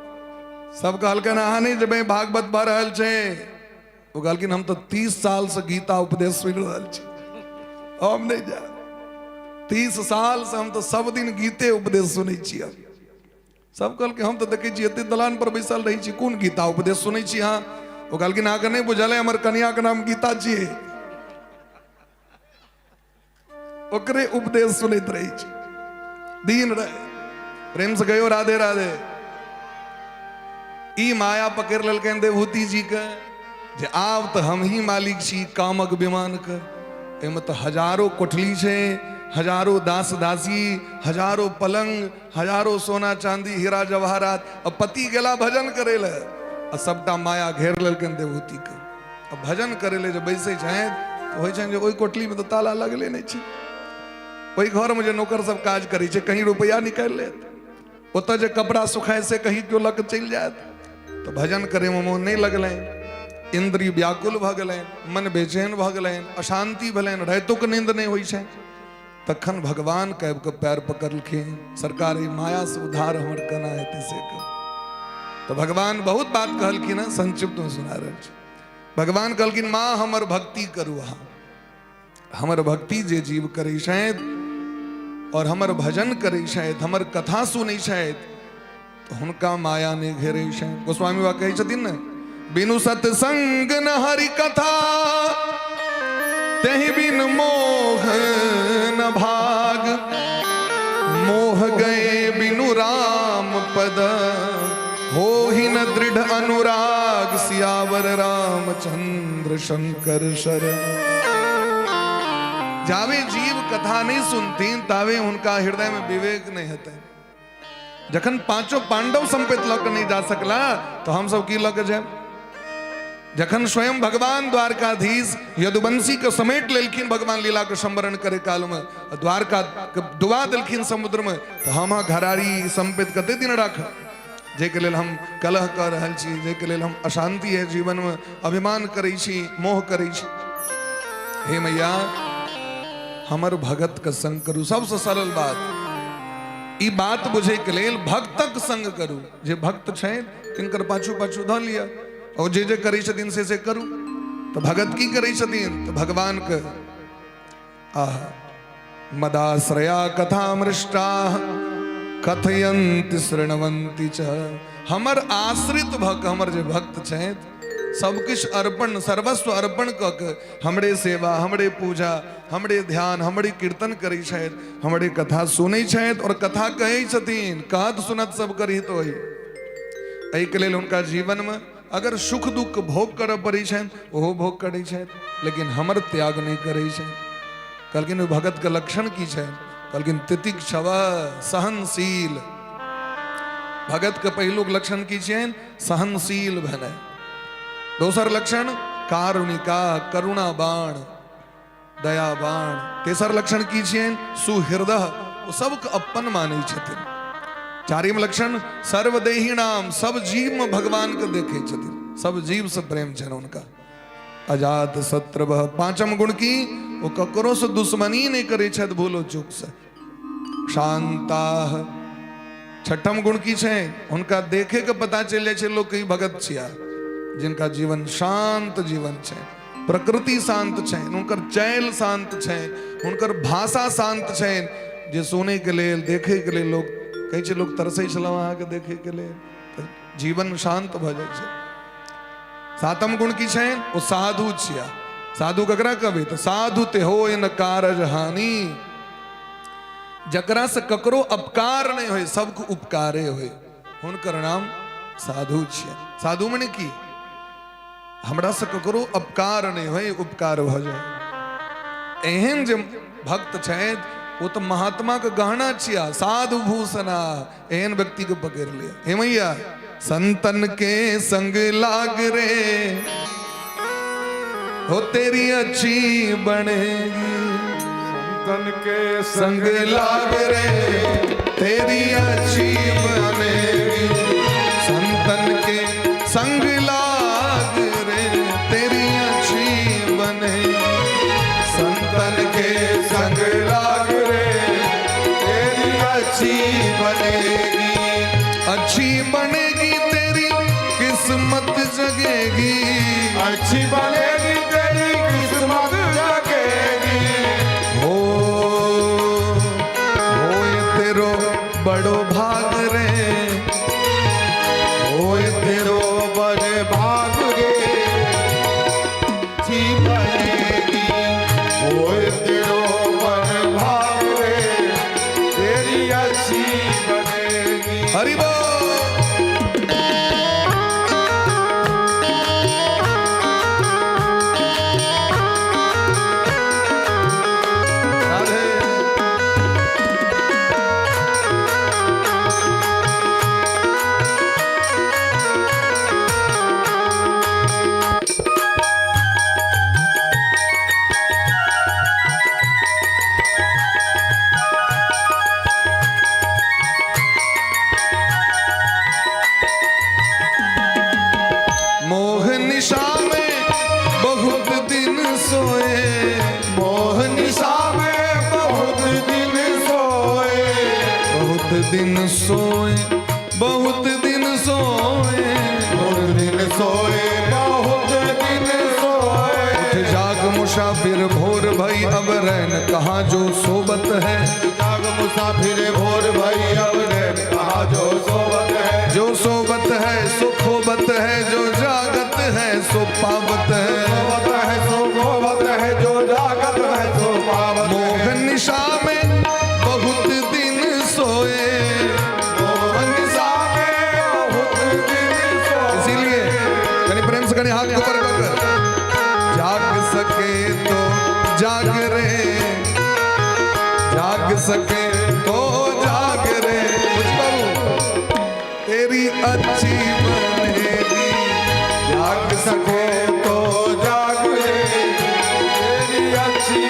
सब कहलकन अहाँ नहीं जेबै भागवत भऽ रहल छै। वो कहलकिन हम तो 30 साल से गीता उपदेश सुनि रहल छी, हम नहीं जा। 30 साल से हम तो सब दिन गीते उपदेश सुनै छी। सब कहलकै हम तो देखे छी एते दलान पर बैसल रही छी, कोन गीता उपदेश सुनै छी अहाँ। वो कहलकिन अहाँके नहीं बुझल है हमर कन्या के नाम गीता छियै, ओकरे उपदेश सुनैत रही छी दिन रहे। प्रेम से गयो राधे राधे। ई माया पकड़ लेलकन देवहूति जी के जे आब तो हम ही मालिक छी कामक विमान के। एमे तो हजारों कोठली छै, हजारों दास दासी, हजारों पलंग, हजारों सोना चांदी हीरा जवाहरात। अब पति गेला भजन करे ले आ सबटा माया घेर लेलकन देवहूति के। अब भजन करे ले जब बैसे छथि तो होइ छनि जे ओहि कोठली में तो ताला लगले नहीं छै। ओहि घर में जो नौकर सब काज करे छै कहीं रुपया निकाल लेत, ओतऽ जे कपड़ा सुखाए से कहीं क्यों लग चल जात। तो भजन करे में मोन नहीं लगलनि। इंद्रिय व्याकुल भ गेलनि, मन बेचैन भ गेलनि, अशांति भेलनि, रातिक नींद नहीं होइ छै। तखन भगवान कब के पैर पकड़लखिन, सरकार ई माया से उद्धार हमर केना हेतै से कह। तो भगवान बहुत बात कहलखिन है, संक्षिप्त में सुना रहल छी। भगवान कहलखिन माँ हमर भक्ति करू अहाँ। हमर भक्ति जे जीव करै छथि और हमर भजन करै छथि, हमर कथा सुनै छथि तो हुनका माया नहीं घेरै छनि। गोस्वामी बाबा कहै छथिन ने बिनु सत्संग न हरि कथा, तहि बिन मोह न भाग। मोह गए बिनु राम पद, हो ही न दृढ़ अनुराग। सियावर रामचंद्र शंकर शरण। जावे जीव कथा नहीं सुनती तावे उनका हृदय में विवेक नहीं होता। जखन 5 पांडव संपत्ति लग नहीं जा सकला तो हम सब की लग जाए। जखन स्वयं भगवान द्वारकाधीश यदुवंशी के समेट लेलखिन भगवान लीला के संवरण करे काल में, द्वारका डुबा देलखिन समुद्र में, तो हम घरारी संपत्ति कते दिन राख। जे के लेल हम कलह कर रहल छी, जे के लेल हम अशांति है जीवन में अभिमान करै छी, मोह करै छी। हे मैया हमर भगत के संग करू। सबसे सरल बात ई बात बुझे के लेल भक्तक संग करू। जे भक्त छे तिनकर पाछू पाछू ध लिया और जे करै छथिन से करू। तो भगत की करै छथिन तो भगवान के मदाश्रया कथामृष्टा कथयंति शृण्वन्ति च। हमर आश्रित भक्त हमर जे भक्त छे सब कुछ अर्पण सर्वस्व अर्पण क के हमरे सेवा हमरे पूजा हमरे ध्यान हमरे कीर्तन करै छथि, हमरे कथा सुनै छथि और कथा कहै छथिन। कहत सुनत सब कर हित होइ। एहि के लेल उनका जीवन में अगर सुख दुख भोग करऽ पड़ै छनि ओहो भोग करै छथि, लेकिन हमर त्याग नहीं करै छथि। कहलखिन भगत के लक्षण की छै? कहलखिन तितिक्षव सहनशील। भगत के पहिलुक लक्षण की छियनि? सहनशील भेनाइ। दोसर लक्षण कारुणिका करुणाबाण दयाबाण। तेसर लक्षण की छियनि? सुहृदय, ओ सबके अपन मानै छथिन। चारिम लक्षण सर्वदेहिणाम, सब जीव में भगवान के देखे छथिन, सब जीव से प्रेम छनि उनका। अजात शत्रु। पांचम गुण की वो ककरो से दुश्मनी नहीं करे छथि भूलो चूक से। शांता। छठम गुण की छै? उनका देखे के पता चल जाए लोग कई भगत छिया, जिनका जीवन शांत जीवन छै, प्रकृति शांत छै, उनकर चैल शांत छै, उनकर भाषा शांत छै, जे सुने के लेल देखे के लेल लोग कहे छै लोग तरसै छल अहाँ के देखे के लेल, तो जीवन शांत भ जाए छै। सातम गुण की छै? वो साधु छिया। साधु ककरा कहबै? तो साधु ते हो न कारज हानि। जकरा से ककरो अपकार नहीं होए, सबको उपकारे होए, हुनकर नाम साधु छिया। साधु मने की? हमरा से ककरो अपकार नहीं होए, उपकार भ जाए। एहन जे भक्त छथि वो तो महात्मा के गहना छिया, साधु भूषणा। एहन व्यक्ति को पकड़ लिया। हे मैया संतन के संग लाग रे हो तेरी अच्छी बनेगी। संतन के संग लाग रे तेरी अच्छी बनेगी। संतन के संग लाग रे तेरी अच्छी बनेगी। संतन के संग लाग रे तेरी अच्छी बनेगी। अच्छी बनेगी तेरी किस्मत जगेगी। अच्छी बनेगी तेरी किस्मत जगेगी। ये तेरो बड़ो भाग रे, ओए तेरो बड़े भाग रे अच्छी बनेगी। ओए तेरो बड़े भाग रे तेरी अच्छी बनेगी। हरि बोल। दिन सोए बहुत दिन सोए, बहुत दिन सोए बहुत दिन सोए। उठ जाग मुसाफिर भोर भई अब रैन कहाँ जो सोबत है। जाग मुसाफिर भोर भई अब रैन कहाँ जो सोबत है। जो सोबत है सो खोबत है, जो जागत है सो पावत है। सोबत है सो खोबत है, जो जागत है सो पावत है। मोह निशा में बहुत दिन सोए, हाथ ऊपर कर। जाग सके तो जाग रे, जाग सके तो जाग रे। तेरी अच्छी बनेगी। जाग सके तो जाग रे तेरी अच्छी।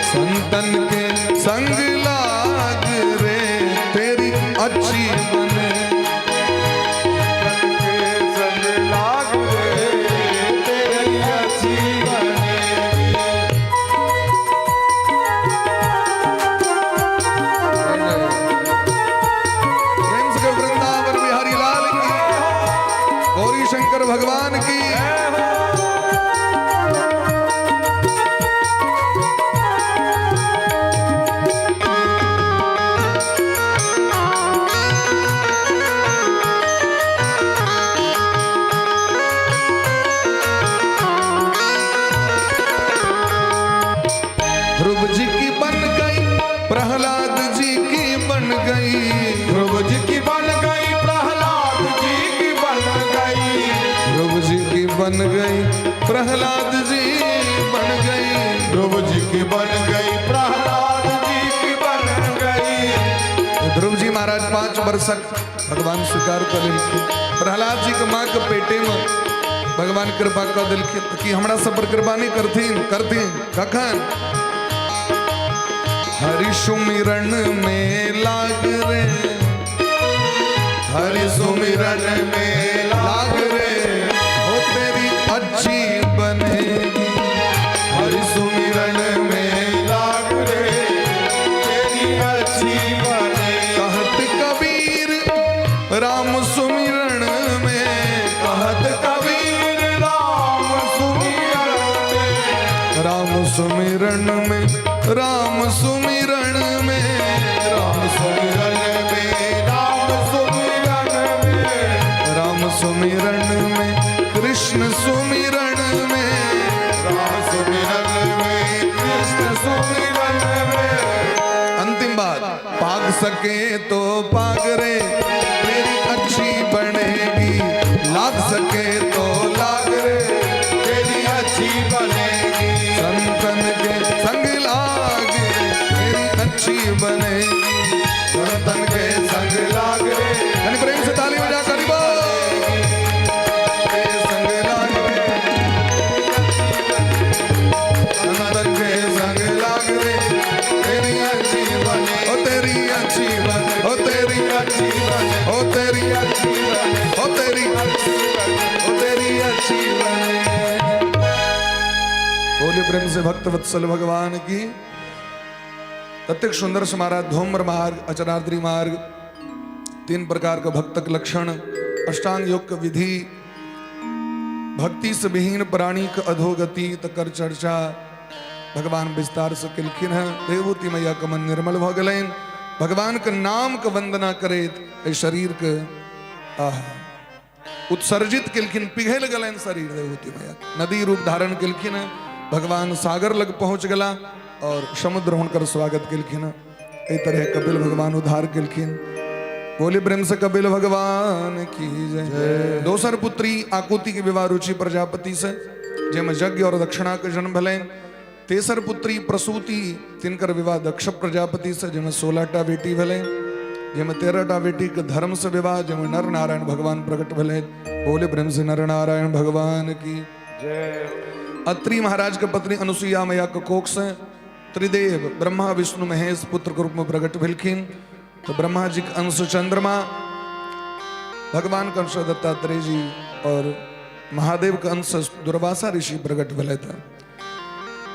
संतन के संग लाग रे तेरी अच्छी बने। ध्रुव जी की बन गई प्रहलाद जी की बन गई, ध्रुव जी की बन गई प्रहलाद जी की बन गई, ध्रुव जी की बन गई प्रहलाद जी बन गई, ध्रुव जी की बन गई प्रहलाद जी की बन गई। ध्रुव जी महाराज 5 वर्षक भगवान स्वीकार कर दिलखिन। प्रहलाद जी के माँ के पेटे में भगवान कृपा कर दिलखिन कि हमरा सब पर कृपा नहीं करतीन कखन हरि सुमिरन में लाग रे, हरि सुमिरन में लाग रे हो तेरी अच्छी बनेगी, हरि सुमिरन में लाग रे तेरी अच्छी बने। कहत कबीर राम सुमिरन में, कहत कबीर राम सुमिरन में, राम सुमिरन में, राम सुमिरन में, राम सुमिरन में, राम सुमिरन में, राम सुमिरन में, कृष्ण सुमिरन में, राम सुमिरन में, कृष्ण सुमिरन में। अंतिम बात पाग सके तो पाग रे तेरी अच्छी बनेगी, लाग सके तो लाग रे तेरी अच्छी बनेगी, संतन के संग लाग रे तेरी अच्छी बनेगी, संतन के संग लाग रे यानी प्रेम से ताली बजा कर बोल संग लाग रे, संतन के संग लाग रे तेरी अच्छी बने, ओ तेरी अच्छी बने, ओ तेरी अच्छी बने, ओ तेरी अच्छी बने, ओ तेरी अच्छी बने, ओ तेरी अच्छी बने। बोले प्रेम से भक्त वत्सल भगवान की। प्रत्येक सुंदर समारा धूम्र मार्ग, अचराद्री मार्ग, 3 प्रकार का भक्तक लक्षण, अष्टांग योग का विधि, भक्ति से विहीन प्राणी का अधोगति तकर चर्चा भगवान विस्तार से किलखिन है। देवभूति मैया का मन निर्मल भ गलेन, भगवान के नाम का वंदना करे शरीर के उत्सर्जित किलखिन, पिघल गलेन शरीर देवभूति मैया नदी रूप धारण किलखिन है। भगवान सागर लग पहुंच गला और समुद्र होकर स्वागत किलखिन। इस तरह कपिल भगवान उद्धार किलखिन। बोले प्रेम से कपिल भगवान की जय। दोसर पुत्री आकुति के विवाह रुचि प्रजापति से जेम यज्ञ और दक्षिणा के जन्म भले। तेसर पुत्री प्रसूति तिनकर विवाह दक्ष प्रजापति से जेम 16टा बेटी भले। जेम 13टा बेटी के धर्म से विवाह जेम नर नारायण भगवान प्रकट भले। बोले प्रेम से नर नारायण भगवान की जय। अत्रि महाराज के पत्नी अनुसुईया मैया के कोख से त्रिदेव ब्रह्मा विष्णु महेश पुत्र के रूप में प्रकट भिलखिन। तो ब्रह्मा जी के अंश चंद्रमा, भगवान का अंश दत्तात्रेय जी और महादेव का अंश दुर्वासा ऋषि प्रकट भले था।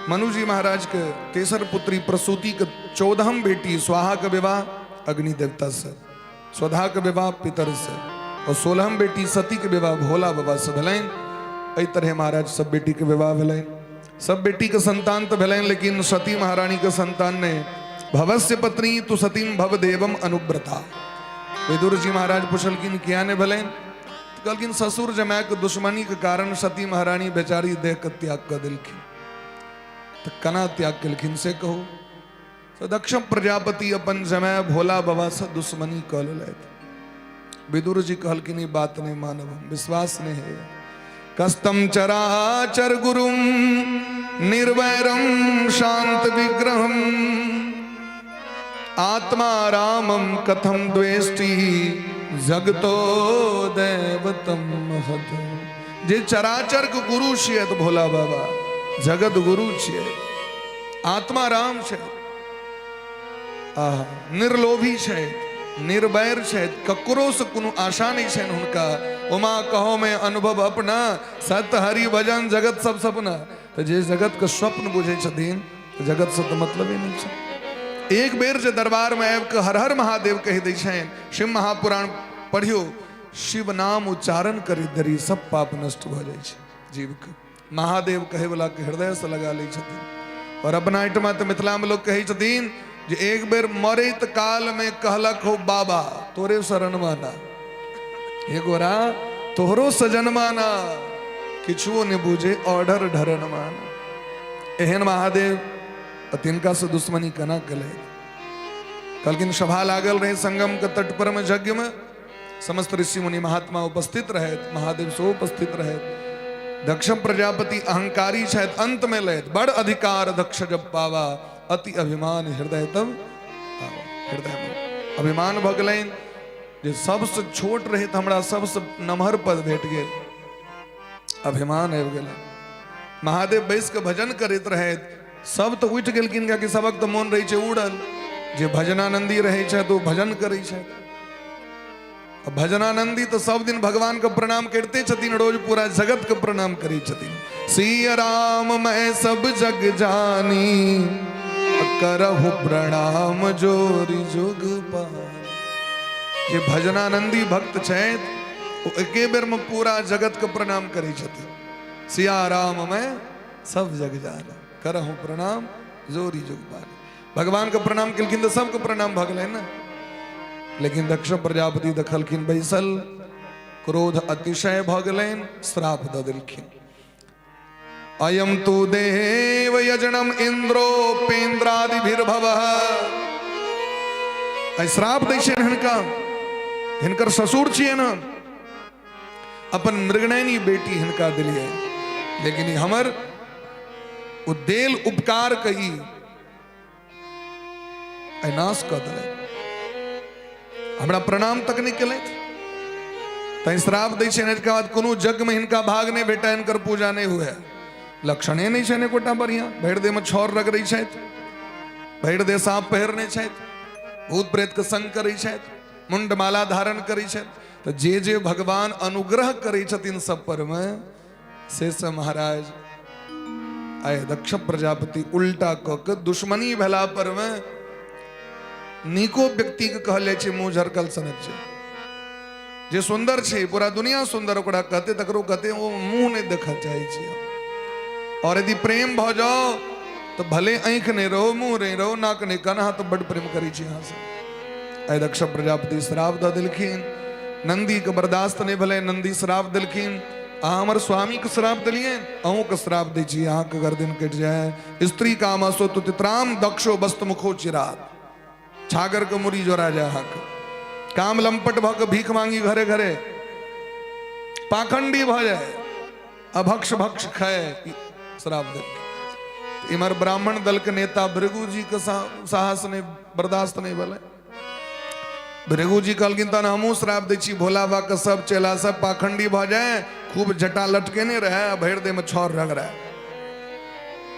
मनु जी महाराज के तेसर पुत्री प्रसूति के 14वीं बेटी स्वाहा का विवाह अग्नि देवता से, स्वधा का विवाह पितर से और 16वीं बेटी सती के विवाह भोला बाबा से भलें। इस तरह महाराज सब बेटी के विवाह भलें। सब बेटी के संतान तो भलें, लेकिन सती महारानी के संतान ने भवस्य पत्नी तु सतीम भव देवम अनुव्रता। विदुर जी महाराज पूछलकिन किया ने भले, तो कहलकिन ससुर जमाय के दुश्मनी के कारण सती महारानी बेचारी देह के त्याग कर दिलखिन। तो कना त्याग कलखिन से कहो। तो दक्ष प्रजापति अपन जमाय भोला बाबा से दुश्मनी कल ले। विदुर जी कहलकिन ई बात नहीं मानव, विश्वास नहीं है। कस्तम चराचर गुरुम निर्वैरम शांत विग्रहम आत्मा रामम कथम द्वेष्टि जगतो दैवतम महत। जे चराचर के गुरु छियै तो भोला बाबा जगत गुरु छियै, आत्मा राम छै, निर्लोभी छै, निर्वैर छै, ककरो से कोनो आशा नहीं छै हुनका। उमा कहो में अनुभव अपना सत हरि भजन जगत सब सपना। तो जे जगत के स्वप्न बुझे छथिन जगत से तो मतलब ही नहीं छै। एक बेर जे दरबार में आबि के हर हर महादेव कह दै छनि, शिव महापुराण पढ़ियो, शिव नाम उच्चारण करी धरी सब पाप नष्ट भ जाइ छै जीव के। महादेव कहे वाला के हृदय से लगा लै छथिन। और अपना आइटमा तो मिथिला में लोग कहे छथिन जे एक बेर मरैत काल में कहलक हो बाबा तोरे शरण माना, एगोरा तोहरो सजन माना, किछुओ ने बुझे ऑर्डर ढरन माना। एहन महादेव तिनका से दुश्मनी कना कले। कलकिन सभा लागल रहे संगम के तट पर में यज्ञ में समस्त ऋषि मुनि महात्मा उपस्थित रहे, महादेव सो उपस्थित रहे। दक्ष प्रजापति अहंकारी शायद अंत में ले बड़ अधिकार दक्ष जब पावा, अति अभिमान हृदय तब पावा। हृदय में अभिमान भगलैन जे सबसे छोट रहे तो हमरा सबसे नमहर पद भेट गेल, अभिमान आबि गेल। महादेव बैस के भजन करैत रहे, सब तो उठि गेलखिन कि सबक तो मोन रहे छै उड़ल। जे भजनानंदी रहे छै तो भजन करे छै। भजनानंदी तो सब दिन भगवान का प्रणाम करते छथिन, रोज पूरा जगत का प्रणाम करे छथिन। सिया राम मैं सब जग जानी, करहु प्रणाम जोरी जुग पार। जे भजनानंदी भक्त छथि वो एके बेर में पूरा जगत का प्रणाम करे छथिन। सिया राम मैं सब जग जानी, करहु प्रणाम जोरी जुग पार। भगवान का प्रणाम केलखिन तो सबके प्रणाम भगले ना। लेकिन दक्ष प्रजापति दखलखिन बैसल, क्रोध अतिशय भगलैन, श्राप द दिलखिन। अयम तु देव यजनम इंद्रोपेन्द्रादिभिर्भवः। श्राप दै छै हिनका, हिनकर ससुर छियै न, अपन मृगनयनी बेटी हिनका दिलियै। लेकिन हमर ओ देल उपकार कही नाश कऽ देलथि, हमरा प्रणाम तक नहीं केलथि। तैं श्राप दै छै। एकर बाद कोनो यज्ञ में हिनका भाग नहीं भेटा, हिनकर पूजा नहीं हुए। लक्षणे नहीं छनि एकोटा बढ़िया। भरि देह में छौर रगड़ै छथि, भरि देह सांप पहिरने छथि, भूत प्रेत के संग करै छथि, मुंडमाला धारण करै छथि। तो जे जे भगवान अनुग्रह करै छथिन सब पर में, से महाराज आय दक्ष प्रजापति उल्टा कऽ के दुश्मनी भेला पर में नीको व्यक्ति के कहले छै मुंह झरकल सनक छै। जे सुंदर छै, पूरा दुनिया सुंदर ओकरा कहते, तकरो कहते वो मुंह नहीं देखा चाहे छै। और यदि प्रेम भ जाओ तो भले आंख नहीं रहो, मुंह नहीं रहो, नाक नहीं कना, तो बड़ प्रेम करी छी यहाँ से। आय दक्ष प्रजापति श्राप द दिलखिन। नंदी के बर्दाश्त नहीं भले, नंदी श्राप दिलखिन। अहाँ हमर स्वामी के श्राप दिलिए, अहूँ के श्राप दै छी, अहाँ के गर्दन कटि जाए। स्त्री कामसो तुतित्राम दक्षो वस्तु मुखो चिरात। छागर के मुरी जोरा जा हक, काम लंपट भ के भीख मांगी घरे घरे, पाखंडी भ जाए, अभक्ष भक्ष खाए, श्राप दे। इमर ब्राह्मण दल के नेता भृगु जी के साहस ने बर्दाश्त नहीं भले। भृगु जी कहलखिन तहन हमहूँ श्राप दै छी, भोला बाबा के सब चेला सब पाखंडी भ जाए, खूब जटा लटकेने रहे, भरि देह में छौर रगड़े,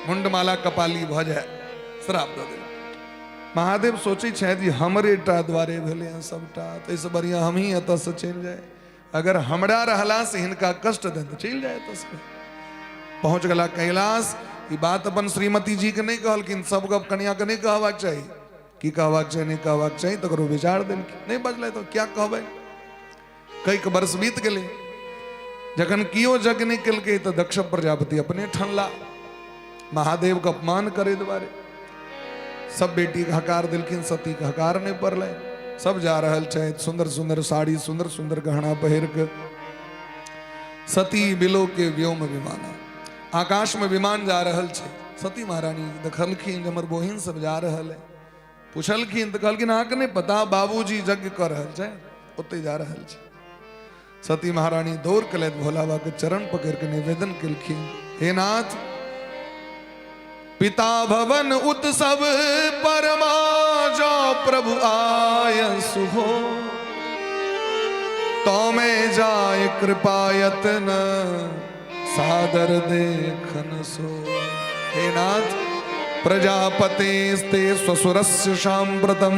मुंडमाला कपाली भ जाए, श्राप दे। महादेव सोचे छथि हमरे टा द्वारे भेले हैं सबटा, तो इससे बढ़िया हम ही एतऽ से चलि जाए। अगर हमरा रहला से हिनका कष्ट दें तो चलि जाए एतऽ से। पहुंच गला कैलाश। ई बात अपन श्रीमती जी के नहीं कहलखिन, सब गप कन्या के नहीं कहबाक चाहिए। की कहबाक चाहिए नहीं कहबाक चाहिए तकरो विचार देलखिन। नहीं बजलै तो क्या कहबै। कई वर्ष बीत गेलै, जखन कियो यज्ञ नहीं केलकै तो दक्ष प्रजापति अपने ठनला महादेव के अपमान करे दुआरे। सब बेटी के हकार दिलखिन, सती के हकार नहीं पड़ल। सब जा रहल छथि, सुंदर सुंदर साड़ी, सुंदर सुंदर गहना पहिर के। सती बिलो के व्योम विमाना, आकाश में विमान जा रहल छै। सती महारानी देखलखिन हमर बहिन सब जा रहल है, पूछलखिन तो कहलखिन अहाँ के नहीं पता बाबूजी यज्ञ कर रहल छै, ओते जा रहल छै। सती महारानी दौड़ के लैत भोला बाबा के चरण पकड़ के निवेदन केलखिन, हे नाथ, पिता भवन उत्सव परमा जो प्रभु आय सुहो, तो में जाय कृपायतन सादर देखन सो। हे नाथ, प्रजापतेस्ते स्वसुरस्य सांप्रतम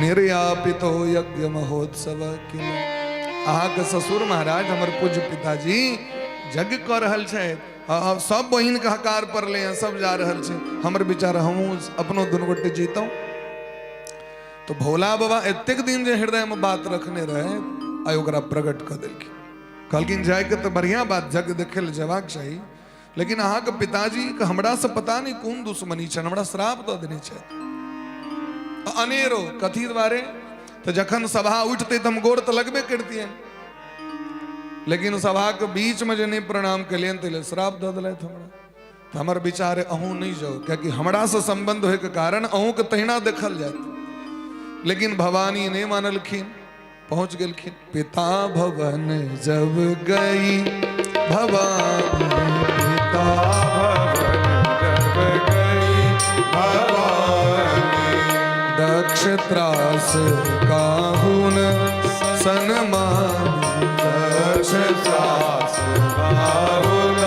निर्यापितो यज्ञ महोत्सव किल। अहाँ के ससुर महाराज हमर पूज्य पिताजी यज्ञ कर रहल छथि, सब बहिन के हकार पर ले हैं, सब जा रहल छै, हमर विचार हमहूँ अपनो दुनू गोटे जीतों। तो भोला बाबा एतेक दिन जे हृदय में बात रखने रहे, आइ ओकरा प्रकट कर देलखिन। कहलखिन जाय के तो बढ़िया बात, जग देखे ले जेबाक चाही, लेकिन अहाँ के पिताजी के हमरा से पता नहीं कोन दुश्मनी छन, हमरा श्राप दऽ देने छै अनेरो। कथी द्वारे? तो जखन सभा उठते तो हम गोर तो लगबे करतियन, लेकिन सभा के बीच में जे नहीं प्रणाम कलियन तो श्राप दऽ देलथि हमरा। हमर विचार अहूँ नहीं जाओ, क्योंकि हमरा से संबंध होए के कारण अहूँ के तहिना देखल जात। लेकिन भवानी ने मानलखिन, पहुंच गेलखिन। पिता भवन जब गई भवानी, पिता भवन जब गई भवानी, दक्ष त्रास काहुन सनमानी, दक्ष त्रास काहुन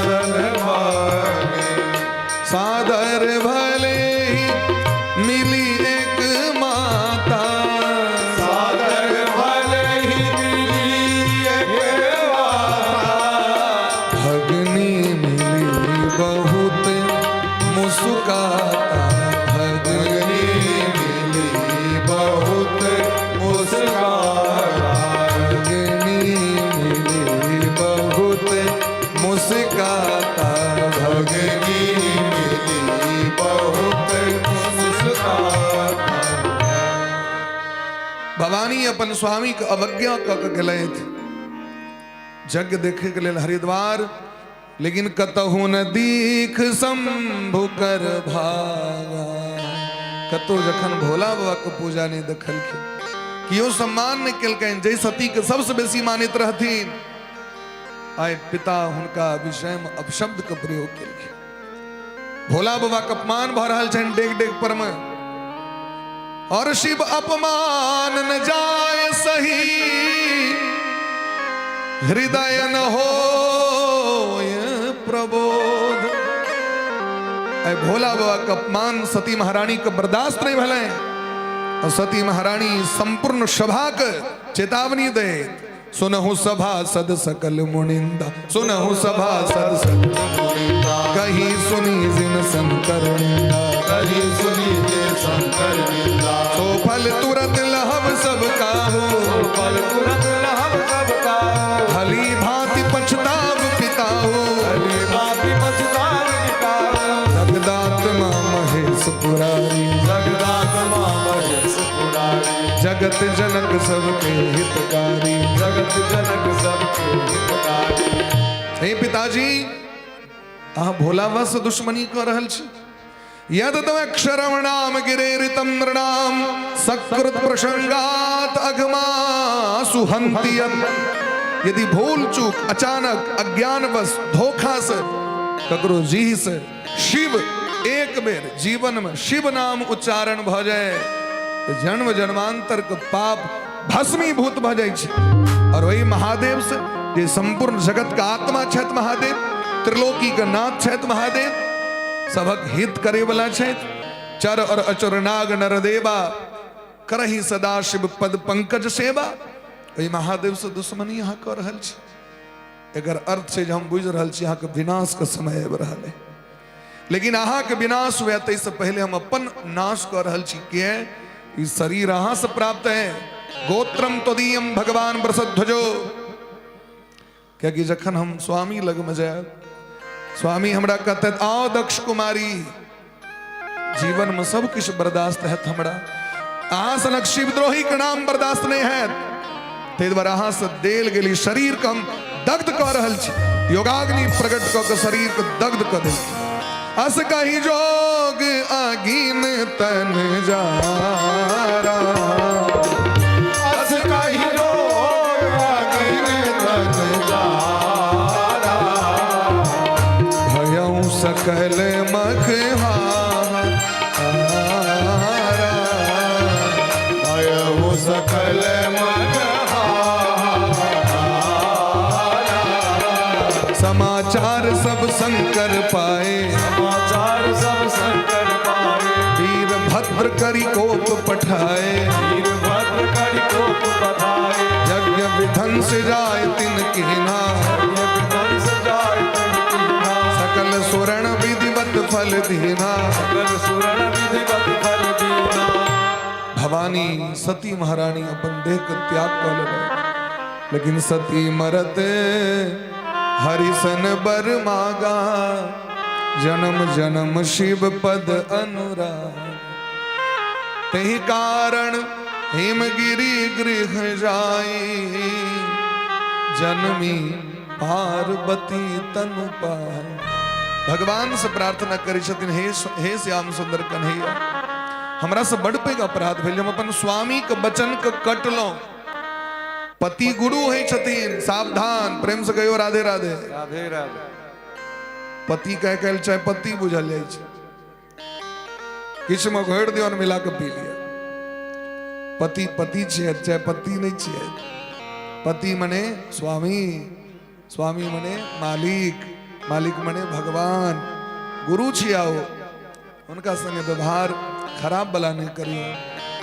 सनमानी। सादर भले ही मिली एक माता, सादर भले ही मिली एक माता, भगनी मिली बहुत मुस्काता, भगनी मिली बहुत मुस्काता, भगनी मिली बहुत मुस्काता, भगनी मिली बहुत मुस्काता। भवानी अपन स्वामी के अवज्ञा क गलैथ यज्ञ देखे के लेल हरिद्वार, लेकिन कतहु न दीख शंभु कर भागा। कतो जखन भोला बाबा के पूजा नहीं देखलखिन, कियो सम्मान नहीं केलकनि, जै सती के सबसे बेसी मानित रहथिन, आय पिता हुनका विषय में अपशब्द के प्रयोग केलखिन। भोला बाबा के अपमान भ रहल छनि डेग डेग पर में, और शिव अपमान न जाए सही, हृदय न हो प्रबोध। ऐ भोला बाबा का अपमान सती महारानी के बर्दाश्त नहीं भले, और सती महारानी संपूर्ण सभा के चेतावनी दे, सुनहु सभा सद सकल मुनिंदा, सुनहु सभा सद सकल मुनिंदा, कहीं सुनी जिन शंकर निंदा, कहीं सुनी जिन शंकर निंदा। सो फल तुरंत लहब सब काहू, फल तुरंत लहब सब काहू, भली भांति पछताव पिताहू, भली भांति पछताव पिताहू। जगदात्मा महेश पुरारी, जगदात्मा महेश पुरारी, जगत जनक सबके हितकारी, जगत जनक सबके हितकारी। हे पिताजी, अहाँ भोलावा से दुश्मनी कर रहल छी। यद तवक्षरमणाम गिरेरितम नृणाम, सकृत प्रसंगात अघमा सुहंतियम। यदि भूल चूक अचानक अज्ञानवश धोखा से ककरो जी से शिव एक बेर जीवन में शिव नाम उच्चारण भ जाए, तो जन्म जन्मांतर के पाप भस्मीभूत भ जाए छै। और वही महादेव से, जे संपूर्ण जगत का आत्मा छथि महादेव, त्रिलोकी के नाथ छथि महादेव, सबक हित करे वाला छथि। चर और अचर नाग नरदेवा, करही सदा शिव पद पंकज सेवा। वही महादेव से दुश्मनी यहाँ कर रहल छी। एकर अर्थ से हम बुझ रहल छी यहाँ के विनाश के समय आबि रहल है। लेकिन अहाँ के विनाश हुए तै से पहले हम अपन नाश कर रहल छी। किए? ई शरीर अहाँ से प्राप्त है। गोत्रम तदीयम भगवान वृषध्वजो। क्या कि जखन हम स्वामी लग में जाए, स्वामी हमरा कहते आओ दक्ष कुमारी, जीवन में सब कुछ बर्दाश्त है हमरा, अहाँ सनक शिवद्रोही के नाम बर्दाश्त नहीं है। ते द्वारा अहाँ से देल गेली शरीर के हम दग्ध कर रहल छी। योगाग्नि प्रकट क के शरीर के दग्ध कर दे। अस कही जोग आगीन तन जारा, अस कही जोग आगीन तन जारा, भयं सकल मखहारा, भयं सकल समाचार सब शंकर पाए, समाचार सब शंकर पाए, वीर भद्र करी कोप पठाए, वीर भद्र करी कोप पठाए, यज्ञ विध्वंस जाय तिन कीना, यज्ञ विध्वंस जाय तिन कीना, सकल सुरण विधिवत फल दीना, सकल सुरण विधिवत फल दीना। भवानी सती महारानी अपन देह का त्याग कर ले, लेकिन सती मरते हरिसन बर मागा, जन्म जन्म शिव पद अनुराग। तेहि कारण हिमगिरी गृह जाई, जन्मी पार्वती तनु पाई। भगवान से प्रार्थना करी छथिन, हे श्याम सुंदर कन्हैया, हमरा से बड़ पैघ अपराध भेल, हम अपन स्वामी के वचन के कटलो। पति गुरु है छथिन, सावधान, प्रेम से कहियो राधे राधे। राधे राधे। पति कह कहल चाहे पति बुझल जाय छै, किछ में घोड़ दियो और मिला के पी लिया। पति पति छियै, चाहे पति नहीं छियै। पति मने स्वामी, स्वामी मने मालिक, मालिक मने भगवान, गुरु छियाओ। उनका संगे व्यवहार खराब बला नहीं करियो।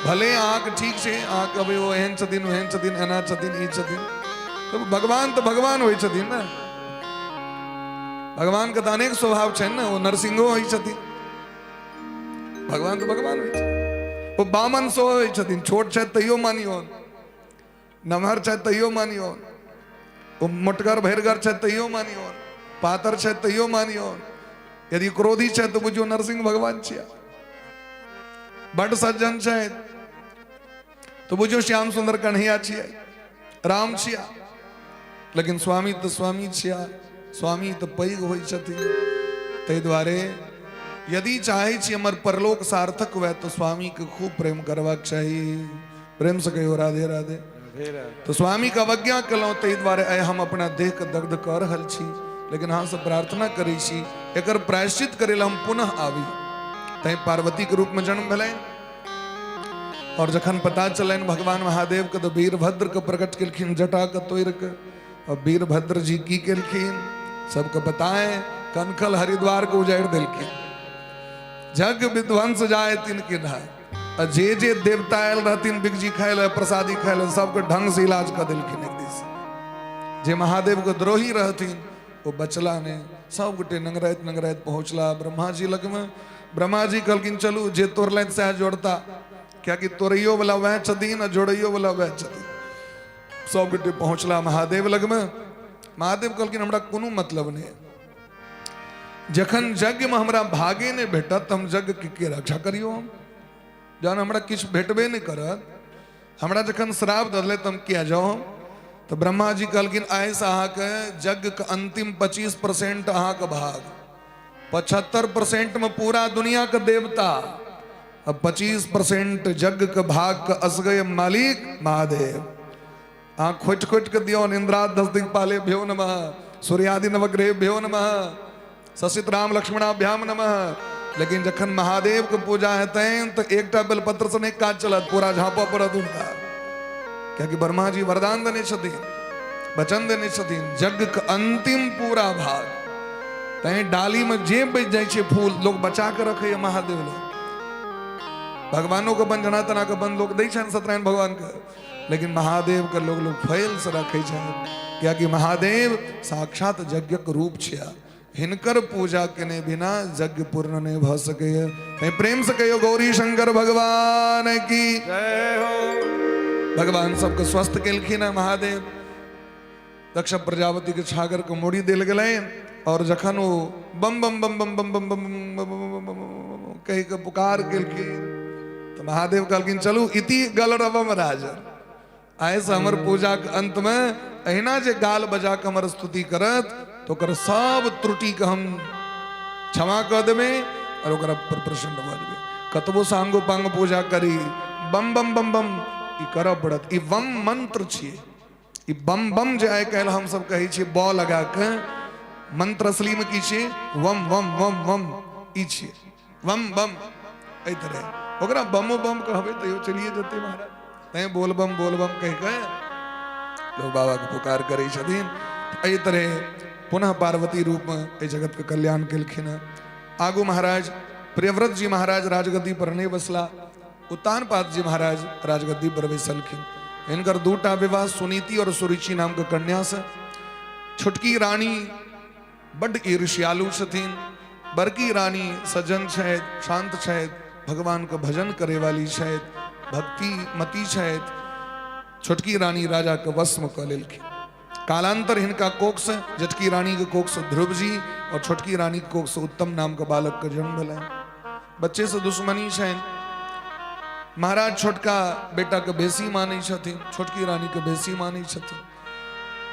भले आँख ठीक छे, आँख अबे वो एहन छथिन, ओहन छथिन, एना छथिन, ई छथिन, तो भगवान होइ छथिन ना। भगवान के तो अनेक स्वभाव छे ना, वो नरसिंहो होइ छथिन, भगवान तो भगवान होइ छथिन। वो बामन सो होइ छथिन, छोट छथि तैयो मानियोन, नमहर छथि तैयो मानियोन, वो मोटगर भैरगर छथि तैयो मानियोन, पातर छथि तैयो मानियोन। यदि क्रोधी छथि तो बुझियो नरसिंह भगवान छिया। बड़ सज्जन छथि तो बुझियो श्याम सुंदर कन्हैया छियै, राम छिया। लेकिन स्वामी तो स्वामी छिया, स्वामी तो पैघ होइ छथिन। ताहि दुआरे यदि चाहे छी हमर परलोक सार्थक हुए तो स्वामी के खूब प्रेम करबाक चाही। प्रेम से कहियो राधे राधे। तो स्वामी का अवज्ञा कलौ, ताहि दुआरे आइ हम अपना देह के दग्ध कर रहल छी। लेकिन अहाँ से प्रार्थना करै छी, एकर प्रायश्चित करे ला हम पुनः आबी। तै पार्वती के रूप में जन्म भेलै, और जखन पता चलन भगवान महादेव के तो वीरभद्र के प्रकट केलखिन जटा के तोड़ के। और वीरभद्र जी की केलखिन सबके बताए, कनखल हरिद्वार को उजाड़ देलखिन। जग विध्वंस जाए तिनके नाय। जे जे देवता आयल रहथिन बिगजी खाय ले, प्रसादी खाय ले, सबके ढंग से इलाज कर देलखिन एक दिस। जे महादेव के द्रोही रहथिन वो बचला ने, सब गोटे नंगराइत नंगराइत पहुंचला ब्रह्मा जी लग में। ब्रह्मा जी कहलखिन चलू जे तोड़लथि सएह जोड़ता, क्या कि तोड़ैयो वाला वह छथिन और जोड़ैयो वाला वह छथिन। सब गोटे पहुंचला महादेव लग में। महादेव कहलखिन हमरा कोनो मतलब नहीं, जखन यज्ञ में हमरा भागे नहीं भेटत हम यज्ञ के रक्षा करियो। हम जहन हमरा किछ भेटबे नहीं करत, हमरा जखन श्राप दले तो हम किया जाओ। तो ब्रह्मा जी कहलखिन आइ से अहाँ के यज्ञ के अंतिम 25% अहाँ के भाग, 75% में पूरा दुनिया के देवता, अब 25% यज्ञ के भाग के असगय मालिक महादेव। अहाँ खोट खोट के दियो। इंद्राद 10 दिक्पाले भ्यो नमः, सूर्यादि नवग्रह भ्यो नमः, ससित राम लक्ष्मणाभ्याम नमः। लेकिन जखन महादेव के पूजा हेतैन तो एकटा बेलपत्र से नहीं काज चलत, पूरा झाँपा पड़त उनका। क्योंकि ब्रह्मा जी वरदान देने छथिन, वचन देने छथिन, यज्ञ के अंतिम पूरा भाग। तै डाली में जे बच जाय छे फूल लोग बचा के रखे महादेव लोग। भगवानों के बन जना तना के बन लोग दै छन सत्यनारायण भगवान के, लेकिन महादेव के लोग फैल से रखे छन। क्या कि महादेव साक्षात यज्ञ के रूप छिया। हिनकर पूजा केने बिना यज्ञ पूर्ण नहीं भ सके। प्रेम से कहियो गौरी शंकर भगवान की जय हो। भगवान सबके स्वस्थ केलखिन है महादेव। दक्ष प्रजापति के छागर को मोड़ी देल गए, और जखन वो बम बम बम बम बम बम बम कह के पुकार केलखिन तो महादेव कहलखिन चलू इति गलरवम राजन। आए से हमर पूजा के अंत में अहिना जे गाल बजा के हमर स्तुति करत तो कर सब त्रुटि के हम क्षमा कर देवे और ओकरा पर प्रसन्न भ जेबे। कतबो सांगो पांग पूजा करी बम बम बम बम ई करब पड़त। ई वम मंत्र छिए। ई बम बम जे आइ काल्हि हम सब कहै छिए ब लगा के, मंत्र असली में की छिए वम वम वम वम ई छिए वम बम। एहि तरह ओकरा बमो बम कहबे तैयो चलिए जेते महाराज। तै बोल बम कह के लोग बाबा के पुकार करे छथिन। एहि तरह पुनः पार्वती रूप में ए जगत के कल्याण केलखिन। आगू महाराज प्रियव्रत जी महाराज राजगद्दी पर नहीं बसला, उत्तानपाद जी महाराज राजगद्दी पर बैसलखिन। इनकर दूटा विवाह सुनीति और सुरुचि नाम के कन्या से। छुटकी रानी बड़ ईर्ष्यालु छथिन, बड़की रानी सज्जन छथि, शांत छथि, भगवान के भजन करे वाली छथि, भक्ति मती छथि। छोटकी रानी राजा के वश में क लेलखिन। कालांतर हिनका कोख से जटकी रानी के कोख से ध्रुव जी और छोटकी रानी के कोख से उत्तम नाम के बालक का जन्म भेल। बच्चे से दुश्मनी छनि। महाराज छोटका बेटा के बेसी मानै छथिन, छोटकी रानी के बेसी मानै छथिन।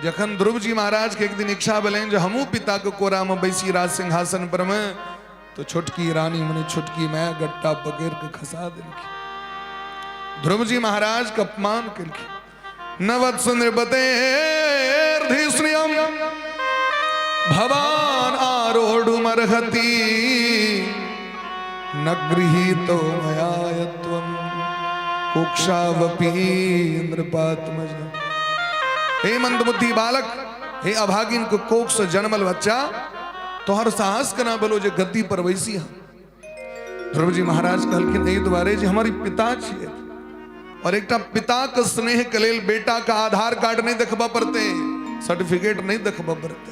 जखन ध्रुव जी महाराज के एक दिन इच्छा भेलनि जे हमहूँ पिता के कोरा में बैसी राज सिंहासन पर में, तो छोटकी रानी मने छोटकी माय गट्टा पकड़ के खसा देलखिन। ध्रुव जी महाराज के अपमान केलखिन। नवत्स नृपतेर्धिश्रियम् भवान आरोढुमर्हति न गृहीतो मया यत्वम् कुक्षावपि नृपात्मज। हे मंदबुद्धि बालक, हे अभागिन को कोख से जन्मल बच्चा, तोहर साहस के ना बोलो जे गद्दी पर वैसी हम। ध्रुव जी महाराज कहलखिन एहि दुआरे जे हमारी पिता छियै, और एकटा पिता के स्नेह के लेल बेटा का आधार कार्ड नहीं देखबा पड़ते, सर्टिफिकेट नहीं देखबा पड़ते।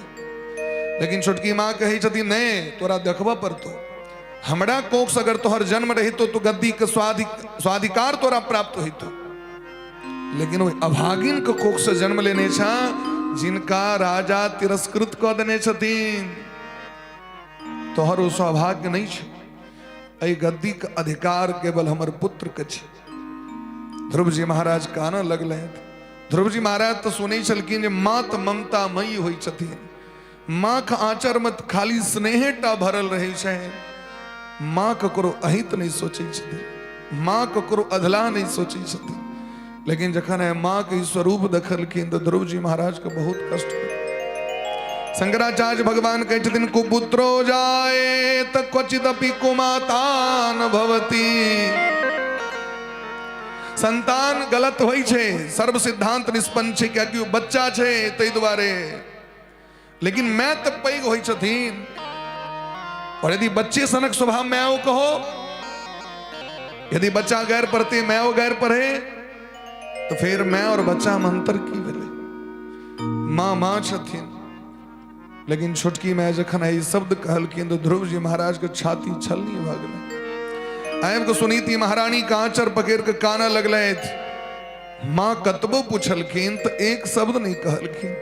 लेकिन छोटकी माँ कही छथिन नहीं तोरा देखबा पड़तो। हमरा कोख से अगर तोहर जन्म रही तो गद्दी के स्वाधिकार तोरा प्राप्त होइतो। लेकिन वो अभागिन के कोख से जन्म लेने छा जिनका राजा तिरस्कृत क देने छथिन, तोहर ओ सौभाग्य नहीं छे। एहि गद्दी के अधिकार केवल हमर पुत्र के छे। ध्रुव जी महाराज काना लगले। ध्रुव जी महाराज तो सुनै छलखिन जे मात ममता मई होइ छथिन। माँ के आंचर में खाली स्नेहटा भरल रहे छे। माँ ककरो अहित नहीं सोचे छथिन, माँ ककरो अधला नहीं सोचे छथिन। लेकिन जखन माँ के स्वरूप देखलखिन तो ध्रुव जी महाराज के बहुत कष्ट भेल। शंकराचार्य भगवान कहै छथिन कुपुत्रो जाए त क्वचिदपि कुमातान भवति। संतान गलत होइ छे, सर्व सिद्धांत निष्पन्न छे, कियाकि वो बच्चा छे तै दुआरे। लेकिन मैं तो पैघ होइ छथिन, और यदि बच्चे सनक स्वभाव मैं वो कहो, यदि बच्चा गैर पढ़ते मैं वो गैर पढ़े, तो फिर मैं और बच्चा में अंतर की भेले। माँ माँ छथिन। लेकिन छोटकी माय जखन ई शब्द कहलखिन तो ध्रुव जी महाराज के छाती छलनी भ गेलै। आबि के सुनीति महारानी का आंचर पकड़ के काना लगलथि। माँ कतबो पूछलखिन तो एक शब्द नहीं कहलखिन,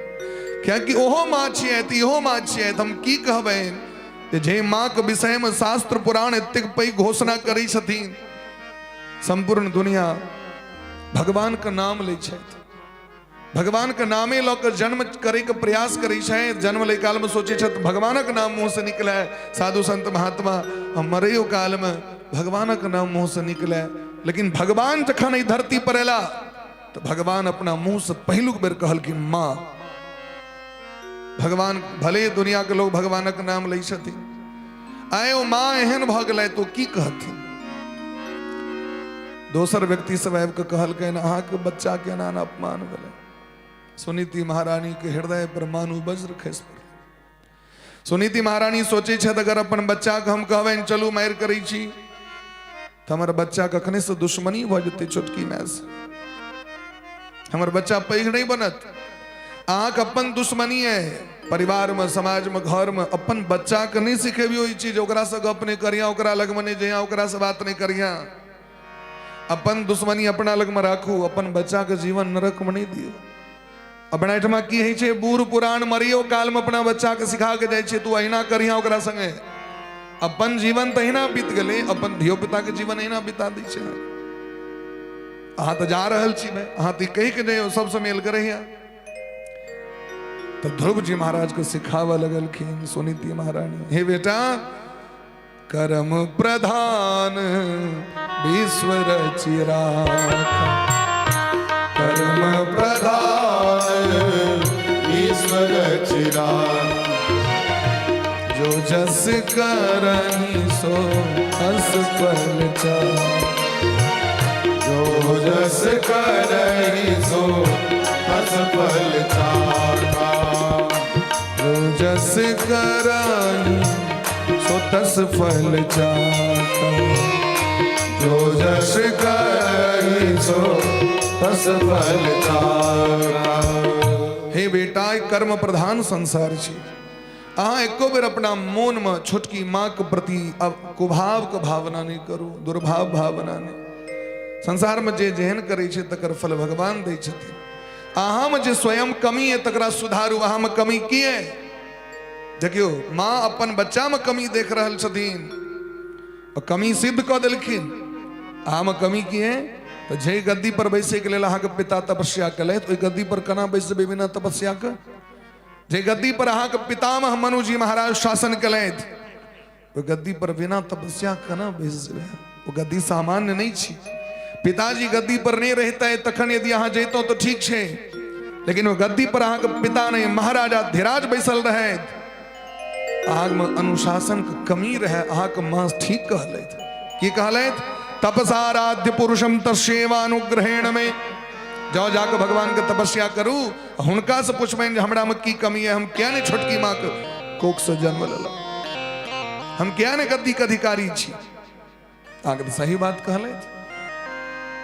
कियाकि ओहो माँ छियथि इहो माँ छियथि। हम की कहबनि जे माँ के विषय में शास्त्र पुराण एतेक पैघ घोषणा करै छथिन। संपूर्ण दुनिया भगवान का नाम लै छथि, भगवान के नामे लऽ कऽ जन्म करे के प्रयास करै छथि। जन्म लै काल में सोचे छथि भगवानक नाम मुँह से निकले, साधु संत महात्मा। हम मरैयो काल में भगवानक नाम मुँह से निकले। लेकिन भगवान जखन ई धरती पर एला तो भगवान अपना मुँह से पहिलुक बेर कहलखिन माँ। भगवान भले दुनिया के लोग भगवानक नाम लै छथिन, आए ओ माँ एहन भ गेलै तो की कहथिन। दोसर व्यक्ति सब आबि के कहलकनि अहाँके बच्चा के एना अपमान भेलै। सुनीति महारानी के हृदय पर मानू वज्र खसि पड़लै। सुनीति महारानी सोचे छथि अगर अपन बच्चा के हम कहबनि चलू मारि करै छी तो हमर बच्चा कखने से दुश्मनी भ जेतै छोटकी माय से, हमर बच्चा पैघ नहीं बनत। अहाँक अपन दुश्मनी है परिवार में, समाज में, घर में। अपन बच्चा के नहीं सिखेबियो ई चीज, ओकरा से गप नहीं करिया, ओकरा लग में नहीं जइया, ओकरा से बात नहीं करिया। अपन दुश्मनी अपना लग में राखू, अपन बच्चा के जीवन नरक में नहीं दियो। अपना एठमा की है छे बूढ़ पुराण मरियो काल में अपना बच्चा के सिखा के जाय छे तू अहिना करिया ओकरा संगे। अपन जीवन तो अहिना बीत गेले, अपन धियो पिता के जीवन अहिना बिता दै छे। अहाँ तो जा रहल छी भाई, अहाँ तो कहि के नहीं सब मेल करैया। तो ध्रुव जी महाराज को सिखावा लगलखिन सुनीति महारानी। हे बेटा कर्म प्रधान विश्व रचि राखा, कर्म प्रधान विश्व रचि राखा। जो जस करहि सो हस फल चाखा, जो जस करहि सो हस फल चाखा। जो जस करहि सो तस फल चाखा, जो जस करहि सो तस फल चाखा। हे बेटा कर्म प्रधान संसार छी। अहाँ एको बेर अपना मोन में छोटकी माँ के प्रति कुभाव के भावना नहीं करू, दुर्भाव भावना नहीं। संसार में जे जेहन करे छे तकर फल भगवान दै छथिन। अहाँ में जे स्वयं कमी है तकरा सुधारू। अहाँ में कमी की है देखियो, माँ अपन बच्चा में कमी देख रहल छथिन और कमी सिद्ध क देलखिन। अहाँ में कमी की है तो जे गद्दी पर बैसे के लेल अहाँके पिता तपस्या कलैथ, ओहि गद्दी पर केना बैसबै बिना तपस्या के? जे गद्दी पर अहाँके पितामह मनु जी महाराज शासन कलैथ, ओहि गद्दी पर बिना तपस्या केना बैसबै? वो गद्दी सामान्य नहीं छी। पिताजी गद्दी पर नहीं रहते तखन यदि अहाँ जैतौ तो ठीक छे, लेकिन वो गद्दी पर अहाँके पिता नहीं महाराजा धीराज बैसल रहे, अहाँमे अनुशासन के कमी रहे। अहाँके माँ ठीक कहलैथ, की कहलैथ? तपसाराध्य पुरुषम तस्यैवानुग्रहेण में। जाओ जाकर भगवान के तपस्या करू, हुनका से पूछबनि जे हमरा में की कमी है, हम क्या ने छोटकी माँ के कोख से जन्म लेलहुँ, हम क्या ने गद्दी के अधिकारी छी। आगे तो सही बात कहलैथ।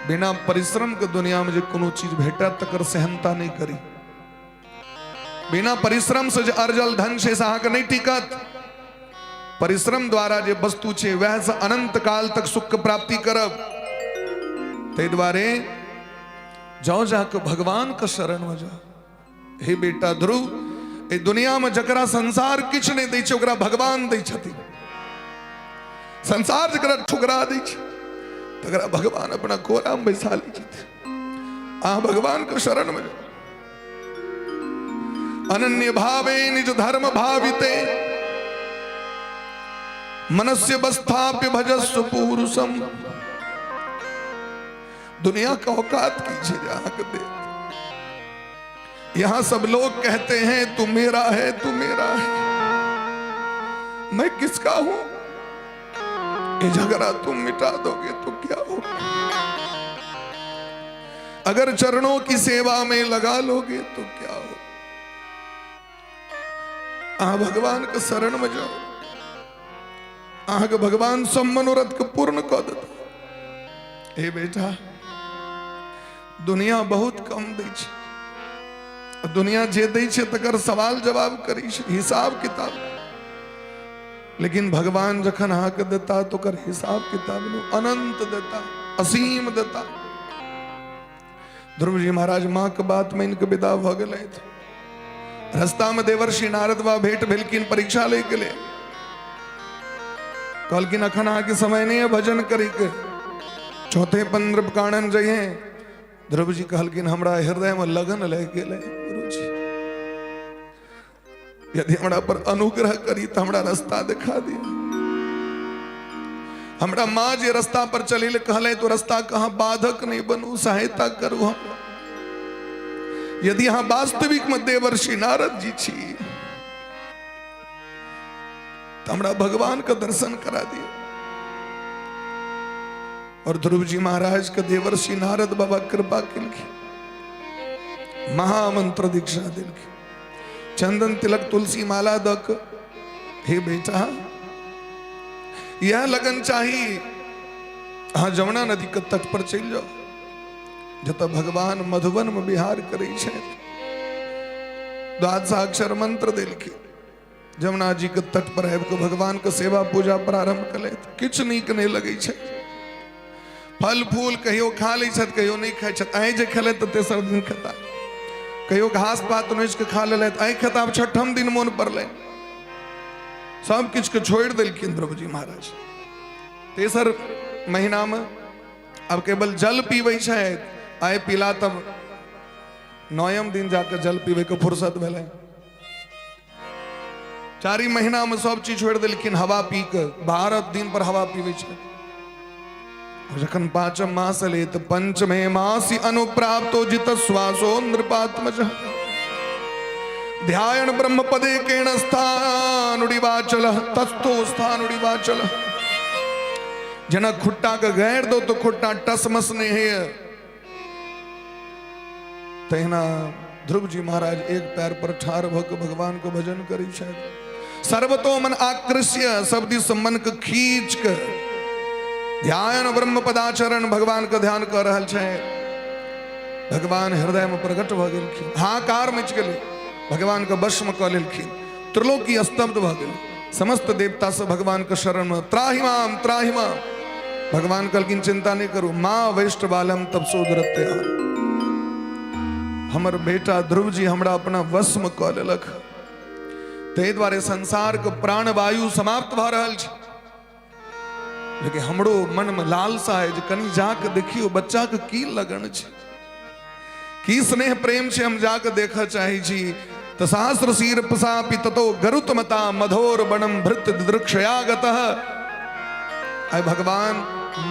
बिना परिश्रम के दुनिया में जो कोनो चीज भेटत तकर सहनता नहीं करी। बिना परिश्रम से जो अर्जल धन से अहाँके नहीं टिकत। परिश्रम द्वारा जे वस्तु छे वह से अनंत काल तक सुख प्राप्ति करब। ते द्वारे जाओ जाके भगवान के शरण में जाओ। हे बेटा ध्रुव, ए दुनिया में जकरा संसार किछ नहीं दै छै ओकरा भगवान दै छथिन। संसार जकरा ठुकरा दै छै तकरा भगवान अपना कोरा में बैसा लै छथिन। अहाँ भगवान के शरण में जाओ। अनन्य भावे निज धर्म भाविते मनस्य बस्थाप्य भजस्व पुरुषम। दुनिया का औकात कीजिए जहां के दे। यहां सब लोग कहते हैं तू मेरा है, तू मेरा है। मैं किसका हूं? ये झगड़ा तुम मिटा दोगे तो क्या हो? अगर चरणों की सेवा में लगा लोगे तो क्या हो? आप भगवान के शरण में जाओ। अहाँके भगवान सब मनोरथ के पूर्ण कऽ देता। हे बेटा, दुनिया बहुत कम दै छै। दुनिया जे दै छै तकर सवाल जवाब करै छै, हिसाब किताब। लेकिन भगवान जखन अहाँके देता तो कर हिसाब किताब नहीं, अनंत देता, असीम देता। ध्रुव जी महाराज माँ के बात मान के विदा भ गए। रास्ता में देवर्षि नारद बाबा भेंट भेलखिन परीक्षा ले के लिए। कहलखिन अखन अहाँके समय नहीं है भजन करे के, चौथे पंद्रह कानन जइए। ध्रुव जी कहलखिन हमरा हृदय में लगन लग गेलै गुरु जी, यदि हमरा पर अनुग्रह करी तो हमरा रास्ता दिखा दिया। हमरा माँ जे रास्ता पर चले ले कहले तो रास्ता कहाँ बाधक नहीं बनू, सहायता करू हमरा। यदि यहाँ वास्तविक में देवर्षि नारद जी छी तो हमरा भगवान का दर्शन करा दिया। और ध्रुव जी महाराज का देवर्षि नारद बाबा कृपा किलखिन, महामंत्र दीक्षा दिलखिन, चंदन तिलक तुलसी माला दक। हे बेटा, यह लगन चाहिए अहाँ जमुना नदी के तट पर चल जाओ, जत भगवान मधुबन में विहार करे छथि। द्वादशाक्षर मंत्र देलखिन, जमुना जी के तट पर आबि के भगवान के सेवा पूजा प्रारंभ कलैथ। किछ नीक नहीं लगे छै। फल फूल कहियो खा लै छथि, कहियो नहीं खाइ छथि। आइ जे खेलैथ तऽ तेसर दिन खेता, कहियो घास पात नोच के खा लेलथि, आइ खेता। आब छठम दिन मोन पड़लै, सब किछ के छोड़ देलखिन ध्रुव जी महाराज। तेसर महीना में अब केवल जल पीबै छथि। आइ पीला तब नौम दिन जाकर जल पीबे के फुर्सत भेलै। चारी महीना में सब चीज छोड़ देलखिन, हवा पी के 12 दिन पर हवा पीबै छथि। जखन पांचम मास ले तो पंचमे मासी अनुप्राप्तो जित श्वासो नृपात्मज ध्यान ब्रह्म पदे केण स्थानुडिवाचल तस्थो स्थानुडिवाचल। जना खुट्टा का गैर दो तो खुट्टा टसमस नहीं है। तहिना ध्रुव जी महाराज एक पैर पर ठाड़ भक भगवान को भजन करी शायद। सर्वतो मन आकृष्य, सब दिस मन के खींच के ध्यान ब्रह्म पदाचरण भगवान का ध्यान कर रहल छै। भगवान हृदय में प्रकट भ गेलखिन, हाहाकार मच गेलै, भगवान के वश में कऽ लेलखिन। त्रिलोकी स्तब्ध भ गेल। समस्त देवता से भगवान के शरण में त्राहि माम त्राहि माम। भगवान कहलखिन चिंता नहीं करू, माँ वैष्ट बालम तब सोदरते। हमर बेटा ध्रुव जी हमरा अपना वश में कऽ लेलक। ताहि द्वारे संसार के प्राण वायु समाप्त भ रहल छै। लेकिन हमरो मन में लालसा है जे कनी जाके देखियो बच्चा के की लगन छे, की स्नेह प्रेम से हम जाके देखा चाहे छी। तो सहस्र शीर पसापि ततो गरुतमता मधोर बनम भृत दृक्षयागतः। आय भगवान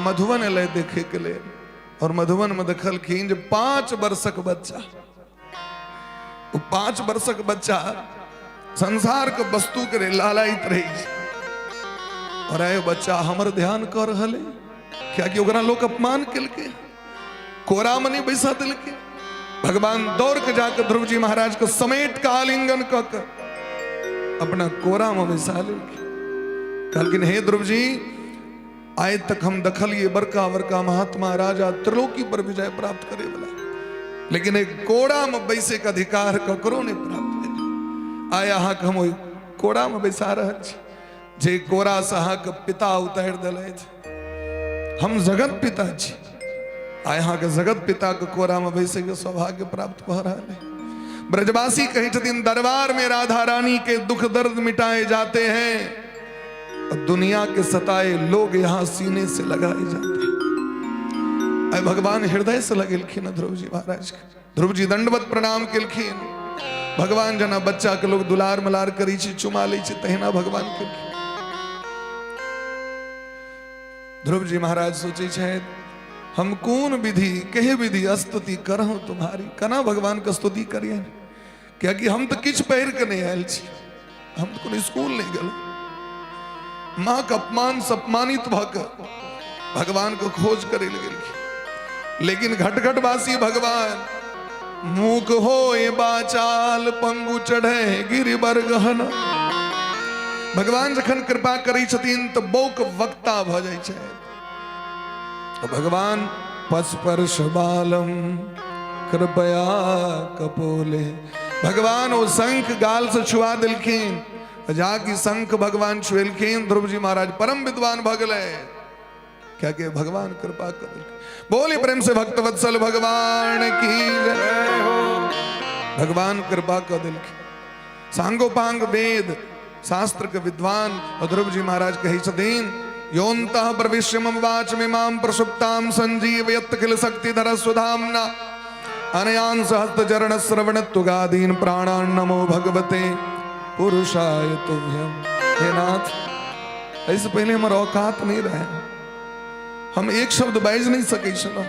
मधुवन ले देखे के लिए, और मधुवन में देखल खींज 5 वर्षक बच्चा, वो 5 वर्षक बच्चा संसार के वस्तु के लालायित रही, और आयो बच्चा हमर ध्यान कर रहा है क्या कि ओकरा लोग अपमान के कोरा मनी बैसा दिल के। भगवान दौड़ के जाकर ध्रुव जी महाराज को समेट का आलिंगन कर अपना कोरा में बैसा ले। कहलकिन हे ध्रुव जी, आए तक हम दखल ये बड़का बड़का महात्मा राजा त्रिलोकी पर विजय प्राप्त करे वाला, लेकिन एक कोड़ा में बैसे का अधिकार ककरो ने प्राप्त है। आया हाँ हम कोड़ा में बैसा रहे जे कोरा सहा के पिता उतार दिले, हम जगत पिता छी। आय हाँ के जगत पिता के कोरा में बैसे के सौभाग्य प्राप्त हो रहा है। ब्रजवासी कहे छथिन दरबार में राधा रानी के दुख दर्द मिटाए जाते हैं, और दुनिया के सताए लोग यहाँ सीने से लगाए जाते हैं। आय भगवान हृदय से लगेलखिन ध्रुव जी महाराज के। ध्रुव जी दंडवत प्रणाम केलखिन। भगवान जना बच्चा के लोग दुलार मलार करी छी, चुमा लै छी, तहिना भगवान केलखिन। ध्रुव जी महाराज सोचे छथि हम कौन विधि कहे विधि स्तुति करहूं तुम्हारी, कना भगवान का स्तुति करिए, क्या कि हम तो किछ पहिर के नहीं आयल छी, हम तो कोनो स्कूल नहीं गए। माँ का अपमान से अपमानित भक भगवान को खोज करे लगे, लेकिन घटघटवासी भगवान मूक हो ये बाचाल पंगु चढ़े गिरिबर गहन। भगवान जखन कृपा करी छथिन तो बौक वक्ता भ जाय छै। भगवान पस्पर्श बालम कृपया कपोले, भगवान वो शंख गाल से छुआ दिलखिन, जाकी शंख भगवान छुएलखिन। ध्रुव जी महाराज परम विद्वान भगले, क्या के भगवान कृपा कर दिलखिन। बोले प्रेम से भक्त वत्सल भगवान की जय हो। भगवान कृपा कर दिलखिन। सांगोपांग वेद शास्त्र के विद्वान और ध्रुव जी महाराज कही छथिन योन्तः प्रविश्य मम वाच मिमां प्रसुप्तां संजीवयत् किल शक्तिधर सुधाम्ना अनयान सहस्त्र चरण श्रवण तुगादीन प्राणान नमो भगवते पुरुषाय तुभ्यम। हे नाथ, ऐसे पहले हमारा औकात नहीं रहे, हम एक शब्द बाइज नहीं सके चलो,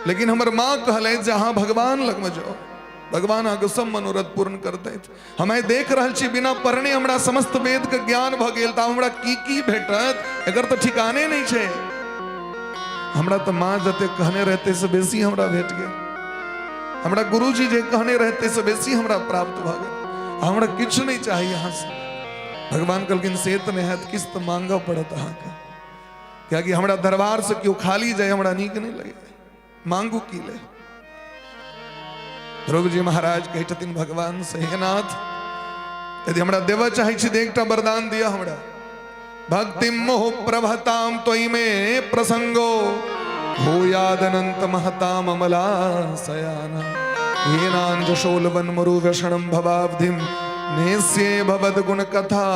लेकिन हमारे माँ कहले जहां भगवान लग में जाओ, भगवान आगे सब मनोरथ पूर्ण करते थे। हमें देख रहल छी बिना पढ़ने हमरा समस्त वेद के ज्ञान भ गेल, ता हमरा की भेटत एकर तो ठिकाने नहीं छे। हमरा तो माँ जते कहने रहते से बेसी हमरा भेट गेल, हमरा गुरुजी जे कहने रहते से बेसी हमरा प्राप्त भ गेल। हमरा किछ नहीं चाहिए यहाँ से। भगवान कहलखिन से तने है किस्त मांगा पड़त अहाँ का, क्या कि हमरा दरबार से क्यों खाली जाए हमरा नीक नहीं लगे, मांगू की ले। ध्रुव जी महाराज कही छथिन भगवान से हे नाथ, यदि हमरा देवा चाहे छी एकटा वरदान दिया हमरा। भक्ति मोह प्रभताम तोई में प्रसंगो भूयाद अनंत महताम अमला सयाना येनान जशोलवन मरु व्यसनम भवाब्धिम नेस्ये भवद गुण कथा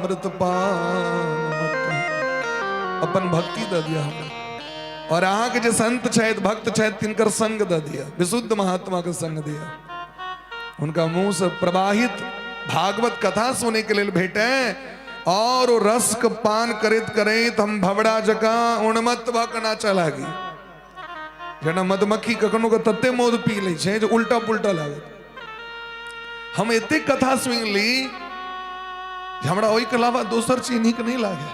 मृतपान। अपन भक्ति द दिया हमरा, और अहाँ के जो संत छथि भक्त छथि तिनकर संग द दिया, विशुद्ध महात्मा का संग दिया। उनका मुंह से प्रवाहित भागवत कथा सुने के लिए भेटे, और वो रस का पान करित करित हम भवड़ा जका उन्मत्त भकना चला गई। जना मधुमक्खी कखनो के तत्ते मोद पी ले छे जो उल्टा पुल्टा लागे। हम एते कथा सुन ली हमरा ओई के अलावा दोसर चीज नीक नहीं लागे,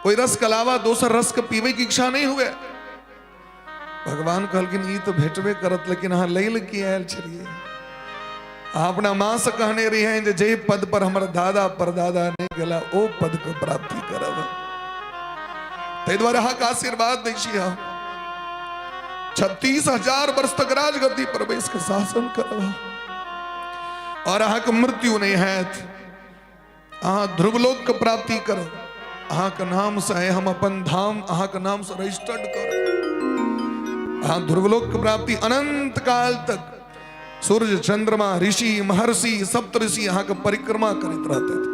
कोई रस के अलावा दोसर रस के पीवे की इच्छा नहीं हुए। भगवान कहलकिन ई तो भेटबे करत, लेकिन अहाँ लैल की आयल छलिए। अपना माँ से कहने रही हैं जे पद पर हमारा दादा परदादा नहीं गला ओ पद को प्राप्ति करब। तै द्वारा अहाँ का आशीर्वाद दै छी, 36,000 वर्ष तक राजगद्दी पर बैस के शासन करब, और अहाँ के मृत्यु नहीं हैत। अहाँ ध्रुवलोक के प्राप्ति करब। अहाँ के नाम से हम अपन धाम अहाँ के नाम से रजिस्टर्ड कर। अहाँ ध्रुवलोक के प्राप्ति अनंत काल तक सूर्य चंद्रमा ऋषि महर्षि सप्त ऋषि अहाँ के परिक्रमा करित रहते थे।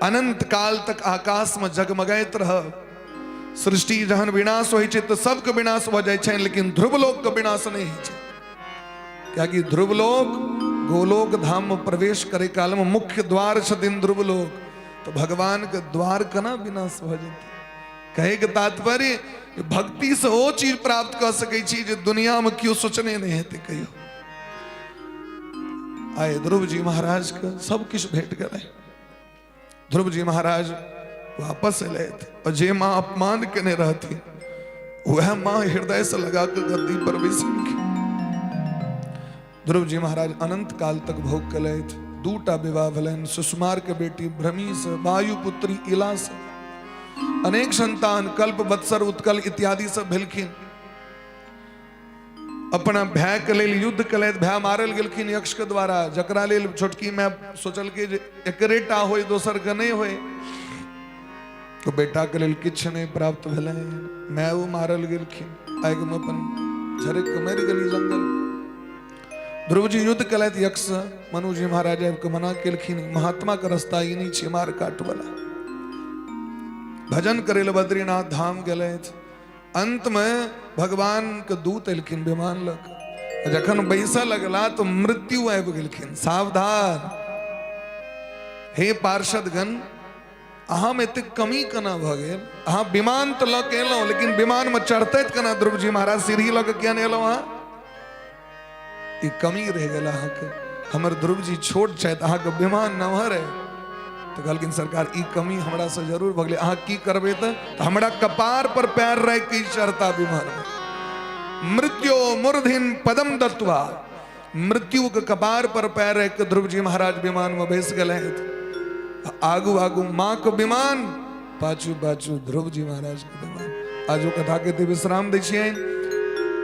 अनंत काल तक आकाश में जगमगैत रह। सृष्टि जहन विनाश होइ छै तो सबके विनाश भ जाइ छै, लेकिन ध्रुवलोक के विनाश नहीं होइ छै। कियाकि ध्रुवलोक गोलोक धाम में प्रवेश करे काल में मुख्य द्वार छथिन ध्रुवलोक, तो भगवान के द्वार केना विनाश भ जेतै। कहे के तात्पर्य भक्ति से वो चीज प्राप्त कर सकै छी जे दुनिया में क्यों सोचने नहीं हेतै कहियो। आए ध्रुव जी महाराज के सब कुछ भेट गए। ध्रुव जी महाराज वापस अले थे और जे माँ अपमान केने रहती वह माँ हृदय से लगा कर गद्दी पर बैसन की। ध्रुव जी महाराज अनंत काल तक भोग कले थे। दूटा विवाह भलन, सुषमार के बेटी भ्रमी से, वायुपुत्री इला से, अनेक संतान कल्प वत्सर उत्कल इत्यादि सब भेलखिन। अपना भय के लेल युद्ध कले, भय मारल गेलखिन यक्ष के द्वारा, जकरा लेल छोटकी मैं सोचल के जे एकरेटा होय दोसर के नहीं होय, तो बेटा के लेल किछ नहीं प्राप्त भेलै। मैं वो मारल गेलखिन, आग में अपन झरक के मर गेली जंगल। ध्रुव जी युद्ध कले यक्ष, मनु जी महाराज के मना केलखिन, महात्मा का रास्ता ई नहीं छै मार काट वाला। भजन करे बद्रीनाथ धाम गए। अंत में भगवान के दूत एलखिन विमान लग, जखन बैसा लगला तो मृत्यु आबि गेलखिन। सावधान हे पार्षदगण, अहाँ में एते कमी केना भ गेल? अहाँ विमान तो लग के एलहुं, लेकिन विमान में चढ़ते केना ध्रुव जी महाराज सीढ़ी लग के किया नहीं एलहुं? अहाँ ई कमी रह गेल अहाँ के। हमर ध्रुव जी छोट छथि, अहाँ के विमान नमहर है। तो कहलखिन सरकार ई कमी हमरा से जरूर भ गेलै, अहाँ की करबै? तो हमरा कपार पर पैर रख के चढ़ता विमान में। मृत्यु मूर्धिन पदम दत्वा, मृत्यु के कपार पर पैर रख के ध्रुव जी महाराज विमान में बैस गए। आगू आगू माँ के विमान, पाछू पाछू ध्रुव जी महाराज के विमान। आज कथा के विश्राम दै छियनि।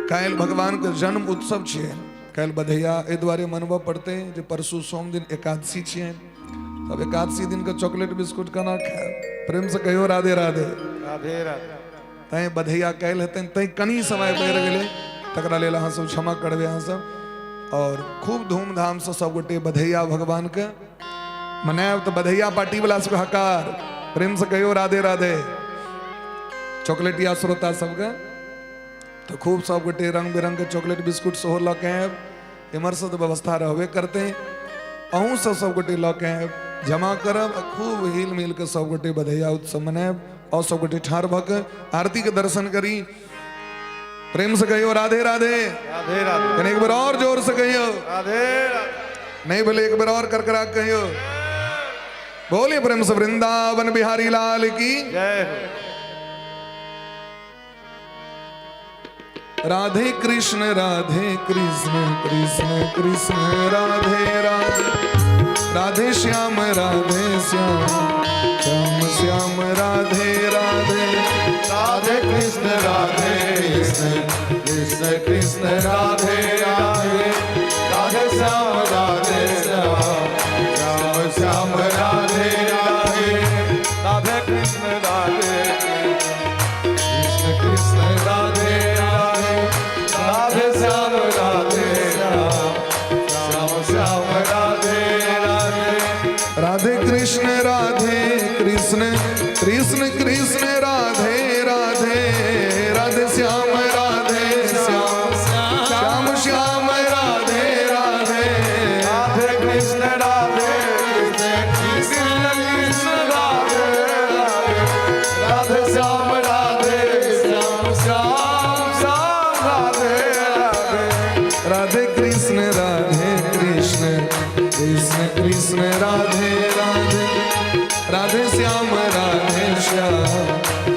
काल्हि भगवान के जन्म उत्सव छियनि, काल्हि बधैया एहि दुआरे मनबऽ पड़तै जे परसू सोम दिन एकादशी छियनि। अब एकादशी दिन का चॉकलेट बिस्कुट केना खाएब? प्रेम से कहियो राधे राधे। राधे राधे। तैं बधैया काल्हि हेतनि, तैं कनी समय बढ़ि गेलै, तकरा लेल अहाँ सब क्षमा करबै अहाँ सब। और खूब धूमधाम से सब गोटे बधैया भगवान के मनाएब। तो बधैया पार्टी वाला सबके हकार, प्रेम से कहियो राधे राधे। चॉकलेटिया श्रोता सबके तो खूब सब गोटे रंग बिरंग के चॉकलेट बिस्कुट सेहो लऽ के आएब। इम्हर से तो व्यवस्था रहबे करते, अहूँ सब गोटे लऽ के आएब, जमा करब, खूब हिल मिल के सब गोटे बधैया उत्सव मनाएब। और सब गोटे ठाढ़ भऽ के आरती के दर्शन करी। प्रेम से कहियो राधे राधे। राधे राधे। कनी एक बार और जोर से कहियो राधे राधे। नहीं बोले एक बार और करकरा कहियो। बोलिए प्रेम से वृंदावन बिहारी लाल की जय हो। राधे कृष्ण कृष्ण कृष्ण राधे राधे। राधे श्याम श्याम श्याम राधे राधे। राधे कृष्ण कृष्ण कृष्ण कृष्ण राधे राधे। राधे श्याम श्याम श्याम श्याम राधे राधे। राधे कृष्ण कृष्ण कृष्ण राधे राधे। राधे श्याम श्याम श्याम श्याम राधे राधे। राधे कृष्ण कृष्ण कृष्ण राधे राधे। राधे श्याम श्याम श्याम श्याम राधे राधे। राधे कृष्ण कृष्ण कृष्ण राधे राधे। राधे श्याम श्याम श्याम श्याम राधे राधे। राधे कृष्ण कृष्ण कृष्ण राधे राधे। राधे श्याम श्याम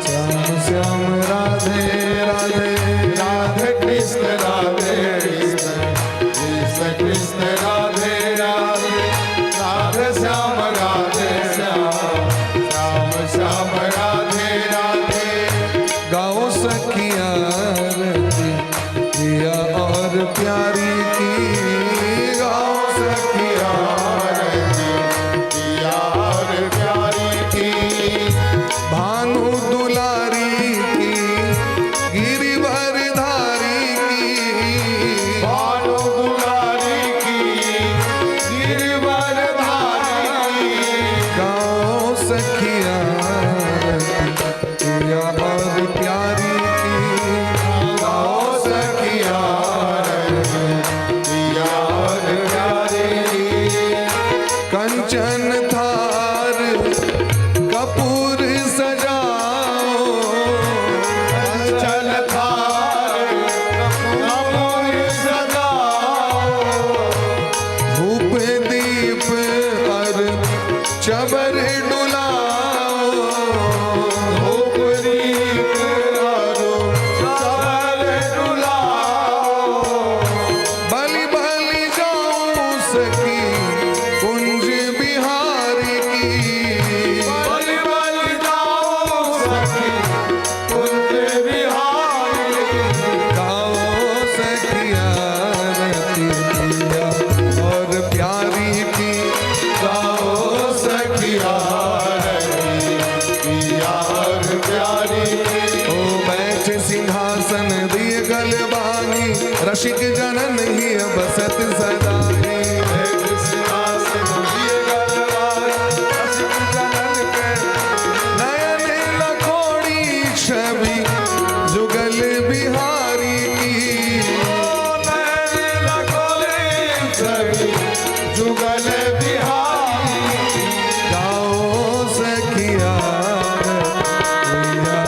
श्याम श्याम राधे राधे। राधे कृष्ण कृष्ण कृष्ण राधे राधे। राधे श्याम श्याम श्याम राधे राधे। गाओ सखिया आरती प्रिया और प्यारी की। गाओ सखिया आरती प्रिया और प्यारी की। भानु सखिया या और प्यारी की गाओ सखिया या और प्यारी की कंचन थार कपूर सजाओ चल थार कपूर सजाओ धूप दीप और चबर डुलाओ धूप दीप करो चल डुलाओ बलि बलि गाऊं सखी कुंज बिहारी की बलि बलि जाओ सखी कुंज बिहारी गाओ सखिया रति पिया और प्यारी की गाओ सखिया यार प्यारी ओ बैठ सिंहासन दिए गलबानी रसिक जनन ही बसत सदाई नयन लखोड़ी छवि जुगल बिहारी की जुगल बिहारी गाओ सखिया रतिया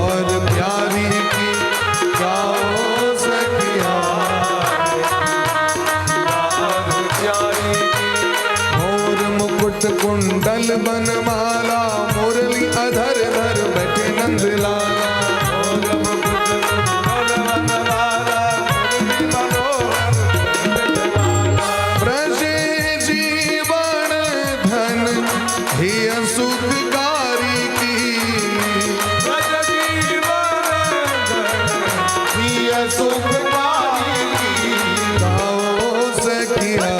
और प्यारी की गाओ सखिया मोर मुकुट कुंडल बनमाला मुरली अधर धर बैठे नंदलाला प्रजे जीवन धन ही सुखकारी की गाओ सखिया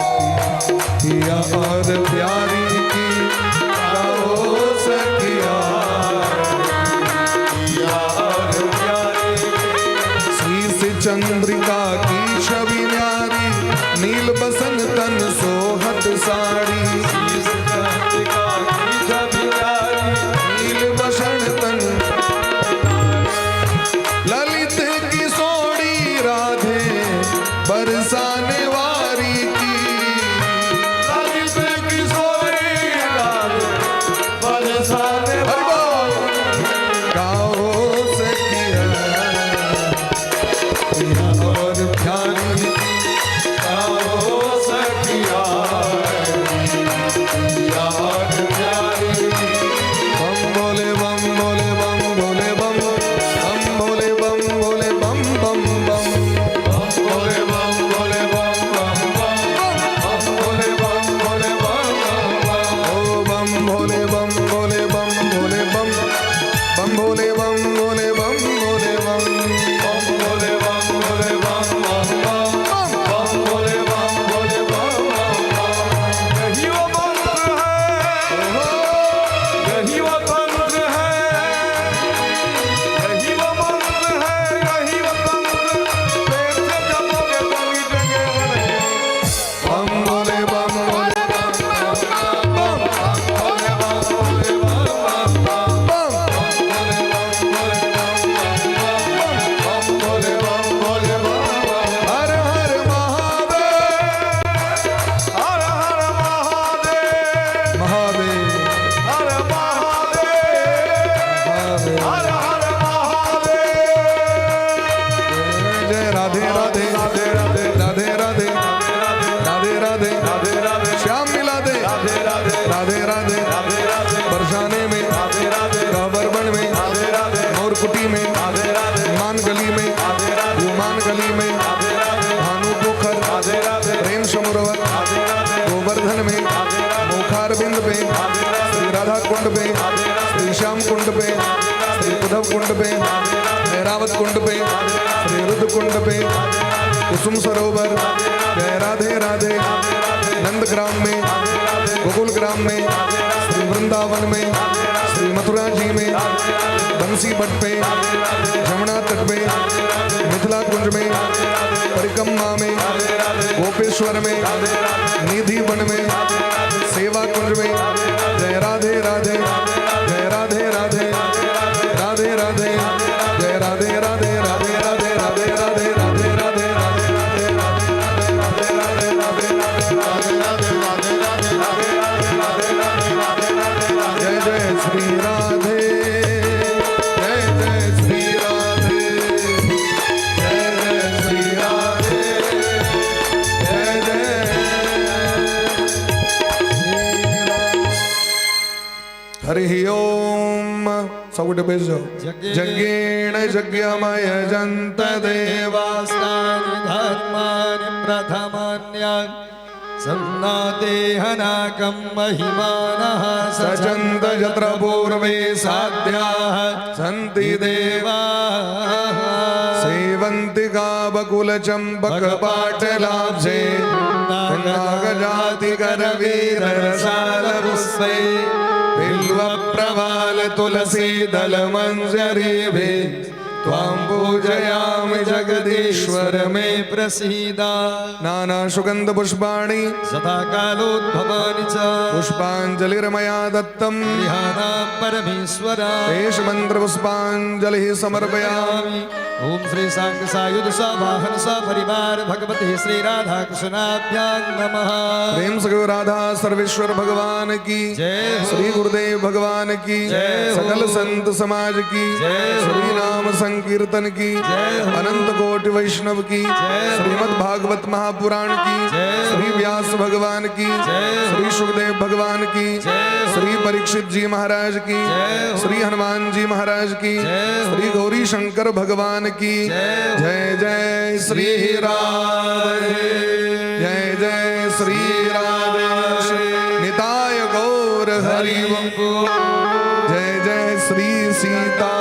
रतिया और प्यारी की गाओ सखिया शीश चंद्रिका की छवि न्यारी नील बसन तन सोहत साड़ी नील बसन तन ललित किशोरी राधे बरसाने वारी की हरि बोल। गाओ सखिया रतिया और प्यारी की बम बोले बम बोले बम बोले बम बम बोले बम बोले बम बम बम ओ बम भोले बम बोले बम बोले बम बम भोले बम बोले बम बोले बम बम भोले बम बोले हर हर महादेव महादेव महादेव जय राधे राधे राधे राधे राधे राधे राधे राधे श्याम मिला दे राधे राधे बरसाने में कांवरबन में मोरकुटी में मान गली में गुमान गली में भानु पोखर प्रेम समुद्र गोवर्धन में मोखार बिंद पे श्री राधा कुंड पे श्री श्याम कुंड पे श्री उद्धव कुंड पे ऐरावत कुंड पे श्री रुद्र कुंड पे कुसुम सरोवर जय राधे राधे नंद ग्राम में गोकुल ग्राम में श्री वृंदावन में श्री मथुरा जी में बंसी बट पे जमुना तट पे मिथिला कुंज में परिक्रमा में गोपेश्वर में निधि वन में सेवा कुंज में जय हरि ओम सब बेस जाओ यज्ञेण यज्ञमय जंत देवा देवास्तानि धर्माणि प्रथमान्यानि सन्नादेहनाकं महिमानः सचन्त यत्र पूर्वे साध्याः सन्ति देवाः सेवन्ति गावकुलचम्पकपाटलाब्जे नागजातिकरवीररसालपुष्पे बिल्वप्रवाल तुलसीदलमञ्जरीभे त्वां पूजयामि जगदीश्वर मे प्रसीदा नाना सुगंध पुष्पाणि सदा कालोद्भवानि च पुष्पाञ्जलिर्मया दत्तम् गृहाणा परमेश्वरा तेष मंत्र पुष्पाञ्जलिः समर्पयामि ओम श्री सांग सायुध वाहन परिवार भगवती श्री राधा कृष्णाभ्यां नमः। प्रेम से गो राधा सर्वेश्वर भगवान की जय हो। श्री गुरुदेव भगवान की जय हो। सकल संत समाज की जय हो। श्री नाम संकीर्तन की जय हो। अनंत कोटि वैष्णव की जय हो। श्रीमद् भागवत महापुराण की जय हो। श्री व्यास भगवान की जय हो। श्री सुखदेव भगवान की जय हो। श्री परीक्षित जी महाराज की जय हो। श्री हनुमान जी महाराज की जय हो। श्री गौरी शंकर भगवान की जय हो। जय जय श्री राधे जय जय श्री राधे निताय गौर हरि जय जय श्री सीता